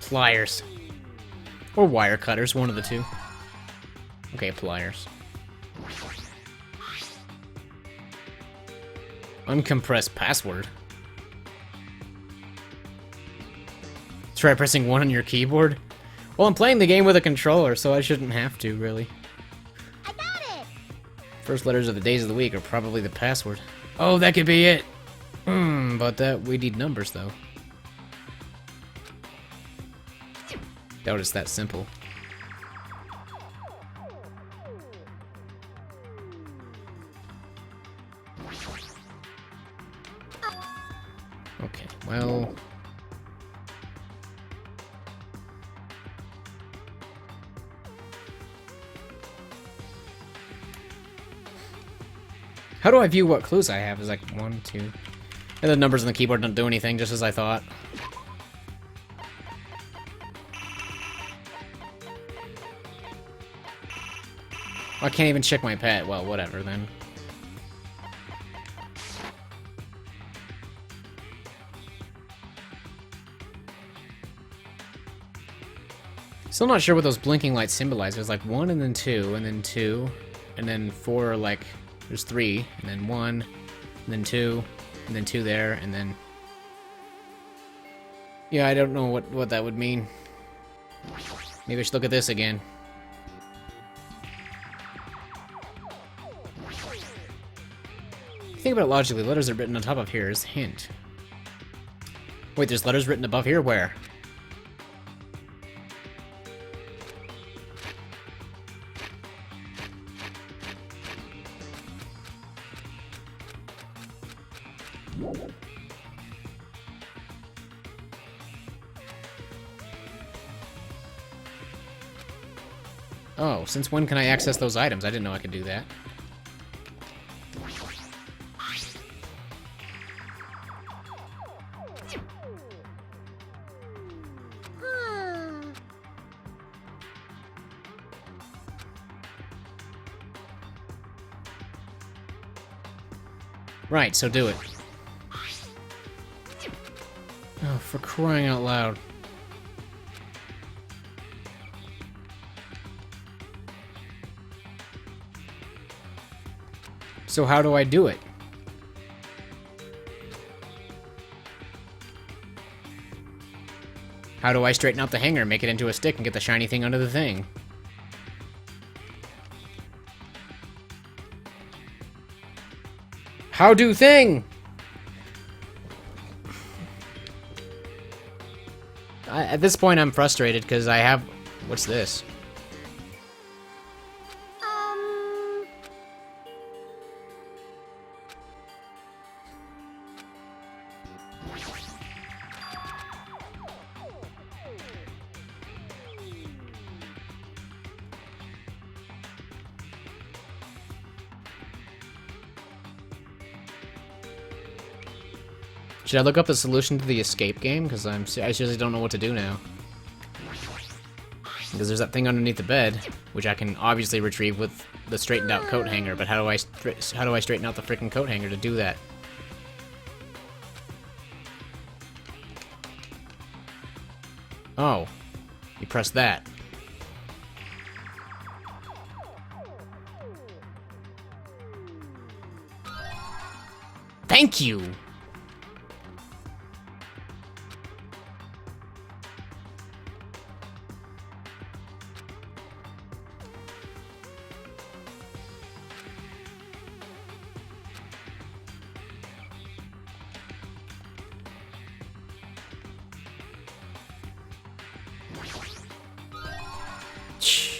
Pliers. Or wire cutters, one of the two. Okay, pliers. Uncompressed password. Try pressing 1 on your keyboard? Well, I'm playing the game with a controller, so I shouldn't have to, really. I got it! First letters of the days of the week are probably the password. Oh, that could be it! But we need numbers, though. Doubt it's that simple. Okay, well... How do I view what clues I have? Is like 1, 2... And the numbers on the keyboard don't do anything, just as I thought. I can't even check my pet. Well, whatever, then. Still not sure what those blinking lights symbolize. There's like 1 and then 2, and then 2, and then 4, like, there's 3, and then 1, and then 2, and then 2 there, and then... Yeah, I don't know what that would mean. Maybe I should look at this again. Think about it logically, letters are written on top of here as hint. Wait, there's letters written above here? Where? Oh, since when can I access those items? I didn't know I could do that. Right, so do it. Oh, for crying out loud. So how do I do it? How do I straighten out the hanger, make it into a stick, and get the shiny thing under the thing? How do thing? At this point, I'm frustrated because I have... What's this? Should I look up the solution to the escape game? Because I seriously don't know what to do now. Because there's that thing underneath the bed, which I can obviously retrieve with the straightened out coat hanger, but how do I straighten out the freaking coat hanger to do that? Oh, you press that. Thank you!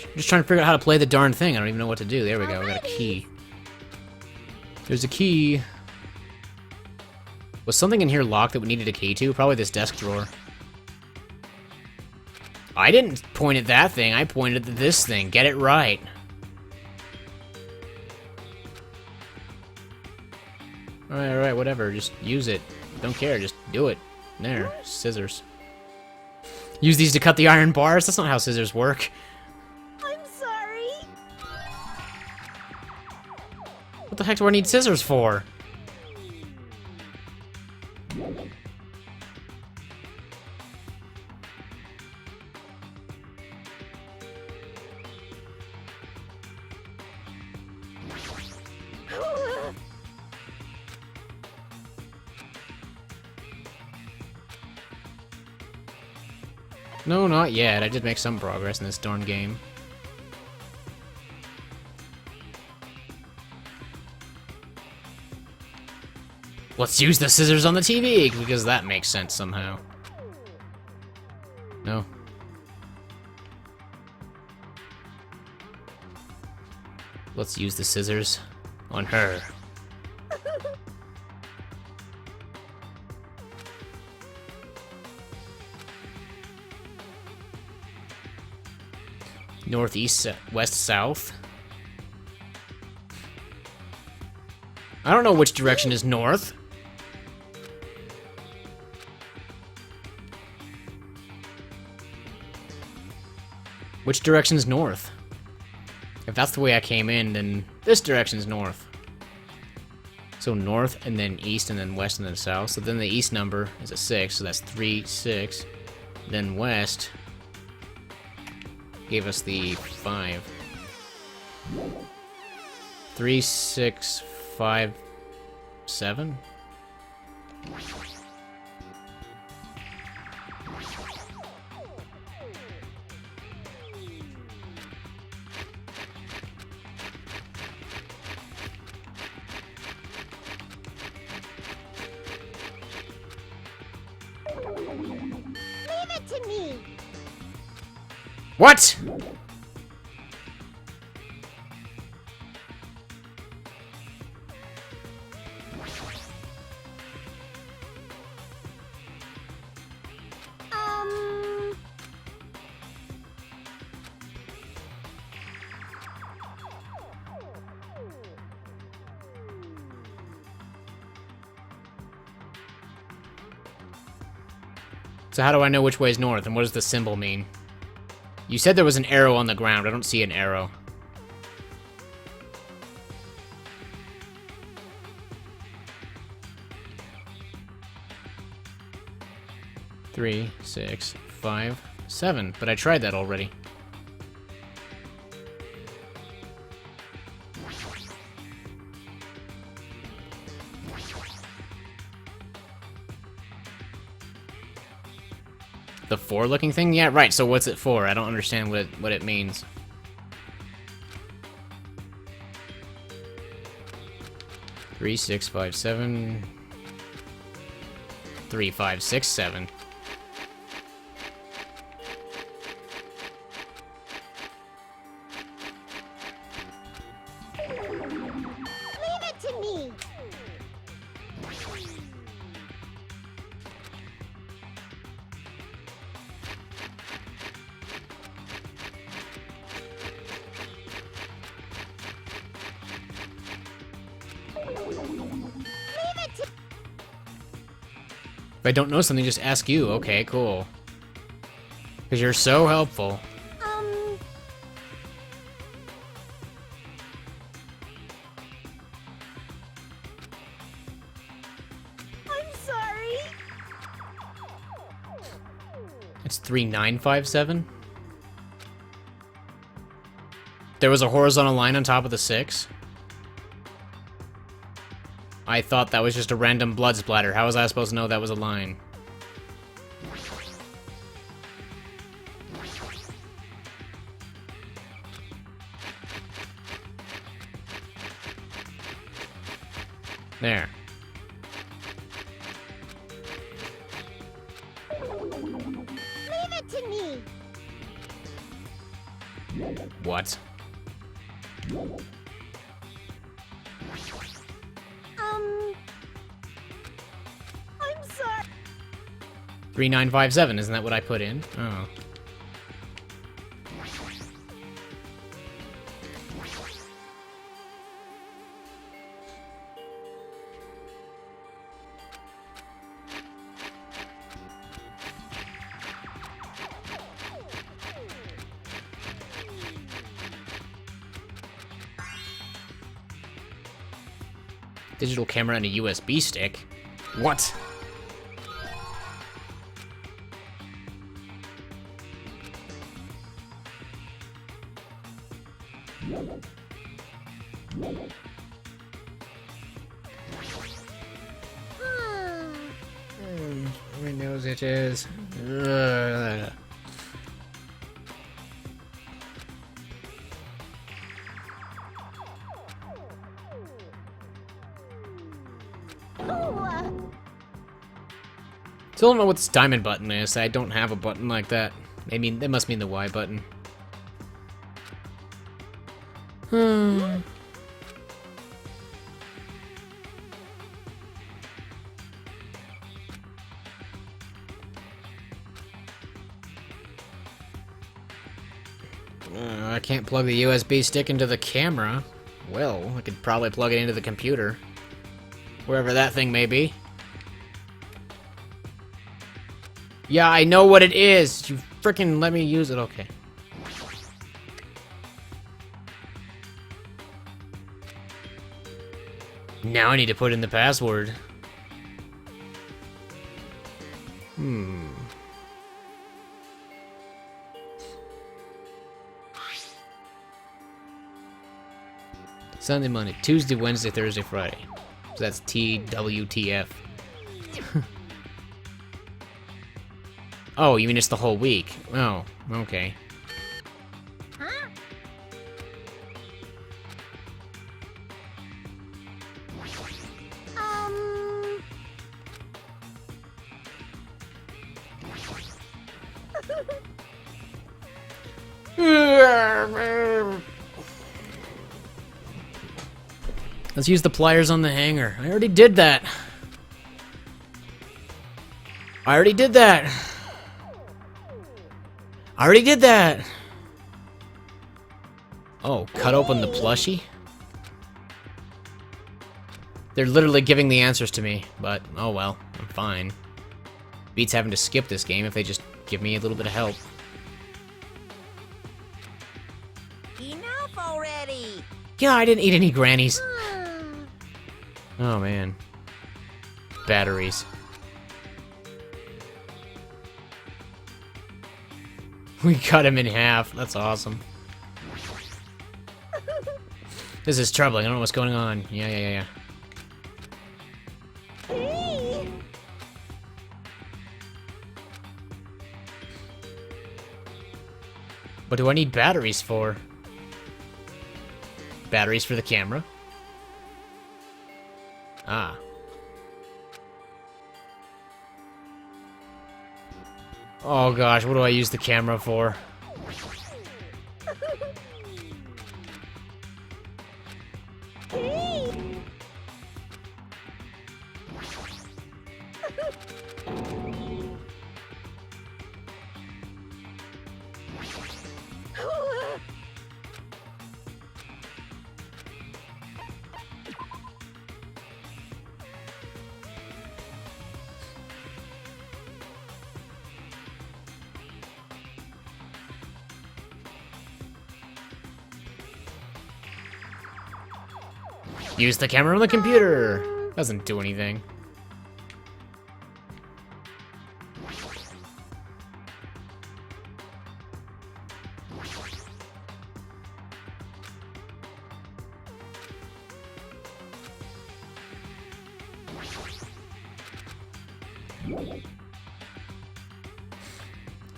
I'm just trying to figure out how to play the darn thing. I don't even know what to do. There we go. We got a key. There's a key. Was something in here locked that we needed a key to? Probably this desk drawer. I didn't point at that thing. I pointed at this thing. Get it right. Alright, whatever. Just use it. Don't care. Just do it. There. Scissors. Use these to cut the iron bars? That's not how scissors work. I'm sorry. What the heck do I need scissors for? No, not yet. I did make some progress in this darn game. Let's use the scissors on the TV, because that makes sense somehow. No. Let's use the scissors on her. Northeast, west, south. I don't know which direction is north. Which direction is north? If that's the way I came in, then this direction is north. So north, and then east, and then west, and then south. So then the east number is a 6, so that's 3, 6. Then west gave us the 5. 3, 6, 5, 7? Leave it to me. What? So how do I know which way is north, and what does the symbol mean? You said there was an arrow on the ground. I don't see an arrow. Three, 6, 5, 7. But I tried that already. The 4 looking thing? Yeah, right, so what's it for? I don't understand what it means. Three, 6, 5, 7. 3, 5, 6, 7. Leave it to me. If I don't know something, just ask you. Okay, cool. Because you're so helpful. I'm sorry. It's 3957? There was a horizontal line on top of the 6? I thought that was just a random blood splatter. How was I supposed to know that was a line? There. Leave it to me. What? I'm sorry. 3957, isn't that what I put in? Oh. Digital camera and a USB stick? What? My nose itches. Ugh. Still don't know what this diamond button is. I don't have a button like that. I mean, that must mean the Y button. I can't plug the USB stick into the camera. Well, I could probably plug it into the computer. Wherever that thing may be. Yeah, I know what it is! You frickin' let me use it, okay. Now I need to put in the password. Sunday, Monday, Tuesday, Wednesday, Thursday, Friday. So that's TWTF. Oh, you mean it's the whole week? Oh, okay. Huh? Let's use the pliers on the hanger. I already did that. I already did that. I already did that. Oh, cut open the plushie? They're literally giving the answers to me, but oh well, I'm fine. Beats having to skip this game if they just give me a little bit of help. Enough already. Yeah, I didn't eat any grannies. Oh man. Batteries. We cut him in half. That's awesome. This is troubling. I don't know what's going on. Yeah. Hey. What do I need batteries for? Batteries for the camera? Ah. Oh gosh, what do I use the camera for? Hey. Use the camera on the computer. Doesn't do anything.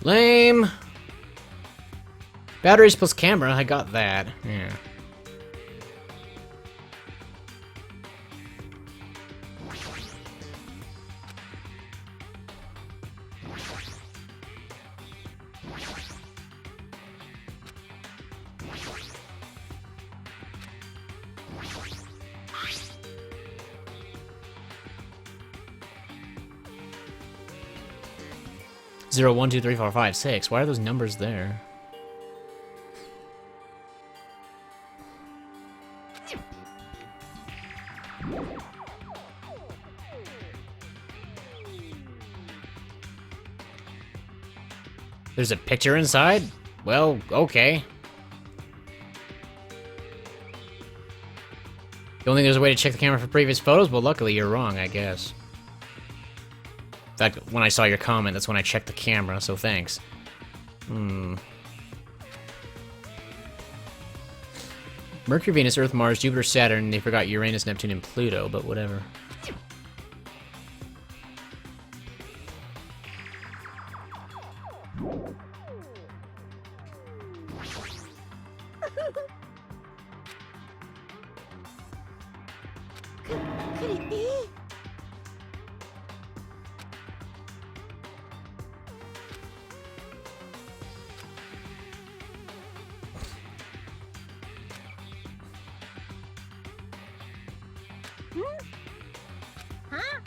Lame. Batteries plus camera, I got that. Yeah. Zero, 1, 2, 3, 4, 5, 6. Why are those numbers there? There's a picture inside? Well, okay. You don't think there's a way to check the camera for previous photos? Well, luckily you're wrong, I guess. In fact, when I saw your comment, that's when I checked the camera, so thanks. Mercury, Venus, Earth, Mars, Jupiter, Saturn, they forgot Uranus, Neptune, and Pluto, but whatever. Could it be? Huh?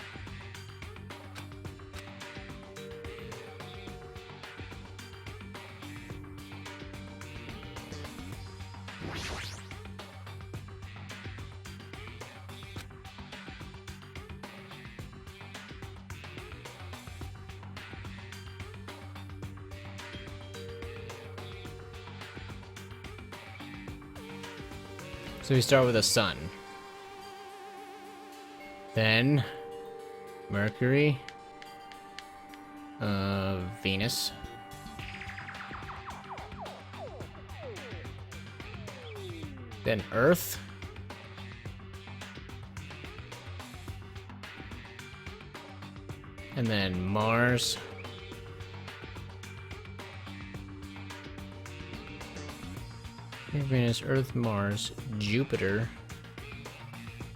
So we start with the sun. Then Mercury, Venus, then Earth, and then Mars, Venus, Earth, Mars, Jupiter,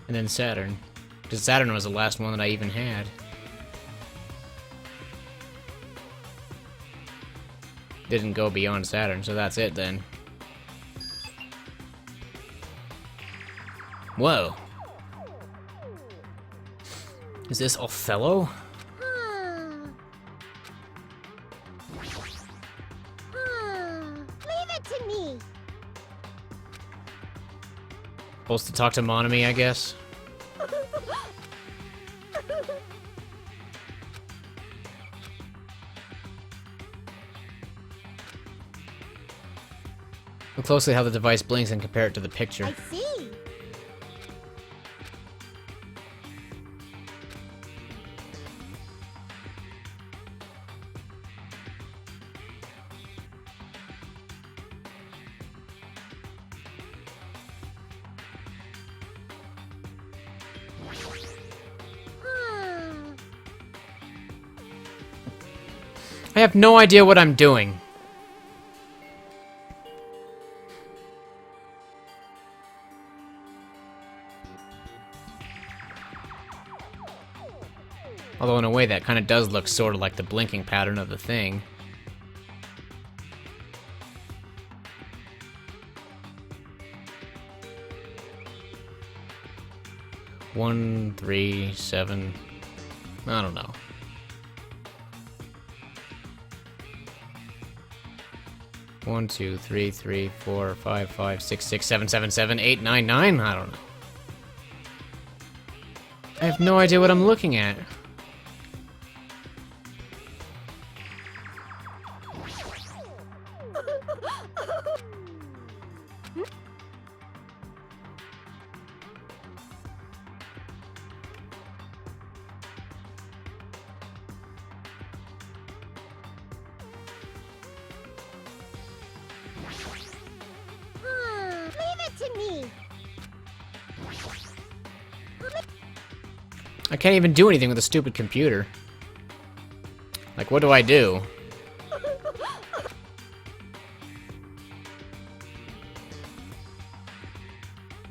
and then Saturn. Because Saturn was the last one that I even had. Didn't go beyond Saturn, so that's it then. Whoa. Is this Othello? Leave it to me. Supposed to talk to Monami, I guess. Look closely how the device blinks and compare it to the picture. I see. I have no idea what I'm doing. Although in a way that kind of does look sort of like the blinking pattern of the thing. One, 3, 7. I don't know. One, 2, 3, 3, 4, 5, 5, 6, 6, 7, 7, 7, 8, 9, 9. I don't know. I have no idea what I'm looking at. me. I can't even do anything with a stupid computer. Like, what do I do?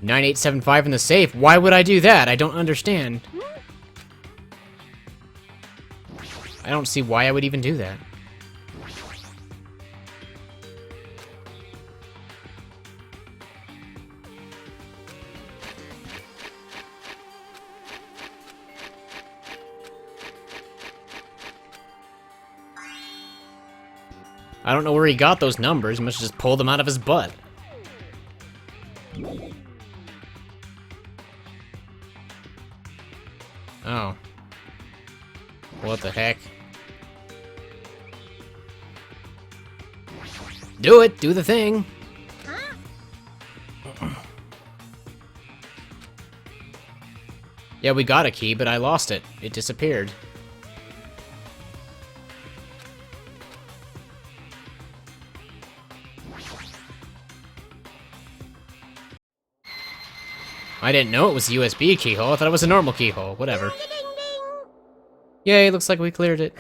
$9875 in the safe. Why would I do that? I don't understand. I don't see why I would even do that. I don't know where he got those numbers. He must have just pulled them out of his butt. Oh. What the heck? Do it! Do the thing! Yeah, we got a key, but I lost it. It disappeared. I didn't know it was a USB keyhole. I thought it was a normal keyhole. Whatever. Yay, looks like we cleared it.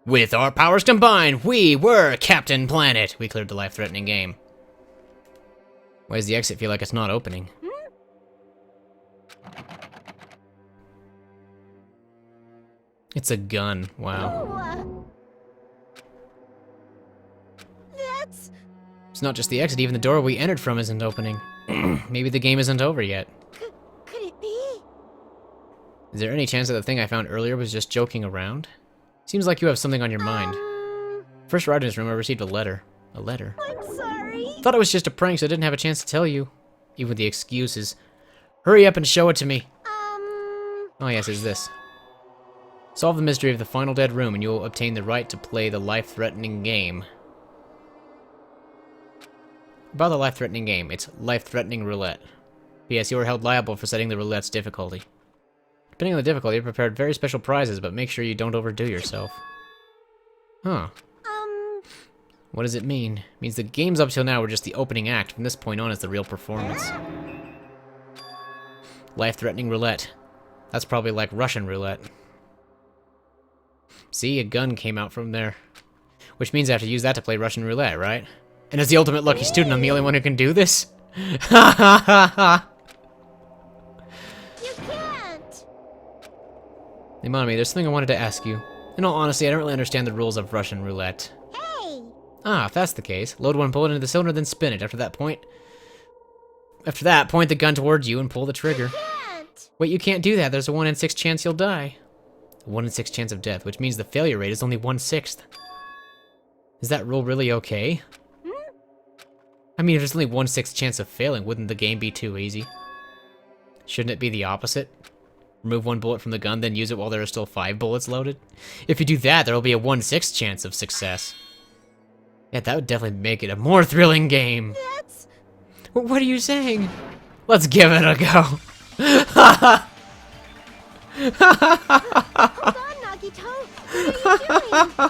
With our powers combined, we were Captain Planet. We cleared the life-threatening game. Why does the exit feel like it's not opening? It's a gun. Wow. That's... It's not just the exit, even the door we entered from isn't opening. Maybe the game isn't over yet. Could it be? Is there any chance that the thing I found earlier was just joking around? Seems like you have something on your mind. First arrived in this room, I received a letter. A letter? I'm sorry. Thought it was just a prank, so I didn't have a chance to tell you. Even with the excuses. Hurry up and show it to me. Oh yes, it's this. Solve the mystery of the final dead room and you will obtain the right to play the life-threatening game. About the life-threatening game, it's life-threatening roulette. P.S. You are held liable for setting the roulette's difficulty. Depending on the difficulty, you're prepared very special prizes, but make sure you don't overdo yourself. Huh. What does it mean? It means the games up till now were just the opening act. From this point on is the real performance. Life-threatening roulette. That's probably like Russian roulette. See, a gun came out from there. Which means I have to use that to play Russian roulette, right? And as the ultimate lucky student, I'm the only one who can do this? Ha ha ha ha! You can't. Hey, Mommy, there's something I wanted to ask you. In all honesty, I don't really understand the rules of Russian roulette. Hey. Ah, if that's the case, load one bullet into the cylinder, then spin it. After that, point the gun towards you and pull the trigger. Can't. Wait, you can't do that. There's a 1 in 6 chance you'll die. A 1 in 6 chance of death, which means the failure rate is only 1/6. Is that rule really okay? I mean, if there's only 1/6 chance of failing, wouldn't the game be too easy? Shouldn't it be the opposite? Remove 1 bullet from the gun, then use it while there are still 5 bullets loaded? If you do that, there will be a 1/6 chance of success. Yeah, that would definitely make it a more thrilling game. That's... What are you saying? Let's give it a go. Hold on, Nagito. What are you doing?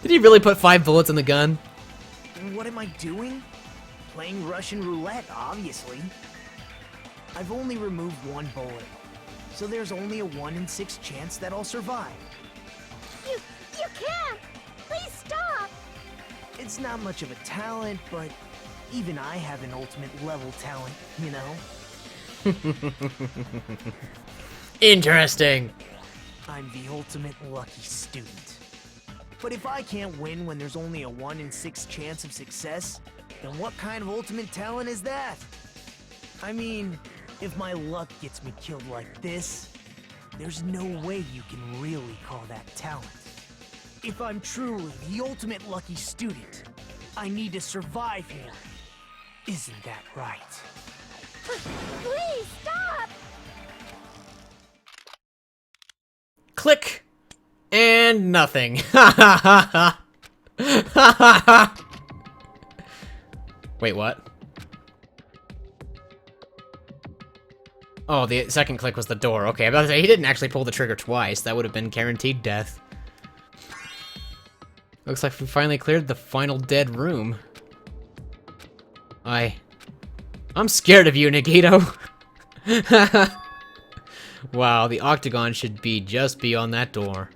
Did he really put 5 bullets in the gun? What am I doing? Playing Russian roulette, obviously. I've only removed 1 bullet, so there's only a 1 in 6 chance that I'll survive. You can't. Please stop. It's not much of a talent, but even I have an ultimate level talent, you know? Interesting. I'm the ultimate lucky student. But if I can't win when there's only a 1 in 6 chance of success, then what kind of ultimate talent is that? I mean, if my luck gets me killed like this, there's no way you can really call that talent. If I'm truly the ultimate lucky student, I need to survive here. Isn't that right? Please stop. Click. And nothing. Ha ha ha ha. Wait, what? Oh, the second click was the door. Okay, I was about to say, he didn't actually pull the trigger twice. That would have been guaranteed death. Looks like we finally cleared the final dead room. I I'm scared of you, Nagito. Wow, the octagon should be just beyond that door.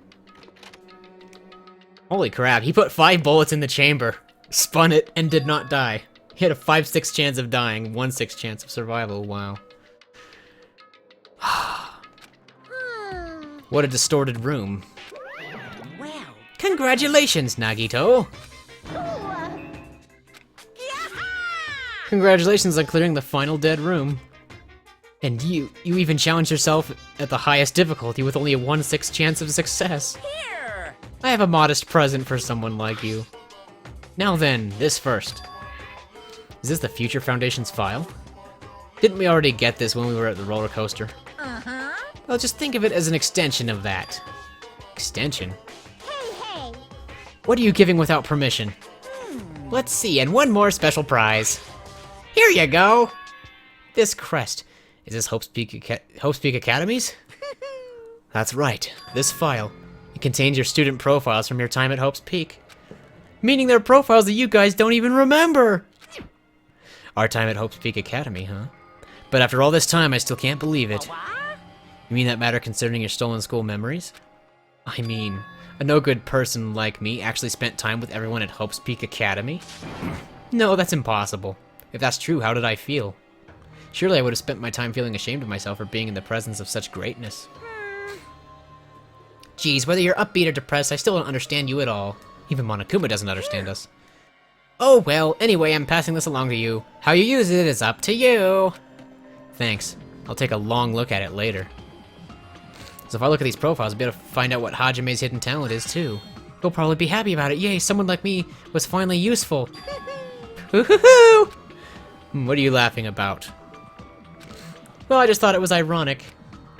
Holy crap, he put 5 bullets in the chamber, spun it, and did not die. He had a 5/6 chance of dying, 1/6 chance of survival, wow. What a distorted room. Well, Congratulations, Nagito! Congratulations on clearing the final dead room. And you even challenged yourself at the highest difficulty with only a 1/6 chance of success. here. I have a modest present for someone like you. Now then, this first. Is this the Future Foundation's file? Didn't we already get this when we were at the roller coaster? Uh-huh. Well, just think of it as an extension of that. Extension? Hey. What are you giving without permission? Let's see, and one more special prize. Here you go! This crest. Is this Hope's Peak Academy's? That's right, this file. It contains your student profiles from your time at Hope's Peak. Meaning they're profiles that you guys don't even remember! Our time at Hope's Peak Academy, huh? But after all this time, I still can't believe it. You mean that matter concerning your stolen school memories? I mean, a no-good person like me actually spent time with everyone at Hope's Peak Academy? No, that's impossible. If that's true, how did I feel? Surely I would have spent my time feeling ashamed of myself for being in the presence of such greatness. Geez, whether you're upbeat or depressed, I still don't understand you at all. Even Monokuma doesn't understand us. Oh well, anyway, I'm passing this along to you. How you use it is up to you. Thanks. I'll take a long look at it later. So if I look at these profiles, I'll be able to find out what Hajime's hidden talent is too. He'll probably be happy about it. Yay, someone like me was finally useful. Hoo-hoo-hoo! What are you laughing about? Well, I just thought it was ironic.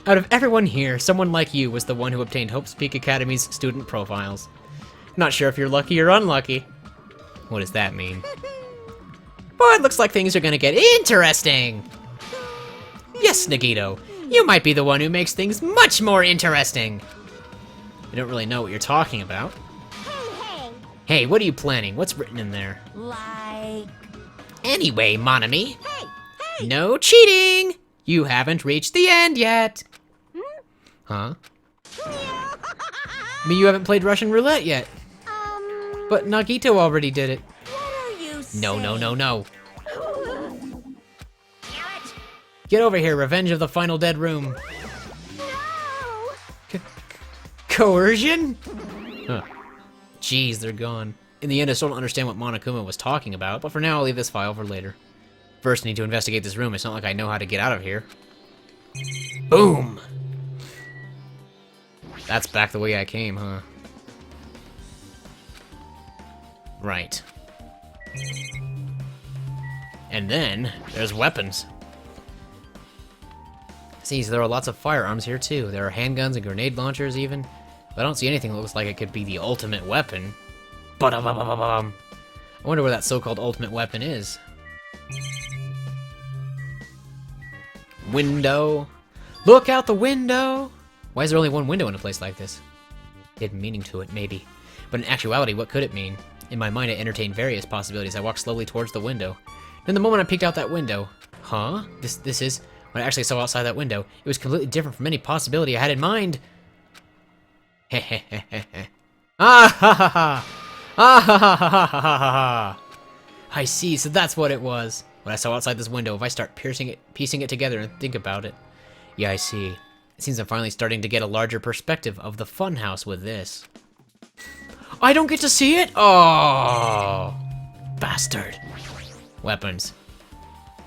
Out of everyone here, someone like you was the one who obtained Hope's Peak Academy's student profiles. Not sure if you're lucky or unlucky. What does that mean? But it looks like things are gonna get interesting! Yes, Nagito, you might be the one who makes things much more interesting! I don't really know what you're talking about. Hey. Hey, what are you planning? What's written in there? Like. Anyway, Monami, Hey. no cheating! You haven't reached the end yet! Huh? I mean, you haven't played Russian roulette yet. But Nagito already did it. What are you saying? No. Get over here, Revenge of the Final Dead Room. No. Coercion? Huh. Jeez, they're gone. In the end, I still don't understand what Monokuma was talking about, but for now, I'll leave this file for later. First, I need to investigate this room. It's not like I know how to get out of here. Boom! That's back the way I came, huh? Right. And then, there's weapons. See, so there are lots of firearms here too. There are handguns and grenade launchers even. But I don't see anything that looks like it could be the ultimate weapon. Ba-da-ba-ba-ba-bum. I wonder where that so-called ultimate weapon is. Window. Look out the window! Why is there only one window in a place like this? Hidden meaning to it, maybe. But in actuality, what could it mean? In my mind, I entertained various possibilities. I walked slowly towards the window. Then the moment I peeked out that window, huh? This is what I actually saw outside that window. It was completely different from any possibility I had in mind. Hehehehe. Ah ha ha ha! Ah ha ha ha ha ha ha ha! I see, so that's what it was. What I saw outside this window, if I start piecing it together and think about it. Yeah, I see. It seems I'm finally starting to get a larger perspective of the funhouse with this. I don't get to see it? Oh, bastard. Weapons.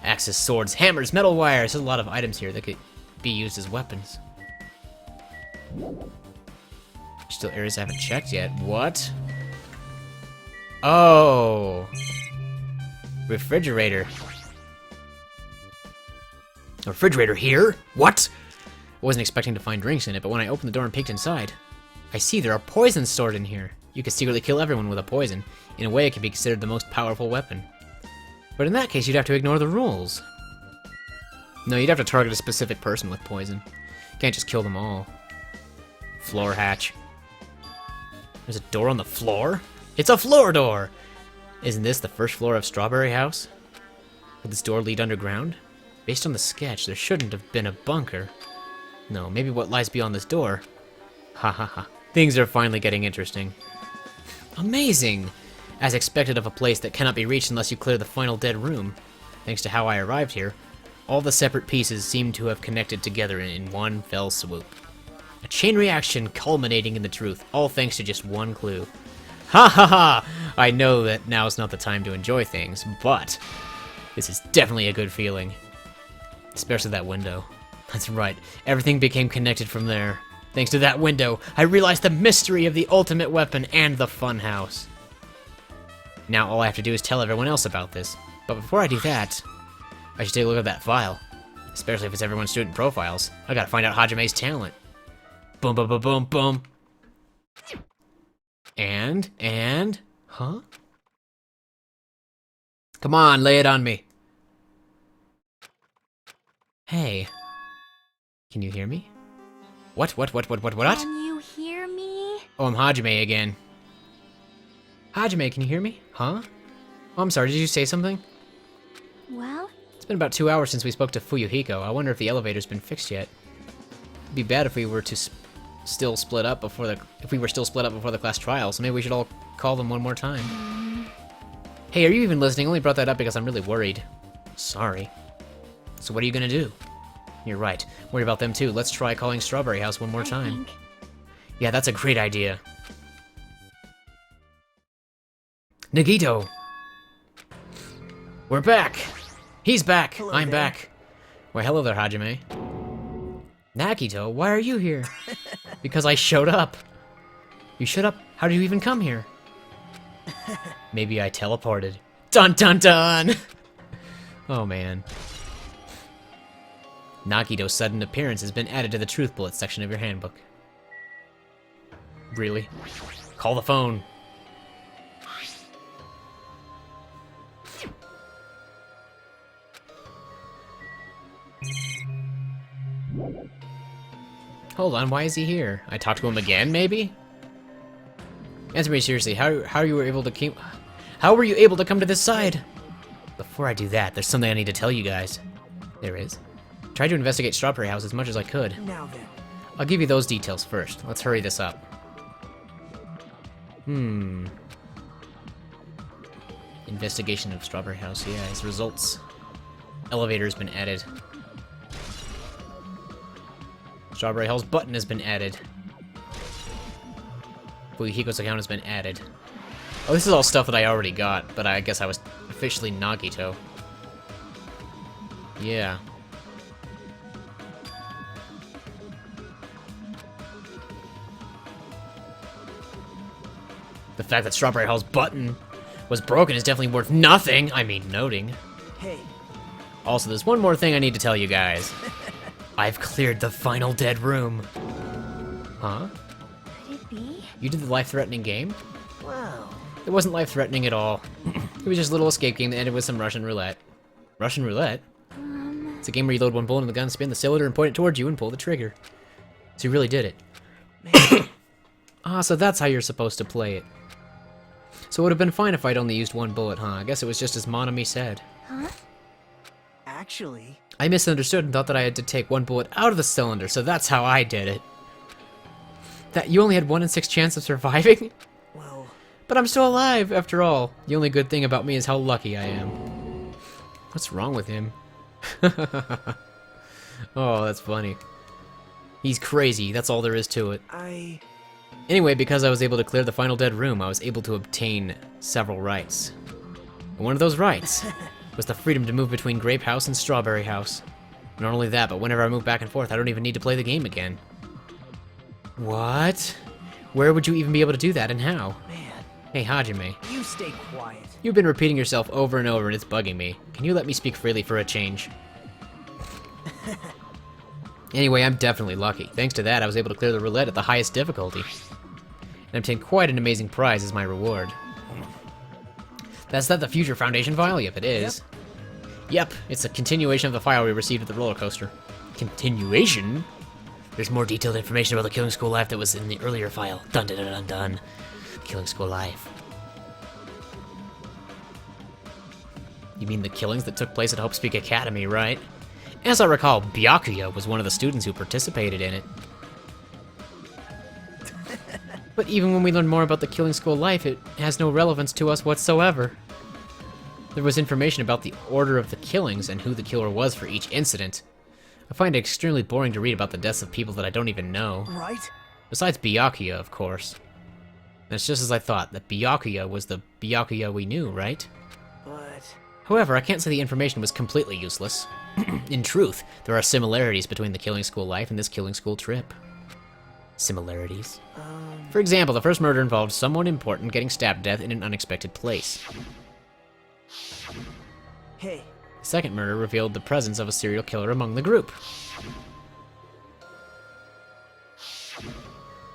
Axes, swords, hammers, metal wires. There's a lot of items here that could be used as weapons. Still areas I haven't checked yet. What? Oh. Refrigerator. A refrigerator here? What? I wasn't expecting to find drinks in it, but when I opened the door and peeked inside, I see there are poisons stored in here. You could secretly kill everyone with a poison. In a way, it could be considered the most powerful weapon. But in that case, you'd have to ignore the rules. No, you'd have to target a specific person with poison. You can't just kill them all. Floor hatch. There's a door on the floor? It's a floor door! Isn't this the first floor of Strawberry House? Could this door lead underground? Based on the sketch, there shouldn't have been a bunker. No, maybe what lies beyond this door. Ha ha ha. Things are finally getting interesting. Amazing! As expected of a place that cannot be reached unless you clear the final dead room. Thanks to how I arrived here, all the separate pieces seem to have connected together in one fell swoop. A chain reaction culminating in the truth, all thanks to just one clue. Ha ha ha! I know that now is not the time to enjoy things, but this is definitely a good feeling. Especially that window. That's right, everything became connected from there. Thanks to that window, I realized the mystery of the ultimate weapon and the funhouse. Now all I have to do is tell everyone else about this. But before I do that, I should take a look at that file. Especially if it's everyone's student profiles. I gotta find out Hajime's talent. Boom, boom, boom, boom, boom. And, huh? Come on, lay it on me. Hey. Can you hear me? What? Can you hear me? Oh, I'm Hajime again. Hajime, can you hear me? Huh? Oh, I'm sorry, did you say something? Well, It's been about 2 hours since we spoke to Fuyuhiko. I wonder if the elevator's been fixed yet. It'd be bad if we were to still split up before the class trial, so maybe we should all call them one more time. Hey, are you even listening? I only brought that up because I'm really worried. Sorry. So what are you gonna do? You're right. Worry about them too. Let's try calling Strawberry House one more time. Yeah, that's a great idea. Nagito! We're back! He's back! Hello I'm there. back! Why, hello there, Hajime. Nagito, why are you here? Because I showed up. You showed up? How did you even come here? Maybe I teleported. Dun dun dun! Oh man. Nagito's sudden appearance has been added to the truth bullet section of your handbook. Really? Call the phone. Hold on, why is he here? I talked to him again, maybe? Answer me seriously, how were you able to come to this side? Before I do that, there's something I need to tell you guys. There is. Tried to investigate Strawberry House as much as I could. Now then. I'll give you those details first. Let's hurry this up. Investigation of Strawberry House, yeah, its results. Elevator's been added. Strawberry House button has been added. Fuyuhiko's account has been added. Oh, this is all stuff that I already got, but I guess I was officially Nagito. Yeah. The fact that Strawberry House button was broken is definitely worth nothing. I mean, noting. Hey. Also, there's one more thing I need to tell you guys. I've cleared the final dead room. Huh? could it be? You did the life-threatening game? Wow. It wasn't life-threatening at all. It was just a little escape game that ended with some Russian roulette. Russian roulette? It's a game where you load one bullet in the gun, spin the cylinder, and point it towards you and pull the trigger. So you really did it. Ah, so that's how you're supposed to play it. So it would have been fine if I'd only used one bullet, huh? I guess it was just as Monami said. Huh? Actually, I misunderstood and thought that I had to take one bullet out of the cylinder, so that's how I did it. That you only had 1 in 6 chance of surviving? well, But I'm still alive, after all. The only good thing about me is how lucky I am. What's wrong with him? Oh, that's funny. He's crazy, that's all there is to it. Anyway, because I was able to clear the final dead room, I was able to obtain several rights. And one of those rights was the freedom to move between Grape House and Strawberry House. Not only that, but whenever I move back and forth, I don't even need to play the game again. What? Where would you even be able to do that, and how? man, Hey, Hajime. you stay quiet. You've been repeating yourself over and over, and it's bugging me. Can you let me speak freely for a change? Anyway, I'm definitely lucky. Thanks to that, I was able to clear the roulette at the highest difficulty. And obtained quite an amazing prize as my reward. That's that the Future Foundation file? Yep, it is. Yep, it's a continuation of the file we received at the roller coaster. Continuation? There's more detailed information about the Killing School Life that was in the earlier file. Dun dun dun dun dun. Killing School Life. You mean the killings that took place at Hope's Peak Academy, right? As I recall, Byakuya was one of the students who participated in it. But even when we learn more about the killing school life, it has no relevance to us whatsoever. There was information about the order of the killings and who the killer was for each incident. I find it extremely boring to read about the deaths of people that I don't even know. Right? Besides Byakuya, of course. And it's just as I thought, that Byakuya was the Byakuya we knew, right? But... However, I can't say the information was completely useless. In truth, there are similarities between the killing school life and this killing school trip. Similarities. For example, the first murder involved someone important getting stabbed to death in an unexpected place. Hey. The second murder revealed the presence of a serial killer among the group.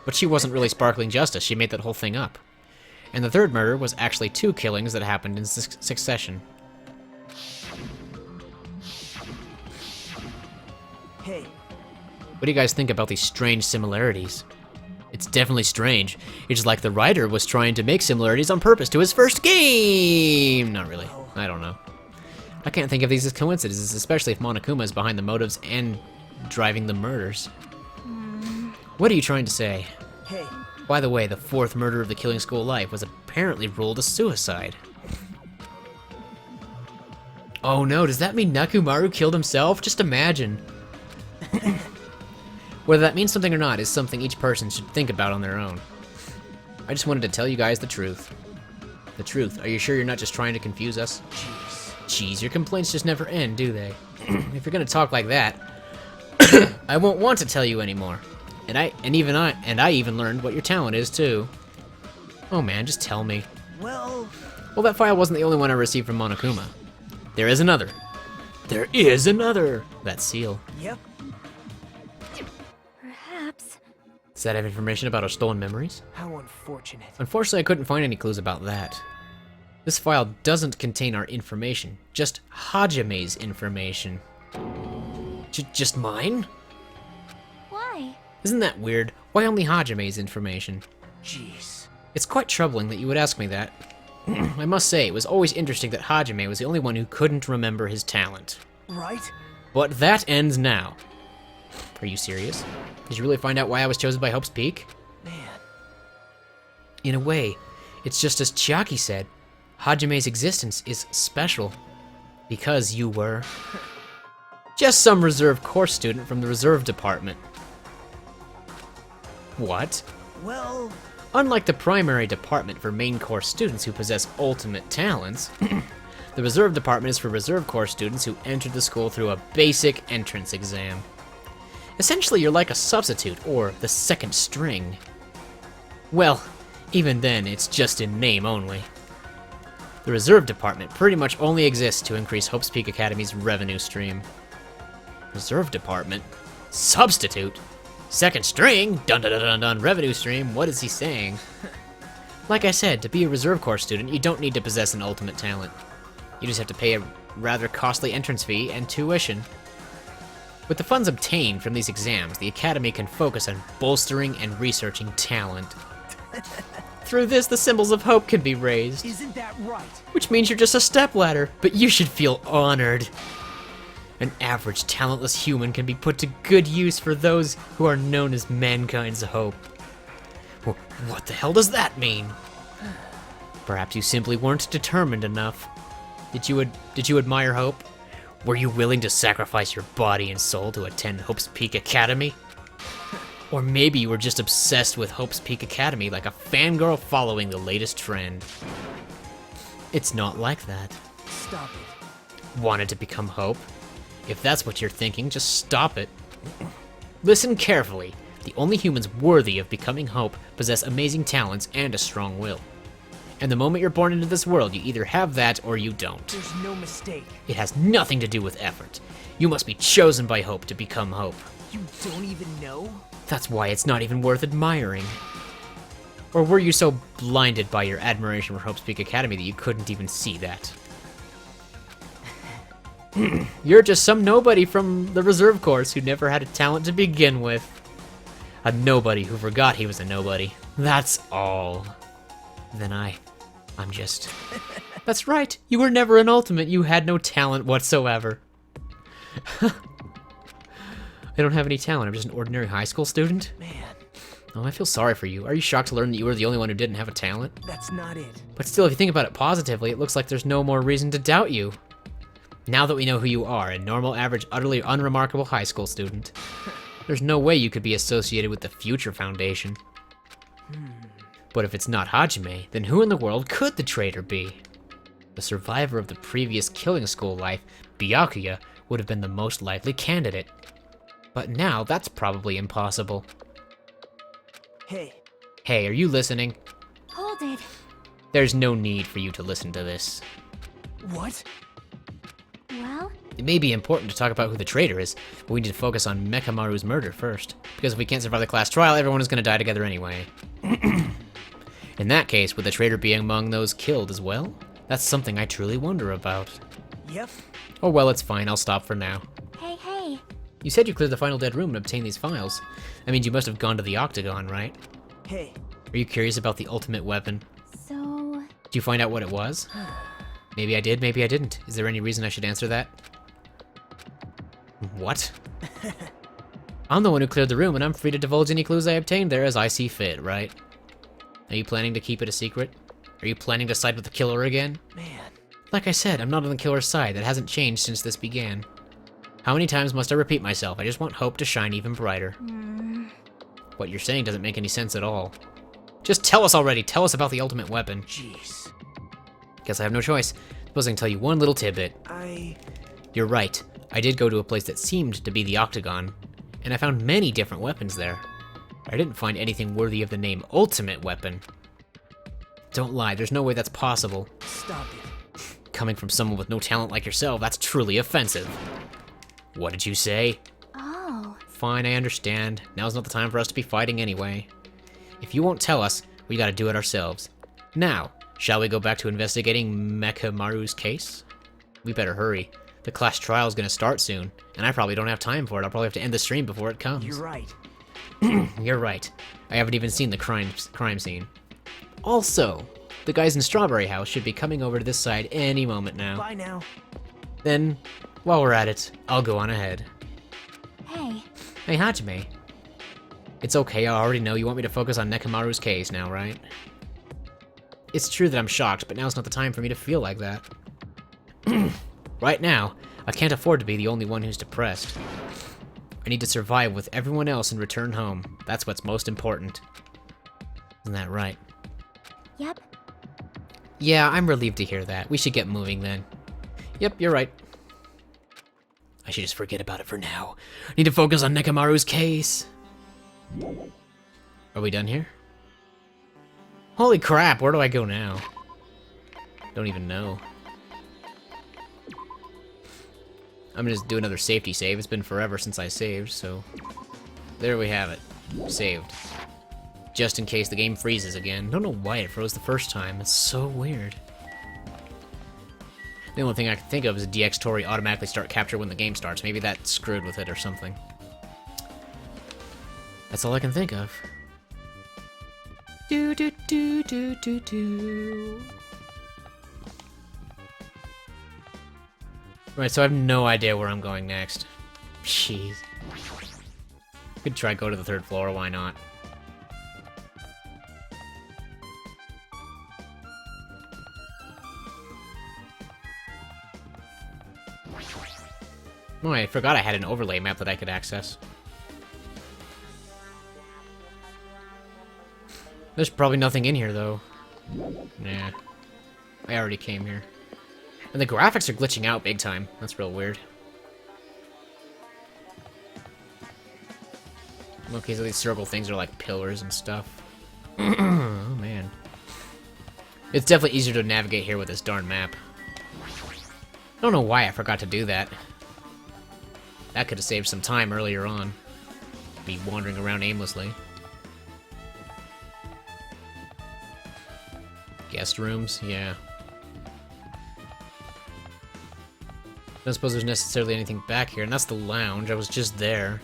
But she wasn't really sparkling justice, she made that whole thing up. And the third murder was actually 2 killings that happened in succession. Hey. What do you guys think about these strange similarities? It's definitely strange. It's like the writer was trying to make similarities on purpose to his first game! Not really. I don't know. I can't think of these as coincidences, especially if Monokuma is behind the motives and driving the murders. What are you trying to say? Hey. By the way, the 4th murder of the killing school life was apparently ruled a suicide. Oh no, does that mean Nakumaru killed himself? Just imagine. Whether that means something or not is something each person should think about on their own. I just wanted to tell you guys the truth. The truth. Are you sure you're not just trying to confuse us? Jeez, your complaints just never end, do they? If you're gonna talk like that, I won't want to tell you anymore. And I even learned what your talent is too. Oh man, just tell me. Well, that file wasn't the only one I received from Monokuma. There is another. There is another! That seal. yep. Perhaps. Does that have information about our stolen memories? How unfortunate. Unfortunately, I couldn't find any clues about that. This file doesn't contain our information, just Hajime's information. Just mine? Why? Isn't that weird? Why only Hajime's information? Jeez. It's quite troubling that you would ask me that. I must say, it was always interesting that Hajime was the only one who couldn't remember his talent. Right? But that ends now. Are you serious? Did you really find out why I was chosen by Hope's Peak? Man. In a way, it's just as Chiaki said, Hajime's existence is special. Because you were... just some reserve course student from the reserve department. What? Well... Unlike the primary department for main course students who possess ultimate talents, the reserve department is for reserve course students who entered the school through a basic entrance exam. Essentially, you're like a substitute, or the second string. Well, even then, it's just in name only. The reserve department pretty much only exists to increase Hope's Peak Academy's revenue stream. Reserve department? Substitute? Second string? Dun dun dun dun dun, revenue stream, what is he saying? Like I said, to be a reserve course student, you don't need to possess an ultimate talent. You just have to pay a rather costly entrance fee and tuition. With the funds obtained from these exams, the Academy can focus on bolstering and researching talent. Through this, the symbols of hope can be raised. Isn't that right? Which means you're just a stepladder, but you should feel honored. An average, talentless human can be put to good use for those who are known as mankind's hope. Well, what the hell does that mean? Perhaps you simply weren't determined enough. Did you admire Hope? Were you willing to sacrifice your body and soul to attend Hope's Peak Academy? Or maybe you were just obsessed with Hope's Peak Academy like a fangirl following the latest trend. It's not like that. Stop it. Wanted to become Hope? If that's what you're thinking, just stop it. Listen carefully. The only humans worthy of becoming Hope possess amazing talents and a strong will. And the moment you're born into this world, you either have that or you don't. There's no mistake. It has nothing to do with effort. You must be chosen by Hope to become Hope. You don't even know? That's why it's not even worth admiring. Or were you so blinded by your admiration for Hope's Peak Academy that you couldn't even see that? You're just some nobody from the reserve course who never had a talent to begin with. A nobody who forgot he was a nobody. That's all. Then I'm just... That's right. You were never an ultimate. You had no talent whatsoever. I don't have any talent. I'm just an ordinary high school student. Man, Oh, I feel sorry for you. Are you shocked to learn that you were the only one who didn't have a talent? that's not it. But still, if you think about it positively, it looks like there's no more reason to doubt you. Now that we know who you are, a normal, average, utterly unremarkable high school student, there's no way you could be associated with the Future Foundation. But if it's not Hajime, then who in the world could the traitor be? The survivor of the previous killing school life, Byakuya, would have been the most likely candidate. But now, that's probably impossible. Hey, Hey, are you listening? Hold it. There's no need for you to listen to this. what? Well, It may be important to talk about who the traitor is, but we need to focus on Mekamaru's murder first. Because if we can't survive the class trial, everyone is going to die together anyway. In that case, would the traitor be among those killed as well? That's something I truly wonder about. Yep. Oh well, it's fine, I'll stop for now. hey, hey. You said you cleared the final dead room and obtained these files. That means you must have gone to the Octagon, right? Hey, Are you curious about the ultimate weapon? So, Did you find out what it was? Maybe I did, maybe I didn't. Is there any reason I should answer that? What? I'm the one who cleared the room, and I'm free to divulge any clues I obtained there as I see fit, right? Are you planning to keep it a secret? Are you planning to side with the killer again? man. Like I said, I'm not on the killer's side. That hasn't changed since this began. How many times must I repeat myself? I just want hope to shine even brighter. What you're saying doesn't make any sense at all. Just tell us already. Tell us about the ultimate weapon. Jeez. Guess I have no choice. Suppose I can tell you one little tidbit. You're right. I did go to a place that seemed to be the Octagon, and I found many different weapons there. I didn't find anything worthy of the name Ultimate Weapon. Don't lie, there's no way that's possible. Stop it. Coming from someone with no talent like yourself, that's truly offensive. What did you say? oh, Fine, I understand. Now's not the time for us to be fighting anyway. If you won't tell us, we gotta do it ourselves. Now, shall we go back to investigating Mekamaru's case? We better hurry. The class trial's gonna start soon, and I probably don't have time for it. I'll probably have to end the stream before it comes. You're right. You're right. I haven't even seen the crime scene. Also, the guys in Strawberry House should be coming over to this side any moment now. Bye now. Then, while we're at it, I'll go on ahead. hey. Hey, Hajime. It's okay, I already know you want me to focus on Nekamaru's case now, right? It's true that I'm shocked, but now's not the time for me to feel like that. Right now, I can't afford to be the only one who's depressed. I need to survive with everyone else and return home. That's what's most important. Isn't that right? Yep. Yeah, I'm relieved to hear that. We should get moving then. Yep, you're right. I should just forget about it for now. Need to focus on Nekamaru's case. Are we done here? Holy crap, where do I go now? Don't even know. I'm gonna just do another safety save. It's been forever since I saved, so... There we have it. Saved. Just in case the game freezes again. Don't know why it froze the first time. It's so weird. The only thing I can think of is DX Tori automatically start capture when the game starts. Maybe that screwed with it or something. That's all I can think of. Do do do do do do. Right, so I have no idea where I'm going next. Jeez. Could try go to the third floor, why not? Oh, I forgot I had an overlay map that I could access. There's probably nothing in here, though. Nah. I already came here. And the graphics are glitching out big time. That's real weird. Okay, so these circle things are like pillars and stuff. Oh, man. It's definitely easier to navigate here with this darn map. I don't know why I forgot to do that. That could have saved some time earlier on. Me wandering around aimlessly. Guest rooms? Yeah. Don't suppose there's necessarily anything back here, and that's the lounge. I was just there.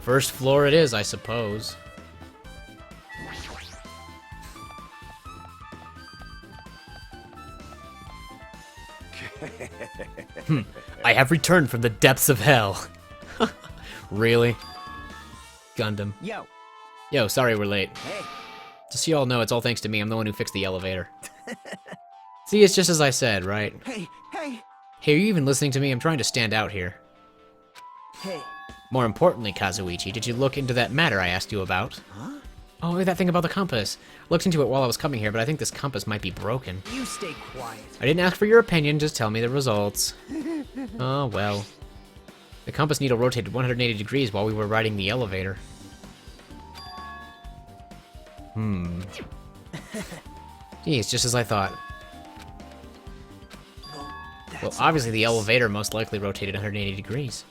First floor it is, I suppose. I have returned from the depths of hell. Really? Gundam. Yo, sorry we're late. Hey. Just so you all know, it's all thanks to me. I'm the one who fixed the elevator. See, it's just as I said, right? Hey. Hey, are you even listening to me? I'm trying to stand out here. Hey. More importantly, Kazuichi, did you look into that matter I asked you about? Huh? Oh, that thing about the compass. I looked into it while I was coming here, but I think this compass might be broken. You stay quiet. I didn't ask for your opinion, just tell me the results. Oh, well. The compass needle rotated 180 degrees while we were riding the elevator. Geez, just as I thought. Well, obviously the elevator most likely rotated 180 degrees.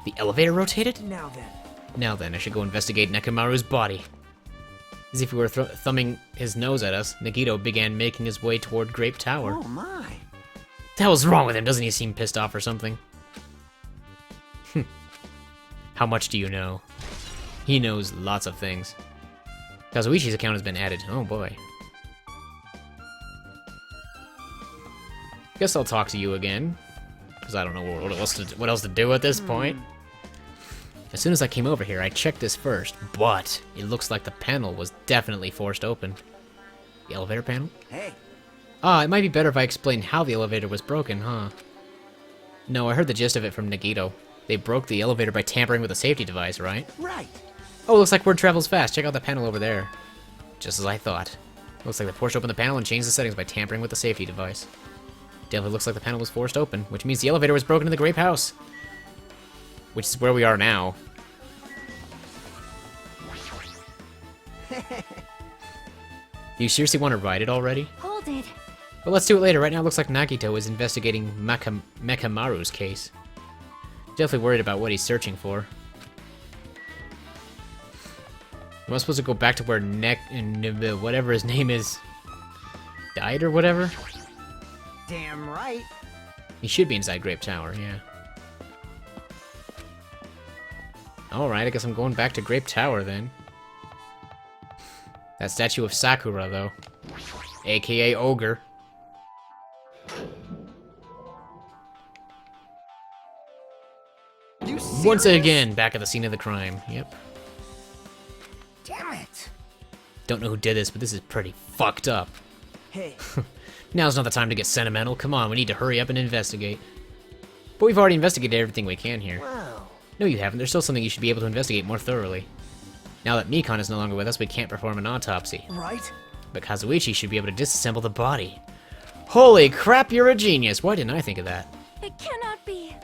The elevator rotated? Now then, I should go investigate Nekomaru's body. As if he were thumbing his nose at us, Nagito began making his way toward Grape Tower. Oh my. The hell's wrong with him? Doesn't he seem pissed off or something? How much do you know? He knows lots of things. Kazuichi's account has been added. Oh boy. Guess I'll talk to you again. Because I don't know what else to do at this point. As soon as I came over here, I checked this first, but it looks like the panel was definitely forced open. The elevator panel? Hey. Ah, it might be better if I explained how the elevator was broken, huh? No, I heard the gist of it from Nagito. They broke the elevator by tampering with a safety device, right? Right. Oh, looks like word travels fast. Check out the panel over there. Just as I thought. Looks like they forced open the panel and changed the settings by tampering with the safety device. Definitely looks like the panel was forced open, which means the elevator was broken in the Grape House. Which is where we are now. Do you seriously want to ride it already? Hold it. But let's do it later. Right now it looks like Nagito is investigating Mekamaru's case. Definitely worried about what he's searching for. Am I supposed to go back to where whatever his name is died or whatever? Damn right. He should be inside Grape Tower, yeah. Alright, I guess I'm going back to Grape Tower then. That statue of Sakura, though. AKA Ogre. You Once serious? again, back at the scene of the crime. Yep. Damn it. Don't know who did this, but this is pretty fucked up. Hey. Now's not the time to get sentimental. Come on, we need to hurry up and investigate. But we've already investigated everything we can here. Wow. No, you haven't. There's still something you should be able to investigate more thoroughly. Now that Mikan is no longer with us, we can't perform an autopsy. Right? But Kazuichi should be able to disassemble the body. Holy crap, you're a genius! Why didn't I think of that? It cannot be.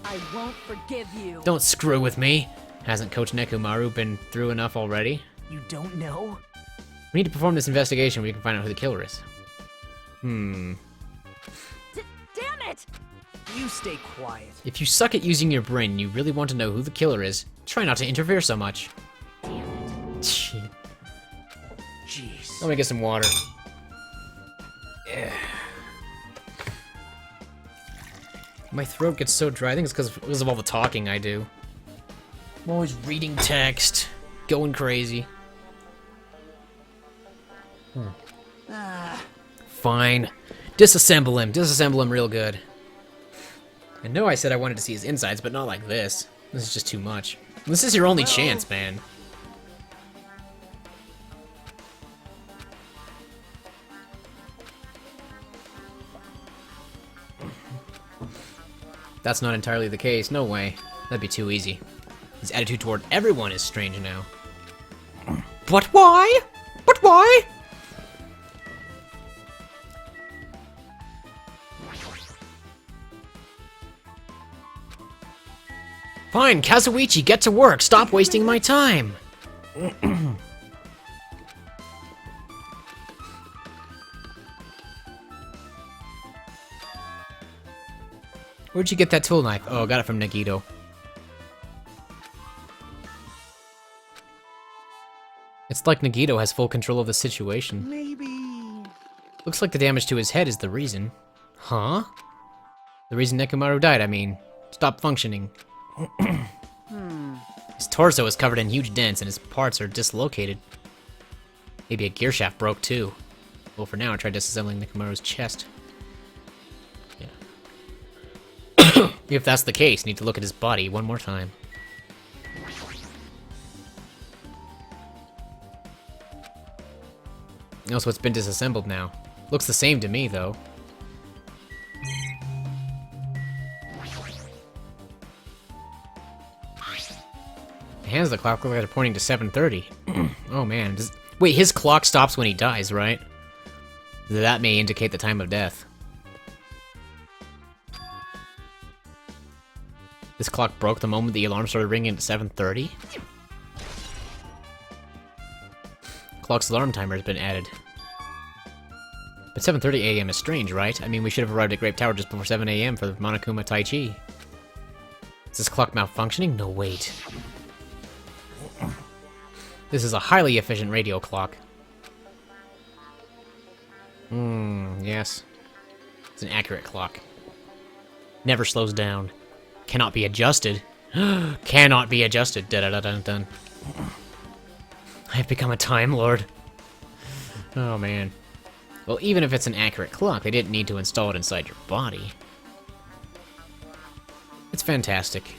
I won't forgive you. Don't screw with me! Hasn't Coach Nekomaru been through enough already? You don't know? We need to perform this investigation where we can find out who the killer is. Damn it! You stay quiet. If you suck at using your brain and you really want to know who the killer is, try not to interfere so much. Shit. Jeez. Let me get some water. My throat gets so dry. I think it's because of all the talking I do. I'm always reading text, going crazy. Fine. Disassemble him. Disassemble him real good. I know I said I wanted to see his insides, but not like this. This is just too much. This is your only chance, man. That's not entirely the case. No way. That'd be too easy. His attitude toward everyone is strange now. But why? But why? Fine, Kazuichi, get to work. Stop wasting my time. Where'd you get that tool knife? Oh, got it from Nagito. It's like Nagito has full control of the situation. Maybe. Looks like the damage to his head is the reason. Huh? The reason Nekomaru died, I mean. Stopped functioning. His torso is covered in huge dents and his parts are dislocated. Maybe a gear shaft broke too. Well, for now I tried disassembling Nekomaru's chest. Yeah. If that's the case, need to look at his body one more time. Oh, so it's been disassembled now. Looks the same to me, though. The hands of the clock look like they're pointing to 7:30. Oh man. Wait, his clock stops when he dies, right? That may indicate the time of death. This clock broke the moment the alarm started ringing at 7:30? Clock's alarm timer has been added. But 7:30 AM is strange, right? I mean, we should have arrived at Grape Tower just before 7 AM for the Monokuma Tai Chi. Is this clock malfunctioning? No, wait. This is a highly efficient radio clock. Yes. It's an accurate clock. Never slows down. Cannot be adjusted. Cannot be adjusted. Da-da-da-dun-dun. I have become a Time Lord. Oh, man. Well, even if it's an accurate clock, they didn't need to install it inside your body. It's fantastic.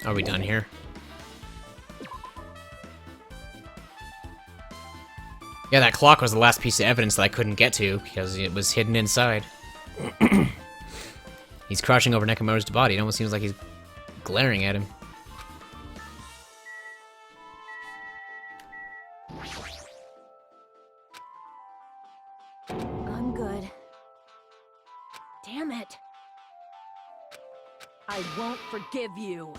Are we done here? Yeah, that clock was the last piece of evidence that I couldn't get to because it was hidden inside. He's crouching over Nekomaru's body. It almost seems like he's glaring at him. I'm good. Damn it. I won't forgive you.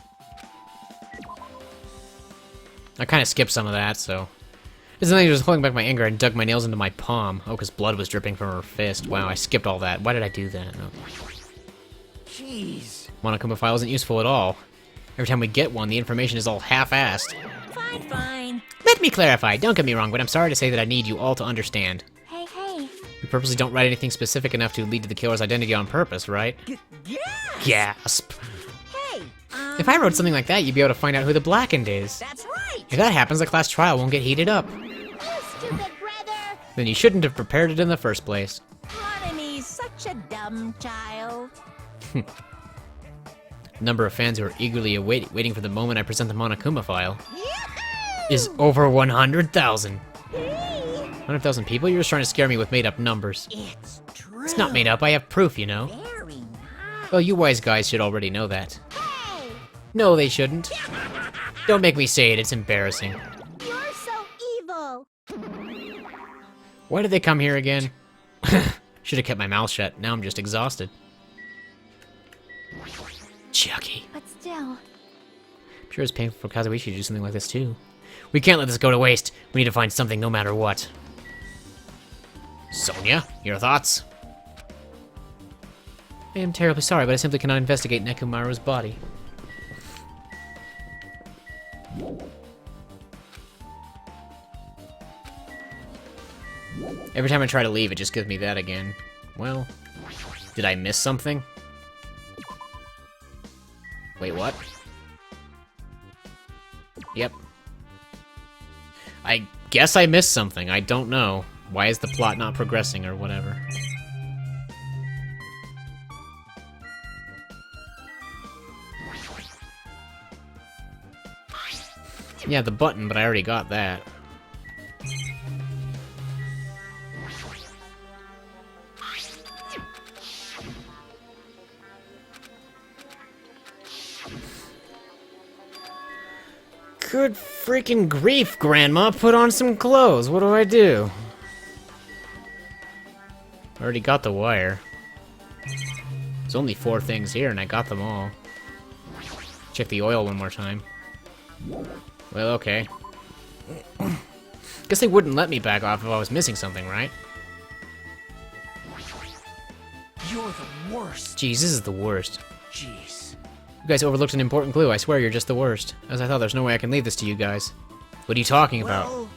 I kind of skipped some of that, so... It's not like I was holding back my anger and dug my nails into my palm. Oh, because blood was dripping from her fist. Wow, I skipped all that. Why did I do that? Oh. Jeez. Monokuma file isn't useful at all. Every time we get one, the information is all half-assed. Fine, fine. Let me clarify. Don't get me wrong, but I'm sorry to say that I need you all to understand. Hey, hey. We purposely don't write anything specific enough to lead to the killer's identity on purpose, right? Yes! Gasp. Hey, If I wrote something like that, you'd be able to find out who the Blackened is. that's right. If that happens, the class trial won't get heated up. Oh, stupid brother. Then you shouldn't have prepared it in the first place. Ronnie's such a dumb child. The number of fans who are eagerly waiting for the moment I present the Monokuma file is over 100,000. 100,000 people? You're just trying to scare me with made-up numbers. It's true. It's not made up, I have proof, you know. Very nice. Well, you wise guys should already know that. Hey, No, they shouldn't. Don't make me say it, it's embarrassing. you're so evil. Why did they come here again? Should have kept my mouth shut, now I'm just exhausted. Chucky. But still, I'm sure it's painful for Kazuichi to do something like this too. We can't let this go to waste. We need to find something no matter what. Sonia, your thoughts? I am terribly sorry, but I simply cannot investigate Nekomaru's body. Every time I try to leave, it just gives me that again. Well, did I miss something? Wait, what? Yep. I guess I missed something. I don't know. Why is the plot not progressing or whatever? Yeah, the button, but I already got that. Good freaking grief, Grandma! Put on some clothes! What do I do? I already got the wire. There's only 4 things here, and I got them all. Check the oil one more time. Well, okay. Guess they wouldn't let me back off if I was missing something, right? You're the worst. Jeez, this is the worst. Jeez. You guys overlooked an important clue. I swear you're just the worst. As I thought, there's no way I can leave this to you guys. What are you talking about? Well,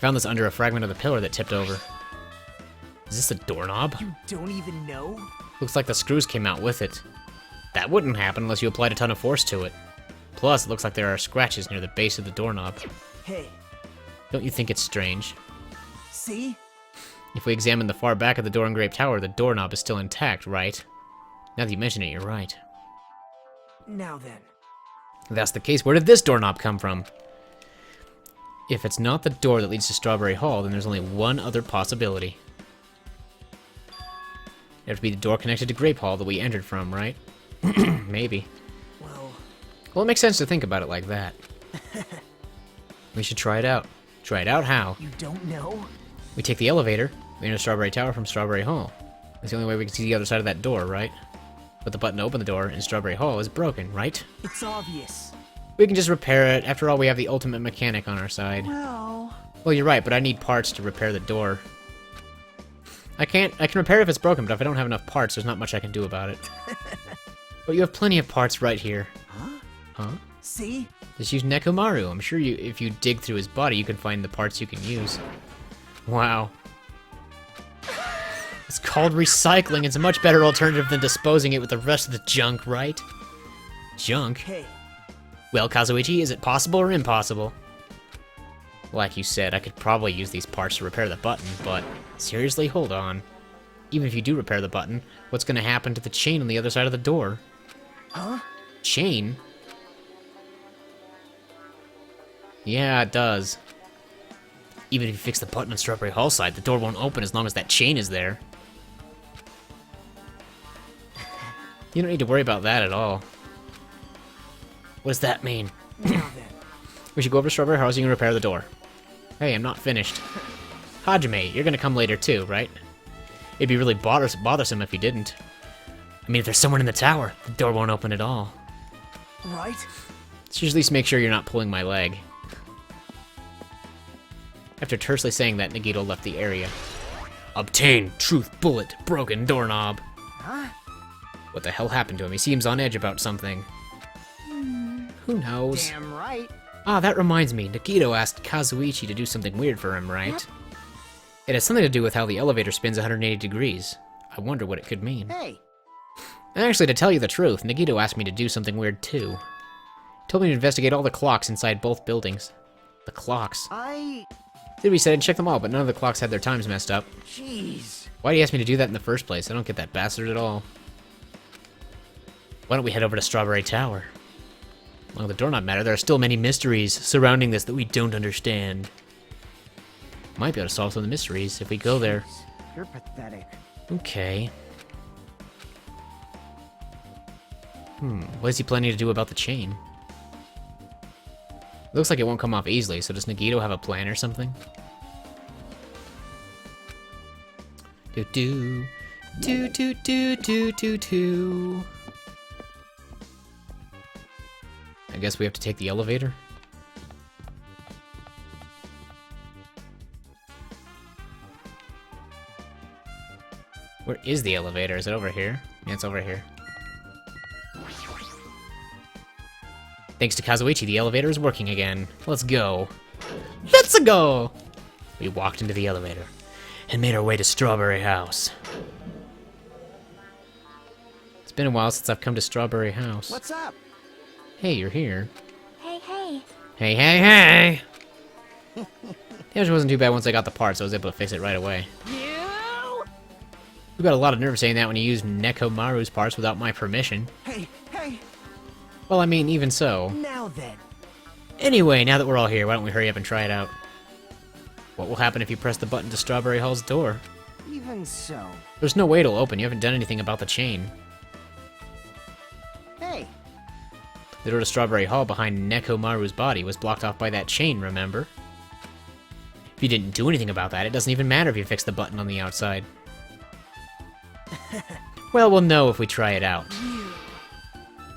Found this under a fragment of the pillar that tipped over. Is this a doorknob? you don't even know? Looks like the screws came out with it. That wouldn't happen unless you applied a ton of force to it. Plus, it looks like there are scratches near the base of the doorknob. Hey, Don't you think it's strange? see? If we examine the far back of the door engraved tower, the doorknob is still intact, right? Now that you mention it, you're right. Now then. If that's the case, where did this doorknob come from? If it's not the door that leads to Strawberry Hall, then there's only one other possibility. It would be the door connected to Grape Hall that we entered from, right? Maybe. Well, it makes sense to think about it like that. We should try it out. Try it out how? You don't know? We take the elevator, we enter Strawberry Tower from Strawberry Hall. That's the only way we can see the other side of that door, right? Put the button to open the door, and Strawberry Hall is broken, right? It's obvious. We can just repair it. After all, we have the ultimate mechanic on our side. Well... Well, you're right, but I need parts to repair the door. I can repair it if it's broken, but if I don't have enough parts, there's not much I can do about it. But you have plenty of parts right here. Huh? See? Just use Nekomaru. I'm sure if you dig through his body, you can find the parts you can use. Wow. It's called recycling. It's a much better alternative than disposing it with the rest of the junk, right? Junk? Hey. Well, Kazuichi, is it possible or impossible? Like you said, I could probably use these parts to repair the button, but seriously, hold on. Even if you do repair the button, what's gonna happen to the chain on the other side of the door? Huh? Chain? Yeah, it does. Even if you fix the button on Strawberry Hall side, the door won't open as long as that chain is there. You don't need to worry about that at all. What does that mean? Now then. We should go over to Strawberry Hall so you can repair the door. Hey, I'm not finished. Hajime, you're gonna come later too, right? It'd be really bothersome if you didn't. I mean, if there's someone in the tower, the door won't open at all. Right? So just at least make sure you're not pulling my leg. After tersely saying that, Nagito left the area. Obtain truth bullet, broken doorknob. Huh? What the hell happened to him? He seems on edge about something. Who knows? Damn right. Ah, that reminds me. Nagito asked Kazuichi to do something weird for him, right? Yep. It has something to do with how the elevator spins 180 degrees. I wonder what it could mean. Hey. Actually, to tell you the truth, Nagito asked me to do something weird too. He told me to investigate all the clocks inside both buildings. The clocks. Did we said check them all, but none of the clocks had their times messed up. Jeez. Why'd he ask me to do that in the first place? I don't get that bastard at all. Why don't we head over to Strawberry Tower? Along the doorknob matter, there are still many mysteries surrounding this that we don't understand. Might be able to solve some of the mysteries if we go there. You're pathetic. Okay. What is he planning to do about the chain? Looks like it won't come off easily, so does Nagito have a plan or something? Do-do. Do-do-do-do-do-do. I guess we have to take the elevator? Where is the elevator? Is it over here? Yeah, it's over here. Thanks to Kazuichi, the elevator is working again. Let's go. Let's go! We walked into the elevator and made our way to Strawberry House. It's been a while since I've come to Strawberry House. What's up? Hey, you're here. Hey, hey. Hey, hey, hey! Damage wasn't too bad once I got the parts, so I was able to fix it right away. You! You got a lot of nerve saying that when you use Nekomaru's parts without my permission. Hey, hey. Well, I mean, even so. Now then. Anyway, now that we're all here, why don't we hurry up and try it out? What will happen if you press the button to Strawberry Hall's door? Even so. There's no way it'll open. You haven't done anything about the chain. Hey. The door to Strawberry Hall behind Nekomaru's body was blocked off by that chain, remember? If you didn't do anything about that, it doesn't even matter if you fix the button on the outside. Well, we'll know if we try it out.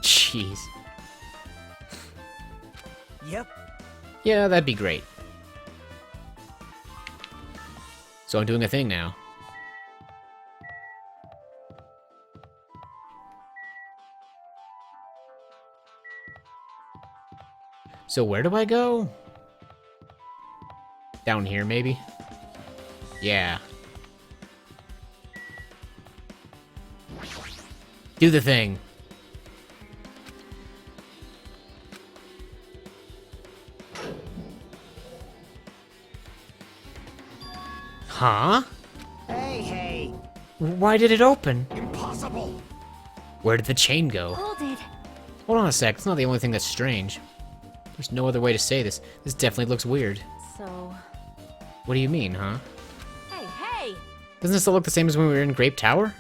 Jeez. Yep. Yeah, that'd be great. So I'm doing a thing now. So where do I go? Down here, maybe? Yeah. Do the thing. Huh? Hey. Why did it open? Impossible! Where did the chain go? Hold it. Hold on a sec, it's not the only thing that's strange. There's no other way to say this. This definitely looks weird. So... What do you mean, huh? Hey! Doesn't this still look the same as when we were in Grape Tower?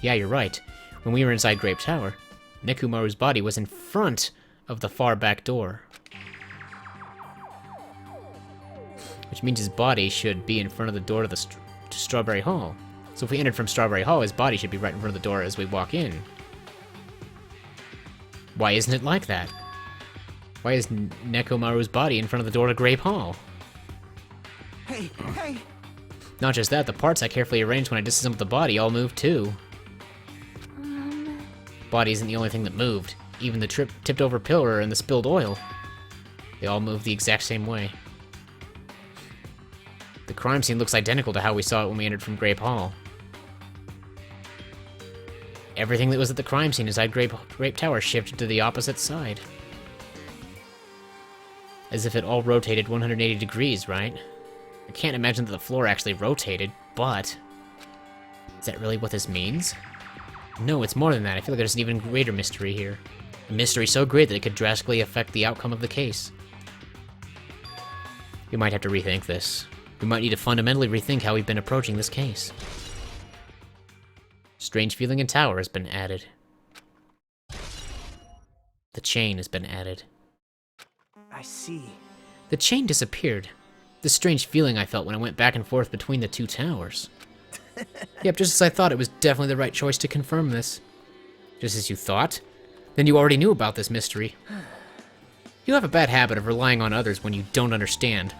Yeah, you're right. When we were inside Grape Tower, Nekomaru's body was in front of the far back door. Which means his body should be in front of the door to to Strawberry Hall. So if we entered from Strawberry Hall, his body should be right in front of the door as we walk in. Why isn't it like that? Why is Nekomaru's body in front of the door to Grape Hall? Hey. Not just that, the parts I carefully arranged when I disassembled the body all moved too. Body isn't the only thing that moved. Even the tipped over pillar and the spilled oil. They all moved the exact same way. The crime scene looks identical to how we saw it when we entered from Grape Hall. Everything that was at the crime scene inside Grape Tower shifted to the opposite side. As if it all rotated 180 degrees, right? I can't imagine that the floor actually rotated, but... Is that really what this means? No, it's more than that. I feel like there's an even greater mystery here. A mystery so great that it could drastically affect the outcome of the case. We might have to rethink this. We might need to fundamentally rethink how we've been approaching this case. Strange feeling in tower has been added. The chain has been added. I see. The chain disappeared. The strange feeling I felt when I went back and forth between the two towers. Yep, just as I thought, it was definitely the right choice to confirm this. Just as you thought? Then you already knew about this mystery. You have a bad habit of relying on others when you don't understand.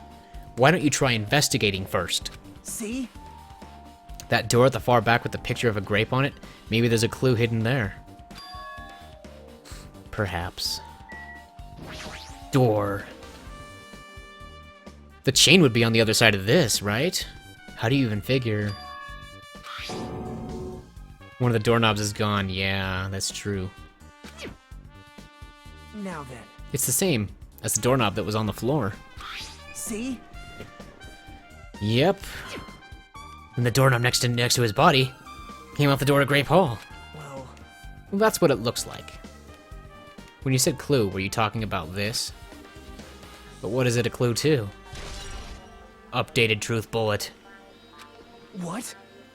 Why don't you try investigating first? See? That door at the far back with the picture of a grape on it, maybe there's a clue hidden there. Perhaps. Door. The chain would be on the other side of this, right? How do you even figure? One of the doorknobs is gone. Yeah, that's true. Now then. It's the same as the doorknob that was on the floor. See? Yep. And the doorknob next to his body came off the door to Grape Hall. Well, That's what it looks like. When you said clue, were you talking about this? But what is it a clue to? Updated truth bullet. what?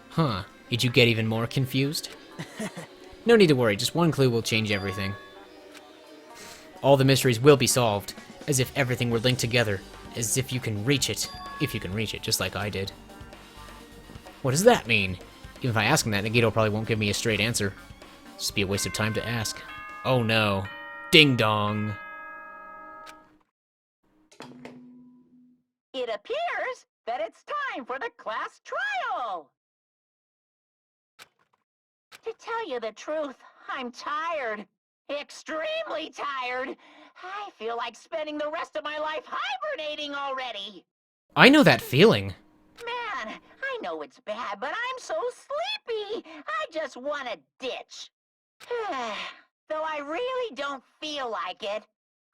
Huh. Did you get even more confused? No need to worry, just one clue will change everything. All the mysteries will be solved, as if everything were linked together, as if you can reach it. If you can reach it, just like I did. What does that mean? Even if I ask him that, Nagito probably won't give me a straight answer. It'll just be a waste of time to ask. Oh no. Ding dong. It appears that it's time for the class trial. To tell you the truth, I'm tired. Extremely tired. I feel like spending the rest of my life hibernating already. I know that feeling. Man, I know it's bad, but I'm so sleepy. I just want to ditch. Though I really don't feel like it,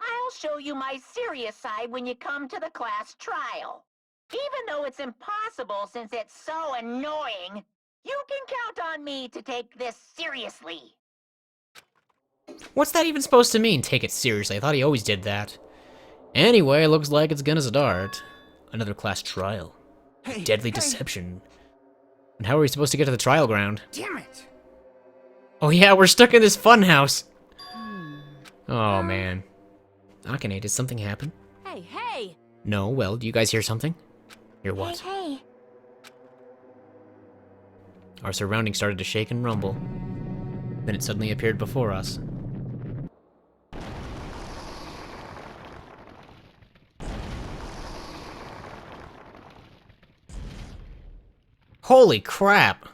I'll show you my serious side when you come to the class trial. Even though it's impossible since it's so annoying, you can count on me to take this seriously. What's that even supposed to mean, take it seriously? I thought he always did that. Anyway, looks like it's gonna start. Another class trial. Hey, Deadly deception. And how are we supposed to get to the trial ground? Damn it! Oh yeah, we're stuck in this funhouse. Oh man. Akane, did something happen? Hey! No, well, do you guys hear something? Hear what? Hey. Our surroundings started to shake and rumble. Then it suddenly appeared before us. Holy crap!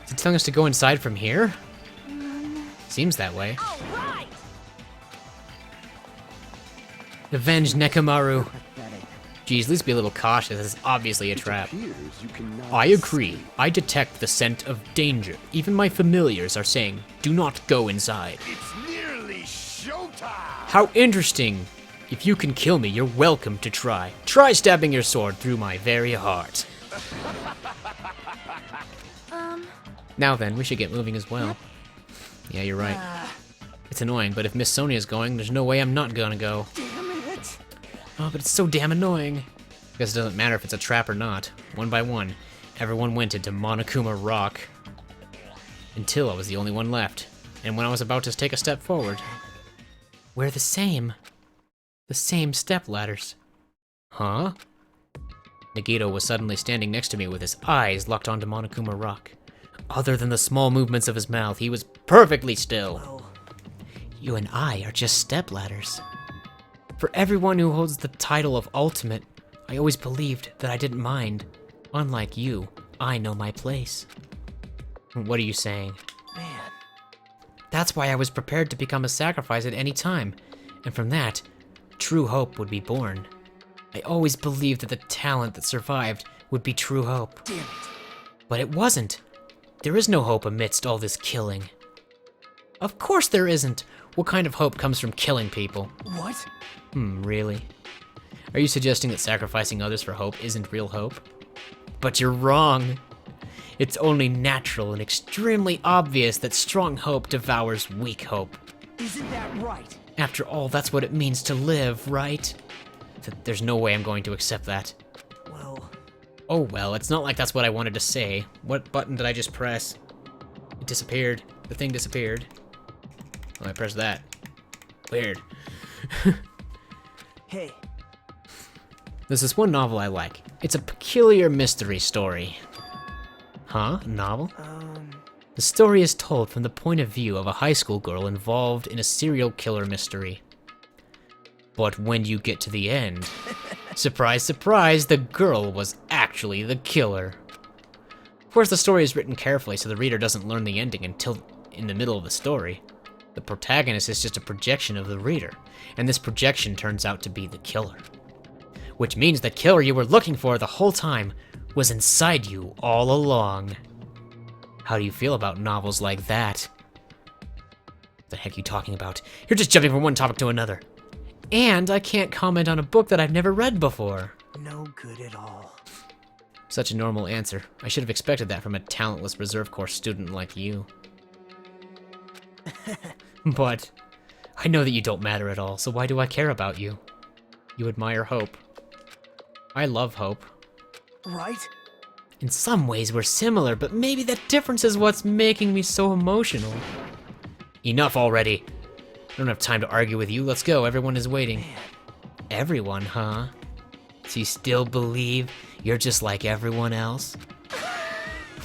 Is it telling us to go inside from here? Seems that way. All right! Avenge Nekomaru. Geez, at least be a little cautious. This is obviously a trap. I agree. I detect the scent of danger. Even my familiars are saying, do not go inside. It's nearly showtime! How interesting. If you can kill me, you're welcome to try. Try stabbing your sword through my very heart. Now then, we should get moving as well. Yeah, you're right. It's annoying, but if Miss Sonia's going, there's no way I'm not gonna go. Damn it. Oh, but it's so damn annoying. I guess it doesn't matter if it's a trap or not. One by one, everyone went into Monokuma Rock. Until I was the only one left. And when I was about to take a step forward, we're the same. The same step ladders. Huh? Nagito was suddenly standing next to me with his eyes locked onto Monokuma Rock. Other than the small movements of his mouth, he was perfectly still. You and I are just step ladders. For everyone who holds the title of Ultimate, I always believed that I didn't mind. Unlike you, I know my place. What are you saying? Man. That's why I was prepared to become a sacrifice at any time. And from that, true hope would be born. I always believed that the talent that survived would be true hope. Damn it. But it wasn't. There is no hope amidst all this killing. Of course there isn't. What kind of hope comes from killing people? What? Really? Are you suggesting that sacrificing others for hope isn't real hope? But you're wrong. It's only natural and extremely obvious that strong hope devours weak hope. Isn't that right? After all, that's what it means to live, right? There's no way I'm going to accept that. Well... Oh well, it's not like that's what I wanted to say. What button did I just press? It disappeared. The thing disappeared. Oh, I pressed that. Weird. Hey. There's this one novel I like. It's a peculiar mystery story. Huh? A novel? The story is told from the point of view of a high school girl involved in a serial killer mystery. But when you get to the end, surprise, surprise, the girl was actually the killer. Of course, the story is written carefully so the reader doesn't learn the ending until in the middle of the story. The protagonist is just a projection of the reader, and this projection turns out to be the killer. Which means the killer you were looking for the whole time was inside you all along. How do you feel about novels like that? What the heck are you talking about? You're just jumping from one topic to another. And I can't comment on a book that I've never read before. No good at all. Such a normal answer. I should have expected that from a talentless reserve corps student like you. But I know that you don't matter at all, so why do I care about you? You admire hope. I love hope. Right? In some ways we're similar, but maybe that difference is what's making me so emotional. Enough already. I don't have time to argue with you. Let's go. Everyone is waiting. Everyone, huh? So you still believe you're just like everyone else?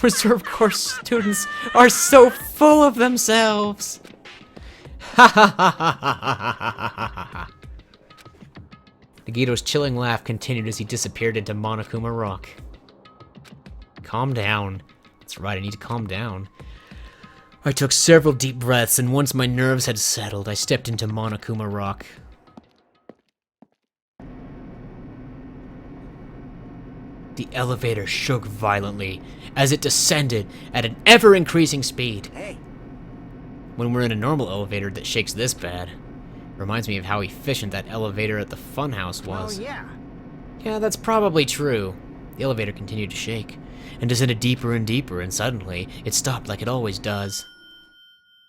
Reserve Corps students are so full of themselves. Ha ha ha ha ha ha ha ha. Nagito's chilling laugh continued as he disappeared into Monokuma Rock. Calm down. That's right, I need to calm down. I took several deep breaths, and once my nerves had settled, I stepped into Monokuma Rock. The elevator shook violently as it descended at an ever-increasing speed. Hey. When we're in a normal elevator that shakes this bad, reminds me of how efficient that elevator at the funhouse was. Oh, yeah. Yeah, that's probably true. The elevator continued to shake, and descended deeper and deeper, and suddenly, it stopped like it always does.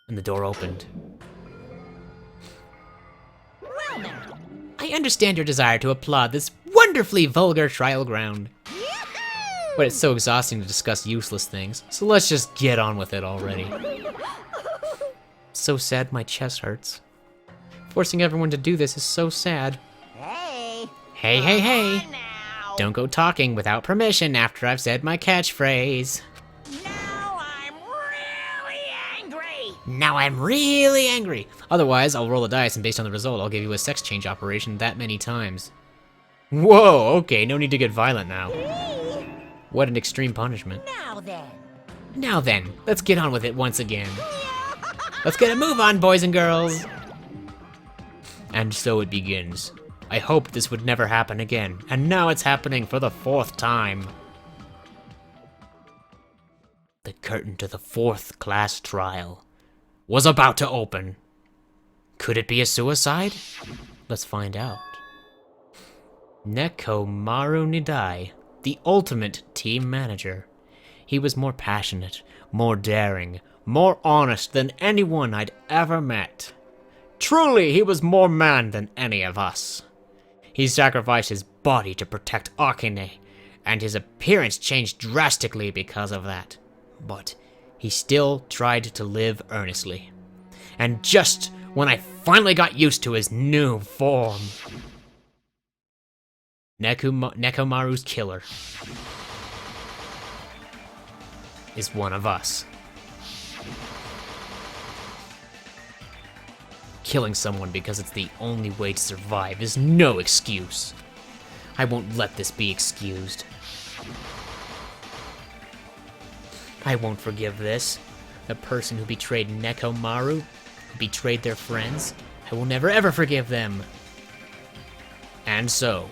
And the door opened. Well now. I understand your desire to applaud this wonderfully vulgar trial ground. But it's so exhausting to discuss useless things, so let's just get on with it already. So sad my chest hurts. Forcing everyone to do this is so sad. Hey. Hey, hey, hey! Come on now. Don't go talking without permission after I've said my catchphrase. Now I'm really angry. Now I'm really angry. Otherwise, I'll roll a dice, and based on the result, I'll give you a sex change operation that many times. Whoa, okay, no need to get violent now. What an extreme punishment. Now then, let's get on with it once again. Let's get a move on, boys and girls. And so it begins. I hoped this would never happen again, and now it's happening for the 4th time. The curtain to the 4th class trial was about to open. Could it be a suicide? Let's find out. Nekomaru Nidai, the ultimate team manager. He was more passionate, more daring, more honest than anyone I'd ever met. Truly, he was more man than any of us. He sacrificed his body to protect Akane, and his appearance changed drastically because of that. But he still tried to live earnestly. And just when I finally got used to his new form, Nekomaru's killer is one of us. Killing someone because it's the only way to survive is no excuse. I won't let this be excused. I won't forgive this. The person who betrayed Nekomaru, who betrayed their friends, I will never ever forgive them. And so,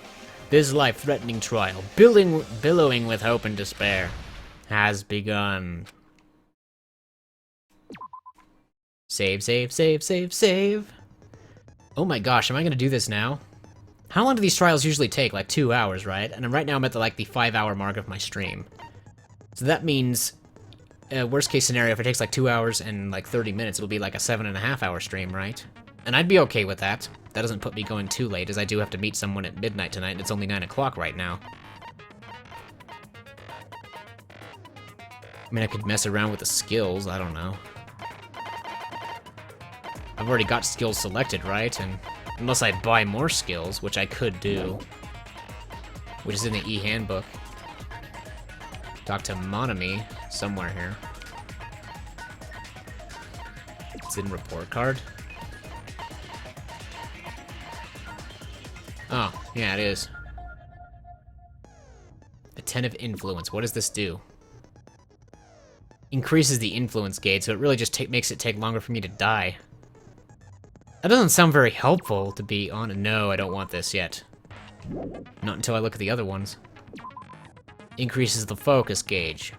this life-threatening trial, billowing with hope and despair, has begun. Save, save, save, save, save. Oh my gosh, am I gonna do this now? How long do these trials usually take? Like 2 hours, right? And right now I'm at the 5-hour mark of my stream. So that means, worst case scenario, if it takes like 2 hours and like 30 minutes, it'll be like a 7.5-hour stream, right? And I'd be okay with that. That doesn't put me going too late, as I do have to meet someone at midnight tonight, and it's only 9 o'clock right now. I mean, I could mess around with the skills, I don't know. I've already got skills selected, right? And unless I buy more skills, which I could do, which is in the e-handbook. Talk to Monami somewhere here. It's in report card. Oh, yeah, it is. Attentive influence. What does this do? Increases the influence gauge, so it really just makes it take longer for me to die. That doesn't sound very helpful, to be honest. No, I don't want this yet. Not until I look at the other ones. Increases the focus gauge.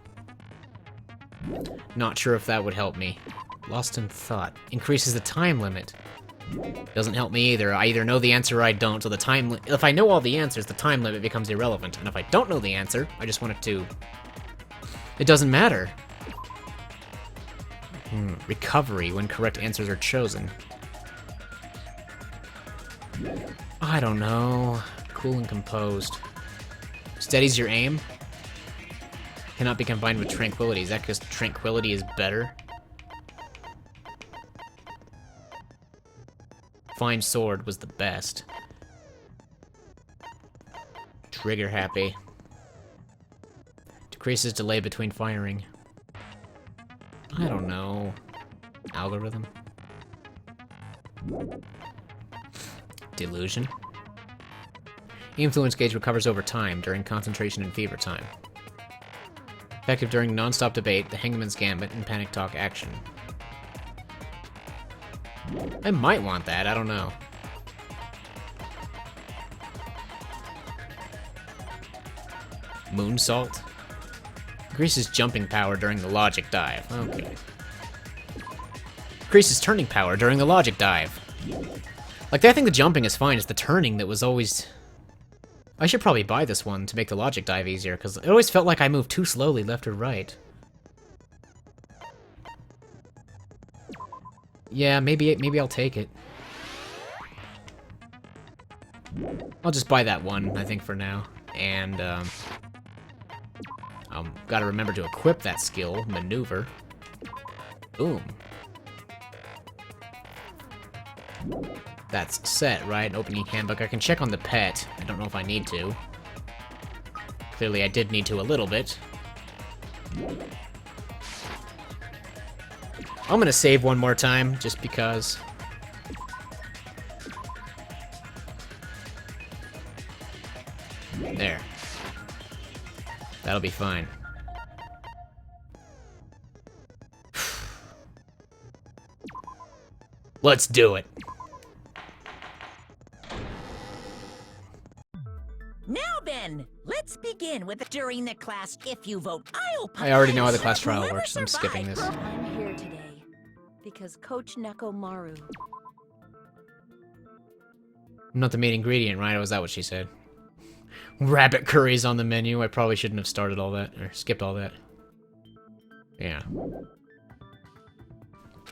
Not sure if that would help me. Lost in thought. Increases the time limit. Doesn't help me either. I either know the answer or I don't, so if I know all the answers, the time limit becomes irrelevant. And if I don't know the answer, I just want it to... It doesn't matter. Recovery when correct answers are chosen. I don't know. Cool and composed. Steadies your aim. Cannot be combined with tranquility. Is that because tranquility is better? Fine sword was the best. Trigger happy. Decreases delay between firing. I don't know. Algorithm. Delusion. Influence gauge recovers over time during concentration and fever time. Effective during non-stop debate, the Hangman's Gambit, and panic talk action. I might want that, I don't know. Moonsault. Increases jumping power during the logic dive. Okay. Increases turning power during the logic dive. Like, I think the jumping is fine, it's the turning that was always... I should probably buy this one to make the logic dive easier, because it always felt like I moved too slowly left or right. Yeah, maybe I'll take it. I'll just buy that one, I think, for now. And, gotta remember to equip that skill, maneuver. Boom. That's set, right? Opening handbook. I can check on the pet. I don't know if I need to. Clearly I did need to a little bit. I'm gonna save one more time, just because. There. That'll be fine. Let's do it. Now then, let's begin with during the class if you vote. I already know how the class trial works. I'm skipping this. I'm here today because Coach Nekomaru Not the main ingredient, right? Or was that what she said? Rabbit curry's on the menu. I probably shouldn't have started all that, or skipped all that. Yeah.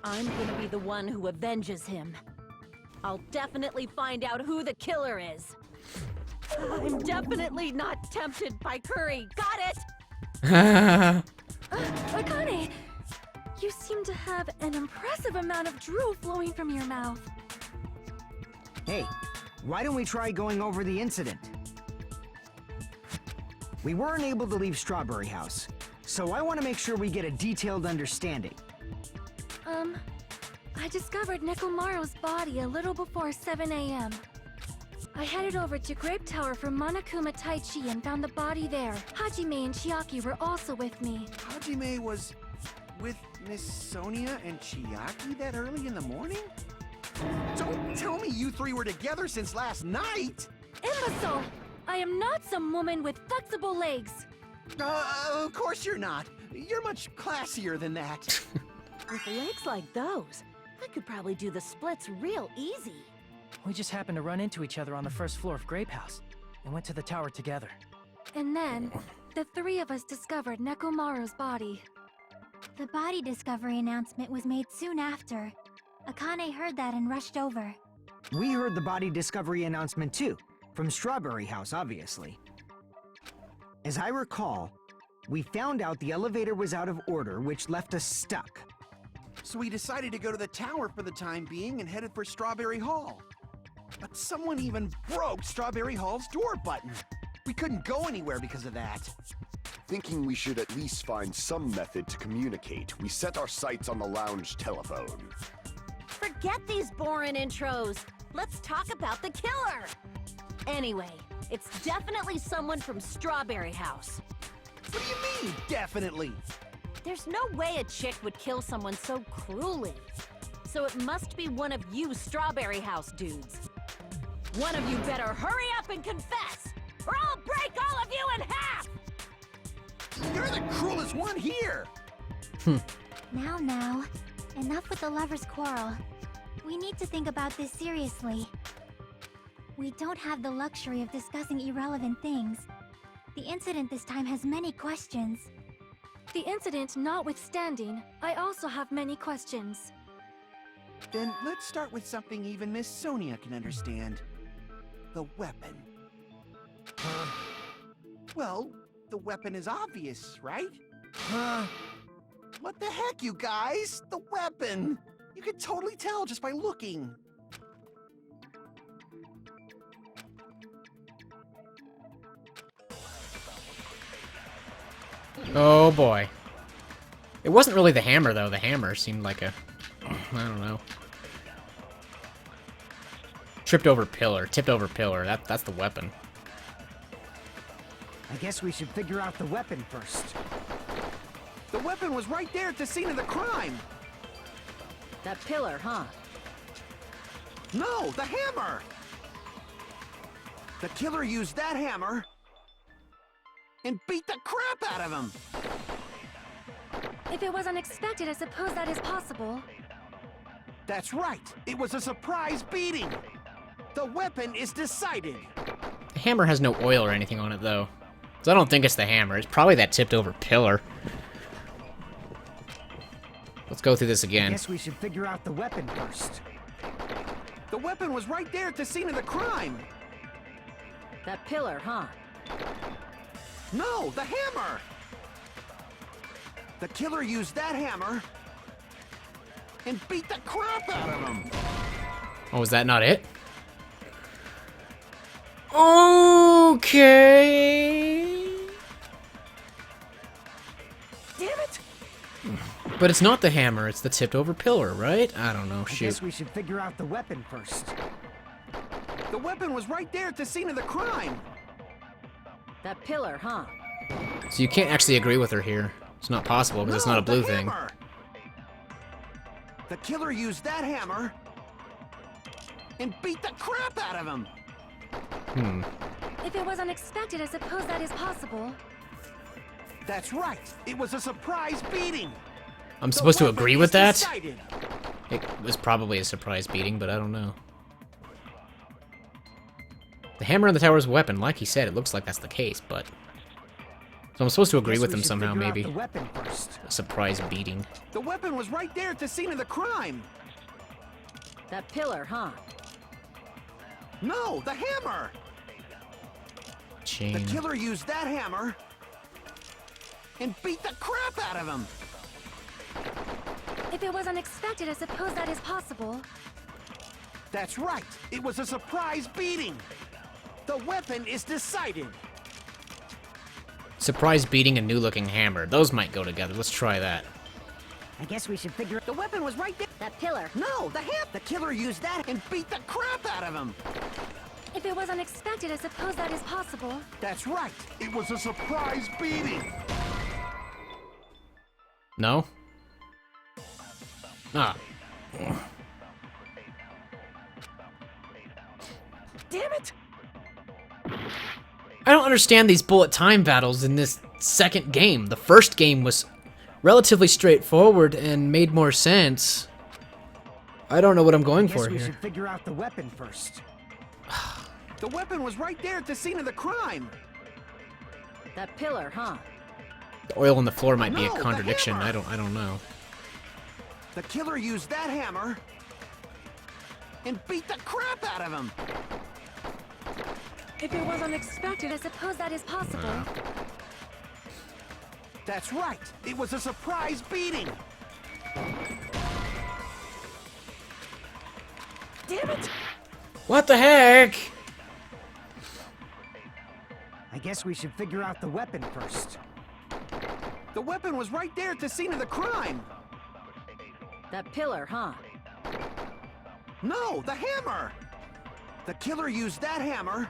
I'm gonna be the one who avenges him. I'll definitely find out who the killer is. I'm definitely not tempted by curry. Got it? Akane, you seem to have an impressive amount of drool flowing from your mouth. Hey, why don't we try going over the incident? We weren't able to leave Strawberry House, so I want to make sure we get a detailed understanding. I discovered Nekomaru's body a little before 7 a.m. I headed over to Grape Tower for Monokuma Taichi and found the body there. Hajime and Chiaki were also with me. Hajime was with Miss Sonia and Chiaki that early in the morning? Don't tell me you three were together since last night! Imbecile! I am not some woman with flexible legs. Of course you're not. You're much classier than that. With legs like those, I could probably do the splits real easy. We just happened to run into each other on the first floor of Grape House and went to the tower together. And then, the three of us discovered Nekomaru's body. The body discovery announcement was made soon after. Akane heard that and rushed over. We heard the body discovery announcement too, from Strawberry House, obviously. As I recall, we found out the elevator was out of order, which left us stuck. So we decided to go to the tower for the time being and headed for Strawberry Hall. But someone even broke Strawberry Hall's door button. We couldn't go anywhere because of that. Thinking we should at least find some method to communicate, we set our sights on the lounge telephone. Forget these boring intros. Let's talk about the killer. Anyway, it's definitely someone from Strawberry House. What do you mean, definitely? There's no way a chick would kill someone so cruelly. So it must be one of you Strawberry House dudes. One of you better hurry up and confess, or I'll break all of you in half! You're the cruelest one here! Now, enough with the lovers' quarrel. We need to think about this seriously. We don't have the luxury of discussing irrelevant things. The incident this time has many questions. The incident notwithstanding, I also have many questions. Then let's start with something even Miss Sonia can understand. The weapon. Well, the weapon is obvious, right? What the heck, you guys? The weapon! You can totally tell just by looking. Oh boy. It wasn't really the hammer though. The hammer seemed like a, I don't know. Tipped over pillar. That's the weapon. I guess we should figure out the weapon first. The weapon was right there at the scene of the crime. That pillar, huh? No, the hammer! The killer used that hammer and beat the crap out of him. If it was unexpected, I suppose that is possible. That's right. It was a surprise beating. The weapon is decided. The hammer has no oil or anything on it though. So I don't think it's the hammer. It's probably that tipped over pillar. Let's go through this I again. guess we should figure out the weapon first. The weapon was right there at the scene of the crime. That pillar, huh? No, the hammer! The killer used that hammer and beat the crap out of him. Oh, is that not it? Okay. Damn it! But it's not the hammer, it's the tipped over pillar, right? I don't know, I shoot. guess we should figure out the weapon first. The weapon was right there at the scene of the crime. That pillar, huh? So you can't actually agree with her here. It's not possible because it's not a blue the thing. hammer. The killer used that hammer and beat the crap out of him. If it was unexpected, I suppose that is possible. That's right. It was a surprise beating. I'm supposed to weapon agree is with that? decided. It was probably a surprise beating, but I don't know. The hammer on the tower is a weapon. Like he said, it looks like that's the case, but... So I'm supposed to agree with him somehow, maybe. The weapon first. A surprise beating. The weapon was right there at the scene of the crime. That pillar, huh? No, the hammer! Chain. The killer used that hammer and beat the crap out of him. If it was unexpected, I suppose that is possible. That's right. It was a surprise beating. The weapon is decided. Surprise beating and new-looking hammer. Those might go together. Let's try that. I guess we should figure... The weapon was right there. That pillar. No, the killer used that and beat the crap out of him. If it was unexpected, I suppose that is possible. That's right. It was a surprise beating. No? Ah. Damn it! I don't understand these bullet time battles in this second game. The first game was relatively straightforward and made more sense. I don't know what I'm going for we here. should figure out the weapon first. The weapon was right there at the scene of the crime. That pillar, huh? The oil on the floor might be No, a the contradiction. hammer. I don't know. The killer used that hammer and beat the crap out of him. If it was unexpected, I suppose that is possible. That's right. It was a surprise beating. Damn it! What the heck? I guess we should figure out the weapon first. The weapon was right there at the scene of the crime. That pillar, huh? No, the hammer. The killer used that hammer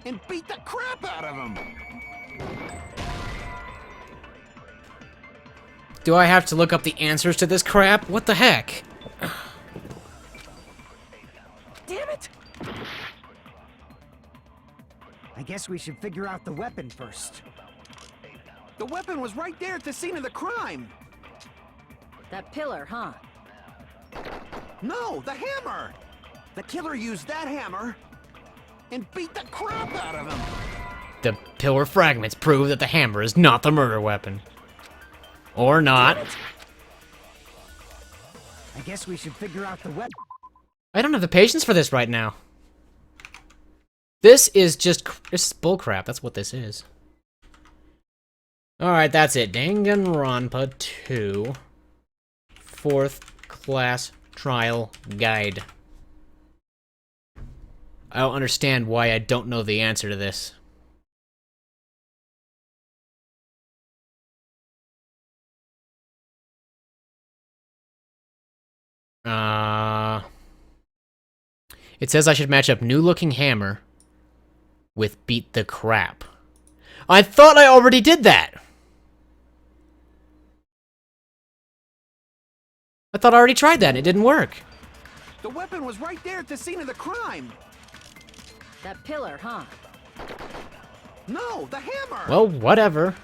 and beat the crap out of him. Do I have to look up the answers to this crap? What the heck? Damn it! I guess we should figure out the weapon first. The weapon was right there at the scene of the crime. That pillar, huh? No, the hammer. The killer used that hammer and beat the crap out of him. The pillar fragments prove that the hammer is not the murder weapon. Or not. I guess we should figure out the weapon. I don't have the patience for this right now. This is just... This is bullcrap. That's what this is. Alright, that's it. Danganronpa 2. 4th class trial guide. I don't understand why I don't know the answer to this. It says I should match up new-looking hammer with beat the crap. I thought I already did that! I thought I already tried that and it didn't work. The weapon was right there at the scene of the crime. That pillar, huh? No, the hammer. Well, whatever.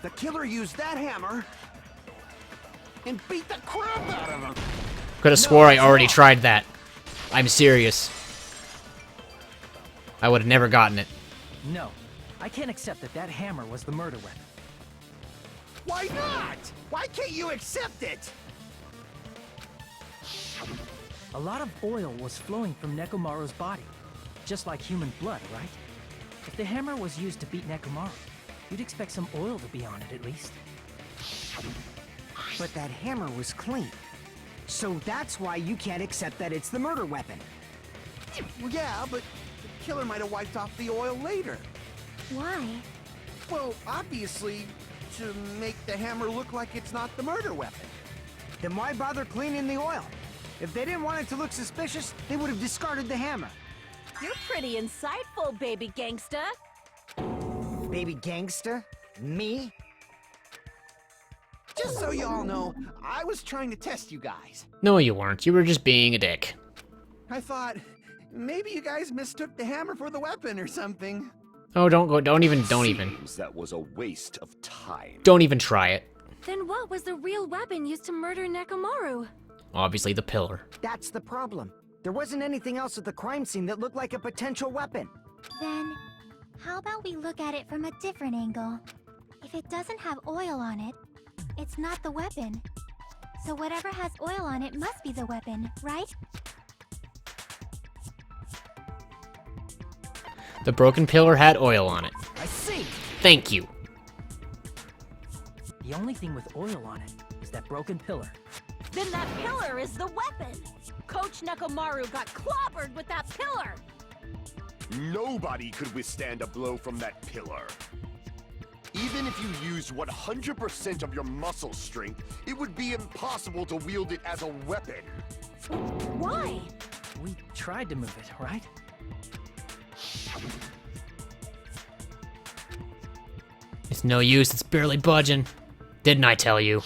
The killer used that hammer and beat the crap out of him. Could have swore I already tried that. I'm serious. I would have never gotten it. No, I can't accept that that hammer was the murder weapon. Why not? Why can't you accept it? A lot of oil was flowing from Nekomaru's body, just like human blood, right? If the hammer was used to beat Nekomaru, you'd expect some oil to be on it at least. But that hammer was clean. So that's why you can't accept that it's the murder weapon. Well, yeah, but the killer might have wiped off the oil later. Why? Well, obviously, to make the hammer look like it's not the murder weapon. Then why bother cleaning the oil? If they didn't want it to look suspicious, they would have discarded the hammer. You're pretty insightful, baby gangsta. Baby gangster? Me? Just so you all know, I was trying to test you guys. No, you weren't. You were just being a dick. I thought, maybe you guys mistook the hammer for the weapon or something. Oh, don't even. Seems that was a waste of time. Don't even try it. Then what was the real weapon used to murder Nekomaru? Obviously the pillar. That's the problem. There wasn't anything else at the crime scene that looked like a potential weapon. Then, how about we look at it from a different angle? If it doesn't have oil on it, it's not the weapon. So whatever has oil on it must be the weapon, right? The broken pillar had oil on it. I see! Thank you. The only thing with oil on it is that broken pillar. Then that pillar is the weapon! Coach Nekomaru got clobbered with that pillar! Nobody could withstand a blow from that pillar. Even if you used 100% of your muscle strength, it would be impossible to wield it as a weapon. Why? We tried to move it, right? It's no use, it's barely budging. Didn't I tell you?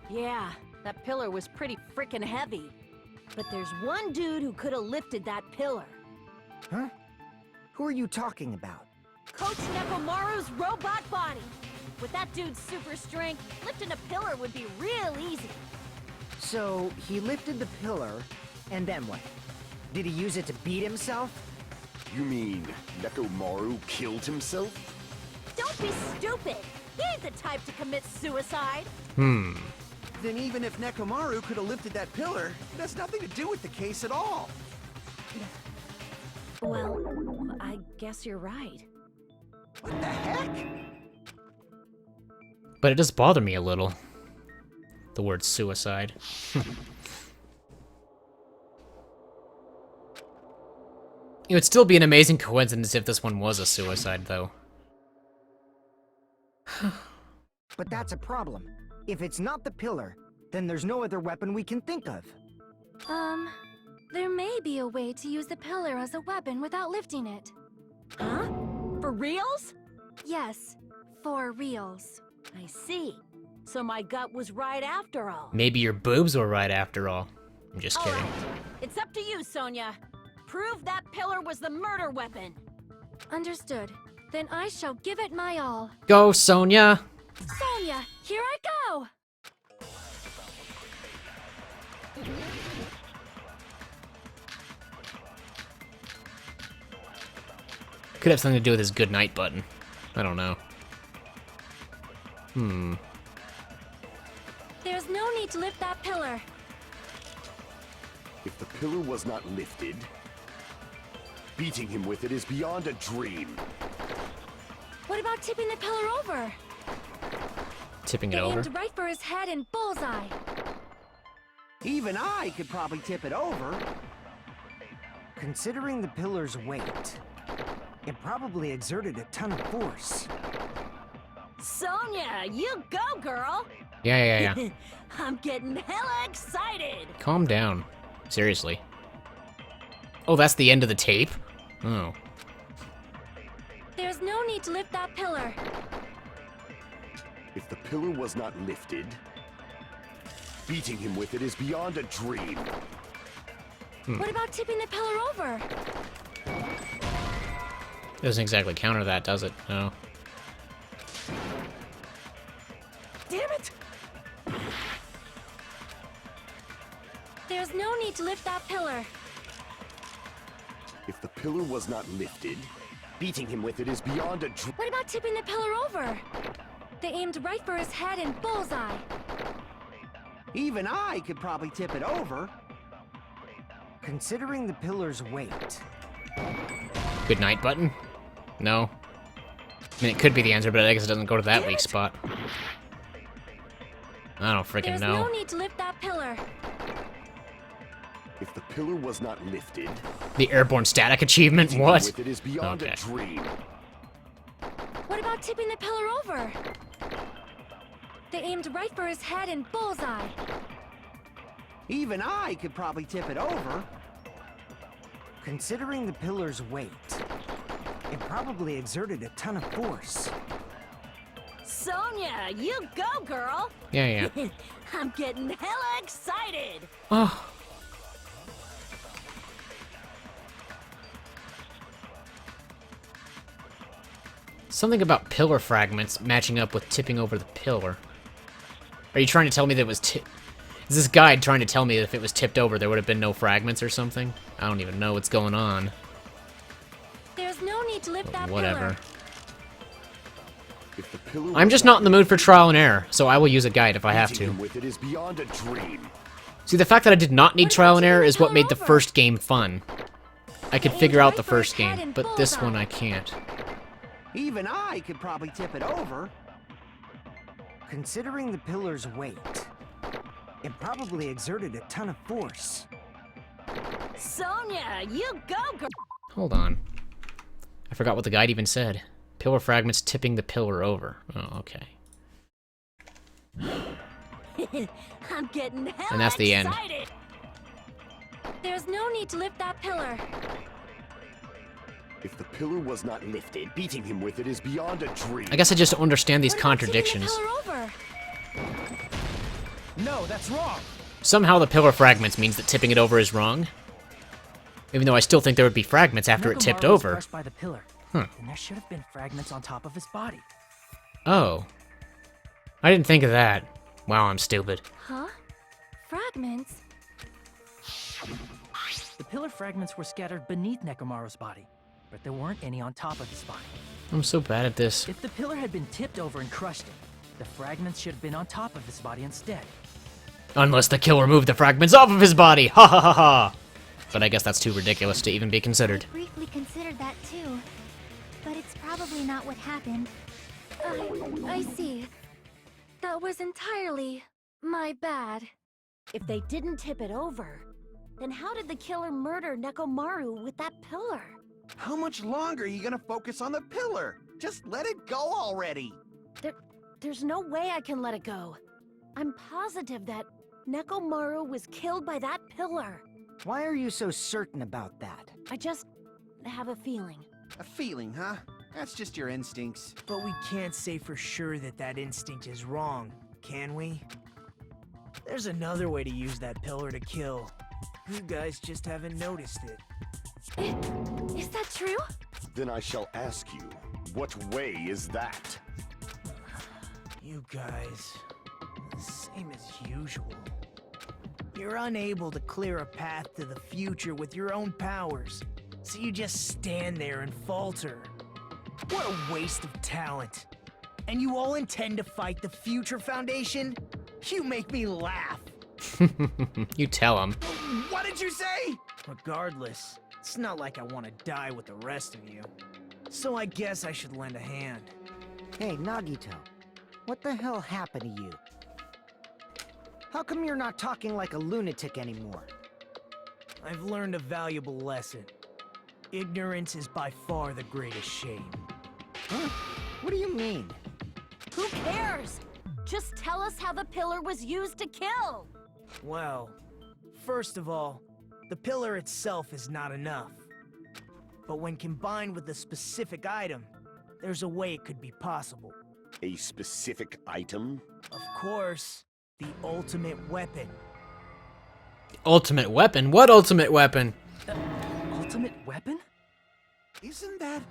Yeah, that pillar was pretty freaking heavy. But there's one dude who could have lifted that pillar. Huh? Who are you talking about? Coach Nekomaru's robot body. With that dude's super strength, lifting a pillar would be real easy. So, he lifted the pillar, and then what? Did he use it to beat himself? You mean Nekomaru killed himself? Don't be stupid! He ain't the type to commit suicide! Hmm. Then even if Nekomaru could have lifted that pillar, it has nothing to do with the case at all. Well, I guess you're right. What the heck? But it does bother me a little. The word suicide. It would still be an amazing coincidence if this one was a suicide, though. But that's a problem. If it's not the pillar, then there's no other weapon we can think of. There may be a way to use the pillar as a weapon without lifting it. Huh? For reals? Yes, for reals. I see. So my gut was right after all. Maybe your boobs were right after all. I'm just All kidding. right. It's up to you, Sonia. Prove that pillar was the murder weapon. Understood. Then I shall give it my all. Go, Sonia! Sonia, here I go! Could have something to do with his good night button. I don't know. Hmm. There's no need to lift that pillar. If the pillar was not lifted, beating him with it is beyond a dream. What about tipping the pillar over? Tipping it They over. aimed right for his head and bullseye. Even I could probably tip it over. Considering the pillar's weight, it probably exerted a ton of force. Sonia, you go, girl! Yeah. I'm getting hella excited! Calm down. Seriously. Oh, that's the end of the tape? Oh. There's no need to lift that pillar. If the pillar was not lifted, beating him with it is beyond a dream. What about tipping the pillar over? Doesn't exactly counter that, does it? No. Damn it! There's no need to lift that pillar. If the pillar was not lifted, beating him with it is beyond a dream. What about tipping the pillar over? They aimed right for his head and bullseye. Even I could probably tip it over. Considering the pillar's weight. Good night button? No. I mean, it could be the answer, but I guess it doesn't go to that weak spot. I don't freaking There's know. no need to lift that pillar. If the pillar was not lifted, The airborne static achievement? beating him What? with it is beyond Okay. a dream. What about tipping the pillar over? They aimed right for his head and bullseye. Even I could probably tip it over. Considering the pillar's weight, it probably exerted a ton of force. Sonia, you go, girl! Yeah. I'm getting hella excited! Oh. Something about pillar fragments matching up with tipping over the pillar. Are you trying to tell me that it was Is this guide trying to tell me that if it was tipped over, there would have been no fragments or something? I don't even know what's going on. There's no need to lift that Whatever. If the pillar I'm was just not in the mood for trial and error, so I will use a guide if I have beating to. him with it is beyond a dream. See, the fact that I did not need What trial about and error tipping is the what made the pillar first game fun. I could Aim figure out right the for its first head game, and but this one bullseye. I can't. Even I could probably tip it over. Considering the pillar's weight, it probably exerted a ton of force. Sonia, you go, girl. Hold on. I forgot what the guide even said. Pillar fragments tipping the pillar over. Oh, okay. I'm getting hella And that's the end. excited. There's no need to lift that pillar. If the pillar was not lifted, beating him with it is beyond a dream. I guess I just don't understand these What about tipping the contradictions. pillar over? No, that's wrong. Somehow the pillar fragments means that tipping it over is wrong. Even though I still think there would be fragments after it tipped Nekomaru was over. crushed by the pillar. Huh. And there should have been fragments on top of his body. Oh. I didn't think of that. Wow, I'm stupid. Huh? Fragments? The pillar fragments were scattered beneath Nekomaru's body, but there weren't any on top of his body. I'm so bad at this. If the pillar had been tipped over and crushed it, the fragments should have been on top of his body instead. Unless the killer moved the fragments off of his body! Ha ha ha ha! But I guess that's too ridiculous to even be considered. I briefly considered that too. But it's probably not what happened. I see. That was entirely my bad. If they didn't tip it over, then how did the killer murder Nekomaru with that pillar? How much longer are you gonna focus on the pillar? Just let it go already. There's no way I can let it go. I'm positive that Nekomaru was killed by that pillar. Why are you so certain about that? I just have a feeling. A feeling, huh? That's just your instincts. But we can't say for sure that that instinct is wrong, can we? There's another way to use that pillar to kill. You guys just haven't noticed it. Is that true? Then I shall ask you, what way is that? You guys, same as usual. You're unable to clear a path to the future with your own powers, so you just stand there and falter. What a waste of talent. And you all intend to fight the Future Foundation? You make me laugh. You tell him. What did you say? Regardless, it's not like I want to die with the rest of you. So I guess I should lend a hand. Hey, Nagito. What the hell happened to you? How come you're not talking like a lunatic anymore? I've learned a valuable lesson. Ignorance is by far the greatest shame. Huh? What do you mean? Who cares? Just tell us how the pillar was used to kill. Well, first of all, the pillar itself is not enough. But when combined with a specific item, there's a way it could be possible. A specific item? Of course, the ultimate weapon. Ultimate weapon? What ultimate weapon? Ultimate weapon? Isn't that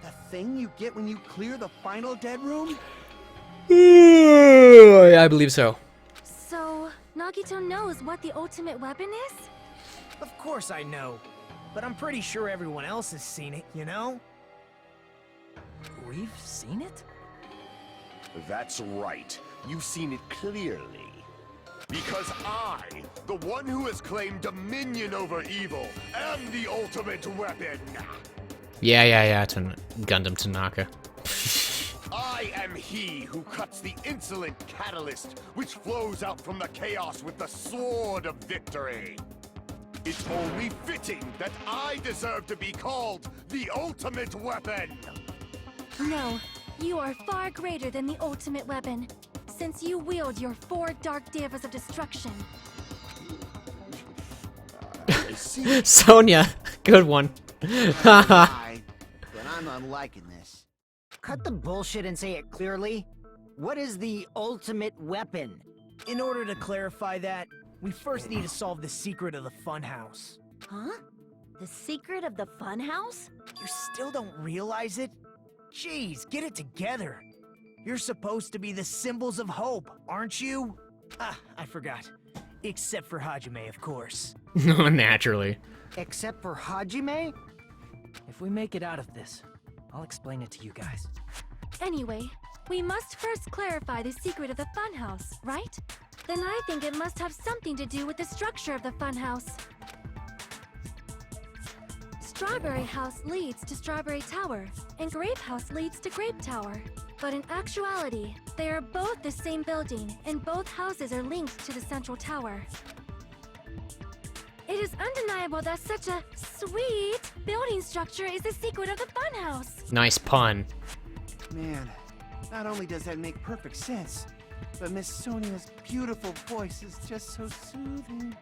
the thing you get when you clear the final dead room? I believe so. So, Nagito knows what the ultimate weapon is? Of course I know, but I'm pretty sure everyone else has seen it, you know? We've seen it? That's right. You've seen it clearly. Because I, the one who has claimed dominion over evil, am the ultimate weapon. Yeah, Gundam Tanaka. I am he who cuts the insolent catalyst which flows out from the chaos with the sword of victory. It's only fitting that I deserve to be called the ultimate weapon. No, you are far greater than the ultimate weapon, since you wield your 4 dark devas of destruction. I see. Sonia, good one. Then I'm unliking this. Cut the bullshit and say it clearly. What is the ultimate weapon? In order to clarify that, we first need to solve the secret of the funhouse. Huh? The secret of the funhouse? You still don't realize it? Jeez, get it together. You're supposed to be the symbols of hope, aren't you? Ah, I forgot. Except for Hajime, of course. Naturally. Except for Hajime? If we make it out of this, I'll explain it to you guys. Anyway, we must first clarify the secret of the funhouse, right? Then I think it must have something to do with the structure of the funhouse. Strawberry House leads to Strawberry Tower, and Grape House leads to Grape Tower. But in actuality, they are both the same building, and both houses are linked to the central tower. It is undeniable that such a sweet building structure is the secret of the funhouse. Nice pun. Man, not only does that make perfect sense, but Miss Sonia's beautiful voice is just so soothing.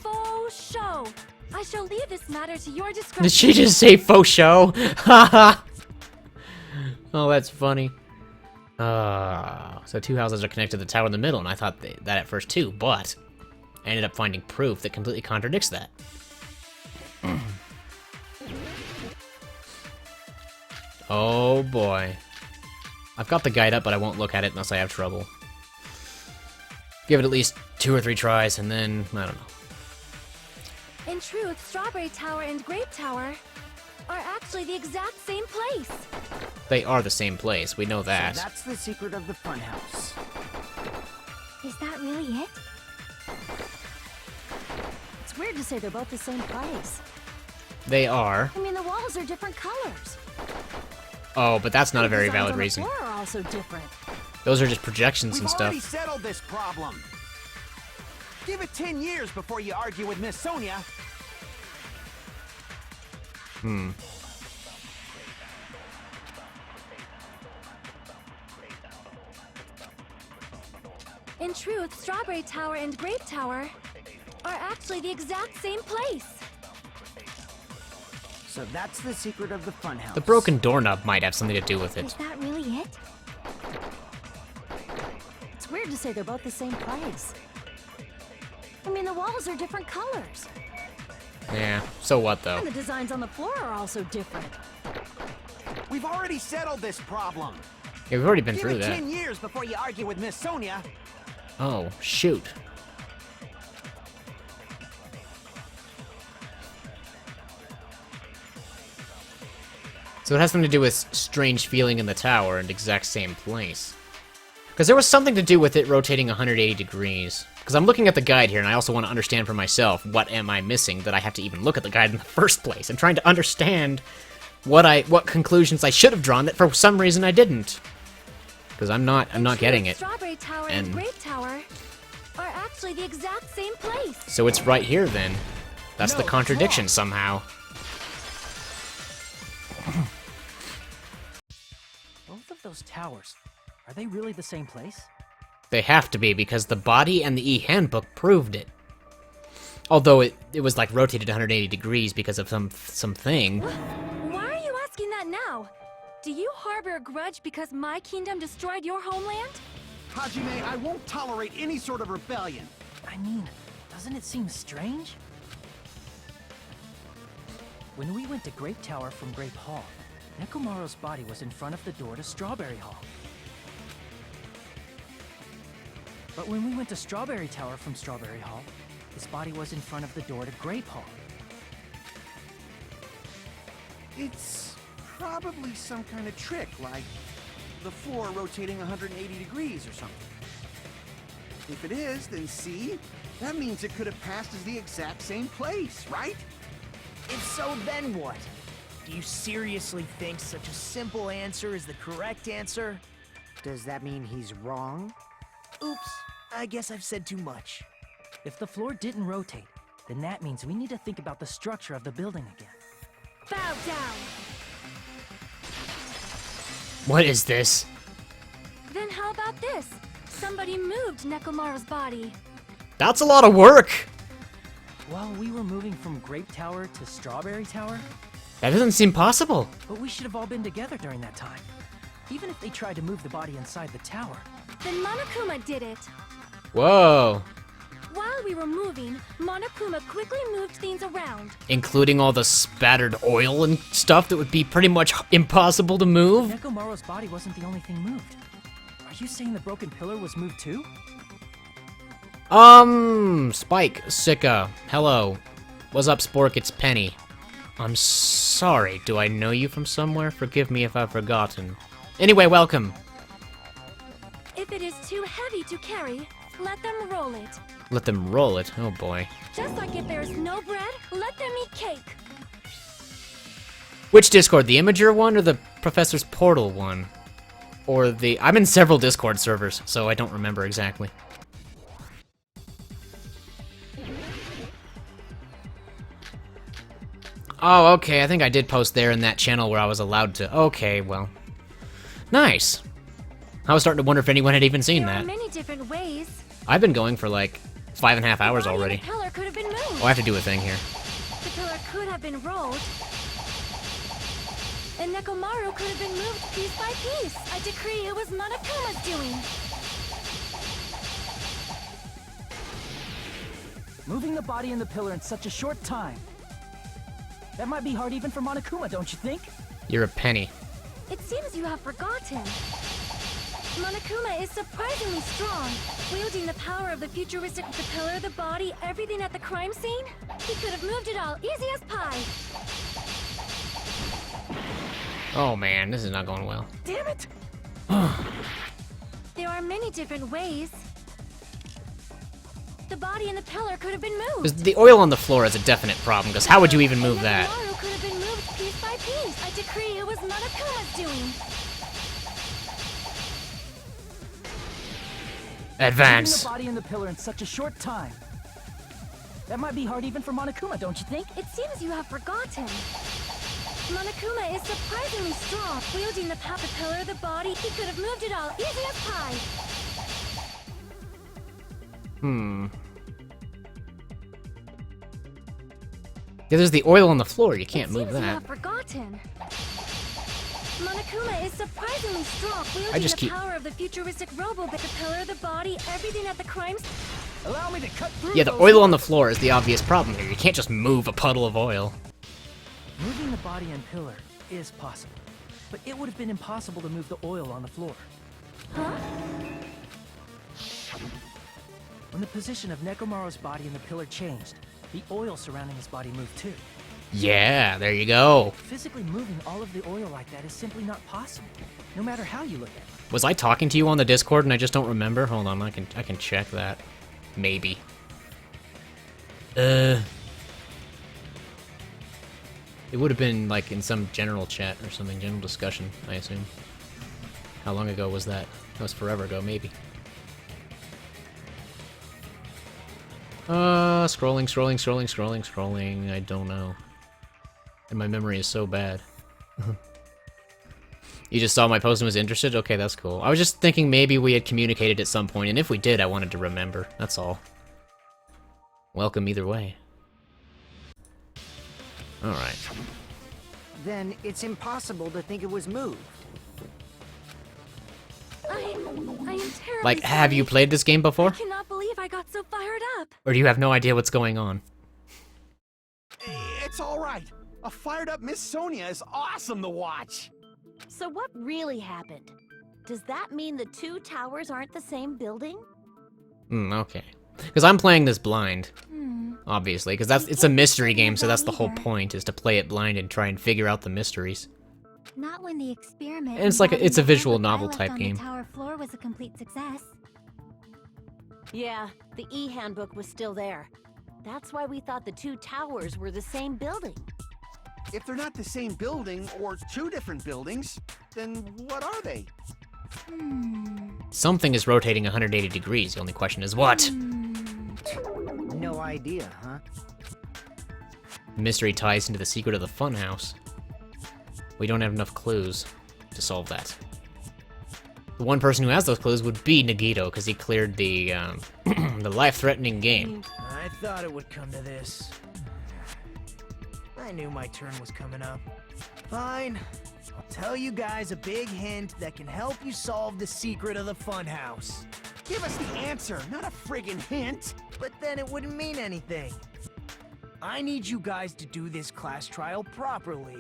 Faux show. I shall leave this matter to your discretion. Did she just say faux show? Haha. Oh, that's funny. So two houses are connected to the tower in the middle, and I thought that at first too, but I ended up finding proof that completely contradicts that. Oh boy. I've got the guide up, but I won't look at it unless I have trouble. Give it at least 2 or 3 tries, and then, I don't know. In truth, Strawberry Tower and Grape Tower are actually the exact same place. They are the same place, we know that. So that's the secret of the funhouse. Is that really it? It's weird to say they're both the same place. They are. I mean, the walls are different colors. Oh, but that's not a The very designs valid on the reason. floor are also different. Those are just projections We've and already stuff. settled this problem. Give it 10 years before you argue with Miss Sonia. In truth, Strawberry Tower and Grape Tower are actually the exact same place. So that's the secret of the funhouse. The broken doorknob might have something to do with Is it. that really it? It's weird to say they're both the same place. I mean, the walls are different colors. Yeah, so what though? And the designs on the floor are also different. We've already settled this problem. Yeah, we've already been Give through it that. 10 years before you argue with Miss Sonia. Oh, shoot. So it has something to do with strange feeling in the tower and exact same place. Because there was something to do with it rotating 180 degrees. Because I'm looking at the guide here, and I also want to understand for myself what am I missing that I have to even look at the guide in the first place. I'm trying to understand what conclusions I should have drawn that for some reason I didn't. Because I'm not getting it. Strawberry Tower and Grape Tower are actually the exact same place. So it's right here then. That's No, the it's contradiction wrong. somehow. Both of those towers, are they really the same place? They have to be, because the body and the e-handbook proved it. Although it was like rotated 180 degrees because of something. Why are you asking that now? Do you harbor a grudge because my kingdom destroyed your homeland? Hajime, I won't tolerate any sort of rebellion. I mean, doesn't it seem strange? When we went to Grape Tower from Grape Hall, Nekomaru's body was in front of the door to Strawberry Hall. But when we went to Strawberry Tower from Strawberry Hall, his body was in front of the door to Grape Hall. It's probably some kind of trick, like the floor rotating 180 degrees or something. If it is, then see? That means it could have passed as the exact same place, right? If so, then what? Do you seriously think such a simple answer is the correct answer? Does that mean he's wrong? Oops, I guess I've said too much. If the floor didn't rotate, then that means we need to think about the structure of the building again. Bow down. What is this? Then how about this? Somebody moved Nekomaru's body. That's a lot of work! While we were moving from Grape Tower to Strawberry Tower, That doesn't seem possible. but we should have all been together during that time. Even if they tried to move the body inside the tower. Then Monokuma did it. Whoa. While we were moving, Monokuma quickly moved things around. Including all the spattered oil and stuff that would be pretty much impossible to move? Nekomaru's body wasn't the only thing moved. Are you saying the broken pillar was moved too? Spike, Sika, hello. What's up, Spork? It's Penny. I'm sorry, do I know you from somewhere? Forgive me if I've forgotten. Anyway, welcome. If it is too heavy to carry, let them roll it. Let them roll it, oh boy. Just like if there's no bread, let them eat cake. Which Discord, the Imager one or the Professor's Portal one? Or the... I'm in several Discord servers, so I don't remember exactly. Oh, okay, I think I did post there in that channel where I was allowed to. Okay, well. Nice. I was starting to wonder if anyone had even seen that. There are many different ways. I've been going for like 5.5 hours already. The pillar could have been moved. Oh, I have to do a thing here. The pillar could have been rolled. And Nekomaru could have been moved piece by piece. I decree it was Monokuma's doing. Moving the body and the pillar in such a short time. That might be hard even for Monokuma, don't you think? You're a penny. It seems you have forgotten. Monokuma is surprisingly strong, wielding the power of the futuristic, the pillar, the body, everything at the crime scene. He could have moved it all, easy as pie. Oh man, this is not going well. Damn it! There are many different ways. The body and the pillar could have been moved. The oil on the floor is a definite problem, because how would you even move that? Nekomaru could have been moved piece by piece. I decree it was Monokuma's doing. Advance. Moving the body and the pillar in such a short time. That might be hard even for Monokuma, don't you think? It seems you have forgotten. Monokuma is surprisingly strong, wielding the pillar, the body. He could have moved it all, easy as pie. Yeah, there's the oil on the floor. You can't move You that. have forgotten. Monokuma is surprisingly strong, wielding just the keep... power of the futuristic robo, the pillar, the body, everything at the crime. Allow me to cut through. Yeah, the oil on the floor is the obvious problem here. You can't just move a puddle of oil. Moving the body and pillar is possible, but it would have been impossible to move the oil on the floor. Huh? When the position of Nekomaru's body and the pillar changed, the oil surrounding his body moved too. Yeah, there you go. Physically moving all of the oil like that is simply not possible, no matter how you look at it. Was I talking to you on the Discord and I just don't remember? Hold on, I can check that. Maybe. It would have been like in some general chat or something, general discussion, I assume. How long ago was that? That was forever ago, maybe. Scrolling. I don't know. And my memory is so bad. You just saw my post and was interested? Okay, that's cool. I was just thinking maybe we had communicated at some point, and if we did, I wanted to remember. That's all. Welcome either way. Alright. Then it's impossible to think it was moved. I am terribly Like, have you sorry. played this game before? I cannot believe I got so fired up. Or do you have no idea what's going on? It's all right. A fired up Miss Sonia is awesome to watch. So what really happened? Does that mean the two towers aren't the same building? Okay. Because I'm playing this blind, Hmm. obviously, because it's a mystery game, so that's the whole point, is to play it blind and try and figure out the mysteries. Not when the experiment. And it's like involving it's a the visual handbook I novel left type on game. The tower floor was a complete success. Yeah, the e-handbook was still there. That's why we thought the two towers were the same building. If they're not the same building or two different buildings, then what are they? Something is rotating 180 degrees, the only question is what? No idea, huh? The mystery ties into the secret of the funhouse. We don't have enough clues to solve that. The one person who has those clues would be Nagito, because he cleared the, the life-threatening game. I thought it would come to this. I knew my turn was coming up. Fine. I'll tell you guys a big hint that can help you solve the secret of the funhouse. Give us the answer, not a friggin' hint. But then it wouldn't mean anything. I need you guys to do this class trial properly.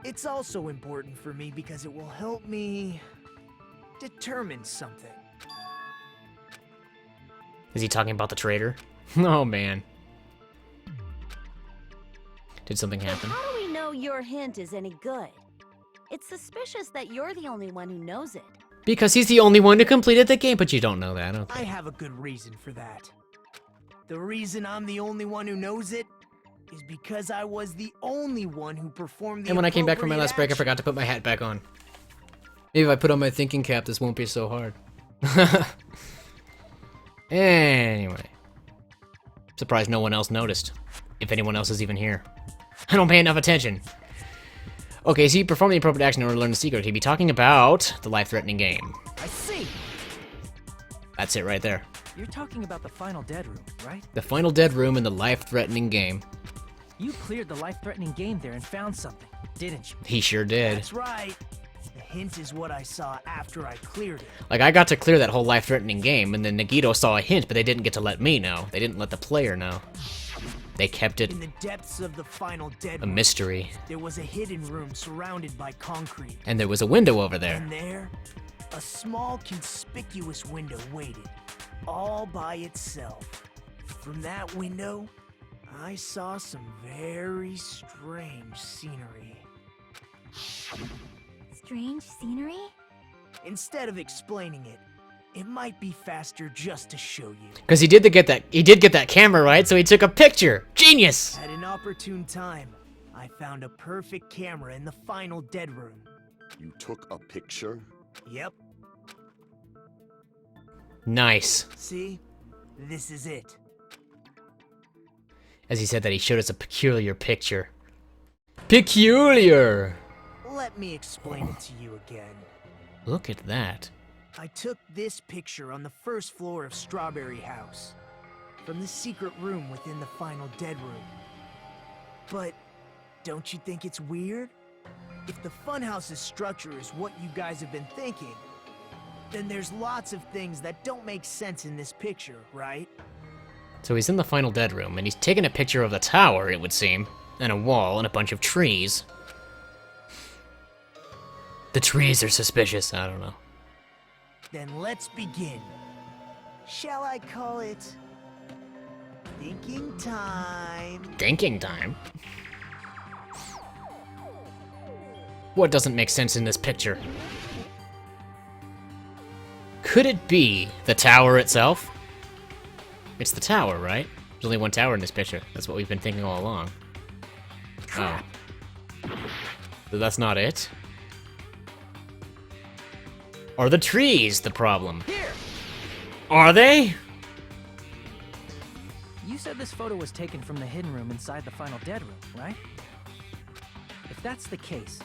It's also important for me because it will help me determine something. Is he talking about the traitor? Oh, man. Did something happen? How do we know your hint is any good? It's suspicious that you're the only one who knows it. Because he's the only one who completed the game, but you don't know that. Okay. I have a good reason for that. The reason I'm the only one who knows it is because I was the only one who performed the And when I came back from my appropriate last break, I action. forgot to put my hat back on. Maybe if I put on my thinking cap, this won't be so hard. Anyway. Surprised no one else noticed. If anyone else is even here. I don't pay enough attention. Okay, so you perform the appropriate action in order to learn the secret. He'd be talking about the life-threatening game. I see. That's it right there. You're talking about the final dead room, right? The final dead room in the life-threatening game. You cleared the life-threatening game there and found something, didn't you? He sure did. That's right. The hint is what I saw after I cleared it. Like, I got to clear that whole life-threatening game, and then Nagito saw a hint, but they didn't get to let me know. They didn't let the player know. They kept it In the depths of the final dead a room, mystery. there was a hidden room surrounded by concrete. And there was a window over there. And there, a small conspicuous window waited, all by itself. From that window, I saw some very strange scenery. Strange scenery? Instead of explaining it, it might be faster just to show you. Because he did get that camera right, so he took a picture. Genius! At an opportune time, I found a perfect camera in the final dead room. You took a picture? Yep, Nice. see? This is it. As he said that, he showed us a peculiar picture. Peculiar! Let me explain it to you again. Look at that. I took this picture on the first floor of Strawberry House, from the secret room within the final dead room. But don't you think it's weird? If the funhouse's structure is what you guys have been thinking, then there's lots of things that don't make sense in this picture, right? So he's in the final dead room, and he's taking a picture of the tower, it would seem, and a wall, and a bunch of trees. The trees are suspicious, I don't know. Then let's begin. Shall I call it thinking time? Thinking time? What doesn't make sense in this picture? Could it be the tower itself? It's the tower, right? There's only one tower in this picture. That's what we've been thinking all along. Oh. So that's not it? Are the trees the problem? Here! Are they? You said this photo was taken from the hidden room inside the final dead room, right? If that's the case,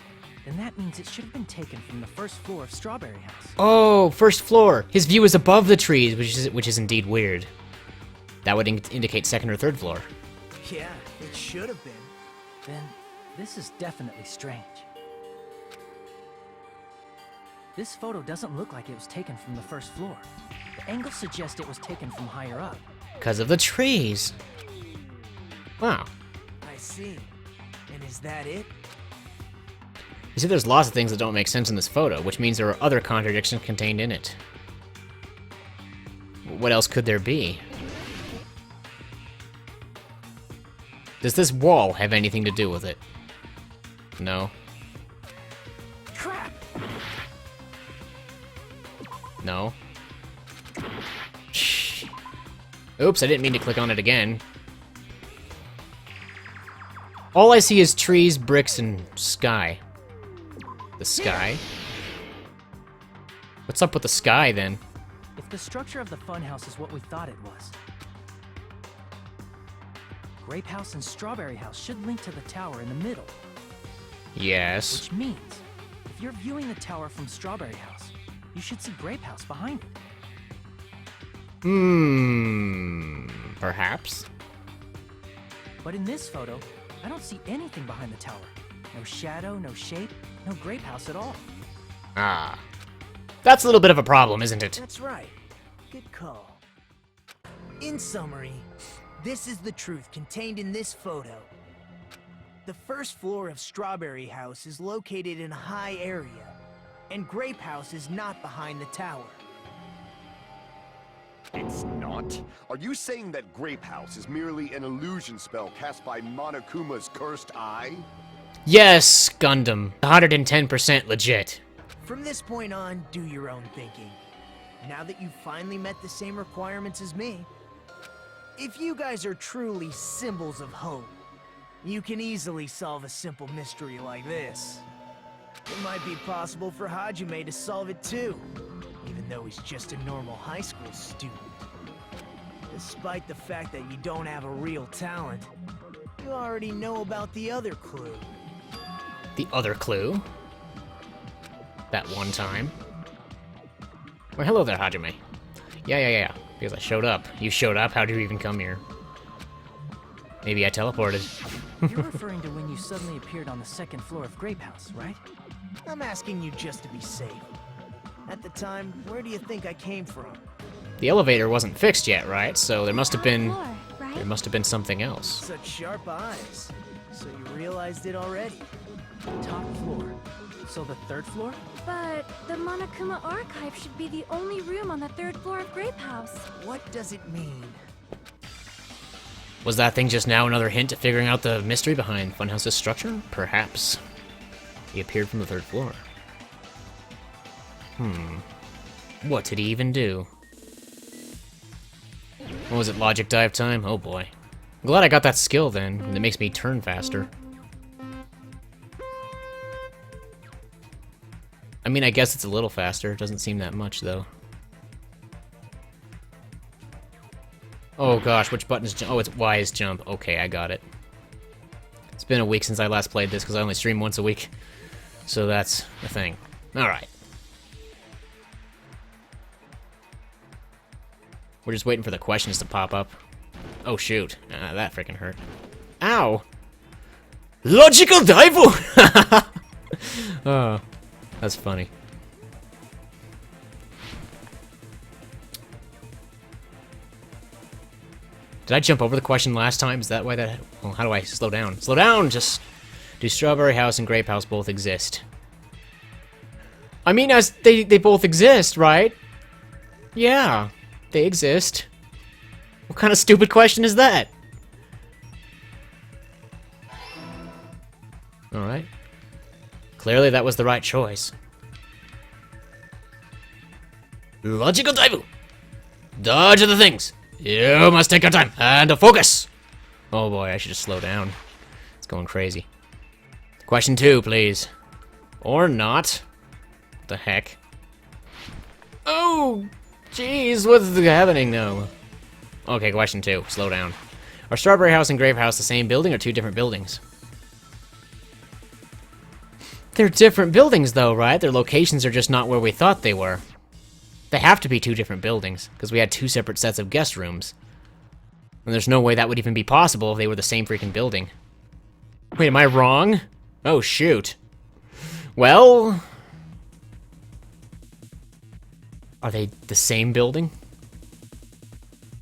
then that means it should have been taken from the first floor of Strawberry House. Oh, first floor. His view is above the trees, which is indeed weird. That would indicate second or third floor. Yeah, it should have been. Then this is definitely strange. This photo doesn't look like it was taken from the first floor. The angles suggest it was taken from higher up. Because of the trees. Wow. I see. And is that it? You see, there's lots of things that don't make sense in this photo, which means there are other contradictions contained in it. What else could there be? Does this wall have anything to do with it? No. Crap! No. Shh. Oops, I didn't mean to click on it again. All I see is trees, bricks, and sky. The sky? What's up with the sky, then? If the structure of the funhouse is what we thought it was, Grape House and Strawberry House should link to the tower in the middle. Yes. Which means, if you're viewing the tower from Strawberry House, you should see Grape House behind it. Perhaps? But in this photo, I don't see anything behind the tower. No shadow, no shape, no Grape House at all. Ah. That's a little bit of a problem, isn't it? That's right. Good call. In summary, this is the truth contained in this photo. The first floor of Strawberry House is located in a high area, and Grape House is not behind the tower. It's not? Are you saying that Grape House is merely an illusion spell cast by Monokuma's cursed eye? Yes, Gundam. 110% legit. From this point on, do your own thinking. Now that you've finally met the same requirements as me, if you guys are truly symbols of hope, you can easily solve a simple mystery like this. It might be possible for Hajime to solve it too, even though he's just a normal high school student. Despite the fact that you don't have a real talent, you already know about the other clue. The other clue? That one time. Well, hello there, Hajime. Yeah. Because I showed up. You showed up? How did you even come here? Maybe I teleported. You're referring to when you suddenly appeared on the second floor of Grape House, right? I'm asking you just to be safe. At the time, where do you think I came from? The elevator wasn't fixed yet, right? So there must have been... Floor, right? There must have been something else. Such sharp eyes. So you realized it already. Top floor. So the third floor? But the Monokuma archive should be the only room on the third floor of Grape House. What does it mean? Was that thing just now another hint to figuring out the mystery behind Funhouse's structure? Perhaps. He appeared from the third floor. What did he even do? What was it, logic dive time? Oh boy. I'm glad I got that skill then, and it makes me turn faster. I mean, I guess it's a little faster. It doesn't seem that much, though. Oh gosh, which button is jump? Oh, it's Y is jump. Okay, I got it. It's been a week since I last played this, because I only stream once a week. So that's the thing. Alright. We're just waiting for the questions to pop up. Oh shoot. That freaking hurt. Ow! Logical Daifu! Oh, that's funny. Did I jump over the question last time? Is that why that... Well, how do I slow down? Slow down! Just... Do Strawberry House and Grape House both exist? I mean, as they both exist, right? Yeah, they exist. What kind of stupid question is that? Alright. Clearly that was the right choice. Logical Daifu! Dodge the things! You must take your time and focus! Oh boy, I should just slow down. It's going crazy. Question 2, please. Or not. What the heck? Oh! Jeez, what's happening now? Okay, question 2. Slow down. Are Strawberry House and Grape House the same building or two different buildings? They're different buildings though, right? Their locations are just not where we thought they were. They have to be two different buildings, because we had two separate sets of guest rooms. And there's no way that would even be possible if they were the same freaking building. Wait, am I wrong? Oh, shoot. Well... Are they the same building?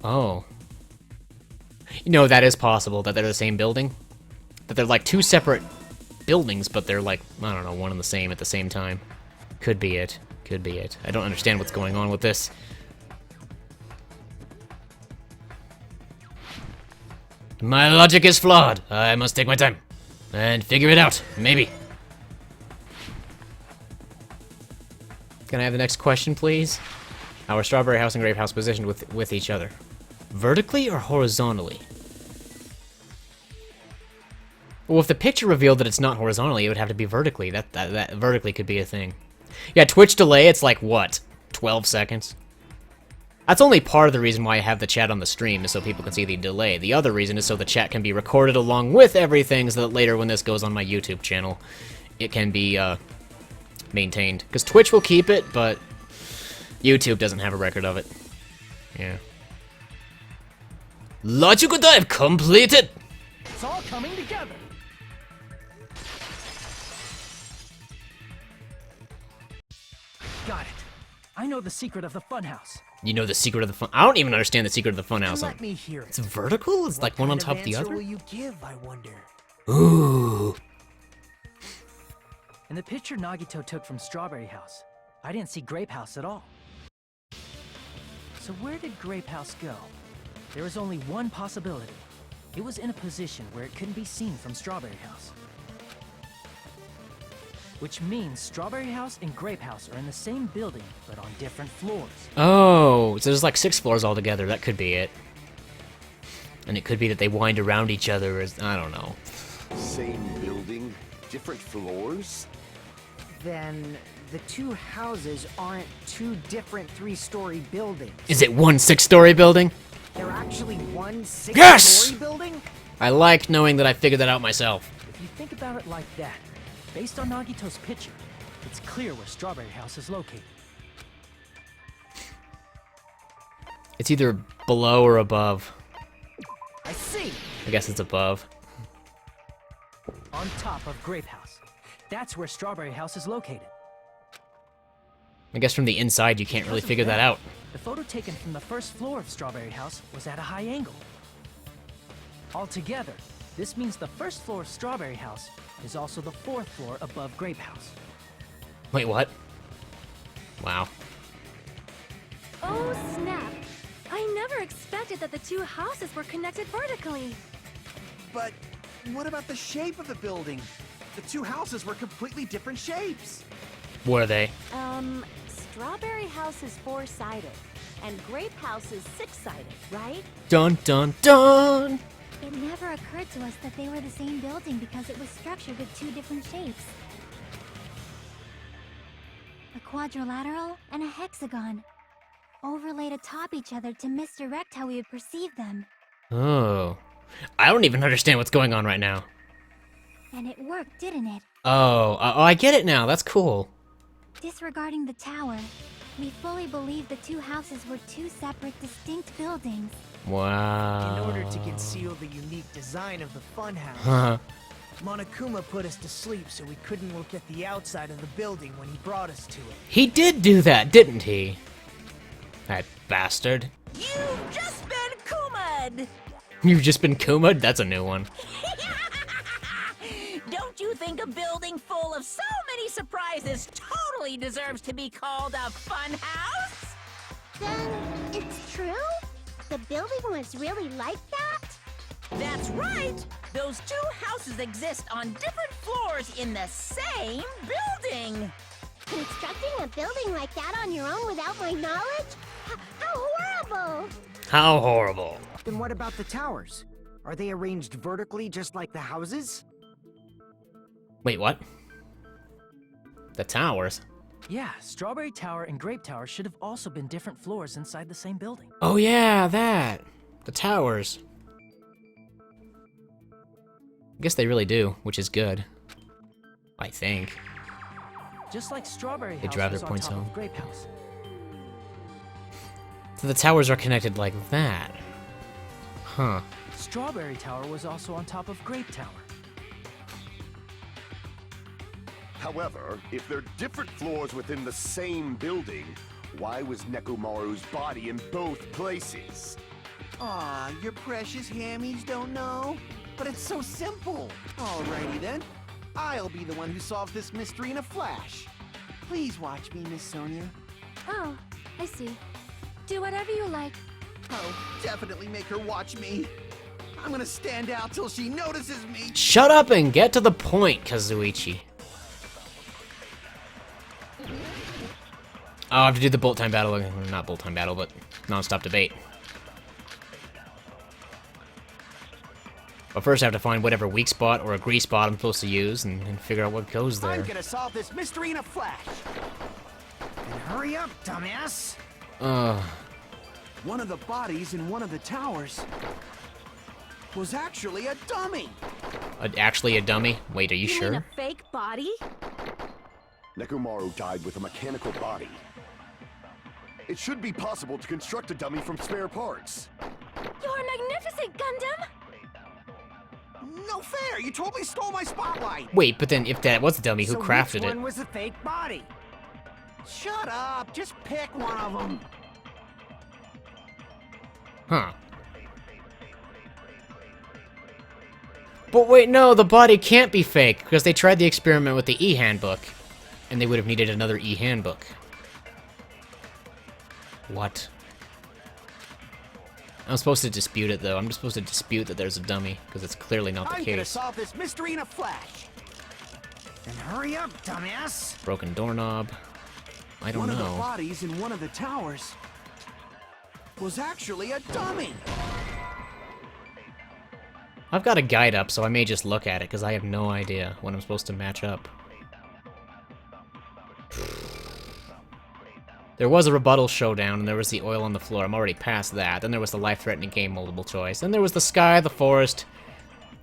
Oh. You know, that is possible, that they're the same building. That they're like two separate buildings, but they're like, I don't know, one and the same at the same time. Could be it. Could be it. I don't understand what's going on with this. My logic is flawed. I must take my time and figure it out. Maybe. Can I have the next question, please? How are Strawberry House and Grape House positioned with each other? Vertically or horizontally? Well, if the picture revealed that it's not horizontally, it would have to be vertically. That vertically could be a thing. Yeah, Twitch delay, it's like, what? 12 seconds? That's only part of the reason why I have the chat on the stream, is so people can see the delay. The other reason is so the chat can be recorded along with everything, so that later when this goes on my YouTube channel, it can be, maintained. Because Twitch will keep it, but YouTube doesn't have a record of it. Yeah. Logical dive completed! It's all coming together. Got it. I know the secret of the funhouse. You know the secret of the fun... I don't even understand the secret of the funhouse. Let me hear it. It's vertical? It's like one on top of the other? What will you give, I wonder? Ooh. In the picture Nagito took from Strawberry House, I didn't see Grape House at all. So where did Grape House go? There was only one possibility. It was in a position where it couldn't be seen from Strawberry House. Which means Strawberry House and Grape House are in the same building, but on different floors. Oh, so there's like 6 floors altogether. That could be it. And it could be that they wind around each other as, I don't know. Same building, different floors? Then the two houses aren't two different 3-story buildings. Is it one 6-story building? They're actually one 6-story Yes! building? I like knowing that I figured that out myself. If you think about it like that, based on Nagito's picture, it's clear where Strawberry House is located. It's either below or above. I see. I guess it's above. On top of Grape House. That's where Strawberry House is located. I guess from the inside you can't really figure that out. The photo taken from the first floor of Strawberry House was at a high angle. Altogether, this means the first floor of Strawberry House is also the 4th floor above Grape House. Wait, what? Wow. Oh, snap. I never expected that the two houses were connected vertically. But what about the shape of the building? The two houses were completely different shapes. Were they? Strawberry House is 4-sided, and Grape House is 6-sided, right? Dun dun dun! It never occurred to us that they were the same building because it was structured with 2 different shapes. A quadrilateral and a hexagon, overlaid atop each other to misdirect how we would perceive them. Oh. I don't even understand what's going on right now. And it worked, didn't it? Oh, I get it now. That's cool. Disregarding the tower, we fully believe the two houses were 2 separate, distinct buildings. Wow. In order to conceal the unique design of the funhouse, Huh. Monokuma put us to sleep so we couldn't look at the outside of the building when he brought us to it. He did do that, didn't he? That bastard. You've just been Kuma'd! You've just been Kuma'd? That's a new one. Don't you think a building full of so many surprises totally deserves to be called a fun house? Then it's true? The building was really like that? That's right! Those two houses exist on different floors in the same building! Constructing a building like that on your own without my knowledge? How horrible! How horrible. Then what about the towers? Are they arranged vertically just like the houses? Wait, what? The towers? Yeah, Strawberry Tower and Grape Tower should have also been different floors inside the same building. Oh yeah, that. The towers. I guess they really do, which is good. I think. Just like Strawberry They House drive was their on points top home. of Grape House. So the towers are connected like that. Huh. Strawberry Tower was also on top of Grape Tower. However, if they're different floors within the same building, why was Nekomaru's body in both places? Aw, your precious hammies don't know? But it's so simple. Alrighty then. I'll be the one who solves this mystery in a flash. Please watch me, Miss Sonia. Oh, I see. Do whatever you like. Oh, definitely make her watch me. I'm gonna stand out till she notices me. Shut up and get to the point, Kazuichi. Oh, I have to do the bolt time battle. Not bolt time battle, but non-stop debate. But first I have to find whatever weak spot or a grease spot I'm supposed to use and figure out what goes there. I'm gonna solve this mystery in a flash. And hurry up, dumbass! One of the bodies in one of the towers was actually a dummy. Actually a dummy? Wait, are you You sure? mean a fake body? Nekomaru died with a mechanical body. It should be possible to construct a dummy from spare parts. You're magnificent, Gundam! No fair! You totally stole my spotlight! Wait, but then if that was a dummy, who So crafted which it? one was the fake body? Shut up! Just pick one of them! Huh. But wait, no, the body can't be fake, because they tried the experiment with the E-handbook, and they would have needed another E-handbook. What? I'm supposed to dispute it, though. I'm just supposed to dispute that there's a dummy, because it's clearly not the I'm gonna case. solve this mystery in a flash. Then hurry up, dumbass. Broken doorknob. I don't One of the know. bodies in one of the towers was actually a dummy. I've got a guide up, so I may just look at it, because I have no idea what I'm supposed to match up. There was a rebuttal showdown, and there was the oil on the floor. I'm already past that. Then there was the life-threatening game multiple choice. Then there was the sky, the forest,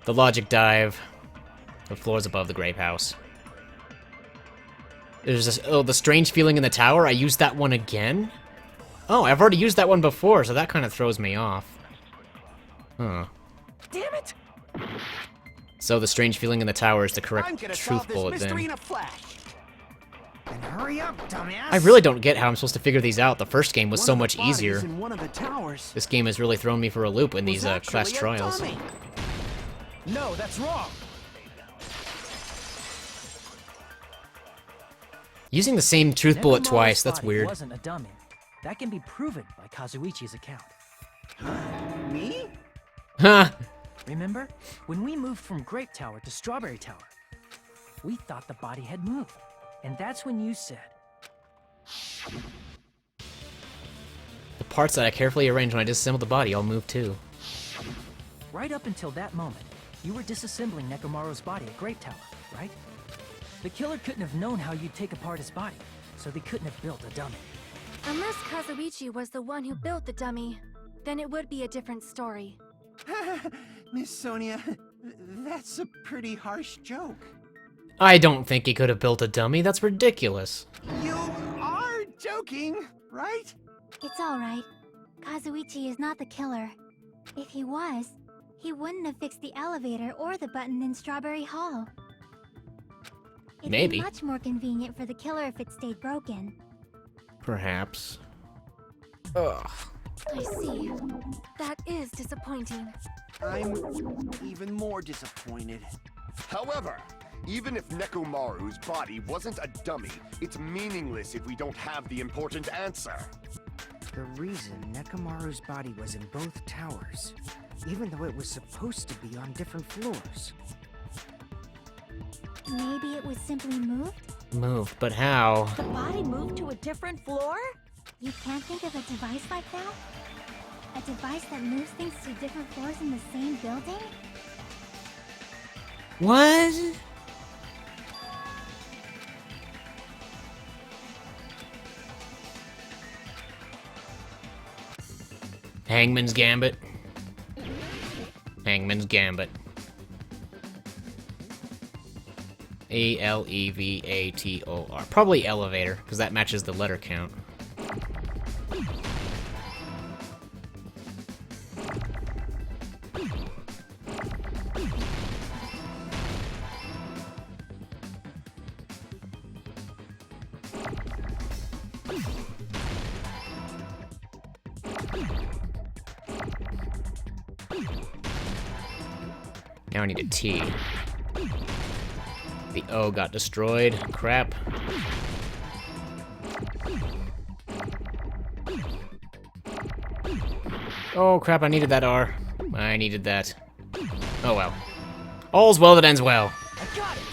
the logic dive, the floors above the grape house. There's this, oh, the strange feeling in the tower. I used that one again? Oh, I've already used that one before, so that kind of throws me off. Huh. Damn it! So the strange feeling in the tower is the I'm correct gonna truth solve this bullet mystery then. in a flash. Then hurry up, dumbass. I really don't get how I'm supposed to figure these out. The first game was One so of the much bodies easier. in one of the towers This game has really thrown me for a loop in was these class actually a trials. dummy. No, that's wrong. Using the same truth bullet Nekomaru's twice, that's body weird. wasn't a dummy. That can be proven by Kazuichi's account. Me? Ha! Remember? When we moved from Grape Tower to Strawberry Tower, we thought the body had moved. And that's when you said, The parts that I carefully arranged when I disassembled the body all moved too. right up until that moment, you were disassembling Nekomaru's body at Grape Tower, right? The killer couldn't have known how you'd take apart his body, so they couldn't have built a dummy. Unless Kazuichi was the one who built the dummy, then it would be a different story. Miss Sonia, that's a pretty harsh joke. I don't think he could have built a dummy. That's ridiculous. You are joking, right? It's alright. Kazuichi is not the killer. If he was, he wouldn't have fixed the elevator or the button in Strawberry Hall. It'd Maybe. be much more convenient for the killer if it stayed broken. Perhaps. Ugh. I see. That is disappointing. I'm even more disappointed. However, even if Nekomaru's body wasn't a dummy, it's meaningless if we don't have the important answer. The reason Nekomaru's body was in both towers, even though it was supposed to be on different floors. Maybe it was simply moved? Moved, but how? The body moved to a different floor? You can't think of a device like that? A device that moves things to different floors in the same building? What? Hangman's Gambit. Hangman's Gambit. Elevator. Probably elevator, because that matches the letter count. Now I need a T. The O got destroyed. Crap. Oh crap, I needed that R. I needed that. Oh well. All's well that ends well. I got it!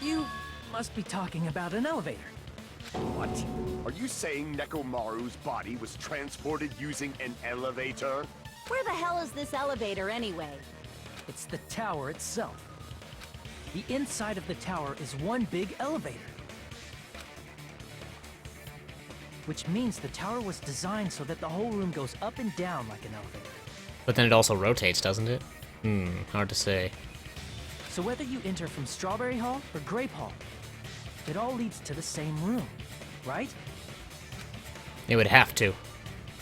You must be talking about an elevator. What? Are you saying Nekomaru's body was transported using an elevator? Where the hell is this elevator anyway? It's the tower itself. The inside of the tower is one big elevator. Which means the tower was designed so that the whole room goes up and down like an elevator. But then it also rotates, doesn't it? Hard to say. So whether you enter from Strawberry Hall or Grape Hall, it all leads to the same room, right? It would have to.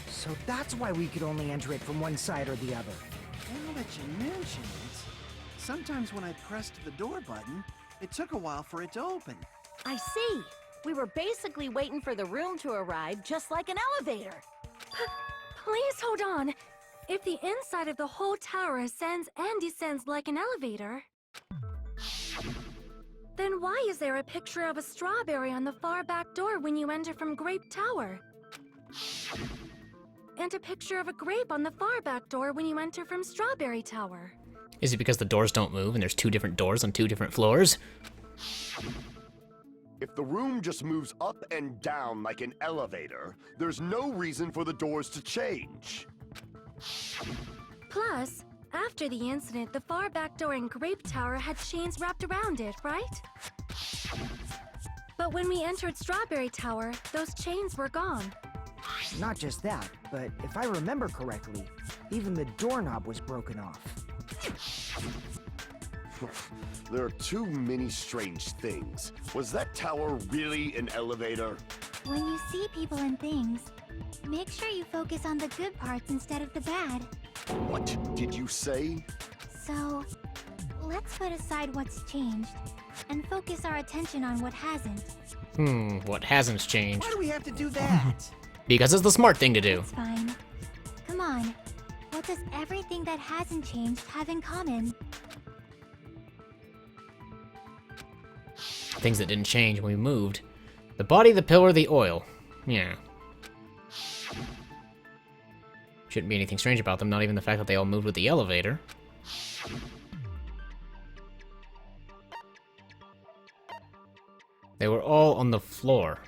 So that's why we could only enter it from one side or the other. Now that you mention it, sometimes when I pressed the door button, it took a while for it to open. I see. We were basically waiting for the room to arrive, just like an elevator. Please hold on. If the inside of the whole tower ascends and descends like an elevator, Then why is there a picture of a strawberry on the far back door when you enter from Grape Tower? And a picture of a grape on the far back door when you enter from Strawberry Tower. Is it because the doors don't move and there's two different doors on two different floors? If the room just moves up and down like an elevator, there's no reason for the doors to change. Plus, after the incident, the far back door in Grape Tower had chains wrapped around it, right? But when we entered Strawberry Tower, those chains were gone. Not just that, but if I remember correctly, even the doorknob was broken off. There are too many strange things. Was that tower really an elevator? When you see people and things, make sure you focus on the good parts instead of the bad. What did you say? So, let's put aside what's changed and focus our attention on what hasn't. What hasn't changed? Why do we have to do that? Because it's the smart thing to do. It's fine. Come on. What does everything that hasn't changed have in common? Things that didn't change when we moved. The body, the pillar, the oil. Yeah. Shouldn't be anything strange about them, not even the fact that they all moved with the elevator. They were all on the floor.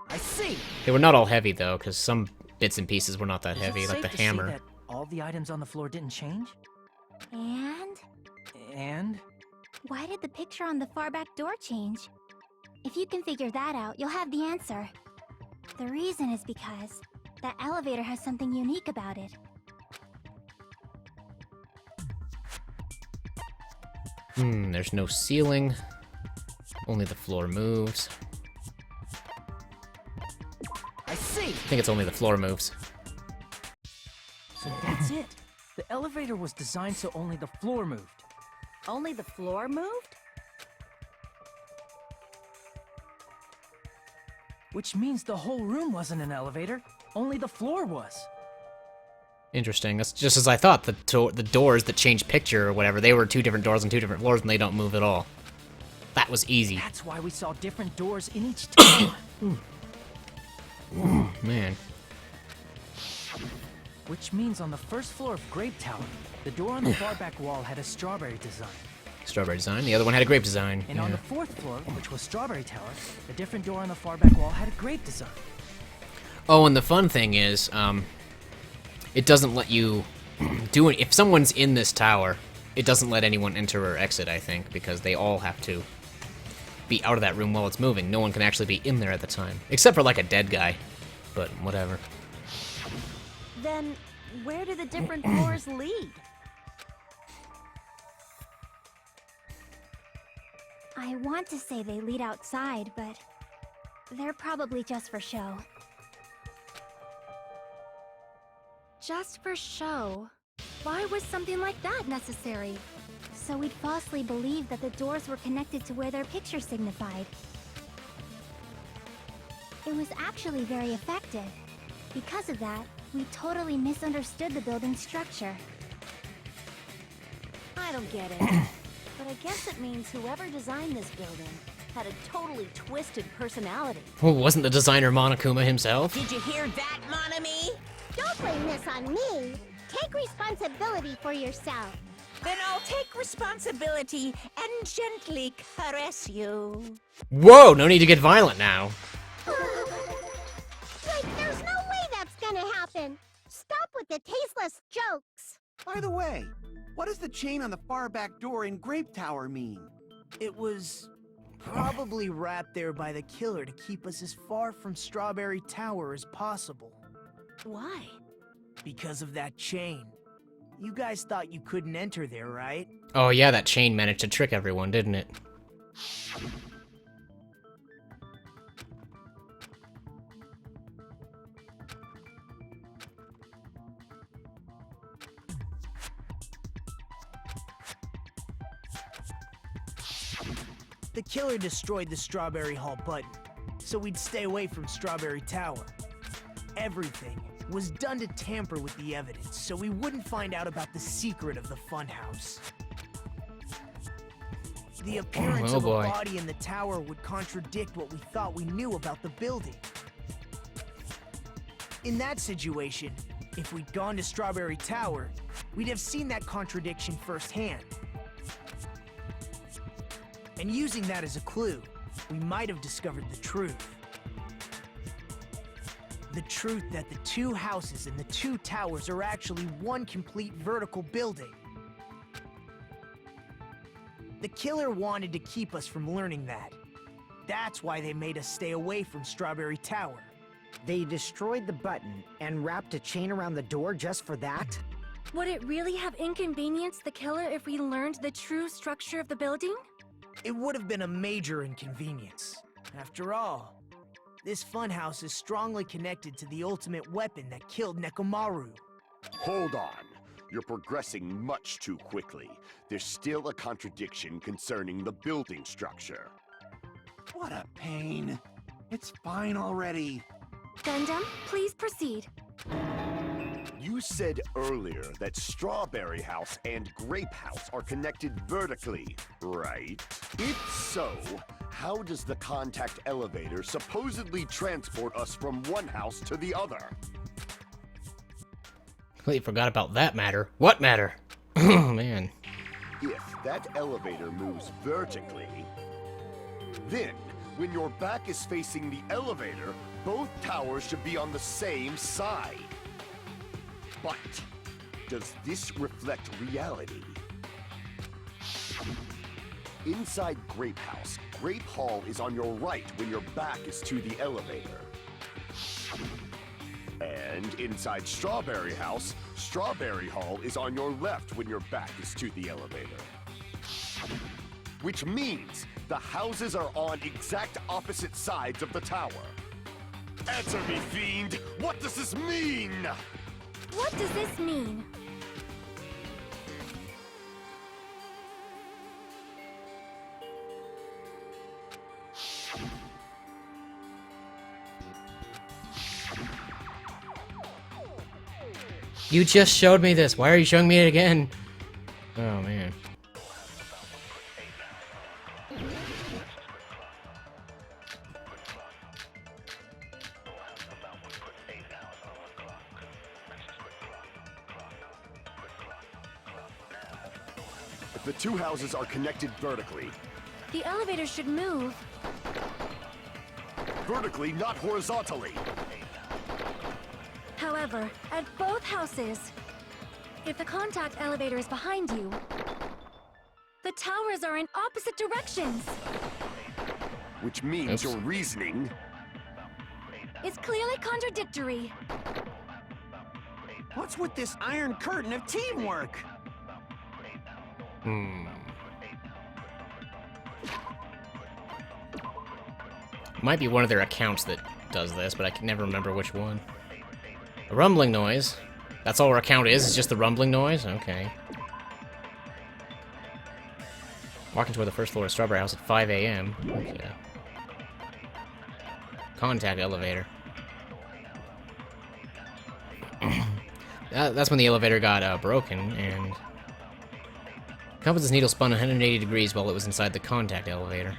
I see. They were not all heavy, though, because some bits and pieces were not that heavy, Is it like the safe to say hammer. that all the items on the floor didn't change? And? And? Why did the picture on the far back door change? If you can figure that out, you'll have the answer. The reason is because that elevator has something unique about it. There's no ceiling. Only the floor moves. I see. I think it's only the floor moves. So that's it. The elevator was designed so only the floor moved. Only the floor moved? Which means the whole room wasn't an elevator, only the floor was. Interesting. That's just as I thought. The doors that change picture or whatever, they were two different doors on two different floors and they don't move at all. That was easy. That's why we saw different doors in each tower. Man. Which means on the first floor of Grape Tower, the door on the far back wall had a strawberry design. Strawberry design. The other one had a grape design. And on the fourth floor, which was Strawberry Tower, a different door on the far back wall had a grape design. Oh, and the fun thing is, it doesn't let you do it. If someone's in this tower, it doesn't let anyone enter or exit, I think, because they all have to be out of that room while it's moving. No one can actually be in there at the time. Except for, like, a dead guy. But, whatever. Then, where do the different floors lead? I want to say they lead outside, but they're probably just for show. Just for show. Why was something like that necessary? So we'd falsely believe that the doors were connected to where their picture signified. It was actually very effective. Because of that, we totally misunderstood the building's structure. I don't get it. But I guess it means whoever designed this building had a totally twisted personality. Well, wasn't the designer Monokuma himself? Did you hear that, Monami? Don't blame this on me. Take responsibility for yourself. Then I'll take responsibility and gently caress you. Whoa, no need to get violent now. Like, there's no way that's gonna happen. Stop with the tasteless jokes. By the way, what does the chain on the far back door in Grape Tower mean? It was probably wrapped there by the killer to keep us as far from Strawberry Tower as possible. Why? Because of that chain. You guys thought you couldn't enter there, right? Oh yeah, that chain managed to trick everyone, didn't it? The killer destroyed the Strawberry Hall button, so we'd stay away from Strawberry Tower. Everything was done to tamper with the evidence, so we wouldn't find out about the secret of the funhouse. The appearance Oh of a boy. body in the tower would contradict what we thought we knew about the building. In that situation, if we'd gone to Strawberry Tower, we'd have seen that contradiction firsthand. And using that as a clue, we might have discovered the truth. The truth that the two houses and the two towers are actually one complete vertical building. The killer wanted to keep us from learning that. That's why they made us stay away from Strawberry Tower. They destroyed the button and wrapped a chain around the door just for that? Would it really have inconvenienced the killer if we learned the true structure of the building? It would have been a major inconvenience. After all, this funhouse is strongly connected to the ultimate weapon that killed Nekomaru. Hold on. You're progressing much too quickly. There's still a contradiction concerning the building structure. What a pain. It's fine already. Gundam, please proceed. You said earlier that Strawberry House and Grape House are connected vertically, right? If so, how does the contact elevator supposedly transport us from one house to the other? Completely forgot about that matter. What matter? Oh, man. If that elevator moves vertically, then when your back is facing the elevator, both towers should be on the same side. But does this reflect reality? Inside Grape House, Grape Hall is on your right when your back is to the elevator. And inside Strawberry House, Strawberry Hall is on your left when your back is to the elevator. Which means the houses are on exact opposite sides of the tower. Answer me, fiend! What does this mean? What does this mean? You just showed me this. Why are you showing me it again? Oh, man. If the two houses are connected vertically, The elevator should move. vertically, not horizontally. However, at both houses, if the contact elevator is behind you, the towers are in opposite directions. Which means your reasoning It's clearly contradictory. What's with this iron curtain of teamwork? Might be one of their accounts that does this, but I can never remember which one. A rumbling noise. That's all our account is just the rumbling noise? Okay. Walking toward the first floor of Strawberry House at 5 a.m. Okay. Contact elevator. That's when the elevator got broken, and Compass's needle spun 180 degrees while it was inside the contact elevator.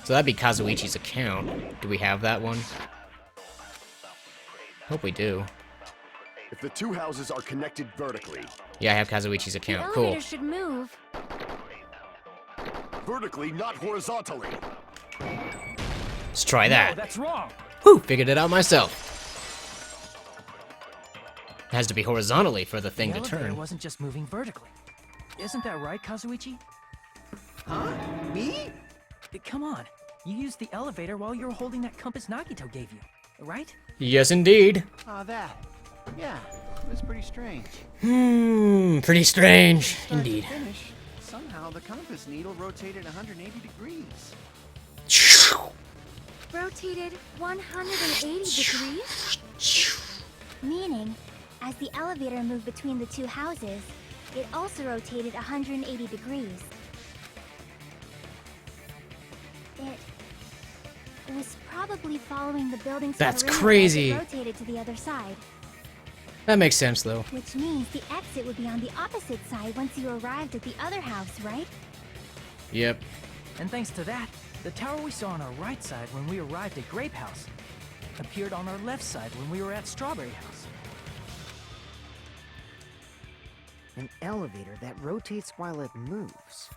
So that'd be Kazuichi's account. Do we have that one? Hope we do. If the two houses are connected vertically. Yeah, I have Kazuichi's The account. elevator Cool. should move. Vertically, not horizontally. Let's try that. No, that's wrong. Whew, figured it out myself. It has to be horizontally for the thing The to elevator turn. wasn't just moving vertically. Isn't that right, Kazuichi? Huh? Me? Come on. You used the elevator while you were holding that compass Nagito gave you, right? Yes, indeed. Ah, that. Yeah, it was pretty strange. Pretty strange. Start to Indeed. finish, somehow the compass needle rotated 180 degrees. Rotated 180 degrees? Meaning, as the elevator moved between the two houses, it also rotated 180 degrees. It was probably following the building's That's perimeter as crazy. it rotated to the other side, That makes sense, though. which means the exit would be on the opposite side once you arrived at the other house, right? Yep. And thanks to that, the tower we saw on our right side when we arrived at Grape House appeared on our left side when we were at Strawberry House. An elevator that rotates while it moves.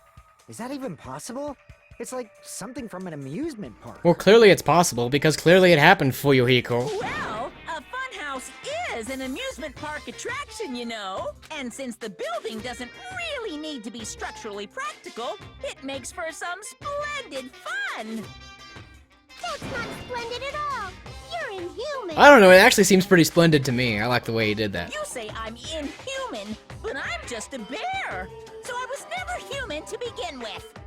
Is that even possible? It's like something from an amusement park. Well, clearly it's possible, because clearly it happened, Fuyuhiko. Well, a funhouse is an amusement park attraction, you know. And since the building doesn't really need to be structurally practical, it makes for some splendid fun. That's not splendid at all. You're inhuman. I don't know, it actually seems pretty splendid to me. I like the way he did that. You say I'm inhuman, but I'm just a bear. So I was never human to begin with.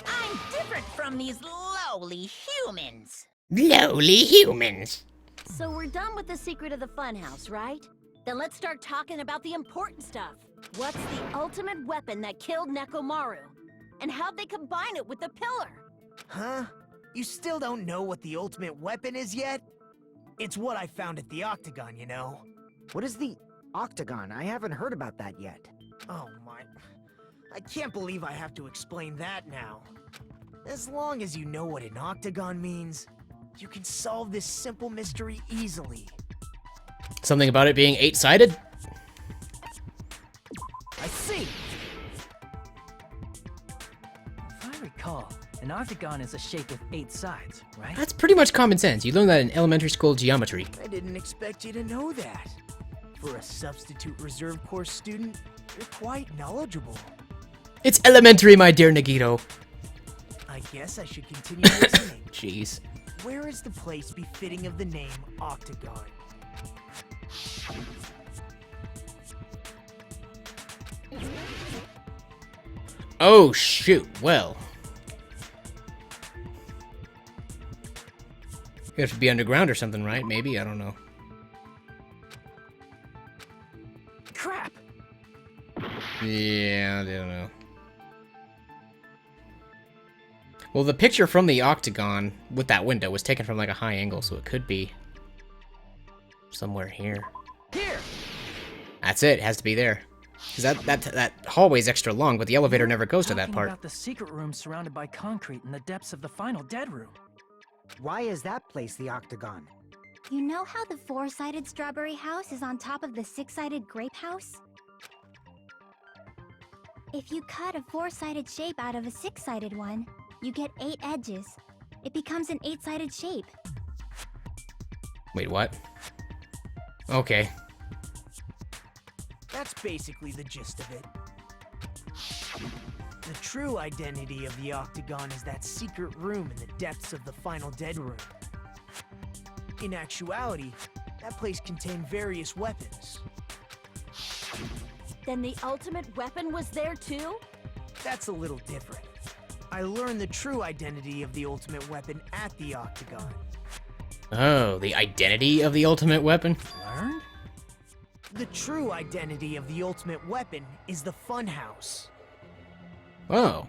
I'm different from these lowly humans. Lowly humans. So we're done with the secret of the funhouse, right? Then let's start talking about the important stuff. What's the ultimate weapon that killed Nekomaru? And how'd they combine it with the pillar? Huh? You still don't know what the ultimate weapon is yet? It's what I found at the Octagon, you know. What is the Octagon? I haven't heard about that yet. Oh my... I can't believe I have to explain that now. As long as you know what an octagon means, you can solve this simple mystery easily. Something about it being 8-sided? I see! If I recall, an octagon is a shape with 8 sides, right? That's pretty much common sense. You learned that in elementary school geometry. I didn't expect you to know that. For a substitute reserve course student, you're quite knowledgeable. It's elementary, my dear Nagito. I guess I should continue listening. Jeez. Where is the place befitting of the name Octagon? Oh, shoot. Well. You have to be underground or something, right? Maybe? I don't know. Crap! Yeah, I don't know. Well, the picture from the octagon with that window was taken from like a high angle, so it could be somewhere here. Here! That's it. It has to be there. Because that hallway's extra long, but the elevator never goes to that Talking part. about the secret room surrounded by concrete in the depths of the final dead room. Why is that place the Octagon? You know how the 4-sided strawberry house is on top of the 6-sided grape house? If you cut a 4-sided shape out of a 6-sided one, you get 8 edges. It becomes an 8-sided shape. Wait, what? Okay. That's basically the gist of it. The true identity of the Octagon is that secret room in the depths of the final dead room. In actuality, that place contained various weapons. Then the ultimate weapon was there too? That's a little different. I learned the true identity of the ultimate weapon at the Octagon. Oh, the identity of the ultimate weapon? Learned? The true identity of the ultimate weapon is the funhouse. Oh.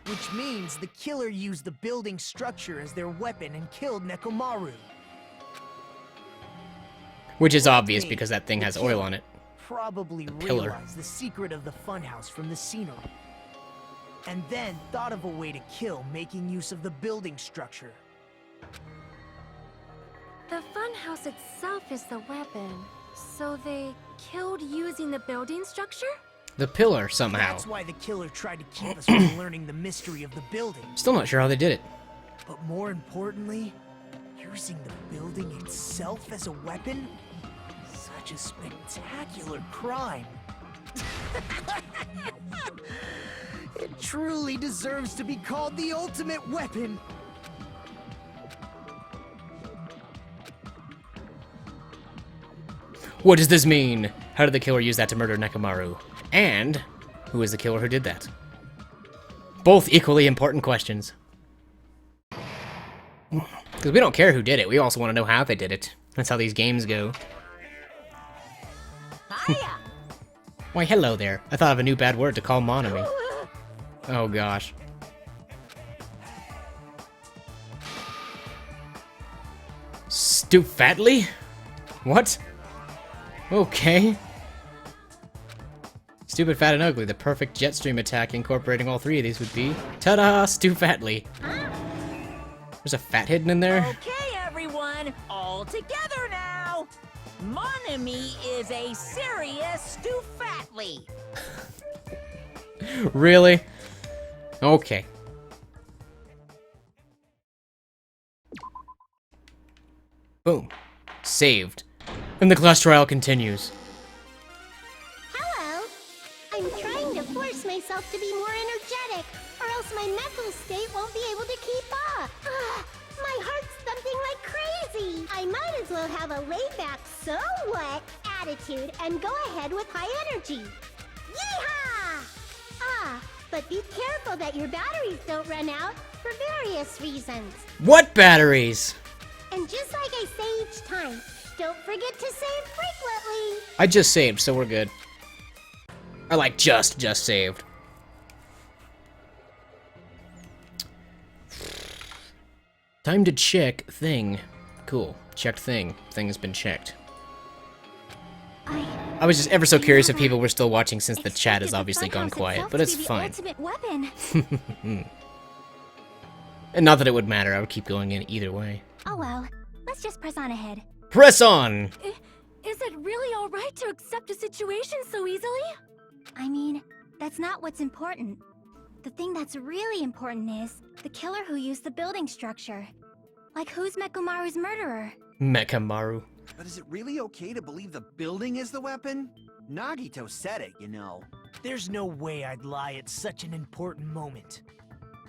Which means the killer used the building structure as their weapon and killed Nekomaru. Which is obvious because that thing has oil on it. Probably pillar. realized the secret of the funhouse from the scenery. And then thought of a way to kill making use of the building structure. The funhouse itself is the weapon. So they killed using the building structure? The pillar, somehow. That's why the killer tried to keep us from learning the mystery of the building. Still not sure how they did it. But more importantly, using the building itself as a weapon? Such a spectacular crime. It truly deserves to be called the ultimate weapon. What does this mean? How did the killer use that to murder Nekomaru? And who is the killer who did that? Both equally important questions. Because we don't care who did it, we also want to know how they did it. That's how these games go. Hiya! Why, hello there. I thought of a new bad word to call Monami. Oh gosh. Stufatly? What? Okay. Stupid, fat, and ugly. The perfect jet stream attack incorporating all three of these would be... Ta-da! Stu Fatly. There's a fat hidden in there? Okay, everyone, all together now. Mon ami is a serious Stu Fatly. Really? Okay. Boom. Saved. And the class trial continues. Hello. I'm trying to force myself to be more energetic, or else my mental state won't be able to keep up. My heart's thumping like crazy. I might as well have a laid-back, so what attitude and go ahead with high energy. Yeehaw! But be careful that your batteries don't run out for various reasons. What batteries? And just like I say each time, don't forget to save frequently. I just saved, so we're good. I like just saved. Time to check thing. Cool. Checked thing. Thing has been checked. I was just ever so curious if people were still watching since the chat has obviously gone quiet, but it's fine. Ultimate weapon. And not that it would matter, I would keep going in either way. Oh well, let's just press on ahead. Press on! Is it really alright to accept a situation so easily? I mean, that's not what's important. The thing that's really important is the killer who used the building structure. Like, who's Mechamaru's murderer? Mechamaru. But is it really okay to believe the building is the weapon? Nagito said it, you know. There's no way I'd lie at such an important moment.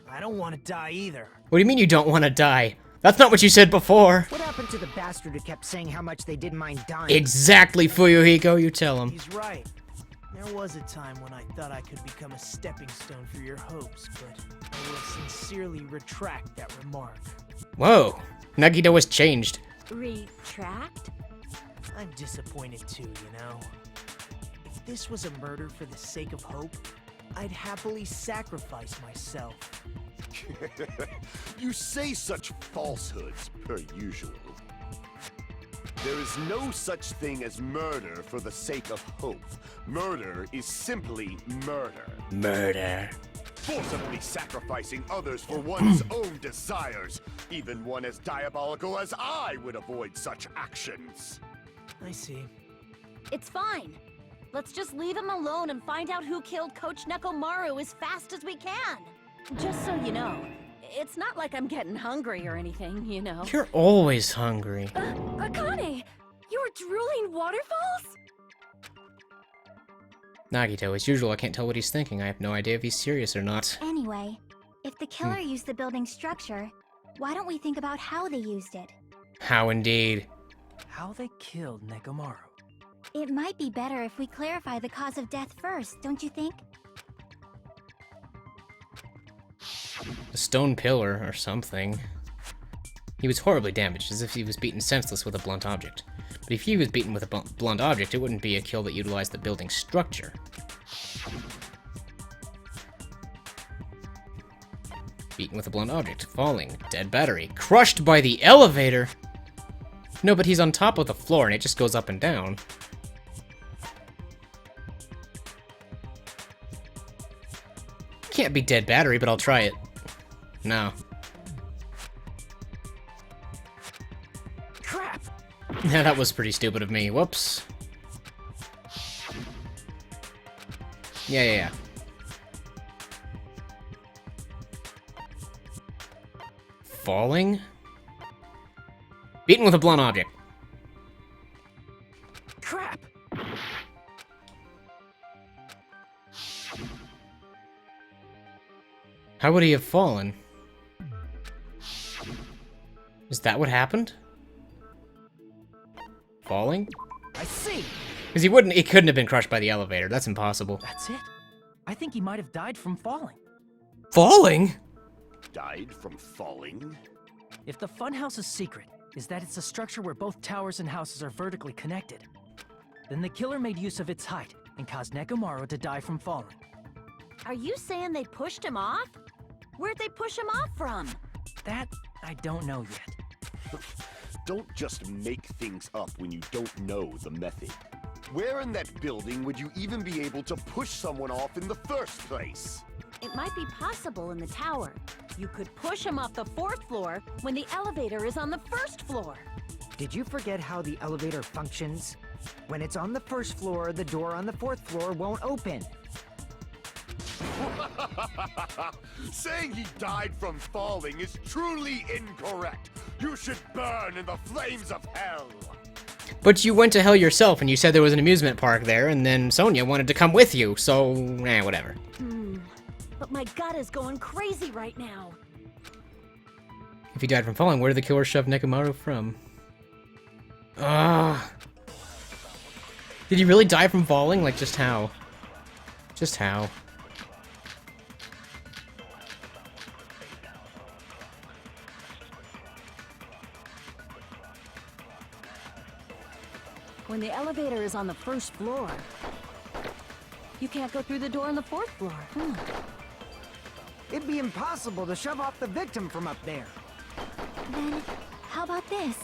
I don't want to die either. What do you mean you don't want to die? That's not what you said before. What happened to the bastard who kept saying how much they didn't mind dying? Exactly, Fuyuhiko, you tell him. He's right. There was a time when I thought I could become a stepping stone for your hopes, but I will sincerely retract that remark. Whoa, Nagito has changed. Retract? I'm disappointed too, you know. If this was a murder for the sake of hope, I'd happily sacrifice myself. You say such falsehoods, per usual. There is no such thing as murder for the sake of hope. Murder is simply murder. Murder. Forcibly sacrificing others for one's own desires. Even one as diabolical as I would avoid such actions. I see. It's fine. Let's just leave him alone and find out who killed Coach Nekomaru as fast as we can. Just so you know, it's not like I'm getting hungry or anything, you know. You're always hungry. Akane! You were drooling waterfalls? Nagito, as usual, I can't tell what he's thinking. I have no idea if he's serious or not. Anyway, if the killer used the building structure, why don't we think about how they used it? How indeed. How they killed Nekomaru. It might be better if we clarify the cause of death first, don't you think? A stone pillar or something. He was horribly damaged, as if he was beaten senseless with a blunt object. But if he was beaten with a blunt object, it wouldn't be a kill that utilized the building structure. Beaten with a blunt object. Falling. Dead battery. Crushed by the elevator! No, but he's on top of the floor and it just goes up and down. Can't be dead battery, but I'll try it. No. Crap! Yeah, that was pretty stupid of me. Whoops. Yeah. Falling? Beaten with a blunt object. Crap! How would he have fallen? Is that what happened? Falling? I see! Because he couldn't have been crushed by the elevator. That's impossible. That's it. I think he might have died from falling. Falling? Died from falling? If the funhouse's secret is that it's a structure where both towers and houses are vertically connected, then the killer made use of its height and caused Nekomaru to die from falling. Are you saying they pushed him off? Where'd they push him off from? That I don't know yet. Don't just make things up when you don't know the method. Where in that building would you even be able to push someone off in the first place? It might be possible in the tower. You could push him off the 4th floor when the elevator is on the 1st floor. Did you forget how the elevator functions? When it's on the 1st floor, the door on the 4th floor won't open. Saying he died from falling is truly incorrect. You should burn in the flames of hell. But you went to hell yourself and you said there was an amusement park there, and then Sonia wanted to come with you, so, whatever. But my gut is going crazy right now. If he died from falling, where did the killer shove Nekomaru from? Ah. Did he really die from falling? Like, just how? Just how? When the elevator is on the 1st floor, you can't go through the door on the 4th floor. It'd be impossible to shove off the victim from up there. Then, how about this?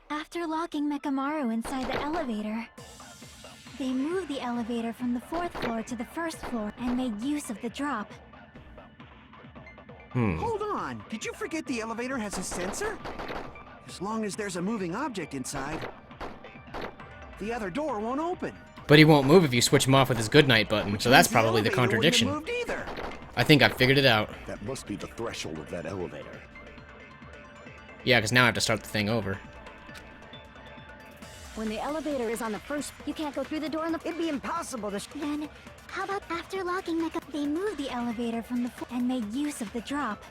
After locking Mekamaru inside the elevator, they moved the elevator from the 4th floor to the 1st floor and made use of the drop. Hold on, did you forget the elevator has a sensor? As long as there's a moving object inside, the other door won't open. But he won't move if you switch him off with his goodnight button, so that's probably the contradiction. Moved either. I think I figured it out. That must be the threshold of that elevator. Yeah, because now I have to start the thing over. When the elevator is on the 1st, you can't go through the door on the... It'd be impossible to... Then, how about after locking they moved the elevator from the and made use of the drop.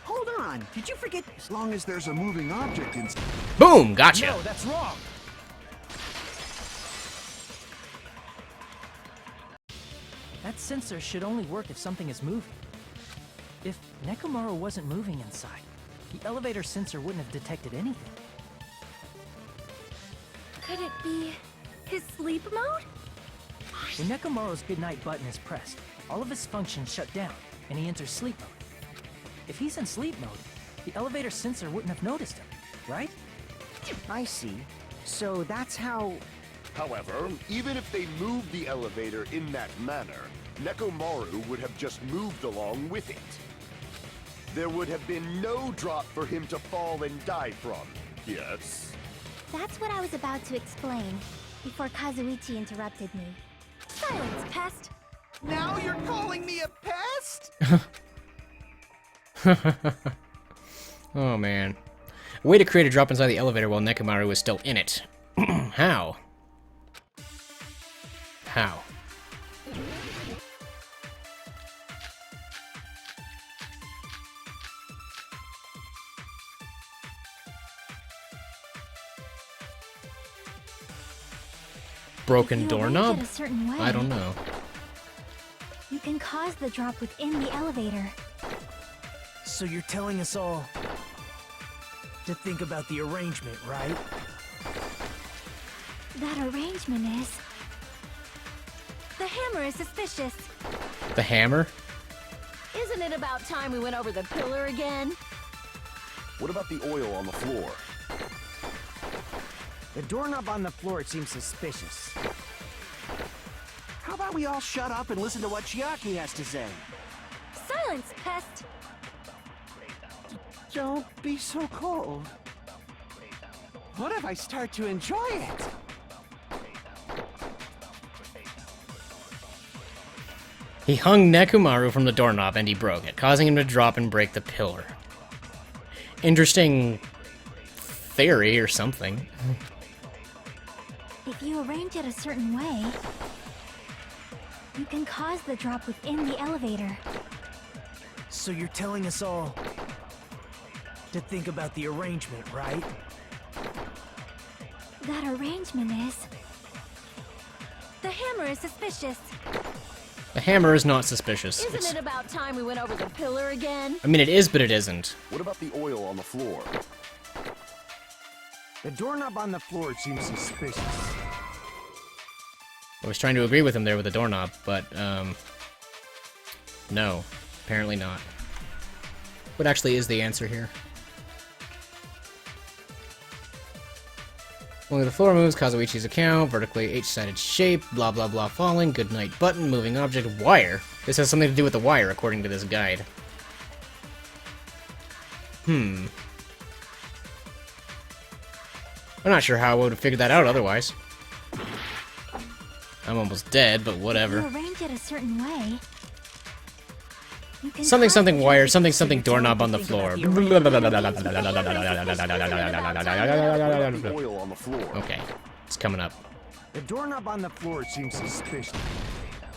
Hold on, did you forget? As long as there's a moving object inside... Boom! Gotcha! No, that's wrong! That sensor should only work if something is moving. If Nekomaru wasn't moving inside, the elevator sensor wouldn't have detected anything. Could it be his sleep mode? When Nekomaru's goodnight button is pressed, all of his functions shut down, and he enters sleep mode. If he's in sleep mode, the elevator sensor wouldn't have noticed him, right? I see. So that's how... However, even if they moved the elevator in that manner, Nekomaru would have just moved along with it. There would have been no drop for him to fall and die from. Yes? That's what I was about to explain, before Kazuichi interrupted me. Silence, pest! Now you're calling me a pest? Oh man. A way to create a drop inside the elevator while Nekomaru is still in it. How? How? Broken doorknob? A certain way, I don't know. You can cause the drop within the elevator. So you're telling us all to think about the arrangement, right? That arrangement is... The hammer is suspicious. The hammer? Isn't it about time we went over the pillar again? What about the oil on the floor? The doorknob on the floor seems suspicious. How about we all shut up and listen to what Chiaki has to say? Silence, pest! Don't be so cold. What if I start to enjoy it? He hung Nekomaru from the doorknob and he broke it, causing him to drop and break the pillar. Interesting theory or something. If you arrange it a certain way, you can cause the drop within the elevator. So you're telling us all to think about the arrangement, right? That arrangement is... The hammer is suspicious. The hammer is not suspicious. Isn't it about time we went over the pillar again? I mean, it is, but it isn't. What about the oil on the floor? The doorknob on the floor seems suspicious. I was trying to agree with him there with the doorknob, but, no. Apparently not. What actually is the answer here? Only the floor moves, Kazuichi's account, vertically H-sided shape, blah blah blah falling, good night button, moving object, wire. This has something to do with the wire, according to this guide. I'm not sure how I would have figured that out otherwise. I'm almost dead, but whatever. If you arrange it a certain way, you can Something something concentrate- wire, something something doorknob on the floor. Oil on the floor. Okay, it's coming up. The doorknob on the floor seems suspicious.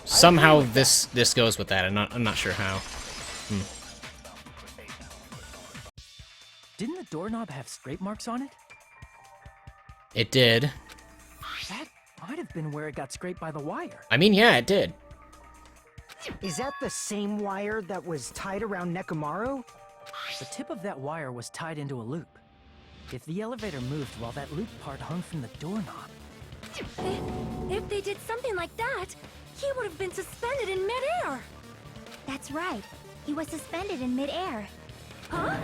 Somehow this goes with that. I'm not sure how. Didn't the doorknob have scrape marks on it? It did. That might have been where it got scraped by the wire. I mean, yeah, it did. Is that the same wire that was tied around Nekomaru? The tip of that wire was tied into a loop. If the elevator moved while that loop part hung from the doorknob... If they did something like that, he would have been suspended in midair. That's right. He was suspended in midair. Huh?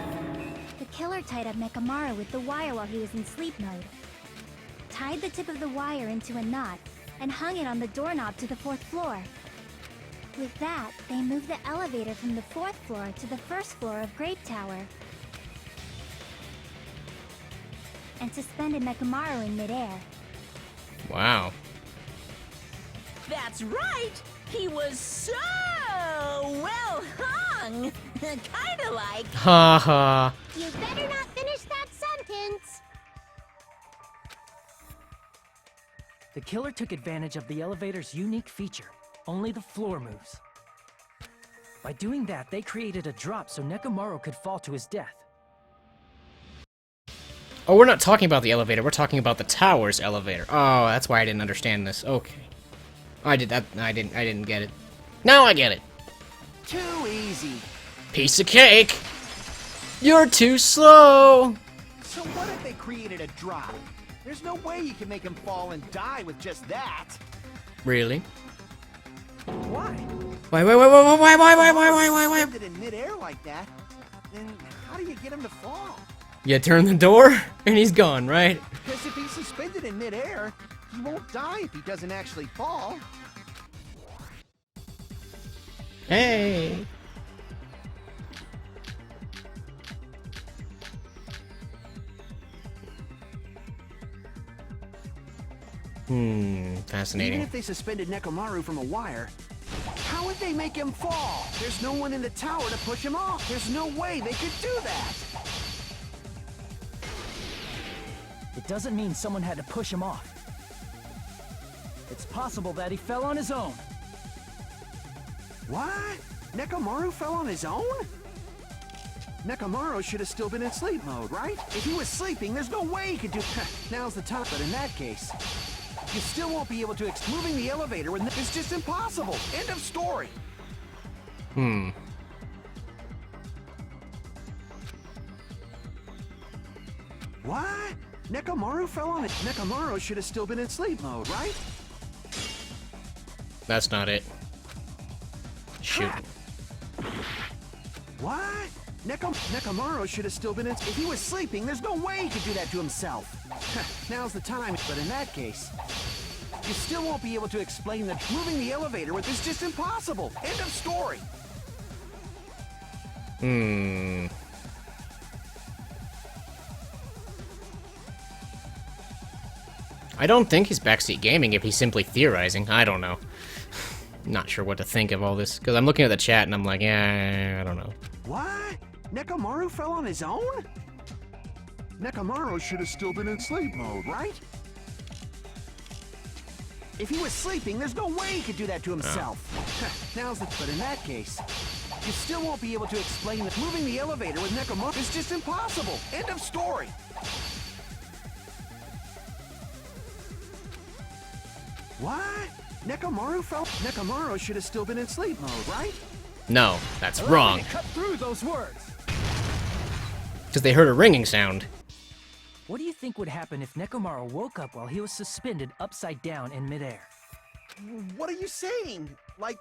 The killer tied up Nekomaru with the wire while he was in sleep mode. Tied the tip of the wire into a knot and hung it on the doorknob to the 4th floor. With that, they moved the elevator from the 4th floor to the 1st floor of Grape Tower. And suspended Nekomaru in midair. Wow. That's right! He was so well hung! Kinda like... Ha ha. You better not finish that sentence. The killer took advantage of the elevator's unique feature. Only the floor moves. By doing that, they created a drop so Nekomaru could fall to his death. Oh, we're not talking about the elevator. We're talking about the tower's elevator. Oh, that's why I didn't understand this. Okay. I didn't get it. Now I get it. Too easy. Piece of cake. You're too slow. So what if they created a drop? There's no way you can make him fall and die with just that. Really? Why? Why? Suspended in midair like that, then how do you get him to fall? You turn the door, and he's gone, right? Because if he's suspended in midair, he won't die if he doesn't actually fall. Hey. Fascinating. Even if they suspended Nekomaru from a wire, how would they make him fall? There's no one in the tower to push him off. There's no way they could do that. It doesn't mean someone had to push him off. It's possible that he fell on his own. What? Nekomaru fell on his own? Nekomaru should have still been in sleep mode, right? If he was sleeping, there's no way he could do... Now's the time, but in that case, you still won't be able to... Moving the elevator with... It's just impossible. End of story. What? Nekomaru fell on it. Nekomaru should have still been in sleep mode, right? That's not it. Shoot. What? Nekomaru should have still been in... If he was sleeping, there's no way he could do that to himself. Now's the time, but in that case, you still won't be able to explain that moving the elevator with is just impossible. End of story. I don't think he's backseat gaming if he's simply theorizing. I don't know. Not sure what to think of all this, because I'm looking at the chat and I'm like, yeah, I don't know. What? Nekomaru fell on his own? Nekomaru should have still been in sleep mode, right? If he was sleeping, there's no way he could do that to himself. Now's the... But in that case, you still won't be able to explain that moving the elevator with Nekomaru is just impossible. End of story. What? Nekomaru fell... Nekomaru should have still been in sleep mode, right? No, that's wrong. Cut through those words. Because they heard a ringing sound. What do you think would happen if Nekomaru woke up while he was suspended upside down in midair? What are you saying? Like,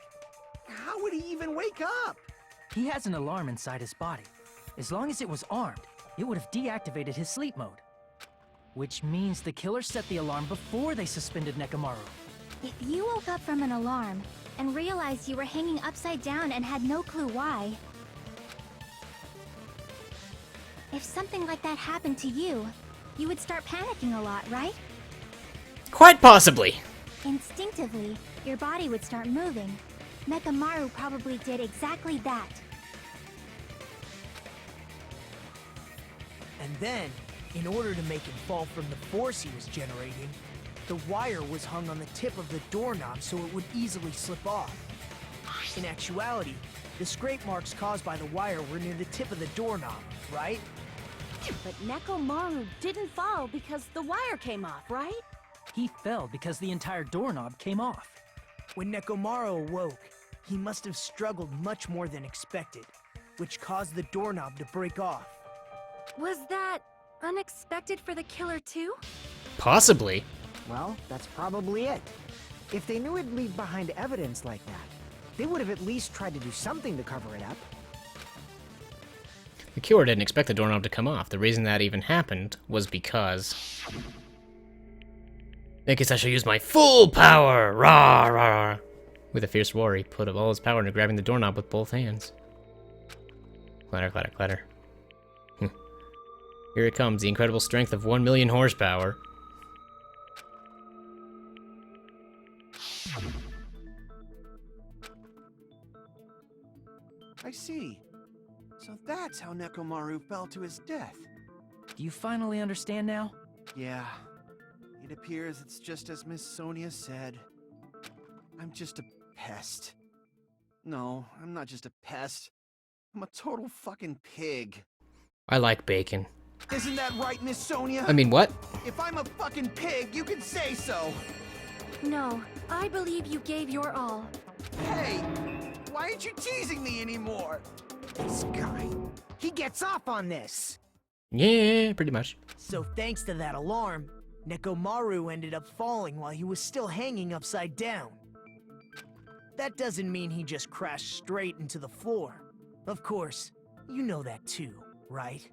how would he even wake up? He has an alarm inside his body. As long as it was armed, it would have deactivated his sleep mode. Which means the killer set the alarm before they suspended Nekomaru. If you woke up from an alarm and realized you were hanging upside down and had no clue why... If something like that happened to you, you would start panicking a lot, right? Quite possibly. Instinctively, your body would start moving. Nekomaru probably did exactly that. And then, in order to make him fall from the force he was generating, the wire was hung on the tip of the doorknob so it would easily slip off. In actuality, the scrape marks caused by the wire were near the tip of the doorknob, right? But Nekomaru didn't fall because the wire came off, right? He fell because the entire doorknob came off. When Nekomaru awoke, he must have struggled much more than expected, which caused the doorknob to break off. Was that unexpected for the killer too? Possibly. Well, that's probably it. If they knew it'd leave behind evidence like that, they would have at least tried to do something to cover it up. The killer didn't expect the doorknob to come off. The reason that even happened was because... I guess I shall use my full power! Rah, rah. With a fierce roar, he put all his power into grabbing the doorknob with both hands. Clatter, clatter, clatter. Here it comes, the incredible strength of 1 million horsepower. I see. So that's how Nekomaru fell to his death. Do you finally understand now? Yeah. It appears it's just as Miss Sonia said. I'm just a pest. No, I'm not just a pest. I'm a total fucking pig. I like bacon. Isn't that right, Miss Sonia? I mean, what? If I'm a fucking pig, you can say so. No, I believe you gave your all. Hey, why aren't you teasing me anymore? This guy, he gets off on this. Yeah, pretty much. So thanks to that alarm, Nekomaru ended up falling while he was still hanging upside down. That doesn't mean he just crashed straight into the floor. Of course, you know that too, right?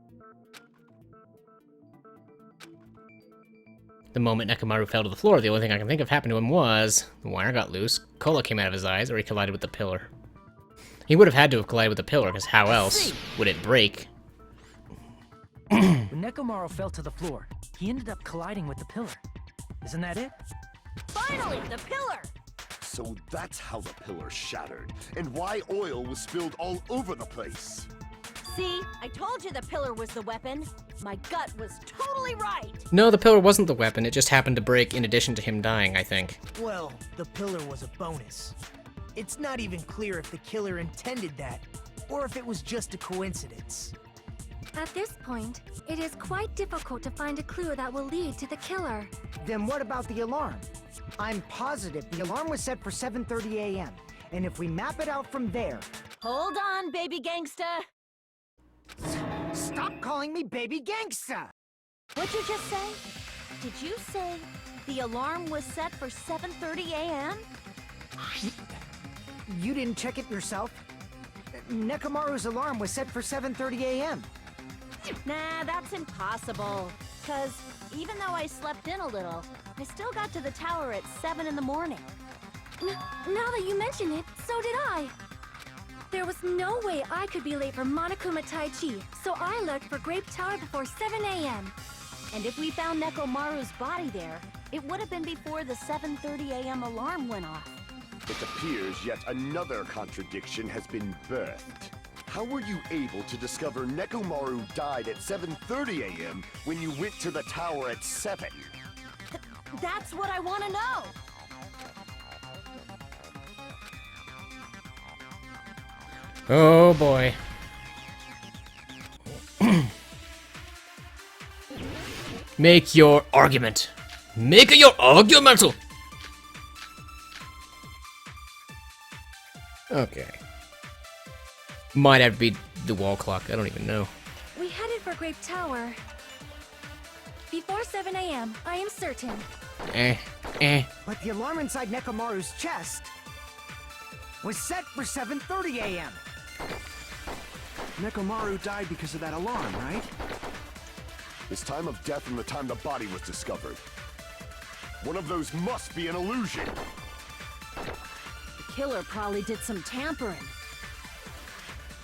The moment Nekomaru fell to the floor, the only thing I can think of happened to him was the wire got loose, cola came out of his eyes, or he collided with the pillar. He would have had to have collided with the pillar, because how else would it break? When Nekomaru fell to the floor, he ended up colliding with the pillar. Isn't that it? Finally, the pillar! So that's how the pillar shattered, and why oil was spilled all over the place. See, I told you the pillar was the weapon. My gut was totally right. No, the pillar wasn't the weapon, it just happened to break in addition to him dying, I think. Well, the pillar was a bonus. It's not even clear if the killer intended that, or if it was just a coincidence. At this point, it is quite difficult to find a clue that will lead to the killer. Then what about the alarm? I'm positive the alarm was set for 7:30 a.m. And if we map it out from there... Hold on, baby gangsta. Stop calling me baby gangsta! What'd you just say? Did you say the alarm was set for 7:30 a.m.? You didn't check it yourself? Nekomaru's alarm was set for 7:30 a.m. Nah, that's impossible. Cause even though I slept in a little, I still got to the tower at 7 in the morning. Now that you mention it, so did I. There was no way I could be late for Monokuma Tai Chi, so I looked for Grape Tower before 7 a.m. And if we found Nekomaru's body there, it would have been before the 7:30 a.m. alarm went off. It appears yet another contradiction has been birthed. How were you able to discover Nekomaru died at 7:30 a.m. when you went to the tower at 7? That's what I want to know! Oh boy. Make your argument. Make your argument! Okay. Might have to be the wall clock, I don't even know. We headed for Grape Tower. Before 7 a.m., I am certain. But the alarm inside Nekomaru's chest was set for 7:30 a.m. Nekomaru died because of that alarm, right? This time of death and the time the body was discovered. One of those must be an illusion. The killer probably did some tampering.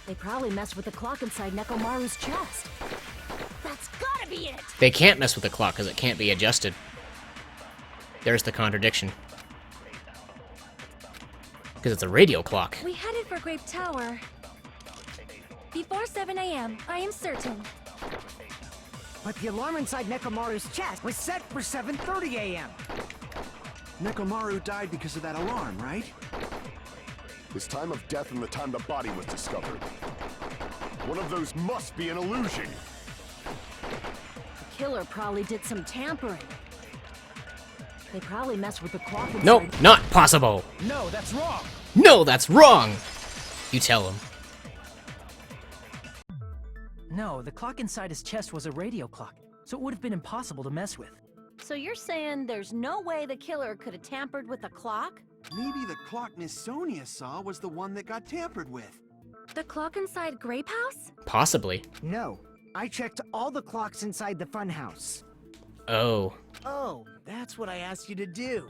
They probably messed with the clock inside Nekomaru's chest. That's gotta be it! They can't mess with the clock because it can't be adjusted. There's the contradiction. Because it's a radio clock. We headed for Grape Tower. Before 7 a.m., I am certain. But the alarm inside Nekomaru's chest was set for 7:30 a.m. Nekomaru died because of that alarm, right? This time of death and the time the body was discovered. One of those must be an illusion. The killer probably did some tampering. They probably messed with the clock inside... Nope, not possible. No, that's wrong. No, that's wrong. You tell him. No, the clock inside his chest was a radio clock, so it would have been impossible to mess with. So you're saying there's no way the killer could have tampered with the clock? Maybe the clock Miss Sonia saw was the one that got tampered with. The clock inside Grape House? Possibly. No, I checked all the clocks inside the funhouse. Oh. Oh, that's what I asked you to do.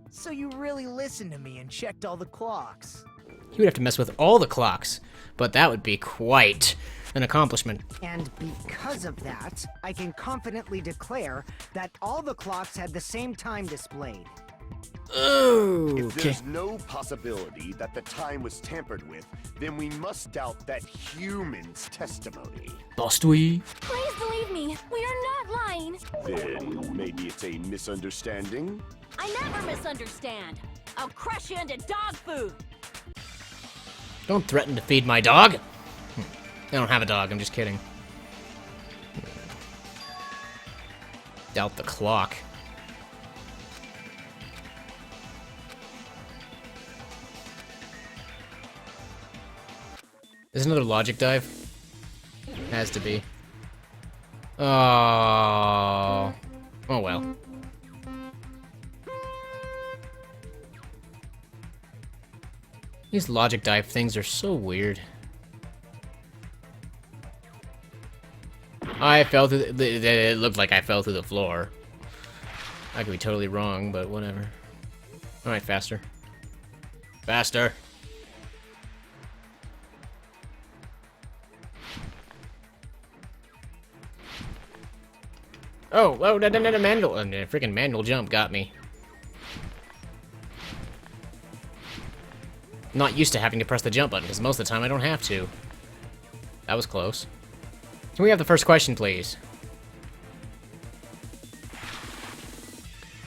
So you really listened to me and checked all the clocks. He would have to mess with all the clocks, but that would be quite an accomplishment. And because of that, I can confidently declare that all the clocks had the same time displayed. Oh, If okay. there's no possibility that the time was tampered with, then we must doubt that human's testimony. Must we? Please believe me, we are not lying. Then maybe it's a misunderstanding? I never misunderstand. I'll crush you into dog food. Don't threaten to feed my dog. I don't have a dog, I'm just kidding. Doubt the clock. There's another logic dive. Has to be. Oh. Oh well. These logic dive things are so weird. I fell through it looked like I fell through the floor. I could be totally wrong, but whatever. Alright, faster. Faster! Oh, that manual, freaking manual jump got me. I'm not used to having to press the jump button, because most of the time I don't have to. That was close. Can we have the first question, please?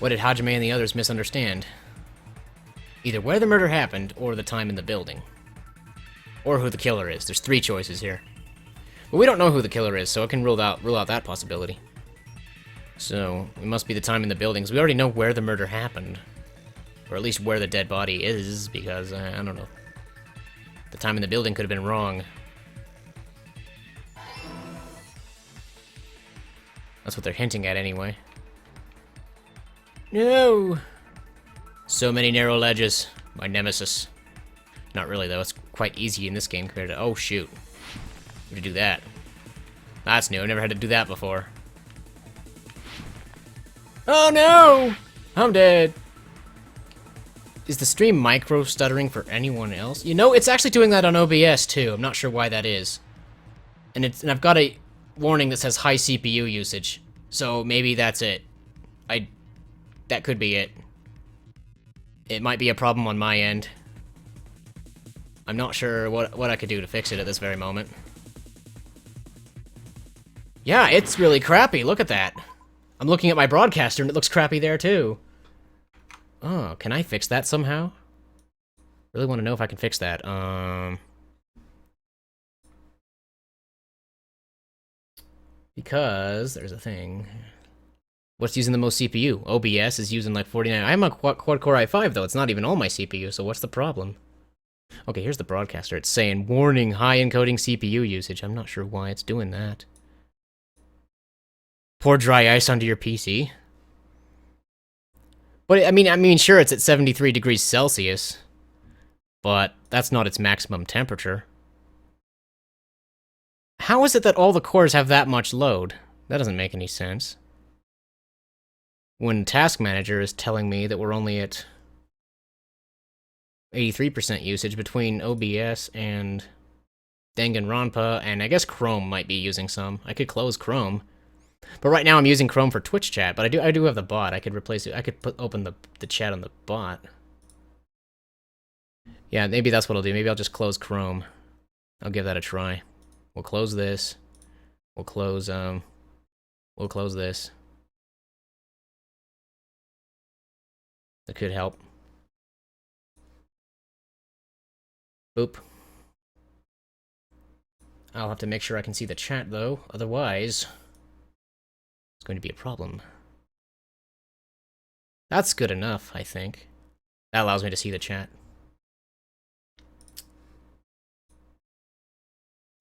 What did Hajime and the others misunderstand? Either where the murder happened, or the time in the building. Or who the killer is. There's 3 choices here. But we don't know who the killer is, so I can rule out that possibility. So, it must be the time in the buildings. We already know where the murder happened. Or at least where the dead body is, because, I don't know. The time in the building could have been wrong. That's what they're hinting at anyway. No! So many narrow ledges. My nemesis. Not really, though. It's quite easy in this game compared to... Oh, shoot. I have to do that. That's new. I never had to do that before. Oh, no! I'm dead. Is the stream micro-stuttering for anyone else? You know, it's actually doing that on OBS, too. I'm not sure why that is. And I've got a warning that says high CPU usage. So maybe that's it. That could be it. It might be a problem on my end. I'm not sure what I could do to fix it at this very moment. Yeah, it's really crappy. Look at that. I'm looking at my broadcaster and it looks crappy there too. Oh, can I fix that somehow? Really want to know if I can fix that. Because there's a thing. What's using the most CPU? OBS is using like 49. I'm a quad-core i5 though. It's not even all my CPU, so what's the problem? Okay, here's the broadcaster. It's saying, warning, high encoding CPU usage. I'm not sure why it's doing that. Pour dry ice onto your PC. But, I mean, sure, it's at 73 degrees Celsius. But that's not its maximum temperature. How is it that all the cores have that much load? That doesn't make any sense. When Task Manager is telling me that we're only at 83% usage between OBS and Danganronpa, and I guess Chrome might be using some. I could close Chrome. But right now I'm using Chrome for Twitch chat, but I do have the bot. I could replace it. I could open the chat on the bot. Yeah, maybe that's what I'll do. Maybe I'll just close Chrome. I'll give that a try. We'll close this. We'll close this. That could help. Boop. I'll have to make sure I can see the chat, though. Otherwise, it's going to be a problem. That's good enough, I think. That allows me to see the chat.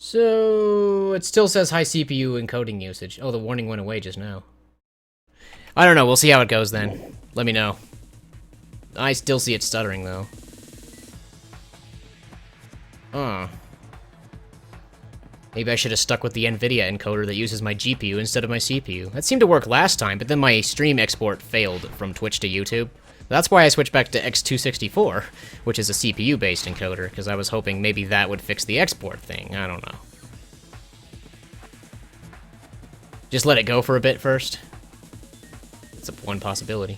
So, it still says high CPU encoding usage. Oh, the warning went away just now. I don't know, we'll see how it goes then. Let me know. I still see it stuttering, though. Maybe I should have stuck with the NVIDIA encoder that uses my GPU instead of my CPU. That seemed to work last time, but then my stream export failed from Twitch to YouTube. That's why I switched back to X264, which is a CPU-based encoder, because I was hoping maybe that would fix the export thing. I don't know. Just let it go for a bit first. It's one possibility.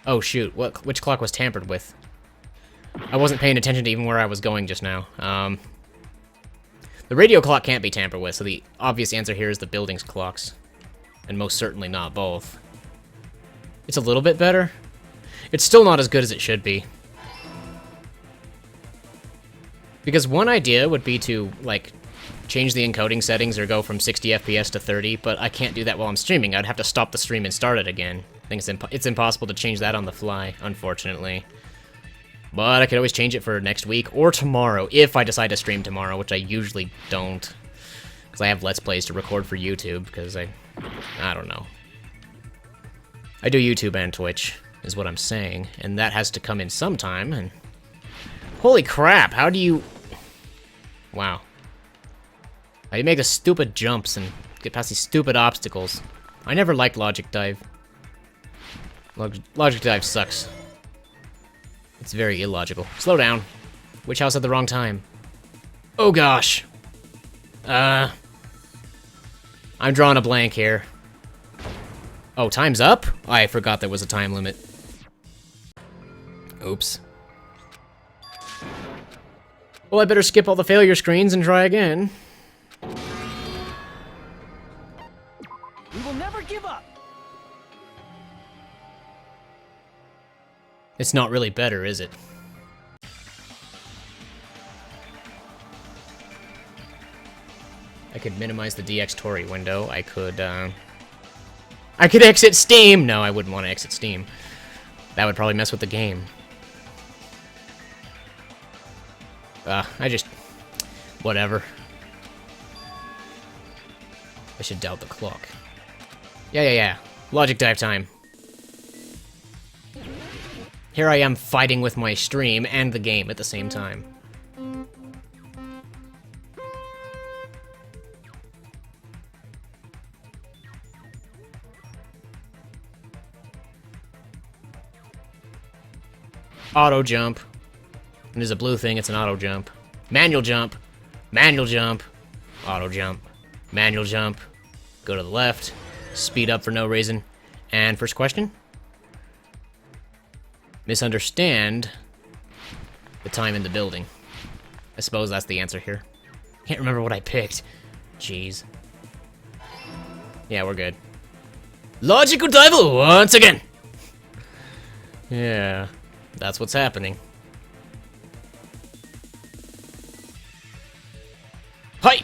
Oh shoot, which clock was tampered with? I wasn't paying attention to even where I was going just now. The radio clock can't be tampered with, so the obvious answer here is the building's clocks. And most certainly not both. It's a little bit better. It's still not as good as it should be. Because one idea would be to, like, change the encoding settings or go from 60 FPS to 30, but I can't do that while I'm streaming. I'd have to stop the stream and start it again. I think it's impossible to change that on the fly, unfortunately. But I could always change it for next week or tomorrow, if I decide to stream tomorrow, which I usually don't. Because I have Let's Plays to record for YouTube, because I don't know. I do YouTube and Twitch, is what I'm saying, and that has to come in sometime, and... Holy crap, how do you... Wow. How do you make the stupid jumps and get past these stupid obstacles? I never liked Logic Dive. Logic Dive sucks. It's very illogical. Slow down. Which house at the wrong time? Oh gosh. I'm drawing a blank here. Oh, time's up? I forgot there was a time limit. Oops. Well, I better skip all the failure screens and try again. We will never give up. It's not really better, is it? I could minimize the DX Tori window. I could exit Steam! No, I wouldn't want to exit Steam. That would probably mess with the game. Whatever. I should doubt the clock. Yeah. Logic Dive time. Here I am fighting with my stream and the game at the same time. Auto jump. And there's a blue thing, it's an auto jump. Manual jump. Manual jump. Auto jump. Manual jump. Go to the left. Speed up for no reason. And first question? Misunderstand the time in the building. I suppose that's the answer here. Can't remember what I picked. Jeez. Yeah, we're good. Logical dive once again! Yeah, that's what's happening. Hi!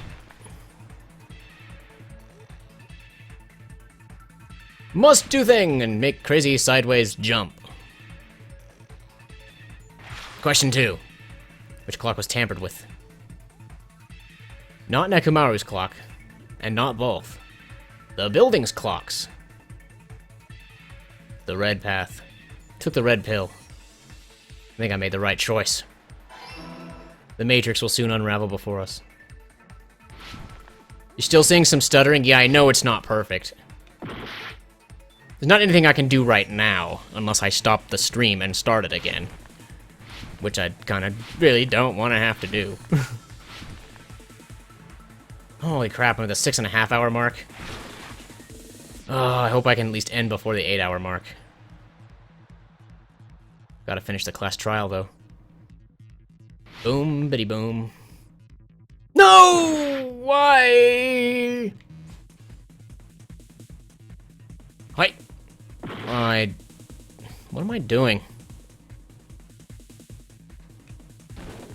Must do thing and make crazy sideways jump. Question 2. Which clock was tampered with? Not Nekomaru's clock, and not both. The building's clocks. The red path. Took the red pill. I think I made the right choice. The Matrix will soon unravel before us. You're still seeing some stuttering? Yeah, I know it's not perfect. There's not anything I can do right now, unless I stop the stream and start it again. Which I kind of really don't want to have to do. Holy crap, I'm at the 6.5 hour mark. Oh, I hope I can at least end before the 8 hour mark. Gotta finish the class trial, though. Boom, bitty boom. No! Why? Hi. What am I doing?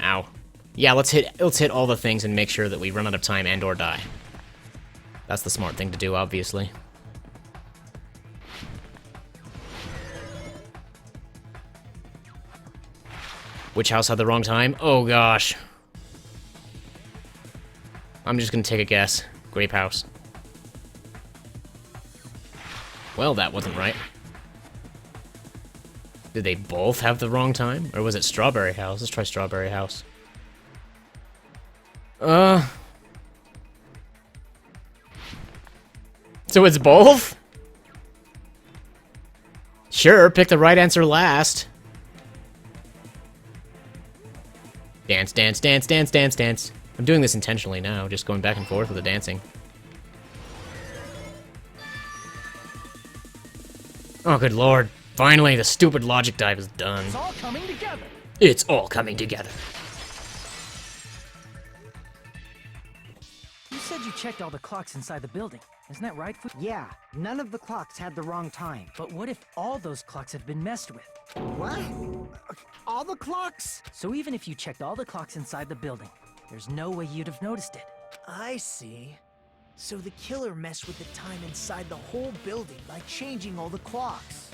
Ow. Yeah, let's hit all the things and make sure that we run out of time and or die. That's the smart thing to do, obviously. Which house had the wrong time? Oh gosh. I'm just gonna take a guess. Grape house. Well, that wasn't right. Did they both have the wrong time? Or was it strawberry house? Let's try strawberry house. So it's both? Sure, pick the right answer last. Dance, dance, dance, dance, dance, dance. I'm doing this intentionally now, just going back and forth with the dancing. Oh, good lord. Finally, the stupid logic dive is done. It's all coming together. It's all coming together. You said you checked all the clocks inside the building. Isn't that right? Yeah, none of the clocks had the wrong time. But what if all those clocks had been messed with? What? All the clocks? So even if you checked all the clocks inside the building, there's no way you'd have noticed it. I see. So the killer messed with the time inside the whole building by changing all the clocks.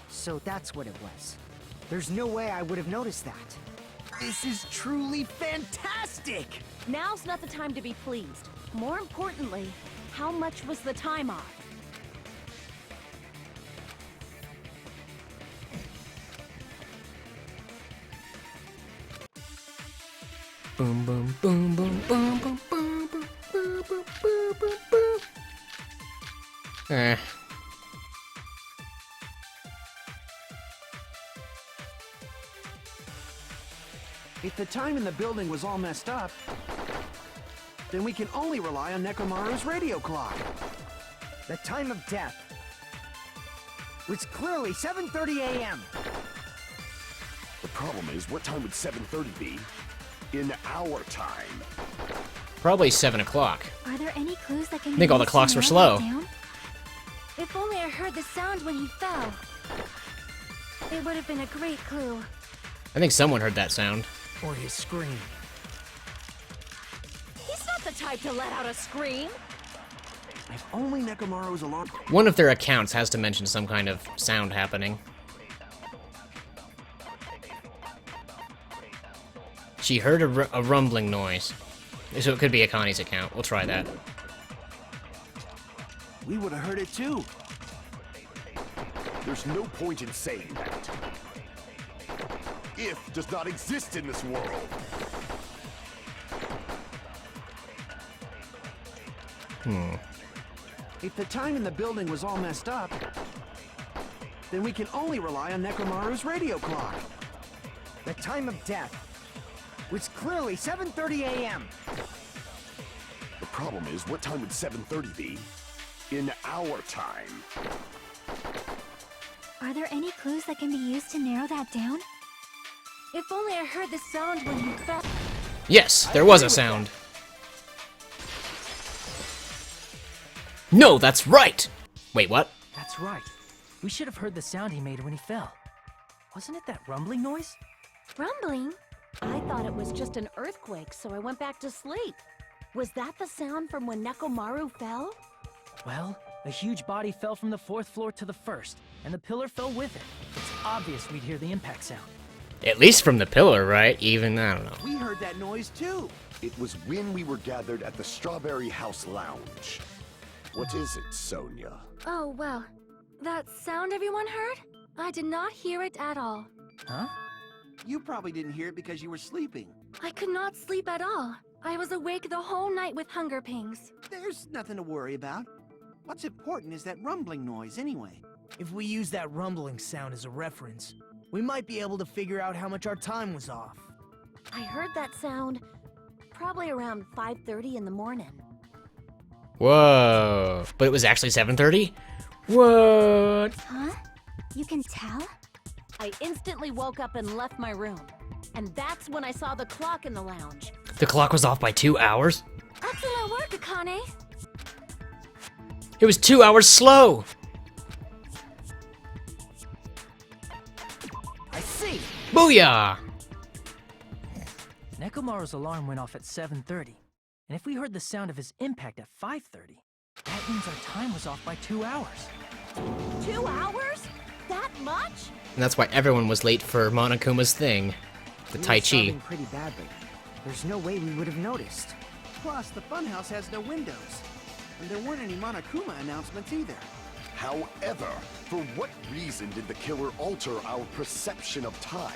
So that's what it was. There's no way I would have noticed that. This is truly fantastic! Now's not the time to be pleased. More importantly, how much was the time off? Boom, boom, boom, boom, boom, boom, boom, boom, boom, boom, boom, boom, boom. If the time in the building was all messed up, then we can only rely on Nekomaru's radio clock. The time of death was clearly 7:30 a.m. The problem is, what time would 7:30 be in our time? Probably 7 o'clock. Are there any clues that can I think all the clocks were slow. If only I heard the sound when he fell. It would have been a great clue. I think someone heard that sound. Or his scream. He's not the type to let out a scream. If only Nekomaru's alarm... One of their accounts has to mention some kind of sound happening. She heard a rumbling noise. So it could be a Connie's account. We'll try that. We would have heard it too. There's no point in saying that. If does not exist in this world. If the time in the building was all messed up, then we can only rely on Nekomaru's radio clock. The time of death was clearly 7:30 a.m. The problem is, what time would 7:30 be in our time? Are there any clues that can be used to narrow that down? If only I heard the sound when he fell. Yes, there was a sound. No, that's right! Wait, what? That's right. We should have heard the sound he made when he fell. Wasn't it that rumbling noise? Rumbling? I thought it was just an earthquake, so I went back to sleep. Was that the sound from when Nekomaru fell? Well, a huge body fell from the 4th floor to the 1st, and the pillar fell with it. It's obvious we'd hear the impact sound. At least from the pillar, right? Even, I don't know. We heard that noise too. It was when we were gathered at the Strawberry House Lounge. What is it, Sonia? Oh, well. That sound everyone heard? I did not hear it at all. Huh? You probably didn't hear it because you were sleeping. I could not sleep at all. I was awake the whole night with hunger pangs. There's nothing to worry about. What's important is that rumbling noise anyway. If we use that rumbling sound as a reference, we might be able to figure out how much our time was off. I heard that sound probably around 5:30 in the morning. Whoa. But it was actually 7:30? What? Huh? You can tell? I instantly woke up and left my room. And that's when I saw the clock in the lounge. The clock was off by 2 hours? Excellent work, Akane. It was 2 hours slow! I see! Booyah! Nekomaru's alarm went off at 7:30. And if we heard the sound of his impact at 5:30, that means our time was off by 2 hours. 2 hours? That much? And that's why everyone was late for Monokuma's thing. The We Tai were Chi. starving pretty badly. There's no way we would have noticed. Plus, the funhouse has no windows. And there weren't any Monokuma announcements either. However, for what reason did the killer alter our perception of time?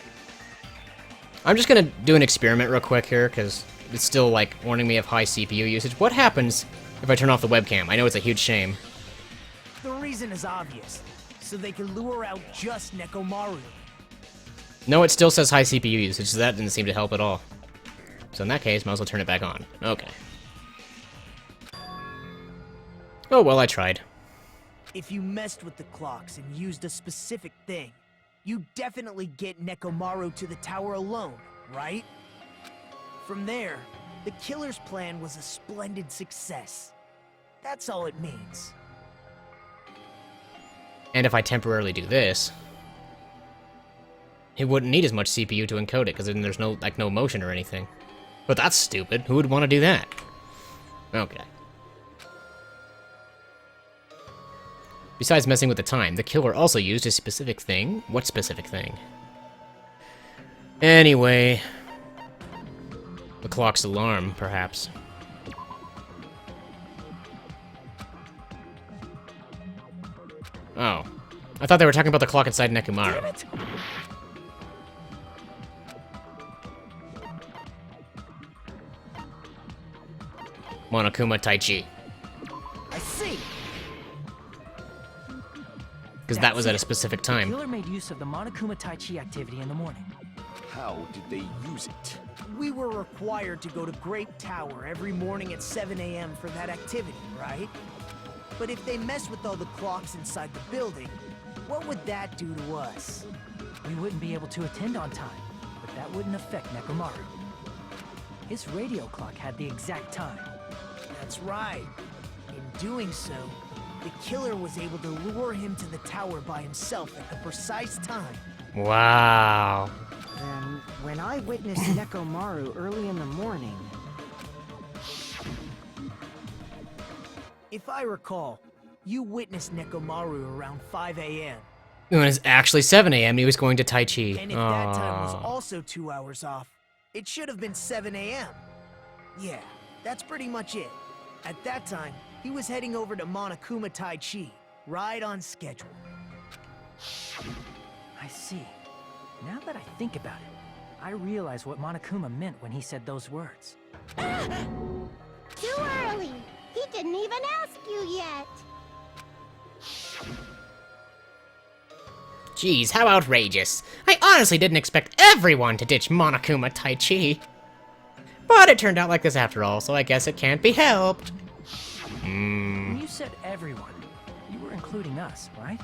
I'm just gonna do an experiment real quick here, because it's still, like, warning me of high CPU usage. What happens if I turn off the webcam? I know it's a huge shame. The reason is obvious. So they can lure out just Nekomaru. No, it still says high CPU usage, so that didn't seem to help at all. So in that case, might as well turn it back on. Okay. Oh, well, I tried. If you messed with the clocks and used a specific thing, you definitely get Nekomaru to the tower alone, right? From there, the killer's plan was a splendid success. That's all it means. And if I temporarily do this, it wouldn't need as much CPU to encode it, because then there's no, like, no motion or anything. But that's stupid. Who would want to do that? Okay. Besides messing with the time, the killer also used a specific thing. What specific thing? Anyway. The clock's alarm, perhaps. Oh. I thought they were talking about the clock inside Nekomaru. Damn it! Monokuma Tai Chi. I see! Because that was at a specific The time. killer made use of the Monokuma Tai Chi activity in the morning. How did they use it? We were required to go to Grape Tower every morning at 7 a.m. for that activity, right? But if they mess with all the clocks inside the building, what would that do to us? We wouldn't be able to attend on time, but that wouldn't affect Nekomaru. His radio clock had the exact time. That's right. In doing so, the killer was able to lure him to the tower by himself at the precise time. Wow. Then, when I witnessed Nekomaru early in the morning... If I recall, you witnessed Nekomaru around 5 a.m. When it's actually 7 a.m., he was going to Tai Chi. And if that time was Aw. also 2 hours off, it should have been 7 a.m. Yeah, that's pretty much it. At that time, he was heading over to Monokuma Tai Chi, right on schedule. I see. Now that I think about it, I realize what Monokuma meant when he said those words. Too early. He didn't even ask you yet. Jeez, how outrageous. I honestly didn't expect everyone to ditch Monokuma Tai Chi. But it turned out like this after all, so I guess it can't be helped. When you said everyone, you were including us, right?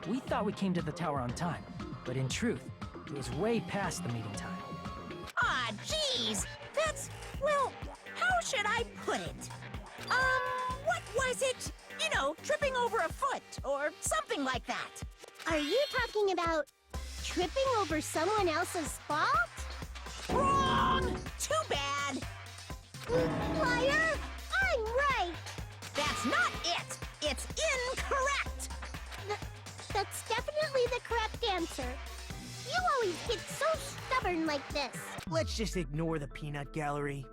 We thought we came to the tower on time, but in truth, it was way past the meeting time. Aw, jeez. That's, well, how should I put it? What was it? You know, tripping over a foot or something like that. Are you talking about tripping over someone else's fault? Wrong! Too bad. Liar! I'm right! That's not it. It's incorrect. That's definitely the correct answer. You always get so stubborn like this. Let's just ignore the peanut gallery.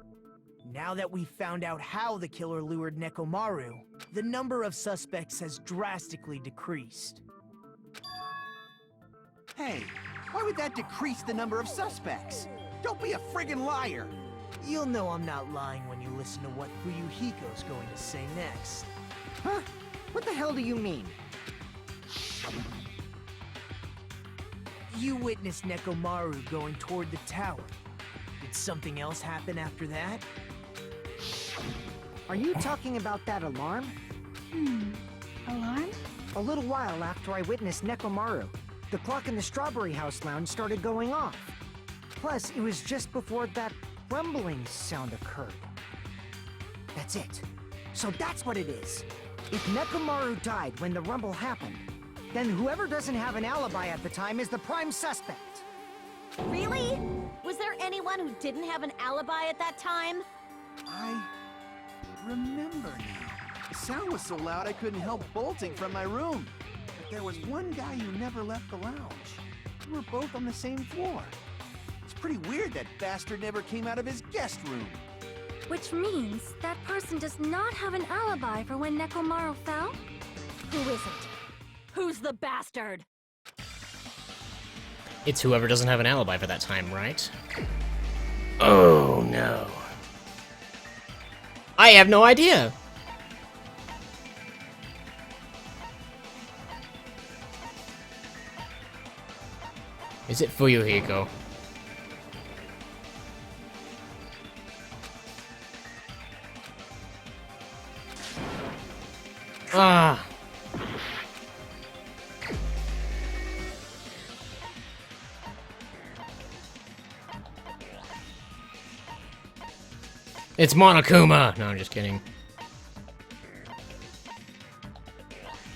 Now that we've found out how the killer lured Nekomaru, the number of suspects has drastically decreased. Hey, why would that decrease the number of suspects? Don't be a friggin' liar! You'll know I'm not lying when you listen to what Fuyuhiko's going to say next. Huh? What the hell do you mean? You witnessed Nekomaru going toward the tower. Did something else happen after that? Are you talking about that alarm? Alarm? A little while after I witnessed Nekomaru, the clock in the Strawberry House lounge started going off. Plus, it was just before that rumbling sound occurred. That's it. So that's what it is. If Nekomaru died when the rumble happened, then whoever doesn't have an alibi at the time is the prime suspect. Really? Was there anyone who didn't have an alibi at that time? I remember now. The sound was so loud I couldn't help bolting from my room. But there was one guy who never left the lounge. We were both on the same floor. It's pretty weird that bastard never came out of his guest room. Which means that person does not have an alibi for when Nekomaru fell? Who isn't? Who's the bastard? It's whoever doesn't have an alibi for that time, right? Oh no. I have no idea! Is it Fuyuhiko? Ah! It's Monokuma! No, I'm just kidding.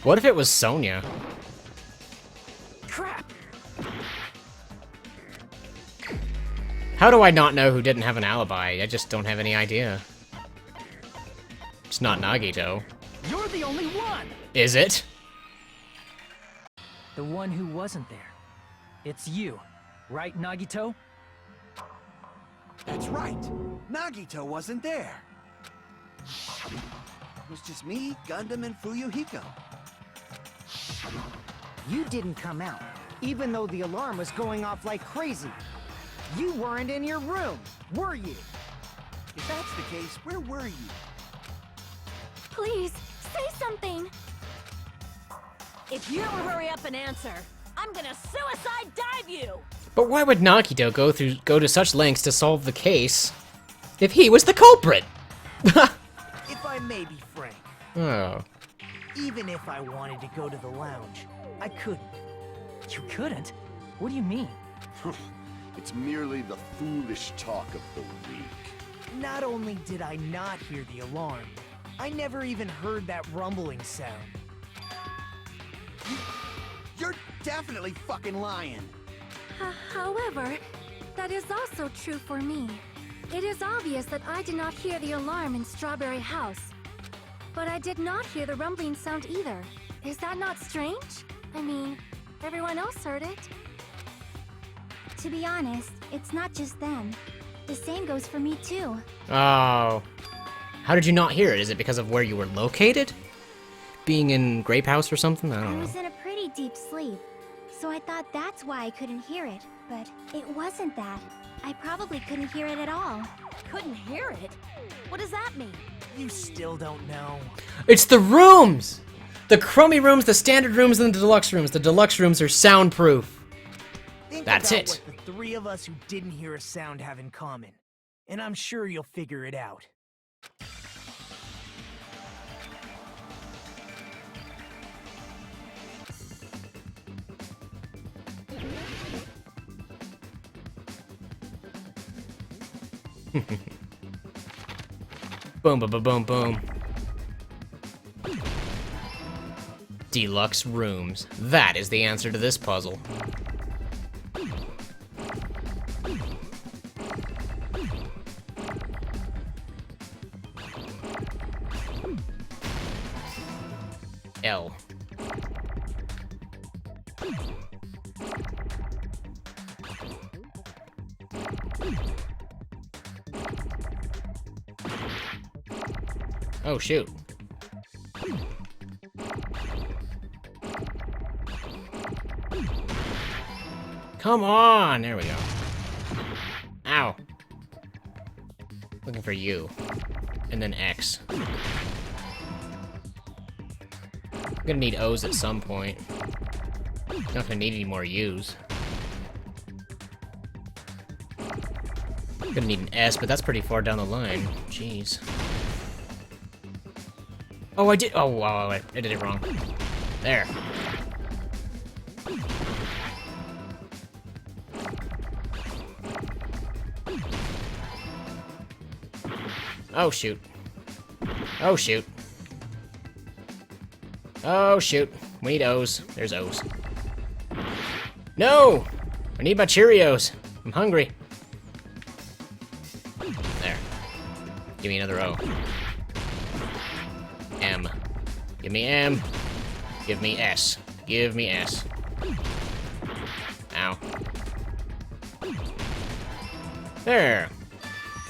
What if it was Sonia? Crap! How do I not know who didn't have an alibi? I just don't have any idea. It's not Nagito. You're the only one! Is it? The one who wasn't there. It's you, right, Nagito? That's right. Nagito wasn't there. It was just me, Gundam, and Fuyuhiko. You didn't come out, even though the alarm was going off like crazy. You weren't in your room, were you? If that's the case, where were you? Please, say something! If you don't hurry up and answer, I'm gonna suicide dive you! But why would Nagito go to such lengths to solve the case if he was the culprit? If I may be frank, Oh. even if I wanted to go to the lounge, I couldn't. You couldn't? What do you mean? It's merely the foolish talk of the weak. Not only did I not hear the alarm, I never even heard that rumbling sound. You're definitely fucking lying. However, that is also true for me. It is obvious that I did not hear the alarm in Strawberry House. But I did not hear the rumbling sound either. Is that not strange? I mean, everyone else heard it. To be honest, it's not just them. The same goes for me too. Oh. How did you not hear it? Is it because of where you were located? Being in Grape House or something? I I don't was know. in a pretty deep sleep, so I thought that's why I couldn't hear it. But it wasn't that. I probably couldn't hear it at all. Couldn't hear it? What does that mean? You still don't know. It's the rooms! The crummy rooms, the standard rooms, and the deluxe rooms. The deluxe rooms are soundproof. Think That's about it. what the three of us who didn't hear a sound have in common. And I'm sure you'll figure it out. Boom, boom, boom, boom, boom. Deluxe rooms. That is the answer to this puzzle. L. Oh, shoot. Come on! There we go. Ow. Looking for U. And then X. I'm gonna need O's at some point. Not gonna need any more U's. I'm gonna need an S, but that's pretty far down the line. Jeez. Oh, I did. Oh, wow, I did it wrong. There. Oh, shoot. Oh, shoot. Oh, shoot. We need O's. There's O's. No! I need my Cheerios. I'm hungry. There. Give me another O. M. Give me M. Give me S. Give me S. Ow. There.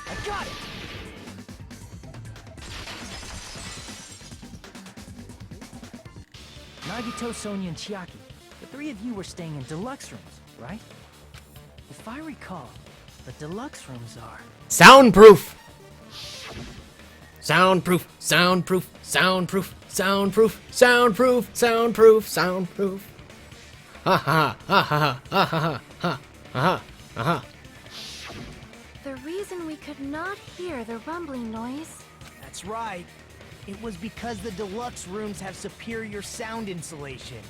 I got it! Nagito, Sonia, and Chiaki. The three of you were staying in deluxe rooms, right? If I recall, the deluxe rooms are... Soundproof! Soundproof, soundproof, soundproof, soundproof, soundproof, soundproof, soundproof. Ha ha ha ha ha ha ha ha ha ha. The reason we could not hear the rumbling noise... That's right. It was because the deluxe rooms have superior sound insulation.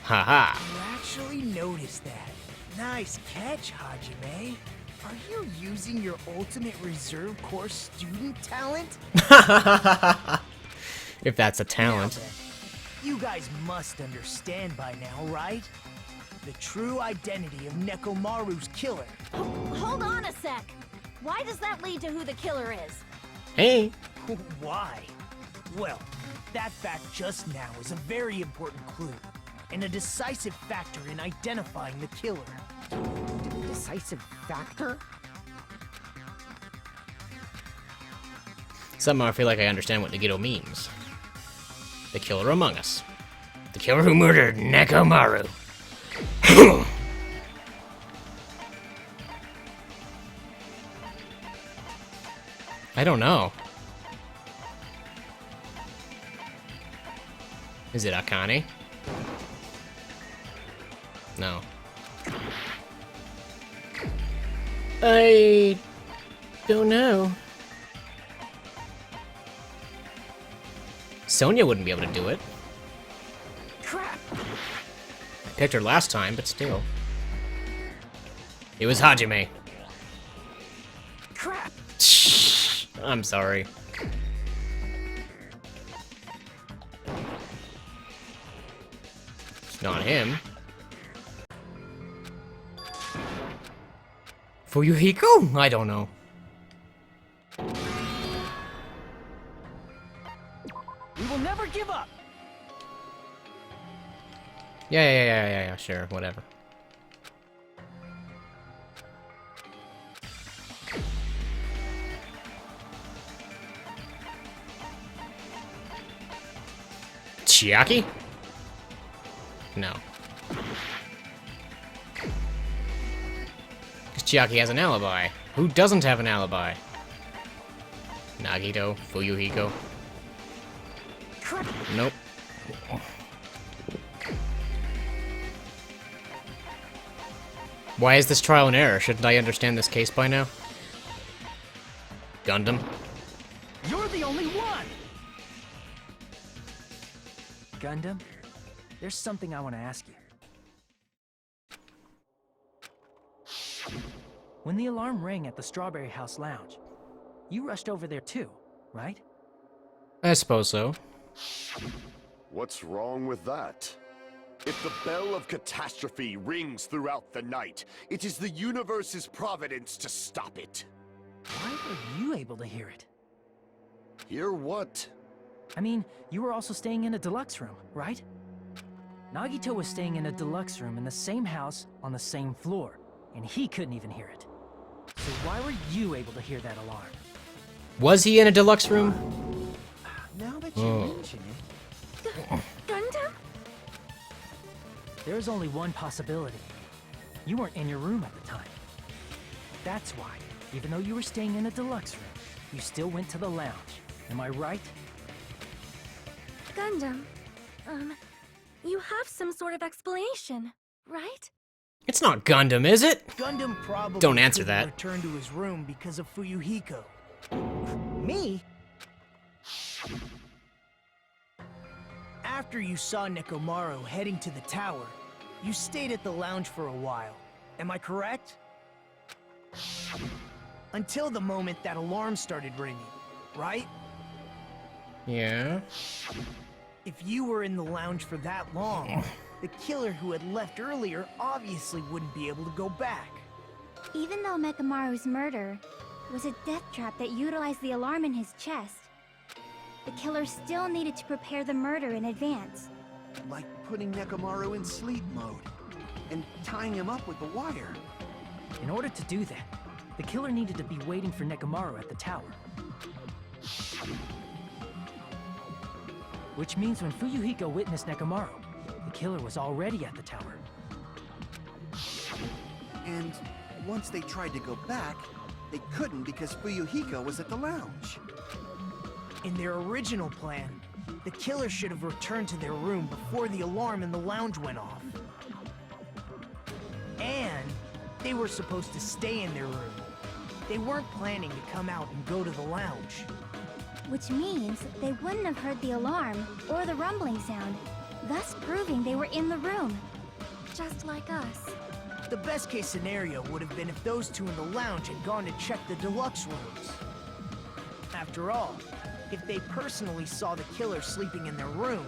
Ha ha. You actually noticed that. Nice catch, Hajime. Are you using your ultimate reserve corps student talent? If that's a talent. Now then, you guys must understand by now, right? The true identity of Nekomaru's killer. Hold on a sec. Why does that lead to who the killer is? Hey. Why? Well, that fact just now is a very important clue, and a decisive factor in identifying the killer. Decisive factor? Somehow I feel like I understand what Nagito means. The killer among us. The killer who murdered Nekomaru. I don't know. Is it Akane? No. I don't know. Sonia wouldn't be able to do it. Crap! I picked her last time, but still. It was Hajime. Crap! I'm sorry. It's not him. Fuyuhiko? I don't know. We will never give up! Yeah, sure, whatever. Chiaki? No. Because Chiaki has an alibi. Who doesn't have an alibi? Nagito, Fuyuhiko. Nope. Why is this trial and error? Shouldn't I understand this case by now? Gundam? You're the only one! Gundam, there's something I want to ask you. When the alarm rang at the Strawberry House Lounge, you rushed over there too, right? I suppose so. What's wrong with that? If the bell of catastrophe rings throughout the night, it is the universe's providence to stop it. Why were you able to hear it? Hear what? I mean, you were also staying in a deluxe room, right? Nagito was staying in a deluxe room in the same house on the same floor, and he couldn't even hear it. So why were you able to hear that alarm? Was he in a deluxe room? Now that you mention it... Gundam? There's only one possibility. You weren't in your room at the time. That's why, even though you were staying in a deluxe room, you still went to the lounge. Am I right? Gundam, you have some sort of explanation, right? It's not Gundam, is it? Gundam probably Don't answer couldn't that. return to his room because of Fuyuhiko. Me? After you saw Nekomaru heading to the tower, you stayed at the lounge for a while. Am I correct? Until the moment that alarm started ringing, right? Yeah. If you were in the lounge for that long, the killer who had left earlier obviously wouldn't be able to go back. Even though Mekamaru's murder was a death trap that utilized the alarm in his chest, the killer still needed to prepare the murder in advance. Like putting Nekomaru in sleep mode and tying him up with the wire. In order to do that, the killer needed to be waiting for Nekomaru at the tower. Which means when Fuyuhiko witnessed Nekomaru, the killer was already at the tower. And once they tried to go back, they couldn't because Fuyuhiko was at the lounge. In their original plan, the killer should have returned to their room before the alarm in the lounge went off. And they were supposed to stay in their room. They weren't planning to come out and go to the lounge. Which means they wouldn't have heard the alarm or the rumbling sound, thus proving they were in the room. Just like us. The best case scenario would have been if those two in the lounge had gone to check the deluxe rooms. After all, if they personally saw the killer sleeping in their room,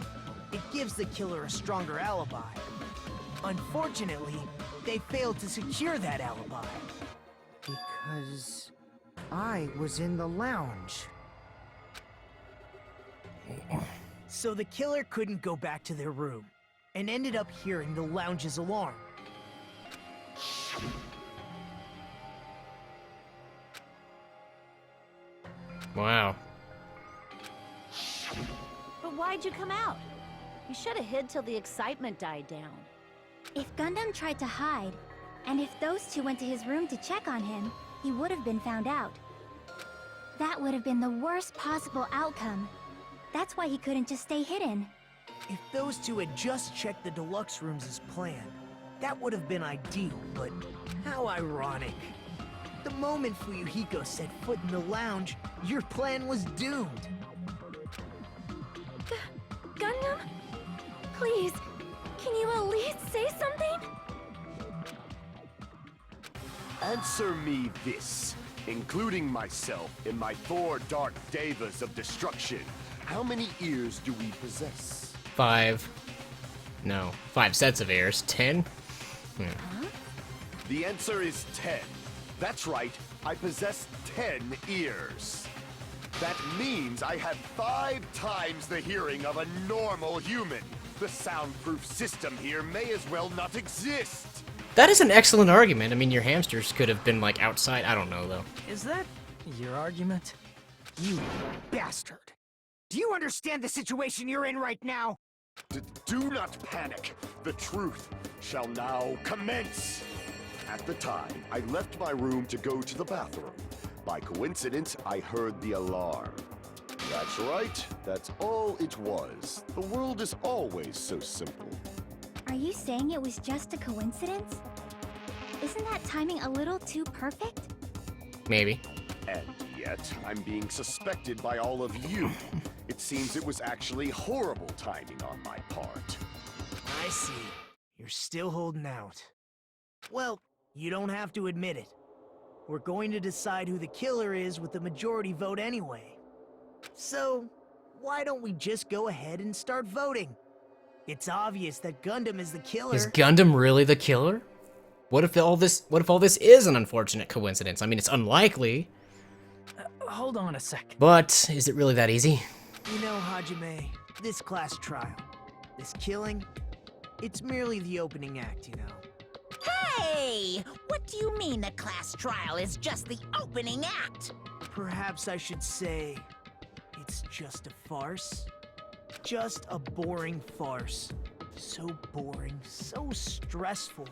it gives the killer a stronger alibi. Unfortunately, they failed to secure that alibi. Because I was in the lounge. So the killer couldn't go back to their room, and ended up hearing the lounge's alarm. Wow. But why'd you come out? You should have hid till the excitement died down. If Gundam tried to hide, and if those two went to his room to check on him, he would have been found out. That would have been the worst possible outcome. That's why he couldn't just stay hidden. If those two had just checked the deluxe rooms as planned, that would have been ideal, but how ironic. The moment Fuyuhiko set foot in the lounge, your plan was doomed. Gundam? Please, can you at least say something? Answer me this, including myself in my 4 dark devas of destruction. How many ears do we possess? 5. No, 5 sets of ears. 10? The answer is 10. That's right, I possess 10 ears. That means I have 5 times the hearing of a normal human. The soundproof system here may as well not exist. That is an excellent argument. I mean, your hamsters could have been, like, outside. I don't know, though. Is that your argument? You bastard! Do you understand the situation you're in right now? Do not panic. The truth shall now commence. At the time, I left my room to go to the bathroom. By coincidence, I heard the alarm. That's right. That's all it was. The world is always so simple. Are you saying it was just a coincidence? Isn't that timing a little too perfect? Maybe. And yet, I'm being suspected by all of you. It seems it was actually horrible timing on my part. I see. You're still holding out. Well, you don't have to admit it. We're going to decide who the killer is with the majority vote anyway. So, why don't we just go ahead and start voting? It's obvious that Gundam is the killer. Is Gundam really the killer? What if all this is an unfortunate coincidence? I mean, it's unlikely. Hold on a sec. But is it really that easy? You know, Hajime, this class trial, this killing, it's merely the opening act, you know. Hey! What do you mean the class trial is just the opening act? Perhaps I should say, it's just a farce. Just a boring farce. So boring, so stressful.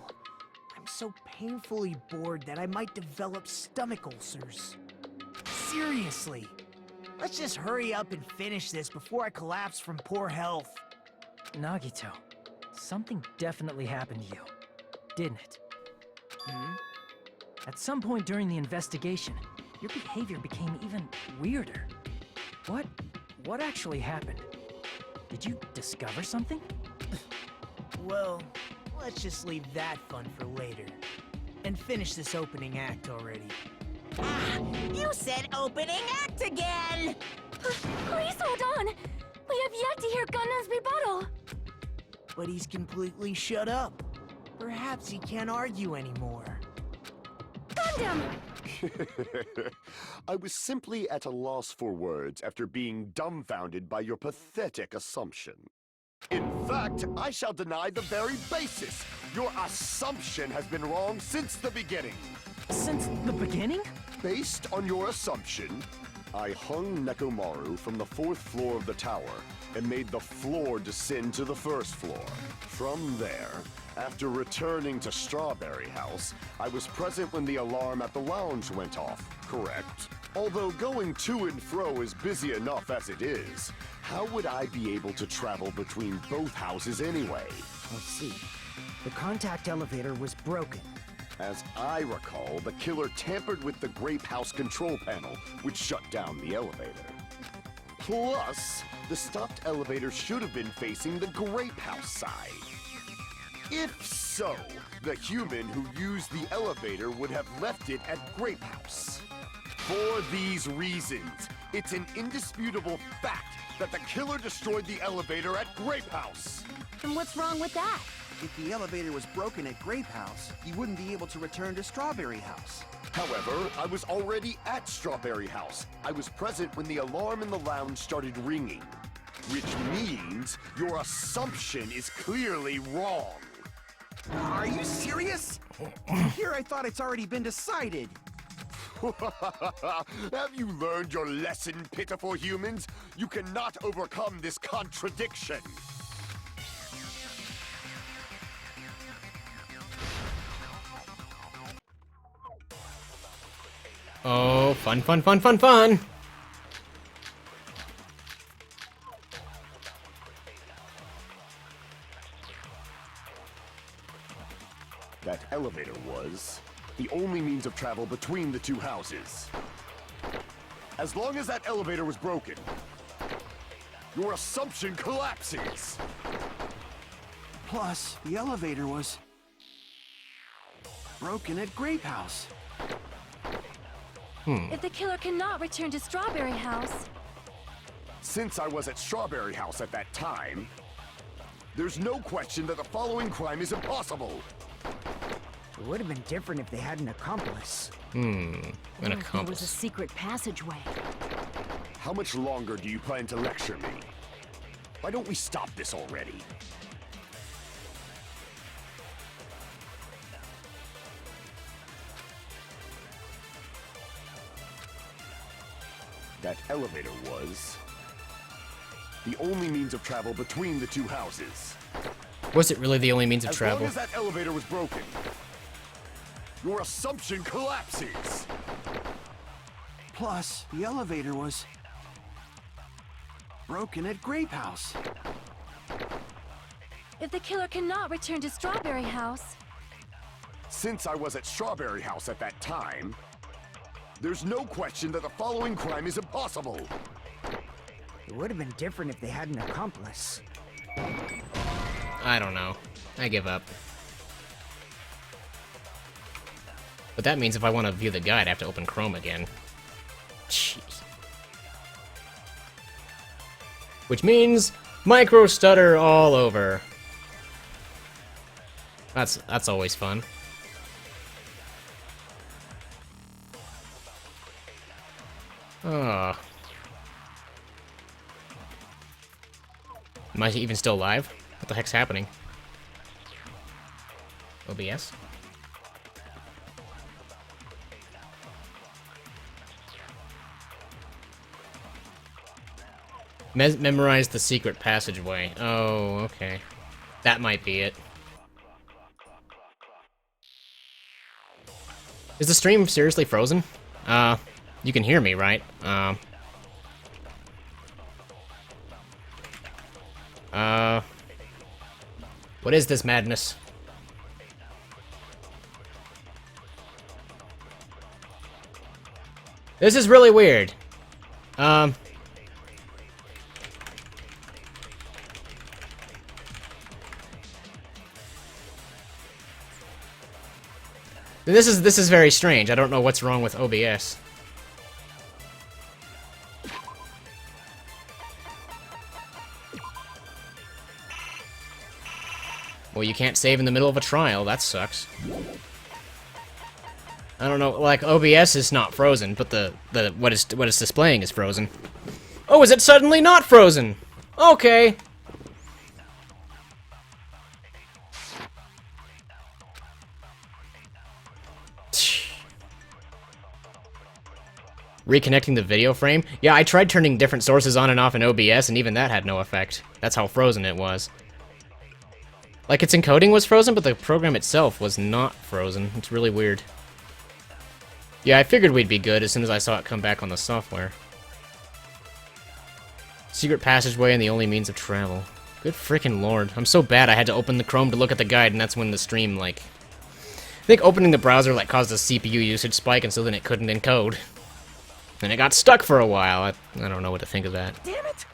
I'm so painfully bored that I might develop stomach ulcers. seriously. Let's just hurry up and finish this before I collapse from poor health. Nagito, something definitely happened to you, didn't it? At some point during the investigation, your behavior became even weirder. What actually happened? Did you discover something? Well, let's just leave that fun for later. And finish this opening act already. Ah, you said opening act again! Please hold on! We have yet to hear Gundam's rebuttal! But he's completely shut up. Perhaps he can't argue anymore. Gundam! I was simply at a loss for words after being dumbfounded by your pathetic assumption. In fact, I shall deny the very basis. Your assumption has been wrong since the beginning. Since the beginning? Based on your assumption, I hung Nekomaru from the 4th floor of the tower and made the floor descend to the 1st floor. From there, after returning to Strawberry House, I was present when the alarm at the lounge went off, correct? Although going to and fro is busy enough as it is, how would I be able to travel between both houses anyway? Let's see. The contact elevator was broken. As I recall, the killer tampered with the Grape House control panel, which shut down the elevator. Plus, the stopped elevator should have been facing the Grape House side. If so, the human who used the elevator would have left it at Grape House. For these reasons, it's an indisputable fact that the killer destroyed the elevator at Grape House. And what's wrong with that? If the elevator was broken at Grape House, he wouldn't be able to return to Strawberry House. However, I was already at Strawberry House. I was present when the alarm in the lounge started ringing. Which means your assumption is clearly wrong. Are you serious? Here I thought it's already been decided. Have you learned your lesson, pitiful humans? You cannot overcome this contradiction. Oh, fun, fun, fun, fun, fun! That elevator was the only means of travel between the two houses. As long as that elevator was broken, your assumption collapses. Plus, the elevator was broken at Grape House. If the killer cannot return to Strawberry House, Since I was at Strawberry House at that time, there's no question that the following crime is impossible. It would have been different if they had an accomplice. An There was a accomplice. secret passageway. How much longer do you plan to lecture me? Why don't we stop this already? That elevator was the only means of travel between the two houses. Was it really the only means of As travel? long as that elevator was broken, your assumption collapses. Plus, the elevator was broken at Grape House. if the killer cannot return to Strawberry House, Since I was at Strawberry House at that time, there's no question that the following crime is impossible. It would have been different if they had an accomplice. I don't know. I give up. But that means if I want to view the guide, I have to open Chrome again. Jeez. Which means micro stutter all over. That's always fun. Oh. Am I even still alive? What the heck's happening? OBS? Memorize the secret passageway. Oh, okay. That might be it. Is the stream seriously frozen? You can hear me, right? What is this madness? This is really weird. This is very strange. I don't know what's wrong with OBS. Well, you can't save in the middle of a trial. That sucks. I don't know. Like OBS is not frozen, but what it's displaying is frozen. Oh, is it suddenly not frozen? Okay. Reconnecting the video frame? Yeah, I tried turning different sources on and off in OBS, and even that had no effect. That's how frozen it was. Like, its encoding was frozen, but the program itself was not frozen. It's really weird. Yeah, I figured we'd be good as soon as I saw it come back on the software. Secret passageway and the only means of travel. Good freaking lord. I'm so bad I had to open the Chrome to look at the guide, and that's when the stream, like... I think opening the browser, like, caused a CPU usage spike, and so then it couldn't encode. And it got stuck for a while. I don't know what to think of that. Damn it!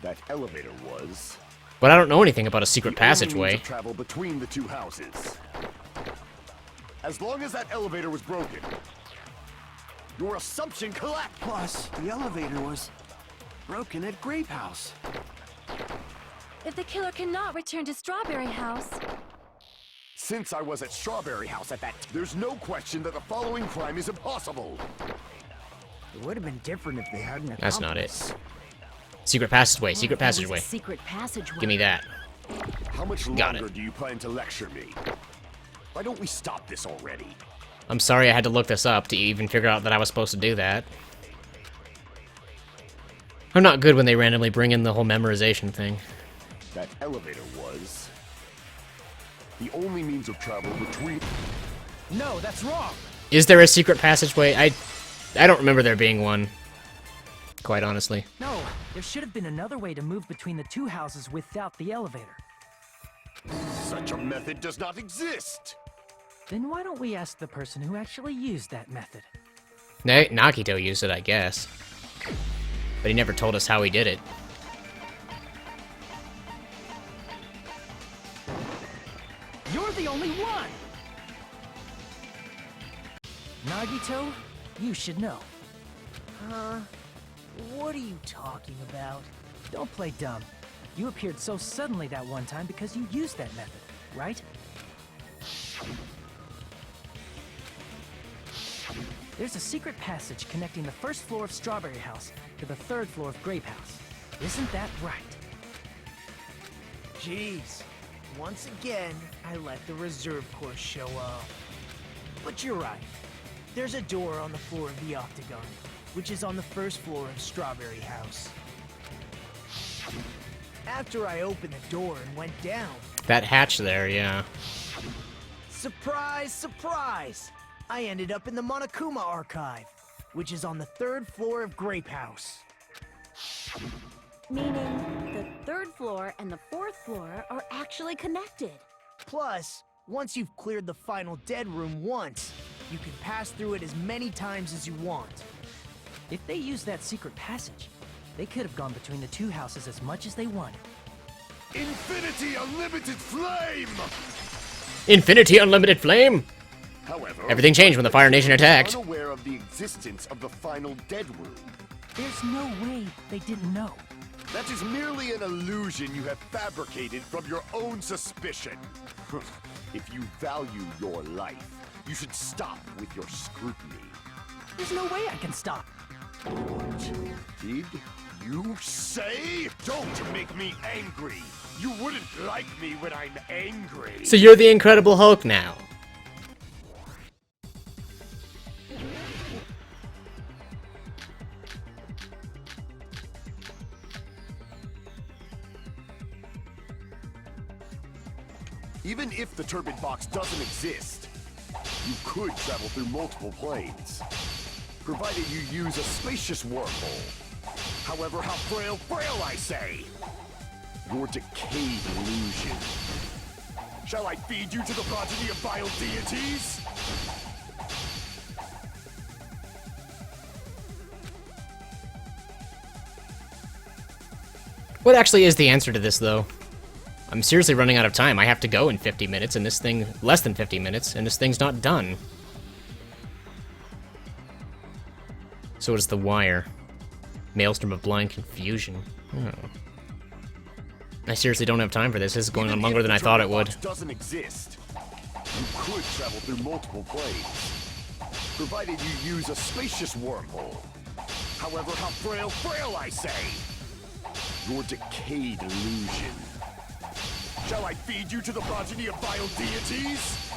That elevator was. But I don't know anything about a secret the only passageway. means of travel between the two houses. As long as that elevator was broken, your assumption collapsed. Plus, the elevator was broken at Grape House. If the killer cannot return to Strawberry House, Since I was at Strawberry House at that, there's no question that the following crime is impossible. It would have been different if they hadn't accomplished. That's not it. Secret passageway, secret There was a passageway. secret passageway. Give me that. How much Got longer it. do you plan to lecture me? Why don't we stop this already? I'm sorry I had to look this up to even figure out that I was supposed to do that. I'm not good when they randomly bring in the whole memorization thing. That elevator was the only means of travel between. No, that's wrong. Is there a secret passageway? I don't remember there being one. Quite honestly. No, there should have been another way to move between the two houses without the elevator. Such a method does not exist. Then why don't we ask the person who actually used that method? Nagito used it, I guess. But he never told us how he did it. You're the only one! Nagito, you should know. Huh? What are you talking about? Don't play dumb. You appeared so suddenly that one time because you used that method, right? There's a secret passage connecting the first floor of Strawberry House to the third floor of Grape House. Isn't that right? Jeez. Once again, I let the reserve course show up. But you're right. There's a door on the floor of the Octagon, which is on the first floor of Strawberry House. After I opened the door and went down... That hatch there, yeah. Surprise, surprise! I ended up in the Monokuma Archive, which is on the third floor of Grape House. Meaning, the third floor and the fourth floor are actually connected. Plus, once you've cleared the final dead room once, you can pass through it as many times as you want. If they used that secret passage, they could have gone between the two houses as much as they wanted. Infinity Unlimited Flame! Infinity Unlimited Flame! However, Everything changed when the Fire Nation attacked. Unaware of the existence of the final dead room. There's no way they didn't know. That is merely an illusion you have fabricated from your own suspicion. If you value your life, you should stop with your scrutiny. There's no way I can stop. What did you say? Don't make me angry. You wouldn't like me when I'm angry. So you're the Incredible Hulk now. Even if the turbid box doesn't exist, You could travel through multiple planes, provided you use a spacious wormhole. However, how frail, I say! Your decayed illusion. Shall I feed you to the progeny of vile deities? What actually is the answer to this, though? I'm seriously running out of time. I have to go in 50 minutes, and this thing... less than 50 minutes, and this thing's not done. So it's the wire. Maelstrom of blind confusion. Oh. I seriously don't have time for this. This is going on longer than I thought it would. Doesn't exist. You could travel through multiple planes, provided you use a spacious wormhole. However, how frail, I say! Your decayed illusion. Shall I feed you to the progeny of vile deities?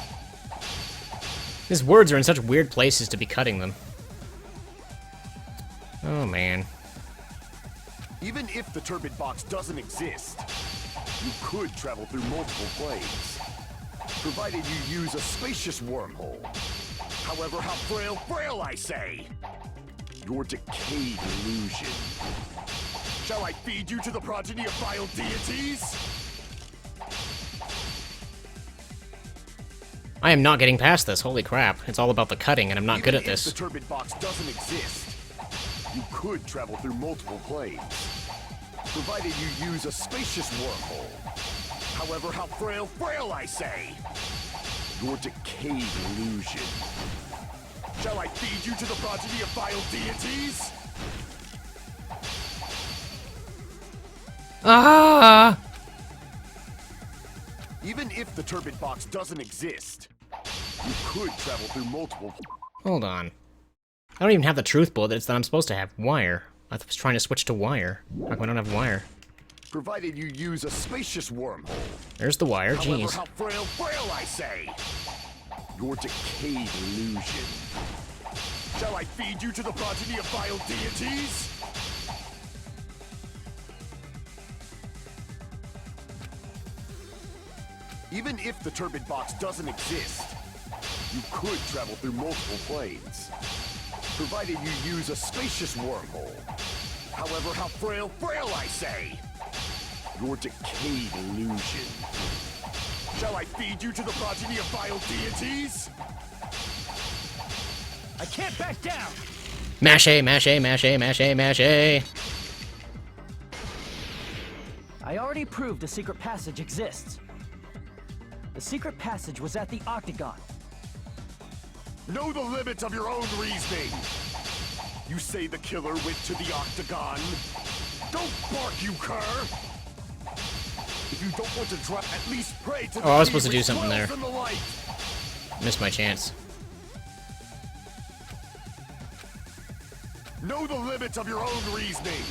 His words are in such weird places to be cutting them. Oh, man. Even if the turbid box doesn't exist, you could travel through multiple planes, provided you use a spacious wormhole. However, how frail, I say! Your decayed illusion. Shall I feed you to the progeny of vile deities? I am not getting past this, holy crap. It's all about the cutting, and I'm not good at this. If the turbid box doesn't exist, you could travel through multiple planes, provided you use a spacious wormhole. However, how frail, I say! Your decayed illusion. Shall I feed you to the progeny of vile deities? Ah! Even if the turbid box doesn't exist, you could travel through multiple... Hold on. I don't even have the truth bullets that I'm supposed to have. Wire. I was trying to switch to wire. How come I don't have wire? Provided you use a spacious wormhole. There's the wire, jeez. However, how frail, I say! Your decayed illusion. Shall I feed you to the progeny of vile deities? Even if the turbid box doesn't exist, you could travel through multiple planes, provided you use a spacious wormhole. However, how frail, I say! Your decayed illusion. Shall I feed you to the progeny of vile deities? I can't back down! Mash A, mash A, mash A, mash A, mash A. I already proved a secret passage exists. The secret passage was at the Octagon. Know the limits of your own reasoning! You say the killer went to the Octagon? Don't bark, you cur! If you don't want to drop, at least pray to the I was supposed to do something there. in the light. Missed my chance. Know the limits of your own reasoning!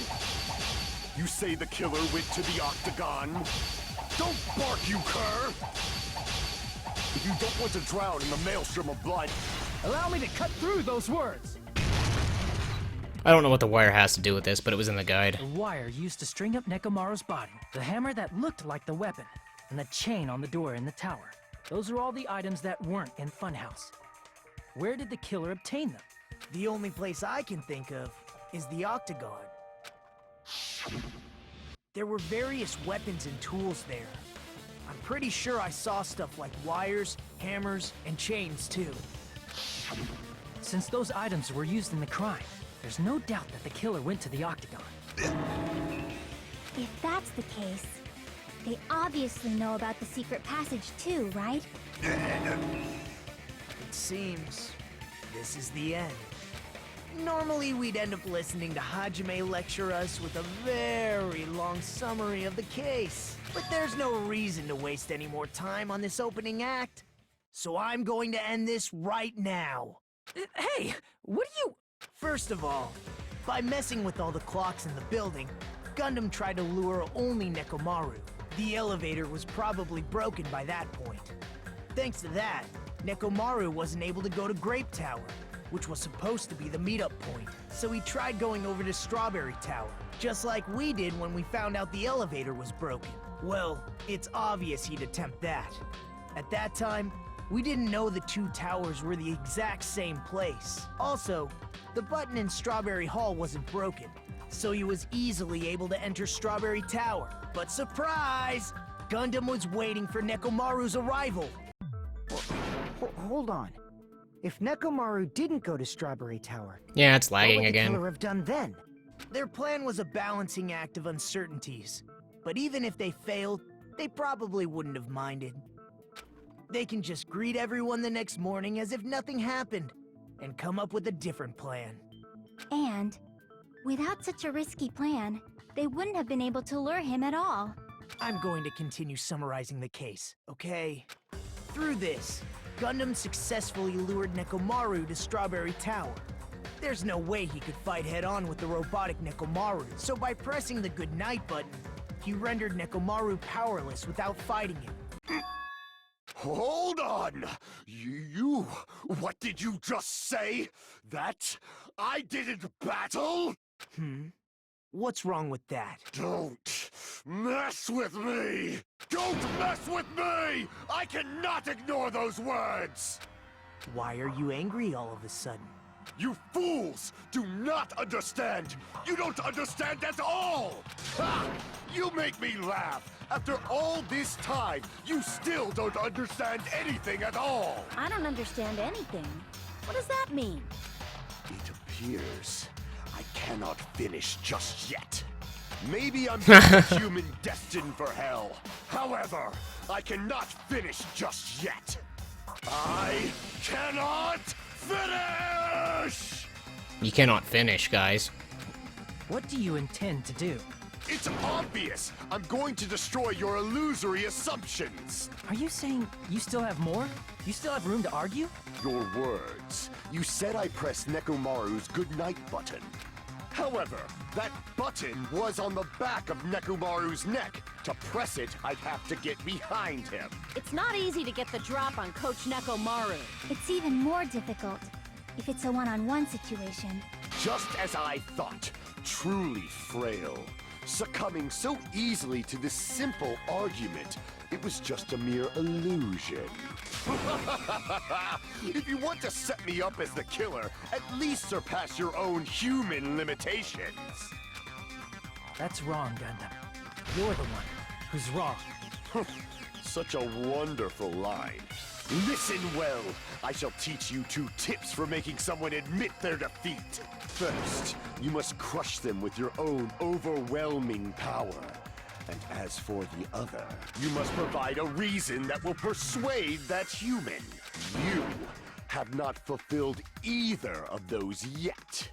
You say the killer went to the Octagon? Don't bark, you cur! If you don't want to drown in the maelstrom of blood, allow me to cut through those words! I don't know what the wire has to do with this, but it was in the guide. The wire used to string up Nekomaru's body, the hammer that looked like the weapon, and the chain on the door in the tower. Those are all the items that weren't in Funhouse. Where did the killer obtain them? The only place I can think of is the Octagon. There were various weapons and tools there. I'm pretty sure I saw stuff like wires, hammers, and chains too. Since those items were used in the crime, there's no doubt that the killer went to the Octagon. If that's the case, they obviously know about the secret passage too, right? It seems this is the end. Normally we'd end up listening to Hajime lecture us with a very long summary of the case. But there's no reason to waste any more time on this opening act. So I'm going to end this right now. Hey, what are you... First of all, by messing with all the clocks in the building, Gundam tried to lure only Nekomaru. The elevator was probably broken by that point. Thanks to that, Nekomaru wasn't able to go to Grape Tower, which was supposed to be the meetup point. So he tried going over to Strawberry Tower, just like we did when we found out the elevator was broken. Well, it's obvious he'd attempt that. At that time, We didn't know the two towers were the exact same place. Also, the button in Strawberry Hall wasn't broken, so you was easily able to enter Strawberry Tower. But surprise! Gundam was waiting for Nekomaru's arrival. Hold on. If Nekomaru didn't go to Strawberry Tower, Yeah, it's what lagging would the again. killer have done then? Their plan was a balancing act of uncertainties. But even if they failed, they probably wouldn't have minded. They can just greet everyone the next morning as if nothing happened, and come up with a different plan. And, without such a risky plan, they wouldn't have been able to lure him at all. I'm going to continue summarizing the case, okay? Through this, Gundam successfully lured Nekomaru to Strawberry Tower. There's no way he could fight head-on with the robotic Nekomaru, so by pressing the goodnight button, he rendered Nekomaru powerless without fighting him. Hold on! What did you just say? That I didn't battle? What's wrong with that? Don't mess with me! Don't mess with me! I cannot ignore those words! Why are you angry all of a sudden? You fools do not understand! You don't understand at all! Ha! You make me laugh! After all this time, you still don't understand anything at all! I don't understand anything. What does that mean? It appears I cannot finish just yet. Maybe I'm just a human destined for hell. However, I cannot finish just yet. I cannot finish! You cannot finish, guys. What do you intend to do? It's obvious! I'm going to destroy your illusory assumptions! Are you saying you still have more? You still have room to argue? Your words. You said I pressed Nekomaru's goodnight button. However, that button was on the back of Nekomaru's neck. To press it, I'd have to get behind him. It's not easy to get the drop on Coach Nekomaru. It's even more difficult if it's a one-on-one situation. Just as I thought, truly frail. Succumbing so easily to this simple argument, it was just a mere illusion. If you want to set me up as the killer, at least surpass your own human limitations. That's wrong, Gundam. You're the one who's wrong. Such a wonderful line. Listen well. I shall teach you 2 tips for making someone admit their defeat. First, you must crush them with your own overwhelming power. And as for the other, you must provide a reason that will persuade that human. You have not fulfilled either of those yet.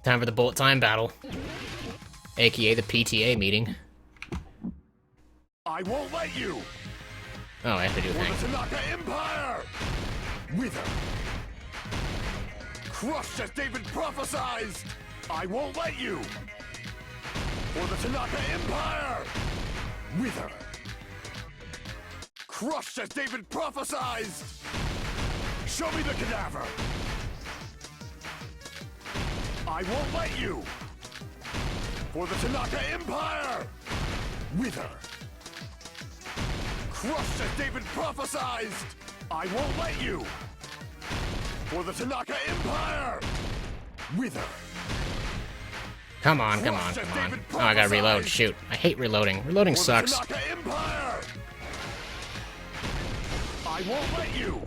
Time for the bullet time battle. AKA the PTA meeting. I won't let you! Oh, I have to do a For thing. the Tanaka Empire! Wither! Crushed as David prophesied! I won't let you! For the Tanaka Empire! Wither! Crushed as David prophesied! Show me the cadaver! I won't let you! For the Tanaka Empire! Wither! Crushed as David prophesied! I won't let you! For the Tanaka Empire! Wither! Come on, come on, come on. Oh, I gotta reload. Shoot. I hate reloading. Reloading sucks. For the Tanaka Empire! I won't let you!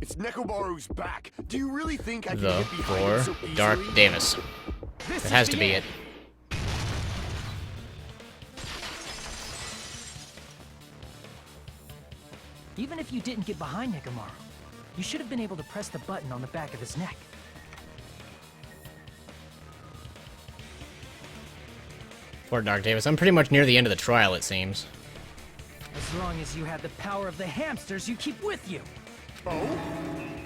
It's Nekomaru's back. Do you really think I can The get behind him so for easily? Dark Davis. This It has is to the be end. it. Even if you didn't get behind Nekomaru, you should have been able to press the button on the back of his neck. Poor Dark Davis. I'm pretty much near the end of the trial, it seems. As long as you have the power of the hamsters you keep with you. Oh?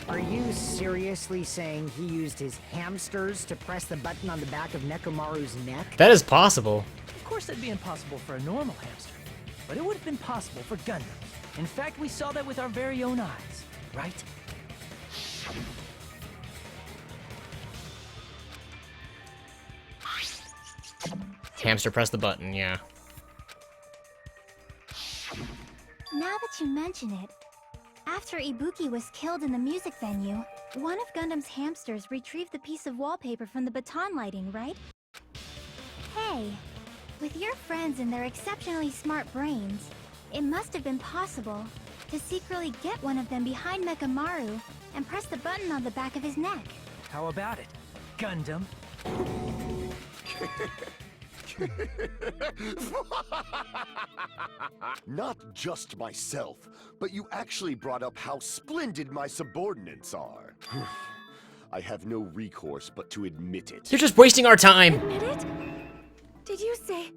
Are you seriously saying he used his hamsters to press the button on the back of Nekomaru's neck? That is possible. Of course that'd be impossible for a normal hamster, but it would have been possible for Gundam. In fact, we saw that with our very own eyes, right? Hamster press the button, yeah. Now that you mention it, after Ibuki was killed in the music venue, one of Gundam's hamsters retrieved the piece of wallpaper from the baton lighting, right? Hey, with your friends and their exceptionally smart brains, it must have been possible to secretly get one of them behind Mekamaru and press the button on the back of his neck. How about it, Gundam? Not just myself, but you actually brought up how splendid my subordinates are. I have no recourse but to admit it. You're just wasting our time! Admit it? Did you say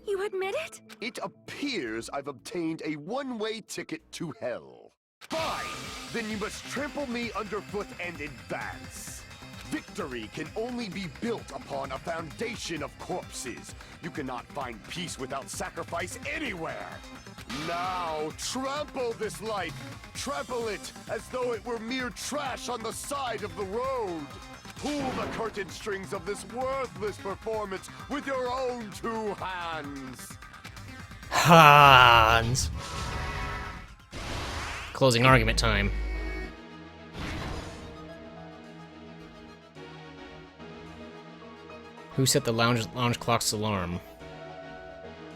you admit it? It appears I've obtained a one-way ticket to hell. Fine! Then you must trample me underfoot and advance. Victory can only be built upon a foundation of corpses. You cannot find peace without sacrifice anywhere. Now, trample this life. Trample it as though it were mere trash on the side of the road. Pull the curtain strings of this worthless performance with your own two hands. Hans. Closing argument time. Who set the lounge clock's alarm?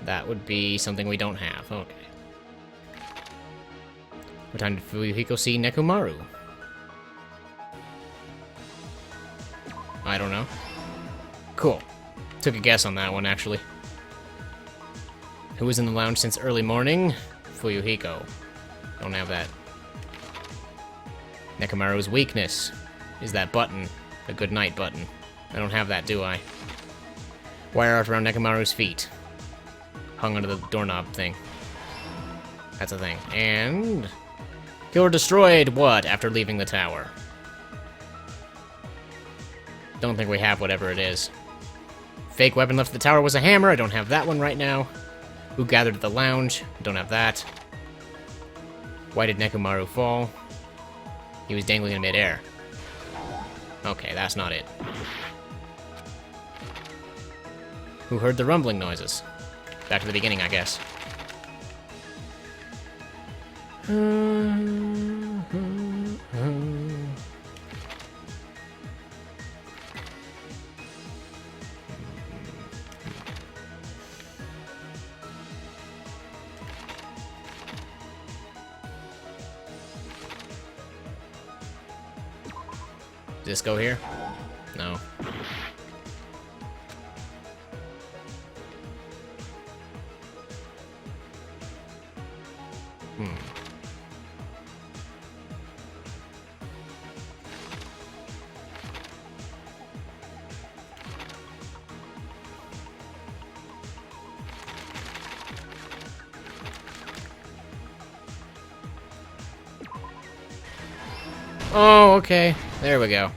That would be something we don't have. Okay. What time did Fuyuhiko see Nekomaru? I don't know. Cool. Took a guess on that one, actually. Who was in the lounge since early morning? Fuyuhiko. Don't have that. Nekomaru's weakness is that button. The good night button. I don't have that, do I? Wire out around Nekomaru's feet. Hung under the doorknob thing. That's a thing. And... Killer destroyed what after leaving the tower? Don't think we have whatever it is. Fake weapon left at the tower was a hammer. I don't have that one right now. Who gathered at the lounge? Don't have that. Why did Nekomaru fall? He was dangling in midair. Okay, that's not it. Who heard the rumbling noises? Back to the beginning, I guess. Does this go here? No. Oh, okay. There we go.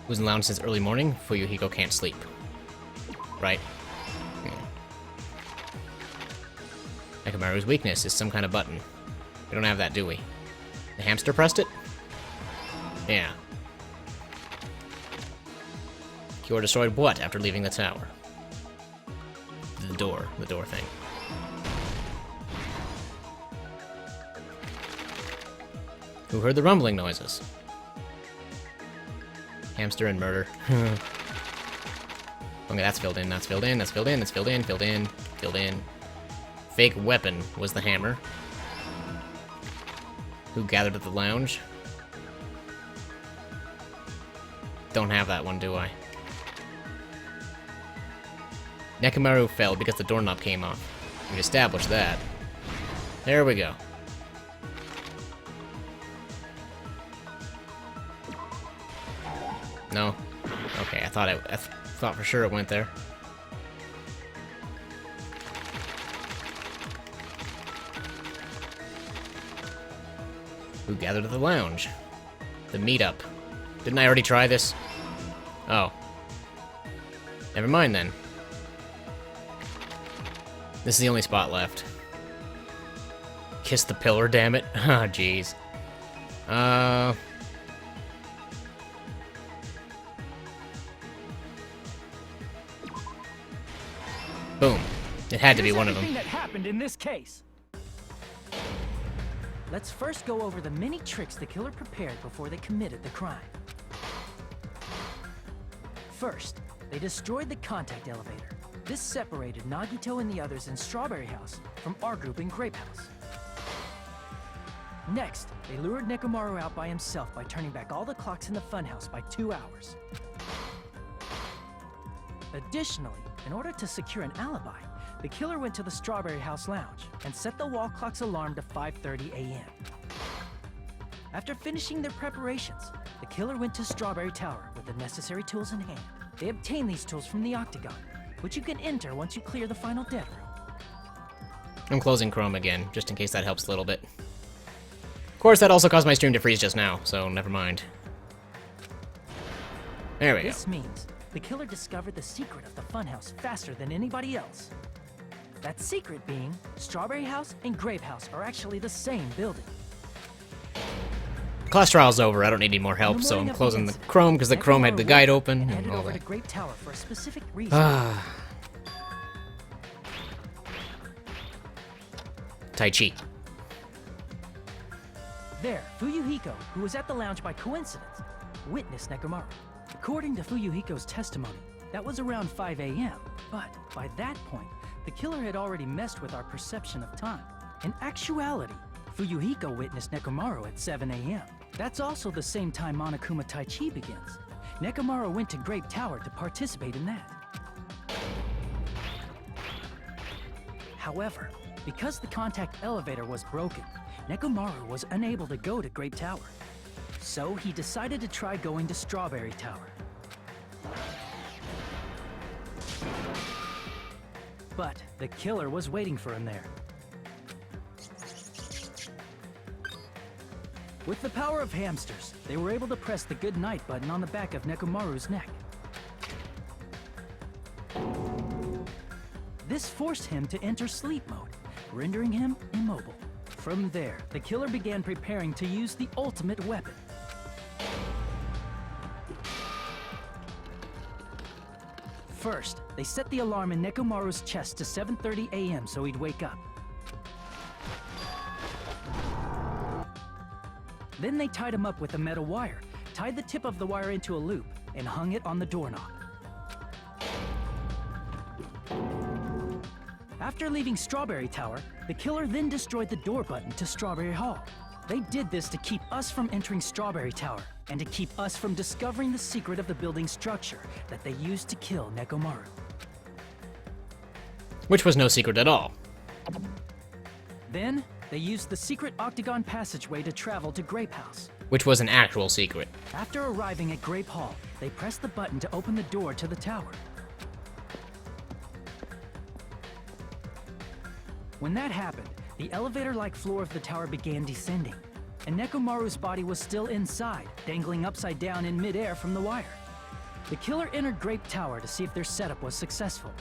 Was in the lounge since early morning. Fuyuhiko can't sleep. Right? Yeah. Nekomaru's weakness is some kind of button. We don't have that, do we? The hamster pressed it? Yeah. Kyor destroyed what after leaving the tower? The door thing. Who heard the rumbling noises? Hamster and murder. Okay, that's filled in, that's filled in, that's filled in, that's filled in, filled in, filled in. Fake weapon was the hammer. Who gathered at the lounge? Don't have that one, do I? Nekomaru fell because the doorknob came off. We've established that. There we go. No? Okay, I thought for sure it went there. Who gathered at the lounge? The meetup. Didn't I already try this? Oh. Never mind then. This is the only spot left. Kiss the pillar, damn it. Ah, jeez. Boom. It had to be Here's one of them. everything that happened in this case. Let's first go over the many tricks the killer prepared before they committed the crime. First, they destroyed the contact elevator. This separated Nagito and the others in Strawberry House from our group in Grape House. Next, they lured Nekomaru out by himself by turning back all the clocks in the funhouse by 2 hours. Additionally, in order to secure an alibi, the killer went to the Strawberry House lounge and set the wall clock's alarm to 5:30 a.m. After finishing their preparations, the killer went to Strawberry Tower with the necessary tools in hand. They obtained these tools from the Octagon, which you can enter once you clear the final dead room. I'm closing Chrome again, just in case that helps a little bit. Of course, that also caused my stream to freeze just now, so never mind. There we go. This means the killer discovered the secret of the funhouse faster than anybody else. That secret being, Strawberry House and Grape House are actually the same building. Class trial's over, I don't need any more help, so I'm closing the Chrome because the Chrome had the guide open. And And headed all over to that. Grape Tower for a specific reason. Tai Chi. There, Fuyuhiko, who was at the lounge by coincidence, witnessed Nekomaru. According to Fuyuhiko's testimony, that was around 5 a.m., but by that point, the killer had already messed with our perception of time. In actuality, Fuyuhiko witnessed Nekomaru at 7 a.m. That's also the same time Monokuma Tai Chi begins. Nekomaru went to Grape Tower to participate in that. However, because the contact elevator was broken, Nekomaru was unable to go to Grape Tower. So he decided to try going to Strawberry Tower. But the killer was waiting for him there. With the power of hamsters, they were able to press the good night button on the back of Nekomaru's neck. This forced him to enter sleep mode, rendering him immobile. From there, the killer began preparing to use the ultimate weapon. First, they set the alarm in Nekomaru's chest to 7:30 a.m. so he'd wake up. Then they tied him up with a metal wire, tied the tip of the wire into a loop, and hung it on the doorknob. After leaving Strawberry Tower, the killer then destroyed the door button to Strawberry Hall. They did this to keep us from entering Strawberry Tower, and to keep us from discovering the secret of the building's structure that they used to kill Nekomaru. Which was no secret at all. Then, they used the secret octagon passageway to travel to Grape House. Which was an actual secret. After arriving at Grape Hall, they pressed the button to open the door to the tower. When that happened, the elevator-like floor of the tower began descending, and Nekomaru's body was still inside, dangling upside down in midair from the wire. The killer entered Grape Tower to see if their setup was successful,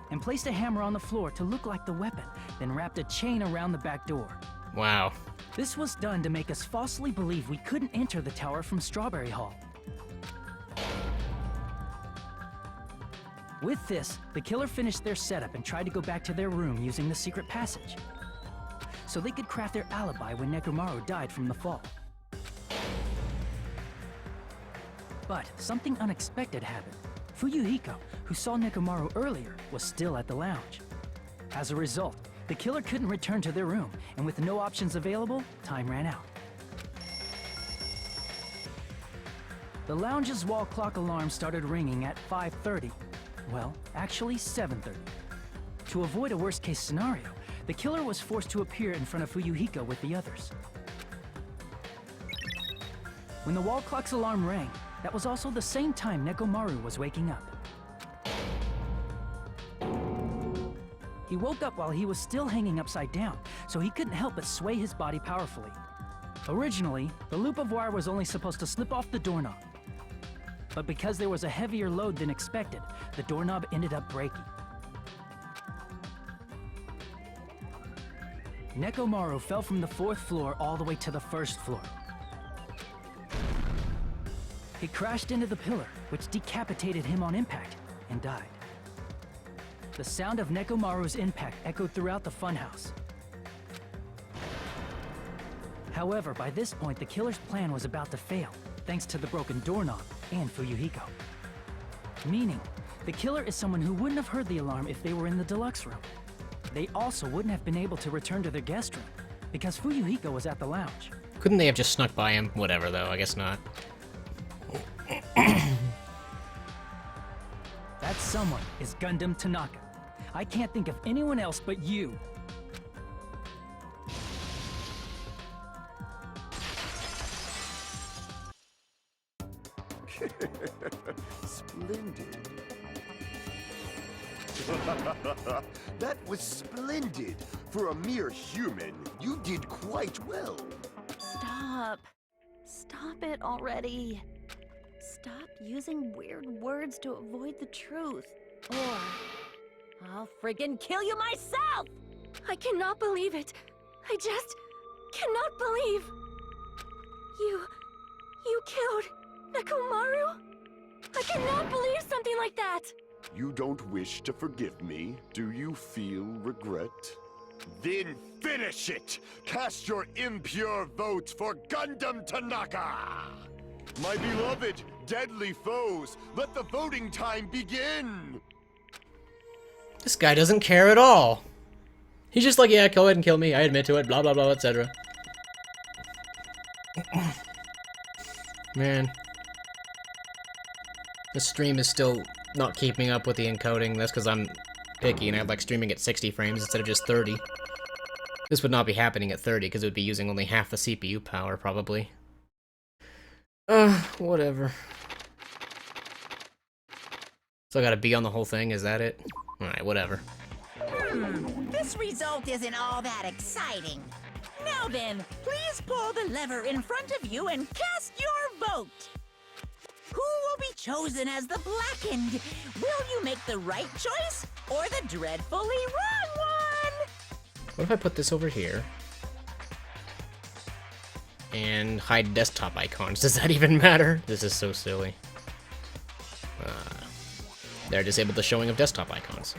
and placed a hammer on the floor to look like the weapon, then wrapped a chain around the back door. Wow. This was done to make us falsely believe we couldn't enter the tower from Strawberry Hall. With this, the killer finished their setup and tried to go back to their room using the secret passage, so they could craft their alibi when Nekomaru died from the fall. But something unexpected happened. Fuyuhiko, who saw Nekomaru earlier, was still at the lounge. As a result, the killer couldn't return to their room, and with no options available, time ran out. The lounge's wall clock alarm started ringing at 5:30. Well, actually 7:30. To avoid a worst-case scenario, the killer was forced to appear in front of Fuyuhiko with the others. When the wall clock's alarm rang, that was also the same time Nekomaru was waking up. He woke up while he was still hanging upside down, so he couldn't help but sway his body powerfully. Originally, the loop of wire was only supposed to slip off the doorknob. But because there was a heavier load than expected, the doorknob ended up breaking. Nekomaru fell from the 4th floor all the way to the 1st floor. He crashed into the pillar, which decapitated him on impact, and died. The sound of Nekomaru's impact echoed throughout the funhouse. However, by this point, the killer's plan was about to fail, thanks to the broken doorknob and Fuyuhiko. Meaning, the killer is someone who wouldn't have heard the alarm if they were in the deluxe room. They also wouldn't have been able to return to their guest room, because Fuyuhiko was at the lounge. Couldn't they have just snuck by him? Whatever, though, I guess not. That someone is Gundam Tanaka. I can't think of anyone else but you. Splendid. That was splendid. For a mere human, you did quite well. Stop. Stop it already. Stop using weird words to avoid the truth. Or I'll friggin' kill you myself! I cannot believe it. I just cannot believe. You killed Nekomaru? I cannot believe something like that. You don't wish to forgive me? Do you feel regret? Then finish it! Cast your impure vote for Gundam Tanaka! My beloved, deadly foes, let the voting time begin! This guy doesn't care at all. He's just like, yeah, go ahead and kill me. I admit to it, blah, blah, blah, etc. Man. The stream is still not keeping up with the encoding. That's because I'm picky and I like streaming at 60 frames instead of just 30. This would not be happening at 30 because it would be using only half the CPU power, probably. Whatever. So I gotta be on the whole thing, is that it? Alright, whatever. This result isn't all that exciting. Now then, please pull the lever in front of you and cast your vote. Who will be chosen as the blackened? Will you make the right choice or the dreadfully wrong one? What if I put this over here? And hide desktop icons. Does that even matter? This is so silly. There, disabled the showing of desktop icons.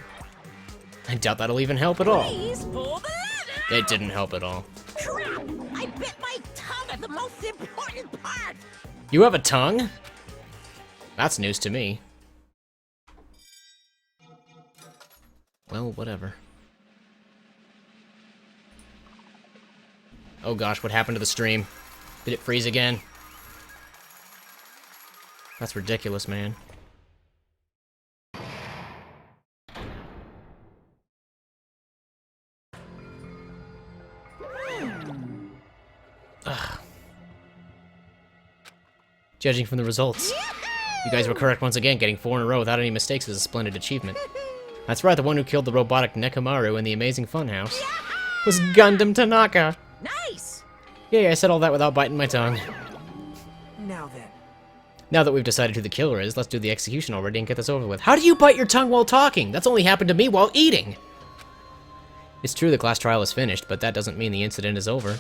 I doubt that'll even help at all. Please pull the lever! It didn't help at all. Crap! I bit my tongue at the most important part! You have a tongue? That's news to me. Well, whatever. Oh gosh, what happened to the stream? Did it freeze again? That's ridiculous, man. Ugh. Judging from the results, you guys were correct once again. Getting 4 in a row without any mistakes is a splendid achievement. That's right, the one who killed the robotic Nekomaru in the Amazing Funhouse was Gundam Tanaka. Nice! Yeah, I said all that without biting my tongue. Now then. Now that we've decided who the killer is, let's do the execution already and get this over with. How do you bite your tongue while talking? That's only happened to me while eating! It's true the class trial is finished, but that doesn't mean the incident is over.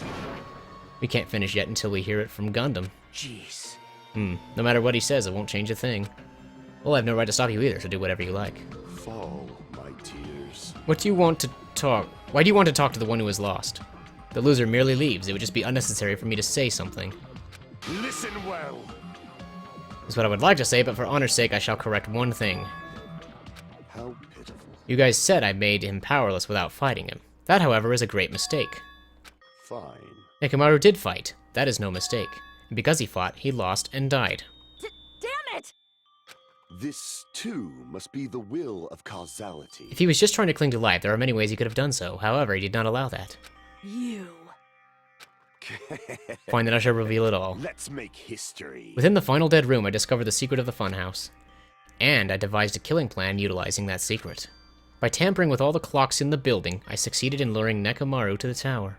We can't finish yet until we hear it from Gundam. Jeez. No matter what he says, it won't change a thing. Well, I have no right to stop you either, so do whatever you like. Fall, my tears. What do you want to talk? Why do you want to talk to the one who is lost? The loser merely leaves. It would just be unnecessary for me to say something. Listen well. Is what I would like to say, but for honor's sake, I shall correct one thing. How pitiful. You guys said I made him powerless without fighting him. That, however, is a great mistake. Fine. Nekomaru did fight. That is no mistake. And because he fought, he lost and died. Damn it! This, too, must be the will of causality. If he was just trying to cling to life, there are many ways he could have done so. However, he did not allow that. You. Fine, then I shall reveal it all. Let's make history. Within the final dead room, I discovered the secret of the funhouse. And I devised a killing plan utilizing that secret. By tampering with all the clocks in the building, I succeeded in luring Nekomaru to the tower.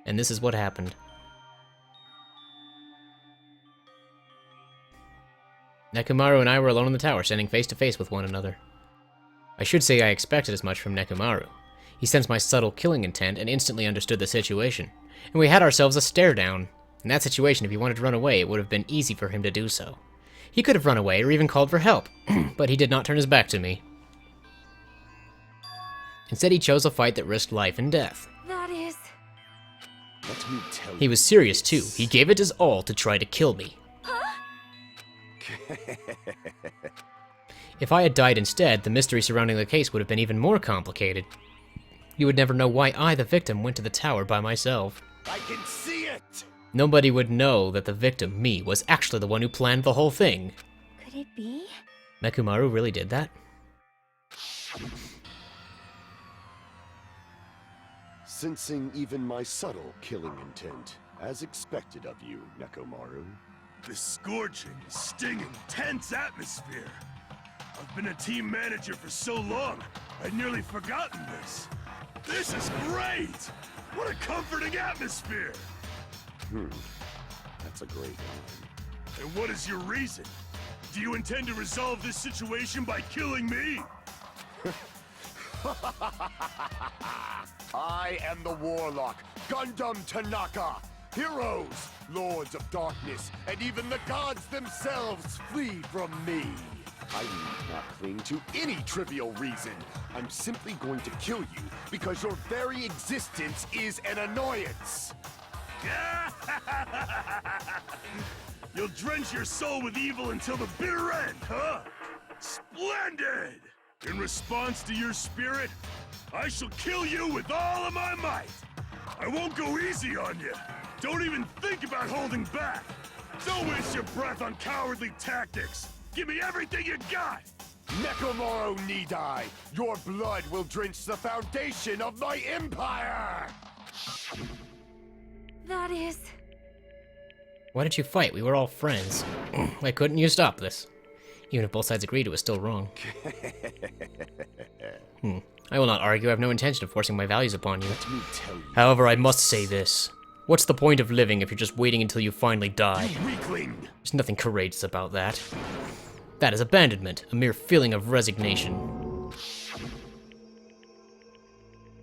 And this is what happened. Nekomaru and I were alone in the tower, standing face to face with one another. I should say I expected as much from Nekomaru. He sensed my subtle killing intent and instantly understood the situation. And we had ourselves a stare down. In that situation, if he wanted to run away, it would have been easy for him to do so. He could have run away or even called for help, but he did not turn his back to me. Instead, he chose a fight that risked life and death. That is... Let me tell you. He was serious too. He gave it his all to try to kill me. If I had died instead, the mystery surrounding the case would have been even more complicated. You would never know why I, the victim, went to the tower by myself. I can see it! Nobody would know that the victim, me, was actually the one who planned the whole thing. Could it be? Mekumaru really did that? Sensing even my subtle killing intent, as expected of you, Nekomaru. This scorching, stinging, tense atmosphere. I've been a team manager for so long, I'd nearly forgotten this. This is great! What a comforting atmosphere! That's a great line. And what is your reason? Do you intend to resolve this situation by killing me? I am the Warlock, Gundam Tanaka! Heroes, Lords of Darkness, and even the gods themselves flee from me! I need not cling to any trivial reason. I'm simply going to kill you because your very existence is an annoyance! You'll drench your soul with evil until the bitter end, huh? Splendid! In response to your spirit, I shall kill you with all of my might! I won't go easy on you! Don't even think about holding back! Don't waste your breath on cowardly tactics! Give me everything you got! Nekomaru Nidai, your blood will drench the foundation of my empire! That is... Why did you fight? We were all friends. Why couldn't you stop this? Even if both sides agreed, it was still wrong. I will not argue. I have no intention of forcing my values upon you. Let me tell you. However, I must say this. What's the point of living if you're just waiting until you finally die? You weakling! There's nothing courageous about that. That is abandonment, a mere feeling of resignation.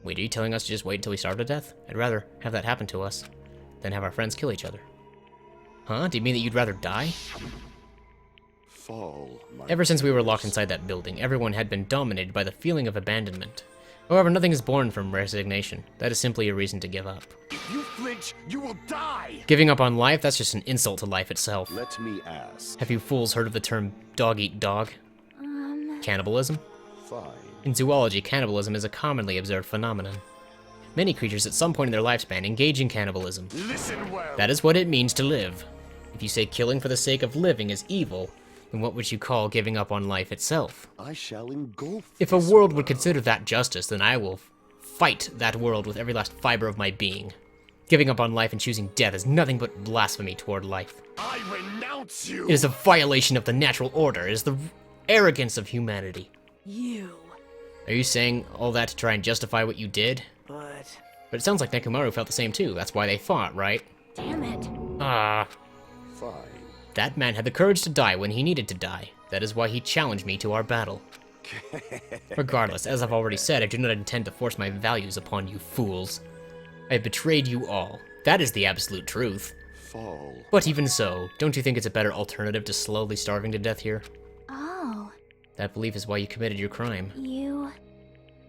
Wait, are you telling us to just wait until we starve to death? I'd rather have that happen to us than have our friends kill each other. Huh? Do you mean that you'd rather die? Fall, Ever since we were locked inside that building, everyone had been dominated by the feeling of abandonment. However, nothing is born from resignation. That is simply a reason to give up. If you flinch, you will die! Giving up on life, that's just an insult to life itself. Let me ask. Have you fools heard of the term dog-eat-dog? Cannibalism? Fine. In zoology, cannibalism is a commonly observed phenomenon. Many creatures at some point in their lifespan engage in cannibalism. Listen well! That is what it means to live. If you say killing for the sake of living is evil, then what would you call giving up on life itself? I shall engulf. If a world would consider that justice, then I will fight that world with every last fiber of my being. Giving up on life and choosing death is nothing but blasphemy toward life. I renounce you! It is a violation of the natural order. It is the arrogance of humanity. You. Are you saying all that to try and justify what you did? But it sounds like Nekomaru felt the same too. That's why they fought, right? Damn it. Fine. That man had the courage to die when he needed to die. That is why he challenged me to our battle. Regardless, as I've already said, I do not intend to force my values upon you fools. I have betrayed you all. That is the absolute truth. Fall. But even so, don't you think it's a better alternative to slowly starving to death here? Oh. That belief is why you committed your crime. You...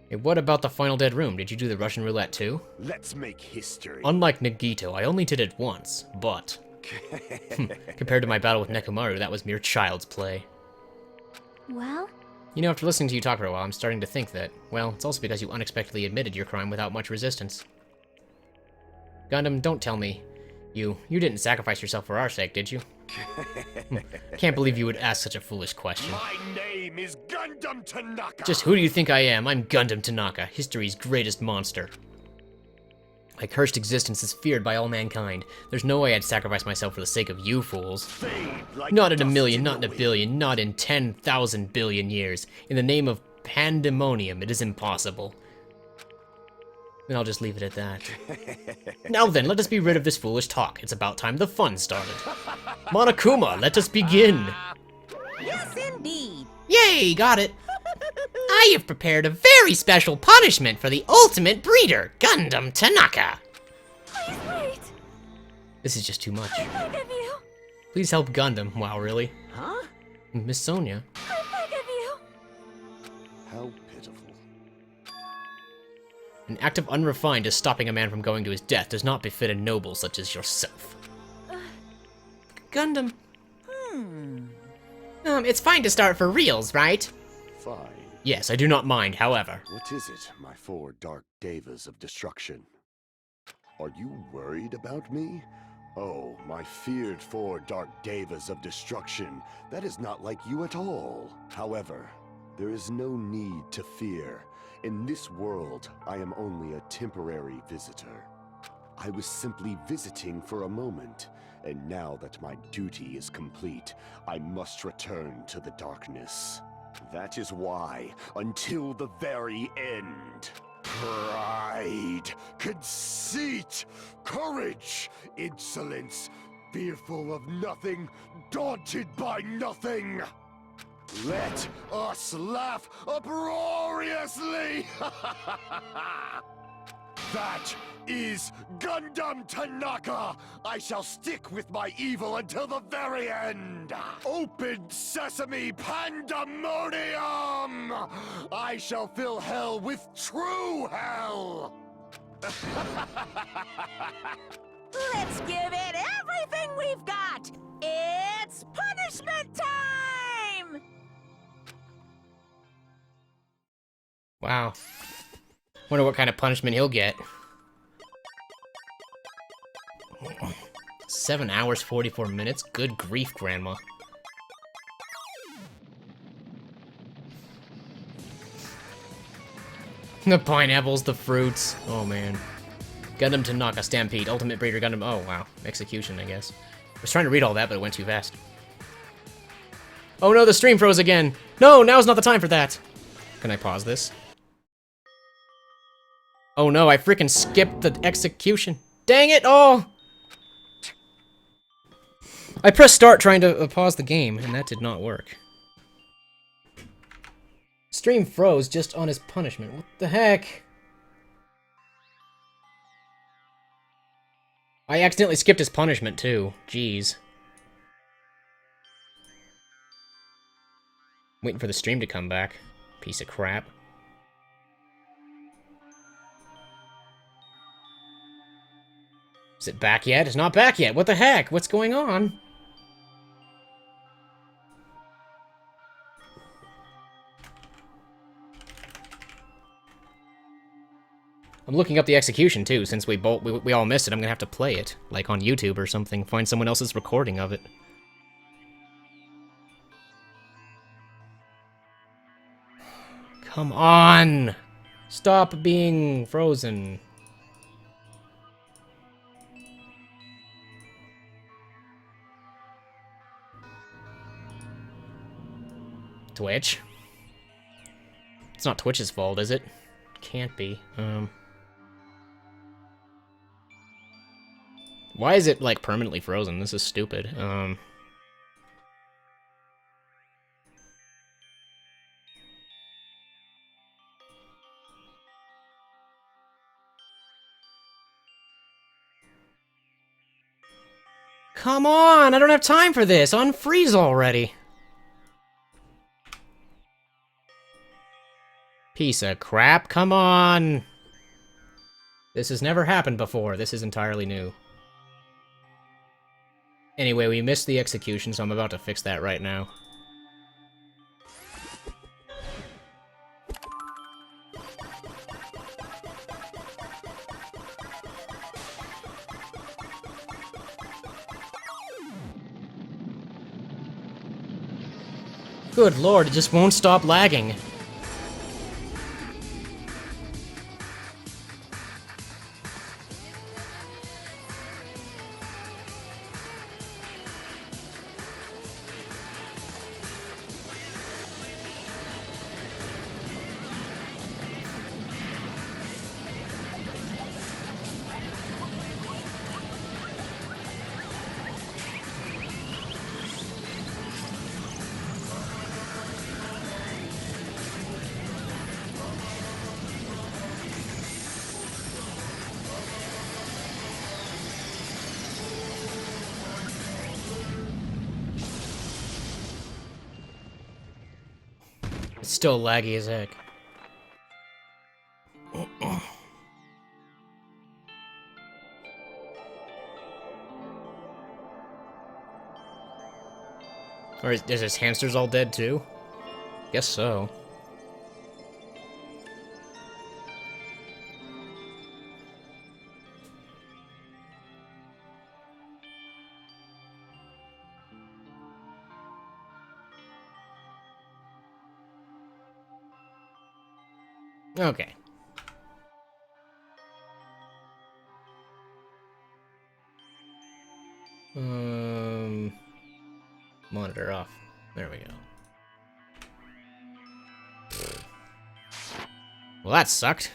Hey, what about the final dead room? Did you do the Russian roulette too? Let's make history. Unlike Nagito, I only did it once, but... compared to my battle with Nekomaru, that was mere child's play. Well? You know, after listening to you talk for a while, I'm starting to think that, well, it's also because you unexpectedly admitted your crime without much resistance. Gundam, don't tell me. You didn't sacrifice yourself for our sake, did you? Can't believe you would ask such a foolish question. My name is Gundam Tanaka! Just who do you think I am? I'm Gundam Tanaka, history's greatest monster. My cursed existence is feared by all mankind. There's no way I'd sacrifice myself for the sake of you fools. Like not in a million, not in a billion, not in 10,000 billion years. In the name of pandemonium, it is impossible. Then I'll just leave it at that. Now then, let us be rid of this foolish talk. It's about time the fun started. Monokuma, let us begin! Yes, indeed. Yay, got it! I have prepared a very special punishment for the ultimate breeder, Gundam Tanaka! Please wait. This is just too much. I beg of you. Please help Gundam. Wow, really? huh? Miss Sonia. I beg of you! How pitiful. An act of unrefined as stopping a man from going to his death does not befit a noble such as yourself. Gundam. It's fine to start for reals, right? Fine. Yes, I do not mind, however. What is it, my 4 dark devas of destruction? Are you worried about me? Oh, my feared 4 dark devas of destruction. That is not like you at all. However, there is no need to fear. In this world, I am only a temporary visitor. I was simply visiting for a moment, and now that my duty is complete, I must return to the darkness. That is why, until the very end, pride, conceit, courage, insolence, fearful of nothing, daunted by nothing. Let us laugh uproariously! That is Gundam Tanaka! I shall stick with my evil until the very end! Open sesame pandemonium! I shall fill hell with true hell! Let's give it everything we've got! It's punishment time! Wow. Wonder what kind of punishment he'll get. 7 hours, 44 minutes? Good grief, Grandma. The pineapples, the fruits. Oh, man. Gundam Tanaka, Stampede, Ultimate Breeder Gundam. Oh, wow. Execution, I guess. I was trying to read all that, but it went too fast. Oh, no, the stream froze again. No, now's not the time for that. Can I pause this? Oh no, I freaking skipped the execution. Dang it! Oh! I pressed start trying to pause the game, and that did not work. Stream froze just on his punishment. What the heck? I accidentally skipped his punishment, too. Jeez. Waiting for the stream to come back. Piece of crap. Is it back yet? It's not back yet. What the heck? What's going on? I'm looking up the execution too, since we all missed it. I'm gonna have to play it, like on YouTube or something. Find someone else's recording of it. Come on! Stop being frozen. Twitch? It's not Twitch's fault, is it? Can't be. Why is it, like, permanently frozen? This is stupid. Come on! I don't have time for this! Unfreeze already! Piece of crap, come on! This has never happened before. This is entirely new. Anyway, we missed the execution, so I'm about to fix that right now. Good lord, it just won't stop lagging. It's still laggy as heck. Or is his hamsters all dead too? Guess so. Okay. Monitor off. There we go. Well, that sucked.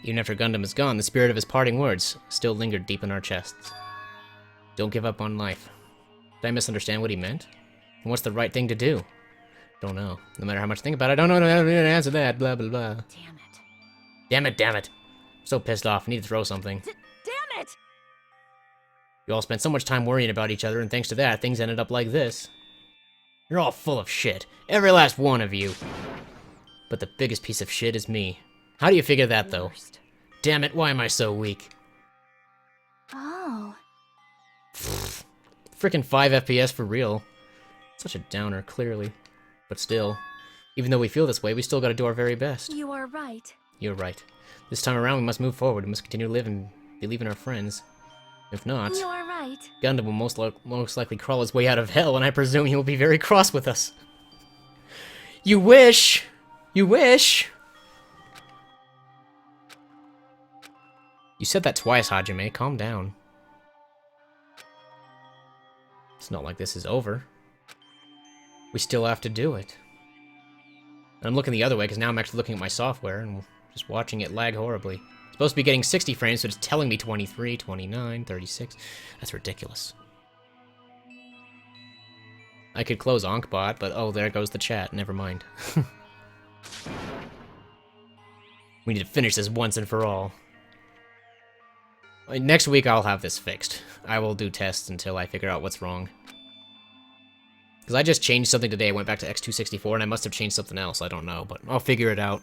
Even after Gundam is gone, the spirit of his parting words still lingered deep in our chests. Don't give up on life. Did I misunderstand what he meant? And what's the right thing to do? Don't know. No matter how much I think about it, I don't know how to answer that. Blah, blah, blah. Damn it. Damn it, damn it. I'm so pissed off. I need to throw something. Damn it! You all spent so much time worrying about each other, and thanks to that, things ended up like this. You're all full of shit. Every last one of you. But the biggest piece of shit is me. How do you figure that, though? Worst. Damn it, why am I so weak? Oh. Frickin' 5 FPS for real. Such a downer, clearly. But still, even though we feel this way, we still gotta do our very best. You are right. You're right. This time around, we must move forward. We must continue to live and believe in our friends. If not, You are right. Gundam will most likely crawl his way out of hell, and I presume he will be very cross with us. You wish! You wish! You said that twice, Hajime. Calm down. It's not like this is over. We still have to do it. And I'm looking the other way, because now I'm actually looking at my software, and just watching it lag horribly. It's supposed to be getting 60 frames, so it's telling me 23, 29, 36. That's ridiculous. I could close Ankbot, but oh, there goes the chat. Never mind. We need to finish this once and for all. Next week, I'll have this fixed. I will do tests until I figure out what's wrong. Because I just changed something today. I went back to X264, and I must have changed something else. I don't know, but I'll figure it out.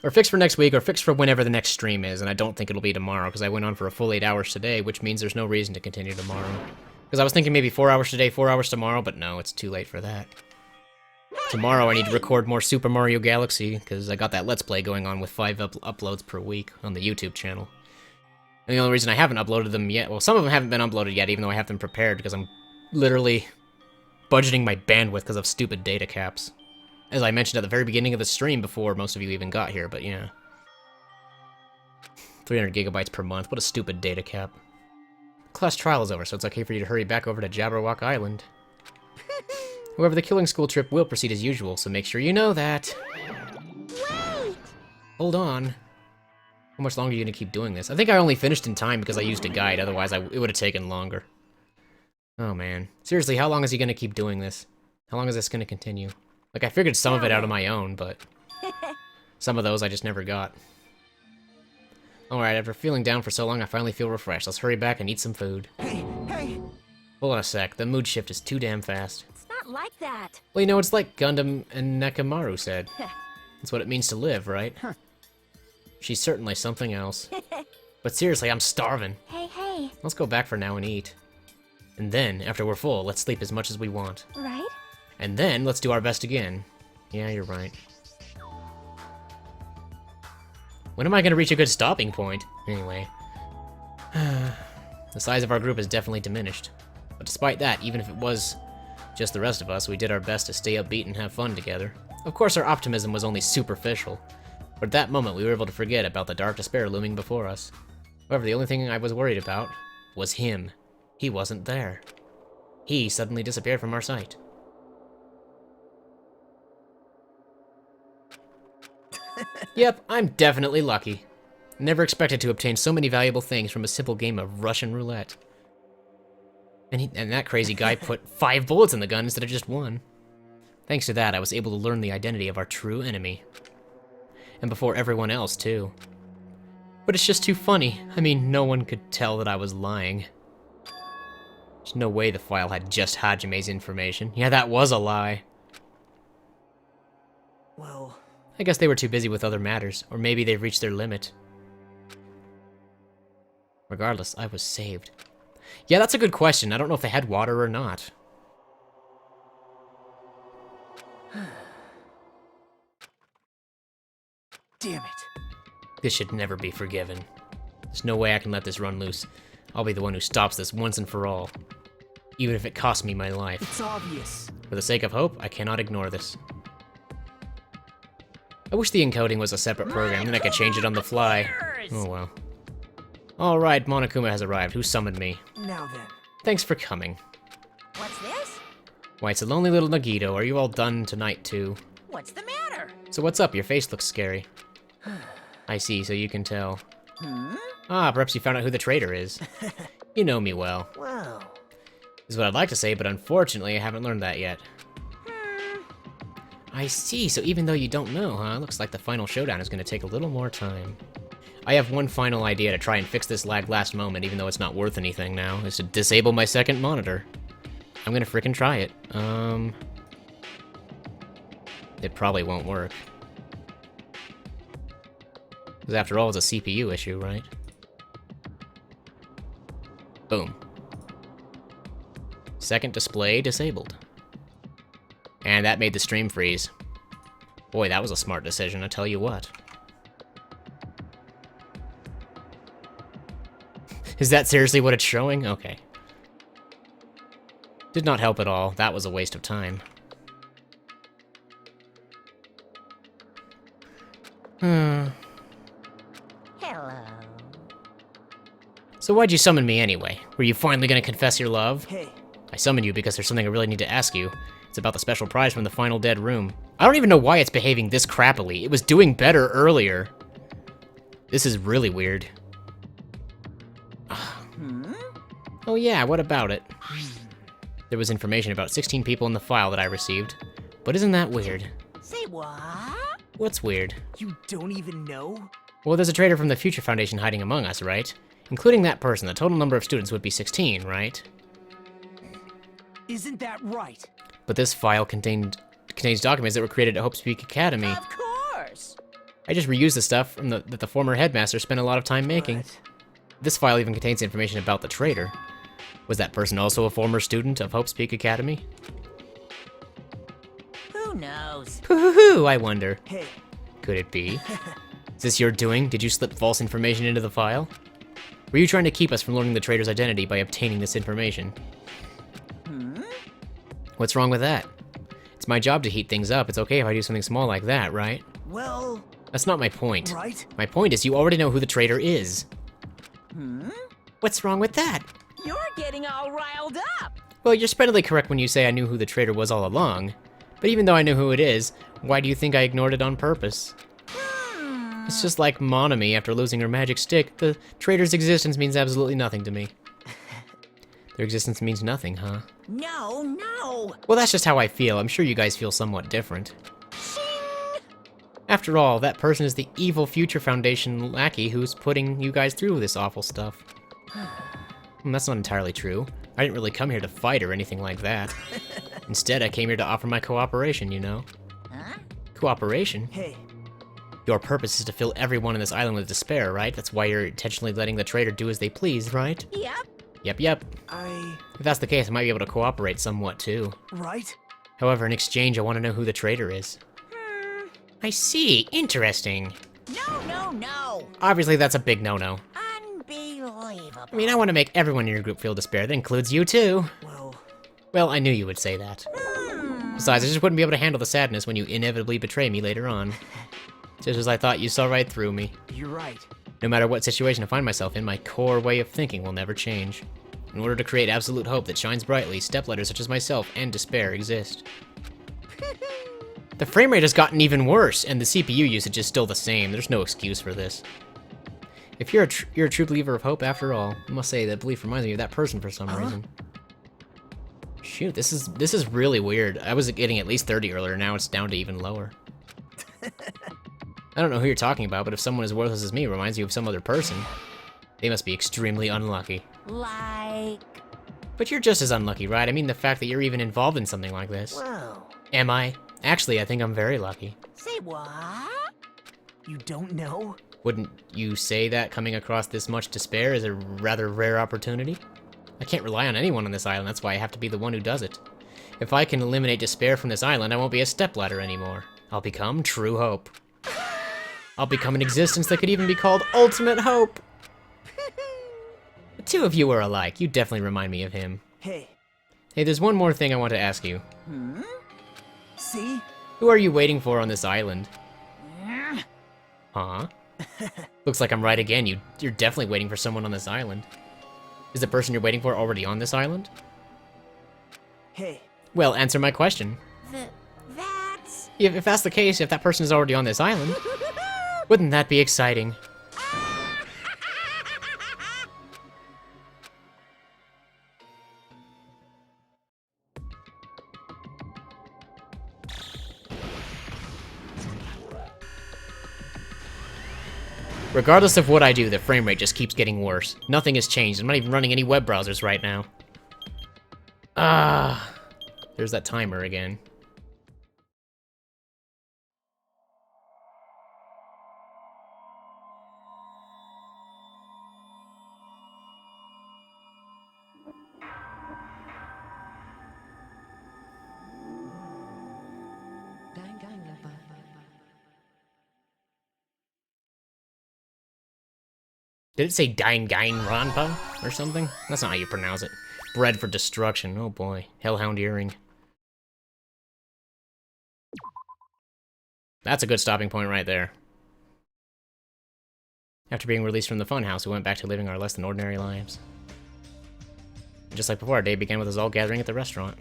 Or fix for next week, or fix for whenever the next stream is, and I don't think it'll be tomorrow, because I went on for a full 8 hours today, which means there's no reason to continue tomorrow. Because I was thinking maybe 4 hours today, 4 hours tomorrow, but no, it's too late for that. Tomorrow I need to record more Super Mario Galaxy, because I got that Let's Play going on with 5 uploads per week on the YouTube channel. And the only reason I haven't uploaded them yet, well, some of them haven't been uploaded yet, even though I have them prepared, because I'm literally budgeting my bandwidth because of stupid data caps. As I mentioned at the very beginning of the stream before most of you even got here, but yeah. 300 gigabytes per month, what a stupid data cap. Class trial is over, so it's okay for you to hurry back over to Jabberwock Island. However, the killing school trip will proceed as usual, so make sure you know that. Wait! Hold on. How much longer are you gonna keep doing this? I think I only finished in time because I used a guide, otherwise it would have taken longer. Oh man. Seriously, how long is he gonna keep doing this? How long is this gonna continue? Like, I figured some of it out on my own, but some of those I just never got. Alright, after feeling down for so long, I finally feel refreshed. Let's hurry back and eat some food. Hey, hey! Hold on a sec, the mood shift is too damn fast. It's not like that. Well, you know, it's like Gundam and Nekamaru said. That's what it means to live, right? Huh. She's certainly something else. But seriously, I'm starving. Hey, hey. Let's go back for now and eat. And then, after we're full, let's sleep as much as we want. Right? And then, let's do our best again. Yeah, you're right. When am I gonna reach a good stopping point? Anyway. The size of our group has definitely diminished. But despite that, even if it was just the rest of us, we did our best to stay upbeat and have fun together. Of course, our optimism was only superficial. But at that moment, we were able to forget about the dark despair looming before us. However, the only thing I was worried about was him. He wasn't there. He suddenly disappeared from our sight. Yep, I'm definitely lucky. Never expected to obtain so many valuable things from a simple game of Russian roulette. And that crazy guy put 5 bullets in the gun instead of just 1. Thanks to that, I was able to learn the identity of our true enemy. And before everyone else, too. But it's just too funny. I mean, no one could tell that I was lying. There's no way the file had just Hajime's information. Yeah, that was a lie. Well, I guess they were too busy with other matters, or maybe they've reached their limit. Regardless, I was saved. Yeah, that's a good question. I don't know if they had water or not. damn it. This should never be forgiven. There's no way I can let this run loose. I'll be the one who stops this once and for all. Even if it costs me my life. It's obvious. For the sake of hope, I cannot ignore this. I wish the encoding was a separate program, then I could change it on the fly. Oh well. Alright, Monokuma has arrived. Who summoned me? Now then. Thanks for coming. What's this? Why, it's a lonely little Nagito. Are you all done tonight, too? What's the matter? So what's up? Your face looks scary. I see, so you can tell. Ah, perhaps you found out who the traitor is. You know me well. Well. Is what I'd like to say, but unfortunately I haven't learned that yet. I see, so even though you don't know, huh? Looks like the final showdown is gonna take a little more time. I have one final idea to try and fix this lag last moment, even though it's not worth anything now, is to disable my second monitor. I'm gonna frickin' try it. It probably won't work. Because after all, it's a CPU issue, right? Boom. Second display disabled. And that made the stream freeze. Boy, that was a smart decision, I tell you what. Is that seriously what it's showing? Okay. Did not help at all. That was a waste of time. Hello. So why'd you summon me anyway? Were you finally gonna confess your love? Hey. I summoned you because there's something I really need to ask you. It's about the special prize from the final dead room. I don't even know why it's behaving this crappily. It was doing better earlier. This is really weird. Oh yeah, what about it? There was information about 16 people in the file that I received. But isn't that weird? Say what? What's weird? You don't even know? Well, there's a traitor from the Future Foundation hiding among us, right? Including that person, the total number of students would be 16, right? Isn't that right? But this file contains documents that were created at Hope Speak Academy. Of course. I just reused the stuff from that the former headmaster spent a lot of time making. What? This file even contains information about the traitor. Was that person also a former student of Hope Speak Academy? Who knows? Hoo-hoo-hoo, I wonder. Hey. Could it be? Is this your doing? Did you slip false information into the file? Were you trying to keep us from learning the traitor's identity by obtaining this information? What's wrong with that? It's my job to heat things up. It's okay if I do something small like that, right? Well... That's not my point. Right? My point is you already know who the traitor is. What's wrong with that? You're getting all riled up. Well, you're splendidly correct when you say I knew who the traitor was all along. But even though I knew who it is, why do you think I ignored it on purpose? It's just like Monami after losing her magic stick. The traitor's existence means absolutely nothing to me. Their existence means nothing, huh? No. Well, that's just how I feel. I'm sure you guys feel somewhat different. After all, that person is the evil Future Foundation lackey who's putting you guys through this awful stuff. That's not entirely true. I didn't really come here to fight or anything like that. Instead, I came here to offer my cooperation, you know? Huh? Cooperation? Hey. Your purpose is to fill everyone on this island with despair, right? That's why you're intentionally letting the traitor do as they please, right? Yep. Yep. I... If that's the case, I might be able to cooperate somewhat, too. Right? However, in exchange, I want to know who the traitor is. I see. Interesting. No. Obviously, that's a big no-no. Unbelievable. I mean, I want to make everyone in your group feel despair. That includes you, too. Well... Well, I knew you would say that. Besides, I just wouldn't be able to handle the sadness when you inevitably betray me later on. Just as I thought you saw right through me. You're right. No matter what situation I find myself in, my core way of thinking will never change. In order to create absolute hope that shines brightly, stepletters such as myself and despair exist. The frame rate has gotten even worse, and the CPU usage is still the same. There's no excuse for this. If you're a true believer of hope, after all, I must say that belief reminds me of that person for some reason. Shoot, this is really weird. I was getting at least 30 earlier. Now it's down to even lower. I don't know who you're talking about, but if someone as worthless as me reminds you of some other person, they must be extremely unlucky. Like... But you're just as unlucky, right? I mean, the fact that you're even involved in something like this. Whoa. Am I? Actually, I think I'm very lucky. Say what? You don't know? Wouldn't you say that coming across this much despair is a rather rare opportunity? I can't rely on anyone on this island, that's why I have to be the one who does it. If I can eliminate despair from this island, I won't be a stepladder anymore. I'll become true hope. I'll become an existence that could even be called ultimate hope. The two of you are alike. You definitely remind me of him. Hey. Hey, there's one more thing I want to ask you. See? Who are you waiting for on this island? Huh? Looks like I'm right again. You're definitely waiting for someone on this island. Is the person you're waiting for already on this island? Hey. Well, answer my question. That's... If that's the case, if that person is already on this island, wouldn't that be exciting? Regardless of what I do, the frame rate just keeps getting worse. Nothing has changed. I'm not even running any web browsers right now. Ah, there's that timer again. Did it say Danganronpa or something? That's not how you pronounce it. Bred for destruction. Oh boy. Hellhound earring. That's a good stopping point right there. After being released from the funhouse, we went back to living our less than ordinary lives. And just like before, our day began with us all gathering at the restaurant.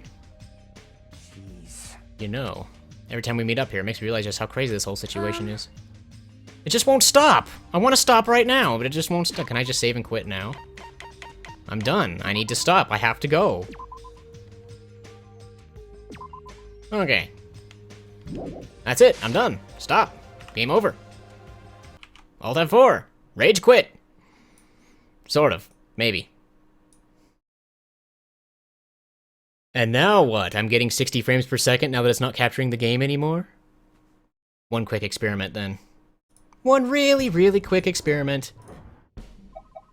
Jeez. You know, every time we meet up here, it makes me realize just how crazy this whole situation is. It just won't stop! I want to stop right now, but it just won't stop. Can I just save and quit now? I'm done. I need to stop. I have to go. Okay. That's it. I'm done. Stop. Game over. Alt F4. Rage quit. Sort of. Maybe. And now what? I'm getting 60 frames per second now that it's not capturing the game anymore? One quick experiment then. One really, really quick experiment.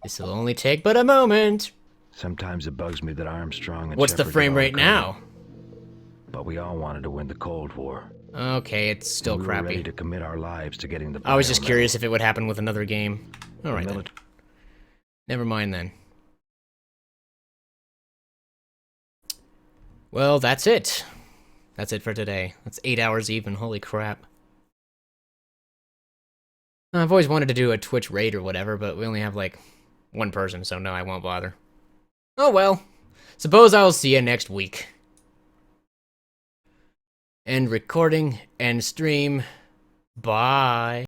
This'll only take but a moment. Sometimes it bugs me that Armstrong and What's the Shepard frame got rate all now? But we all wanted to win the Cold War. Okay, it's still we were ready crappy. to commit our lives to getting the I was just bio curious if it would happen with another game. Alright then. Never mind then. Well, that's it. That's it for today. That's 8 hours even, holy crap. I've always wanted to do a Twitch raid or whatever, but we only have like one person, so no, I won't bother. Oh well. Suppose I'll see you next week. End recording, end stream. Bye.